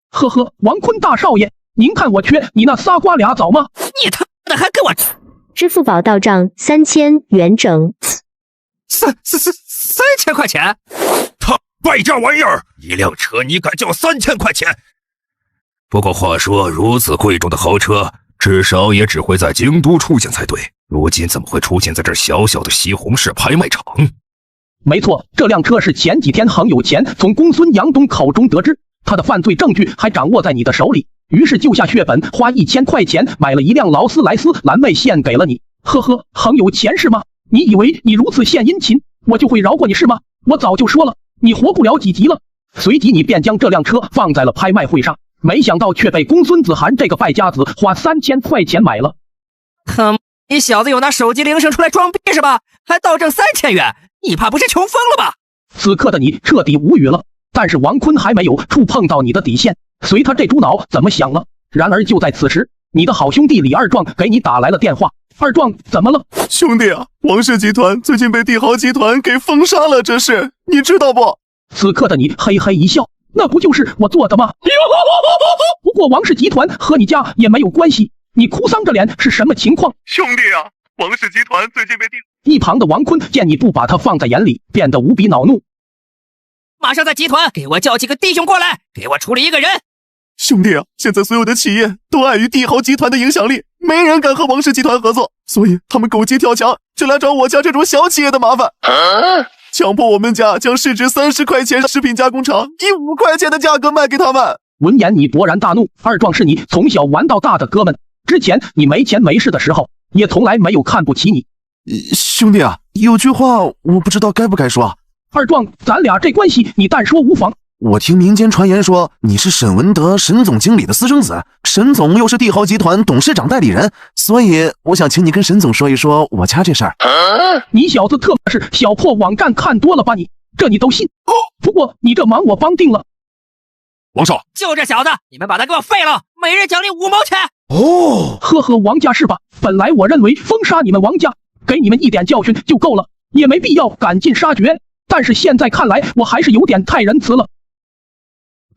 S1: 呵呵，王坤大少爷，您看我缺你那仨瓜俩枣吗？
S21: 你他妈的还跟我！
S12: 支付宝到账3000元整。
S21: 3000块钱？
S19: 他败家玩意儿！一辆车你敢叫3000块钱？不过话说，如此贵重的豪车，至少也只会在京都出现才对。如今怎么会出现在这小小的西红柿拍卖场？
S1: 没错，这辆车是前几天很有钱从公孙杨东口中得知，他的犯罪证据还掌握在你的手里，于是就下血本，花1000块钱买了一辆劳斯莱斯蓝妹献给了你。呵呵，很有钱是吗？你以为你如此献殷勤，我就会饶过你是吗？我早就说了，你活不了几集了。随即你便将这辆车放在了拍卖会上，没想到却被公孙子涵这个败家子花3000块钱买了。
S21: 你小子有拿手机铃声出来装逼是吧？还倒挣3000元，你怕不是穷疯了吧？
S1: 此刻的你彻底无语了，但是王坤还没有触碰到你的底线，随他这猪脑怎么想了。然而就在此时，你的好兄弟李二壮给你打来了电话。二壮，怎么了？
S14: 兄弟啊，王氏集团最近被帝豪集团给封杀了，这事你知道不？
S1: 此刻的你嘿嘿一笑，那不就是我做的吗？不过王氏集团和你家也没有关系，你哭丧着脸是什么情况？
S14: 兄弟啊，王氏集团最近被
S1: 一旁的王坤见你不把他放在眼里，变得无比恼怒。
S21: 马上在集团给我叫几个弟兄过来，给我处理一个人。
S14: 兄弟啊，现在所有的企业都碍于帝豪集团的影响力，没人敢和王氏集团合作，所以他们狗急跳墙，就来找我家这种小企业的麻烦，强迫我们家将市值30块钱食品加工厂以5块钱的价格卖给他们。
S1: 闻言你勃然大怒，二壮是你从小玩到大的哥们，之前你没钱没势的时候，也从来没有看不起你。
S14: 兄弟啊，有句话我不知道该不该说。
S1: 二壮，咱俩这关系你但说无妨。
S14: 我听民间传言说你是沈文德沈总经理的私生子，沈总又是帝豪集团董事长代理人，所以我想请你跟沈总说一说我家这事儿。
S1: 你小子特是小破网站看多了吧你，这你都信？不过你这忙我帮定了。
S14: 王少，
S21: 就这小子，你们把他给我废了，每人奖励5毛钱。
S1: 哦，呵呵，王家是吧？本来我认为封杀你们王家，给你们一点教训就够了，也没必要赶尽杀绝。但是现在看来，我还是有点太仁慈了。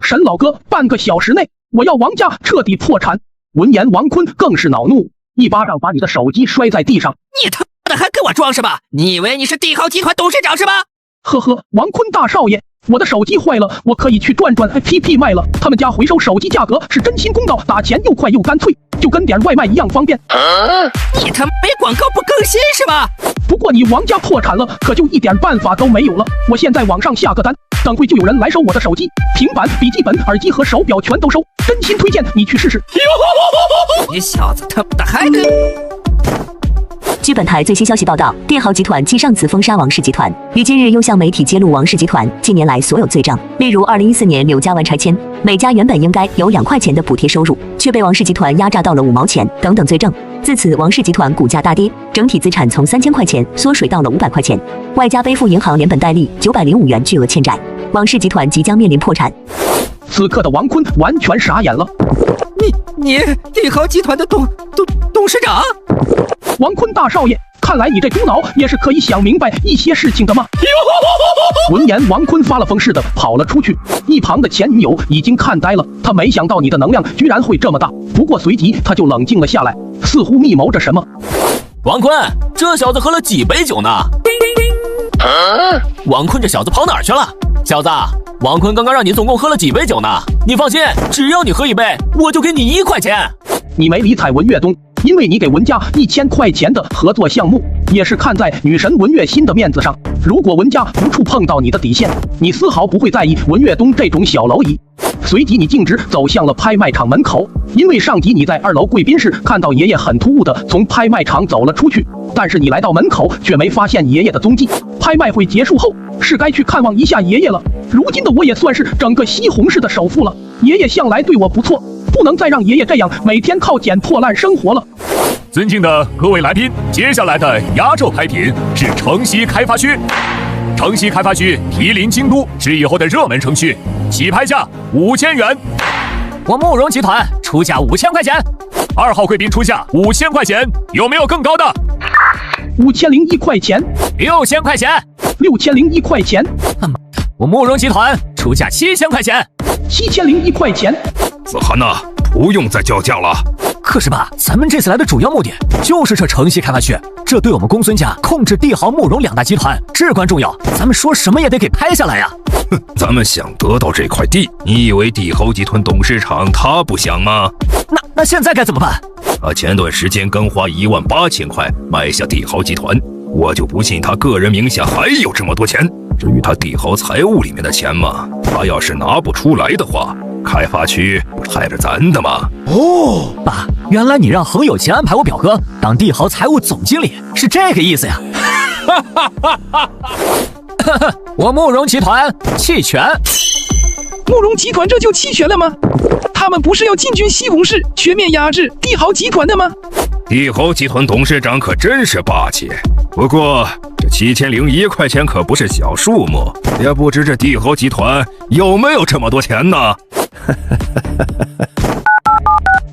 S1: 沈老哥，半个小时内我要王家彻底破产。闻言，王坤更是恼怒，一巴掌把你的手机摔在地上。
S21: 你他妈的还跟我装是吧？你以为你是帝豪集团董事长是吧？
S1: 呵呵，王坤大少爷，我的手机坏了，我可以去转转 APP 卖了。他们家回收手机价格是真心公道，打钱又快又干脆，就跟点外卖一样方便。
S21: 你他妈没广告不更新是吧？
S1: 不过你王家破产了，可就一点办法都没有了。我现在网上下个单，等会就有人来收我的手机、平板、笔记本、耳机和手表全都收，真心推荐你去试试。
S21: 你小子他妈的还跟……
S13: 据本台最新消息报道，帝豪集团继上次封杀王氏集团，于今日又向媒体揭露王氏集团近年来所有罪证，例如2014年柳家湾拆迁，每家原本应该有2块钱的补贴收入，却被王氏集团压榨到了5毛钱等等罪证。自此，王氏集团股价大跌，整体资产从3000块钱缩水到了500块钱，外加背负银行连本带利905元巨额欠债，王氏集团即将面临破产。
S1: 此刻的王坤完全傻眼了。
S21: 你帝豪集团的董事长？
S1: 王坤大少爷，看来你这猪脑也是可以想明白一些事情的嘛。闻言，王坤发了疯似的跑了出去，一旁的前女友已经看呆了，他没想到你的能量居然会这么大，不过随即他就冷静了下来，似乎密谋着什么。
S3: 王坤，这小子喝了几杯酒呢？王坤这小子跑哪儿去了？小子，王坤刚刚让你总共喝了几杯酒呢？你放心，只要你喝1杯，我就给你1块钱。
S1: 你没理睬文岳东，因为你给文家1000块钱的合作项目，也是看在女神文岳心的面子上。如果文家不触碰到你的底线，你丝毫不会在意文岳东这种小蝼蚁。随即你径直走向了拍卖场门口，因为上集你在2楼贵宾室看到爷爷很突兀的从拍卖场走了出去，但是你来到门口却没发现爷爷的踪迹。拍卖会结束后，是该去看望一下爷爷了。如今的我也算是整个西红柿的首富了，爷爷向来对我不错，不能再让爷爷这样每天靠捡破烂生活了。
S3: 尊敬的各位来宾，接下来的压轴拍品是城西开发区。城西开发区毗邻京都，是以后的热门城区，起拍价5000元。
S8: 我慕容集团出价5000块钱
S3: ，2号贵宾出价5000块钱，有没有更高的
S1: ？5001块钱
S8: ，6000块钱
S1: ，6001块钱。
S8: 我慕容集团出价7000块钱
S1: ，7001块钱。
S19: 子涵呐，不用再叫价了。
S8: 可是吧，咱们这次来的主要目的就是这城西开发区，这对我们公孙家控制帝豪、慕容2大集团至关重要。咱们说什么也得给拍下来呀！
S19: 哼，咱们想得到这块地，你以为帝豪集团董事长他不想吗？
S8: 那现在该怎么办？
S19: 他前段时间刚花18000块买下帝豪集团，我就不信他个人名下还有这么多钱。至于他帝豪财务里面的钱嘛，他要是拿不出来的话，开发区不是害着咱的吗？
S8: 哦，爸，原来你让恒有钱安排我表哥当帝豪财务总经理是这个意思呀！我慕容集团弃权。
S6: 慕容集团这就弃权了吗？他们不是要进军西红柿，全面压制帝豪集团的吗？
S19: 帝豪集团董事长可真是霸气。不过这7001块钱可不是小数目，也不知这帝豪集团有没有这么多钱呢？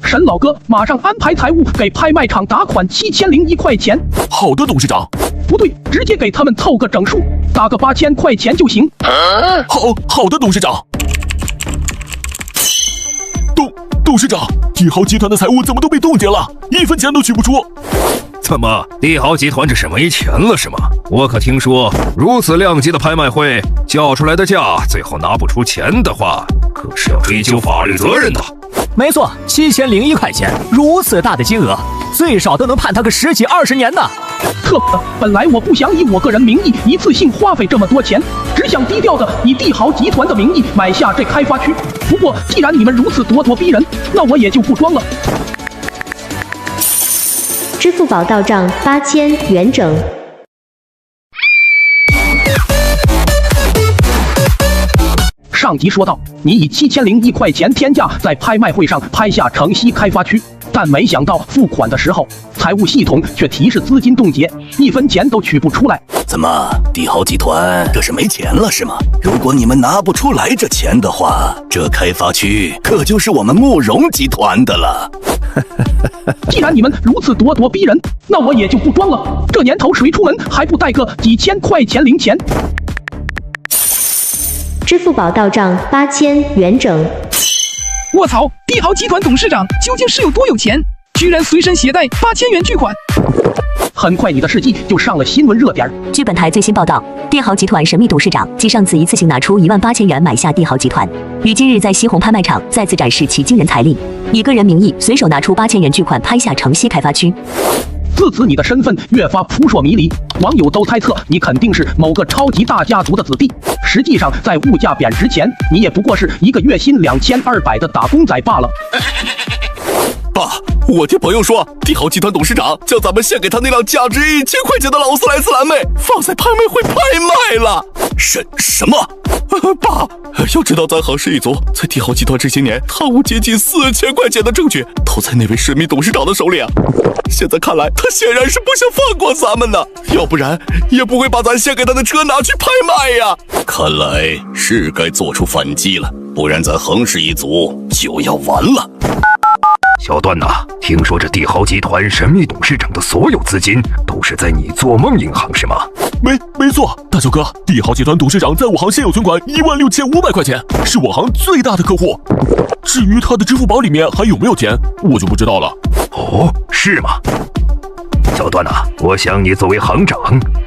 S1: 沈老哥，马上安排财务给拍卖场打款7001块钱。
S10: 好的，董事长。
S1: 不对，直接给他们凑个整数，打个8000块钱就行。
S10: 好的，董事长。董事长，帝豪集团的财务怎么都被冻结了，1分钱都取不出。
S19: 怎么，帝豪集团这是没钱了是吗？我可听说，如此量级的拍卖会，叫出来的价最后拿不出钱的话，可是要追究法律责任的。
S8: 没错，7001块钱，如此大的金额，最少都能判他个10几20年呢。
S1: 本来我不想以我个人名义一次性花费这么多钱，只想低调的以帝豪集团的名义买下这开发区。不过既然你们如此咄咄逼人，那我也就不装了。
S12: 支付宝到账8000元整。
S1: 上集说到，你以7001块钱天价在拍卖会上拍下城西开发区，但没想到付款的时候，财务系统却提示资金冻结，1分钱都取不出来。
S18: 怎么，帝豪集团这是没钱了是吗？如果你们拿不出来这钱的话，这开发区可就是我们慕容集团的了。
S1: 既然你们如此咄咄逼人，那我也就不装了。这年头谁出门还不带个几千块钱零钱？
S12: 支付宝到账8000元整。
S6: 卧槽！帝豪集团董事长究竟是有多有钱，居然随身携带8000元巨款？
S1: 很快你的事迹就上了新闻热点。
S13: 据本台最新报道，帝豪集团神秘董事长继上次一次性拿出18000元买下帝豪集团，于今日在西红拍卖场再次展示其惊人财力，以个人名义随手拿出8000元巨款拍下城西开发区。
S1: 自此你的身份越发扑朔迷离，网友都猜测你肯定是某个超级大家族的子弟，实际上在物价贬值前，你也不过是一个月薪2200的打工仔罢了。
S20: 爸，我听朋友说，帝豪集团董事长将咱们献给他那辆价值1000块钱的劳斯莱斯蓝莓放在拍卖会拍卖了。什么？爸，要知道咱行市一族在帝豪集团这些年贪污接近4000块钱的证据都在那位神秘董事长的手里啊！现在看来，他显然是不想放过咱们呢，要不然也不会把咱献给他的车拿去拍卖呀。看来是该做出反击了，不然咱恒氏一族就要完了。
S19: 小段呐，听说这帝豪集团神秘董事长的所有资金都是在你做梦银行是吗？
S10: 没错，大舅哥，帝豪集团董事长在我行现有存款16500块钱，是我行最大的客户。至于他的支付宝里面还有没有钱，我就不知道了。
S19: 哦，是吗？小段呐，我想你作为行长，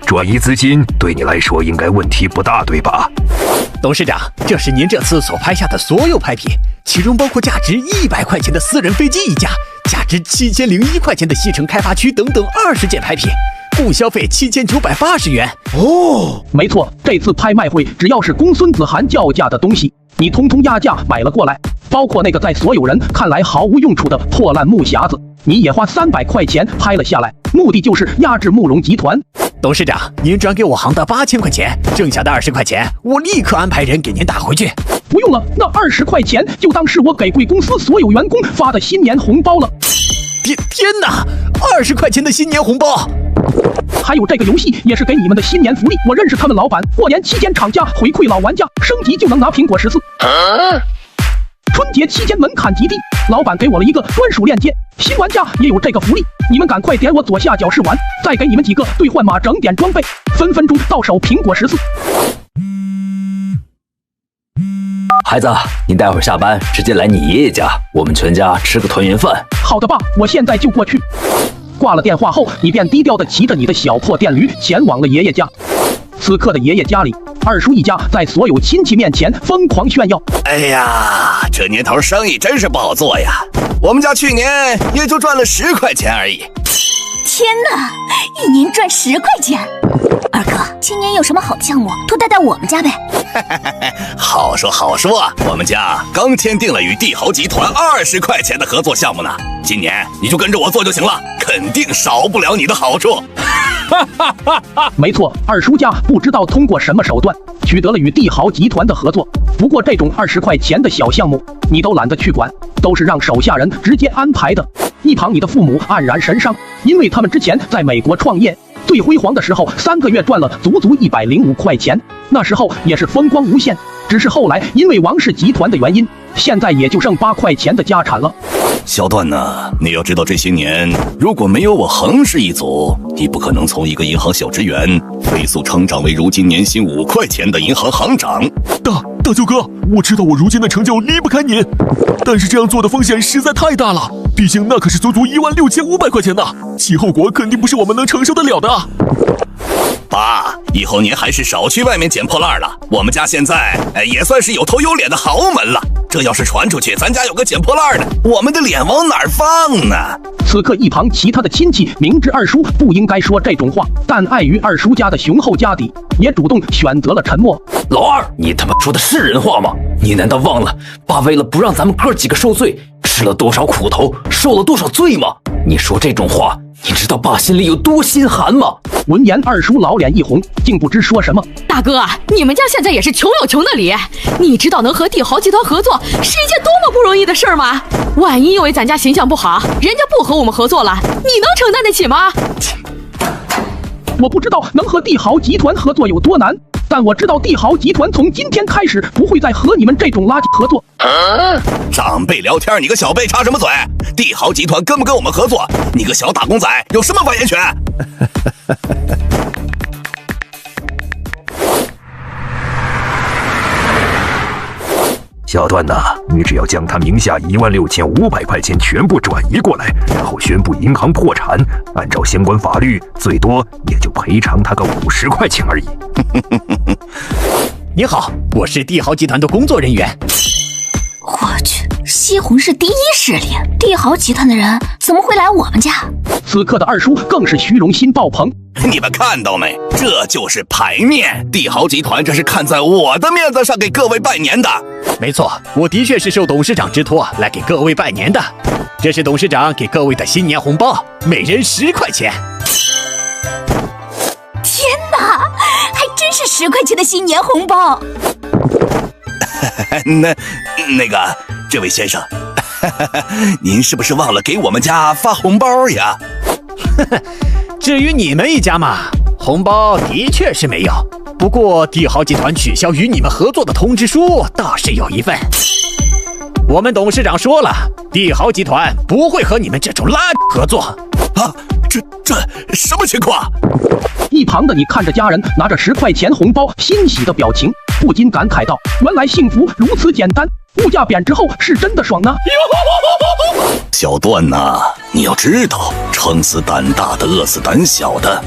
S19: 转移资金对你来说应该问题不大，对吧？
S23: 董事长，这是您这次所拍下的所有拍品，其中包括价值100块钱的私人飞机一架，价值7001块钱的西城开发区等等20件拍品，共消费7980元。
S1: 哦，没错，这次拍卖会只要是公孙子涵叫价的东西，你通通压价买了过来，包括那个在所有人看来毫无用处的破烂木匣子，你也花300块钱拍了下来，目的就是压制慕容集团。
S23: 董事长，您转给我行的8000块钱，剩下的20块钱，我立刻安排人给您打回去。
S1: 不用了，那20块钱就当是我给贵公司所有员工发的新年红包了。
S23: 天哪，20块钱的新年红包！
S1: 还有这个游戏也是给你们的新年福利，我认识他们老板，过年期间厂家回馈老玩家升级就能拿苹果14。春节期间门槛极低，老板给我了一个专属链接，新玩家也有这个福利，你们赶快点我左下角试玩，再给你们几个兑换码整点装备，分分钟到手苹果14。
S24: 孩子，你待会儿下班直接来你爷爷家，我们全家吃个团圆饭。
S1: 好的爸，我现在就过去。挂了电话后，你便低调地骑着你的小破电驴前往了爷爷家。此刻的爷爷家里，二叔一家在所有亲戚面前疯狂炫耀。
S20: 哎呀，这年头生意真是不好做呀！我们家去年也就赚了10块钱而已。
S4: 天哪，一年赚10块钱！二哥，今年有什么好项目，多带带我们家呗。
S20: 好说好说，我们家刚签订了与帝豪集团20块钱的合作项目呢，今年你就跟着我做就行了，肯定少不了你的好处。
S1: 没错，二叔家不知道通过什么手段取得了与帝豪集团的合作，不过这种20块钱的小项目你都懒得去管，都是让手下人直接安排的。一旁你的父母黯然神伤，因为他们之前在美国创业最辉煌的时候，3个月赚了足足105块钱，那时候也是风光无限，只是后来因为王氏集团的原因，现在也就剩8块钱的家产了。
S18: 小段呢，你要知道这些年，如果没有我横氏一族，你不可能从一个银行小职员飞速成长为如今年薪5块钱的银行行长。
S3: 大舅哥，我知道我如今的成就离不开您，但是这样做的风险实在太大了，毕竟那可是足足16500块钱呢，其后果肯定不是我们能承受得了的。
S18: 爸，以后您还是少去外面捡破烂了。我们家现在也算是有头有脸的豪门了，这要是传出去，咱家有个捡破烂的，我们的脸往哪儿放呢？
S1: 此刻一旁其他的亲戚明知二叔不应该说这种话，但碍于二叔家的雄厚家底，也主动选择了沉默。
S24: 老二，你他妈说的是人话吗？你难道忘了爸为了不让咱们哥几个受罪，吃了多少苦头，受了多少罪吗？你说这种话，你知道爸心里有多心寒吗？
S1: 闻言，二叔老脸一红，竟不知说什么。
S2: 大哥，你们家现在也是穷有穷的理，你知道能和帝豪集团合作是一件多么不容易的事儿吗？万一因为咱家形象不好，人家不和我们合作了，你能承担得起吗？
S1: 我不知道能和帝豪集团合作有多难，但我知道帝豪集团从今天开始不会再和你们这种垃圾合作。
S18: 长辈聊天，你个小辈插什么嘴？帝豪集团跟不跟我们合作？你个小打工仔有什么发言权？
S19: 小段呐，你只要将他名下16500块钱全部转移过来，然后宣布银行破产，按照相关法律，最多也就赔偿他个50块钱而已。
S23: 你好，我是帝豪集团的工作人员。
S17: 我去，西红柿第一势力，帝豪集团的人怎么会来我们家？
S1: 此刻的二叔更是虚荣心爆棚。
S18: 你们看到没？这就是牌面。帝豪集团这是看在我的面子上给各位拜年的。
S23: 没错，我的确是受董事长之托来给各位拜年的。这是董事长给各位的新年红包，每人10块钱。
S4: 天哪，还真是10块钱的新年红包。
S18: 那个，这位先生，您是不是忘了给我们家发红包呀？
S23: 至于你们一家嘛，红包的确是没有，不过帝豪集团取消与你们合作的通知书倒是有一份。我们董事长说了，帝豪集团不会和你们这种垃圾合作。
S18: 啊，这什么情况？
S1: 一旁的你看着家人拿着10块钱红包欣喜的表情，不禁感慨道：原来幸福如此简单，物价贬值后是真的爽呢。
S18: 小段呐，你要知道，撑死胆大的，饿死胆小的。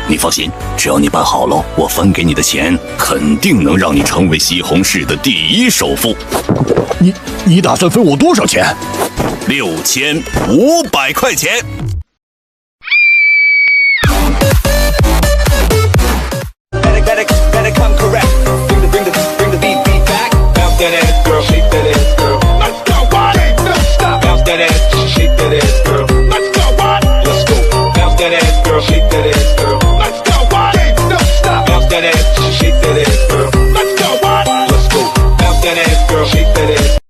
S18: 你放心，只要你办好了，我分给你的钱肯定能让你成为西红柿的第1首富。
S23: 你打算分我多少钱？
S18: 6500块钱。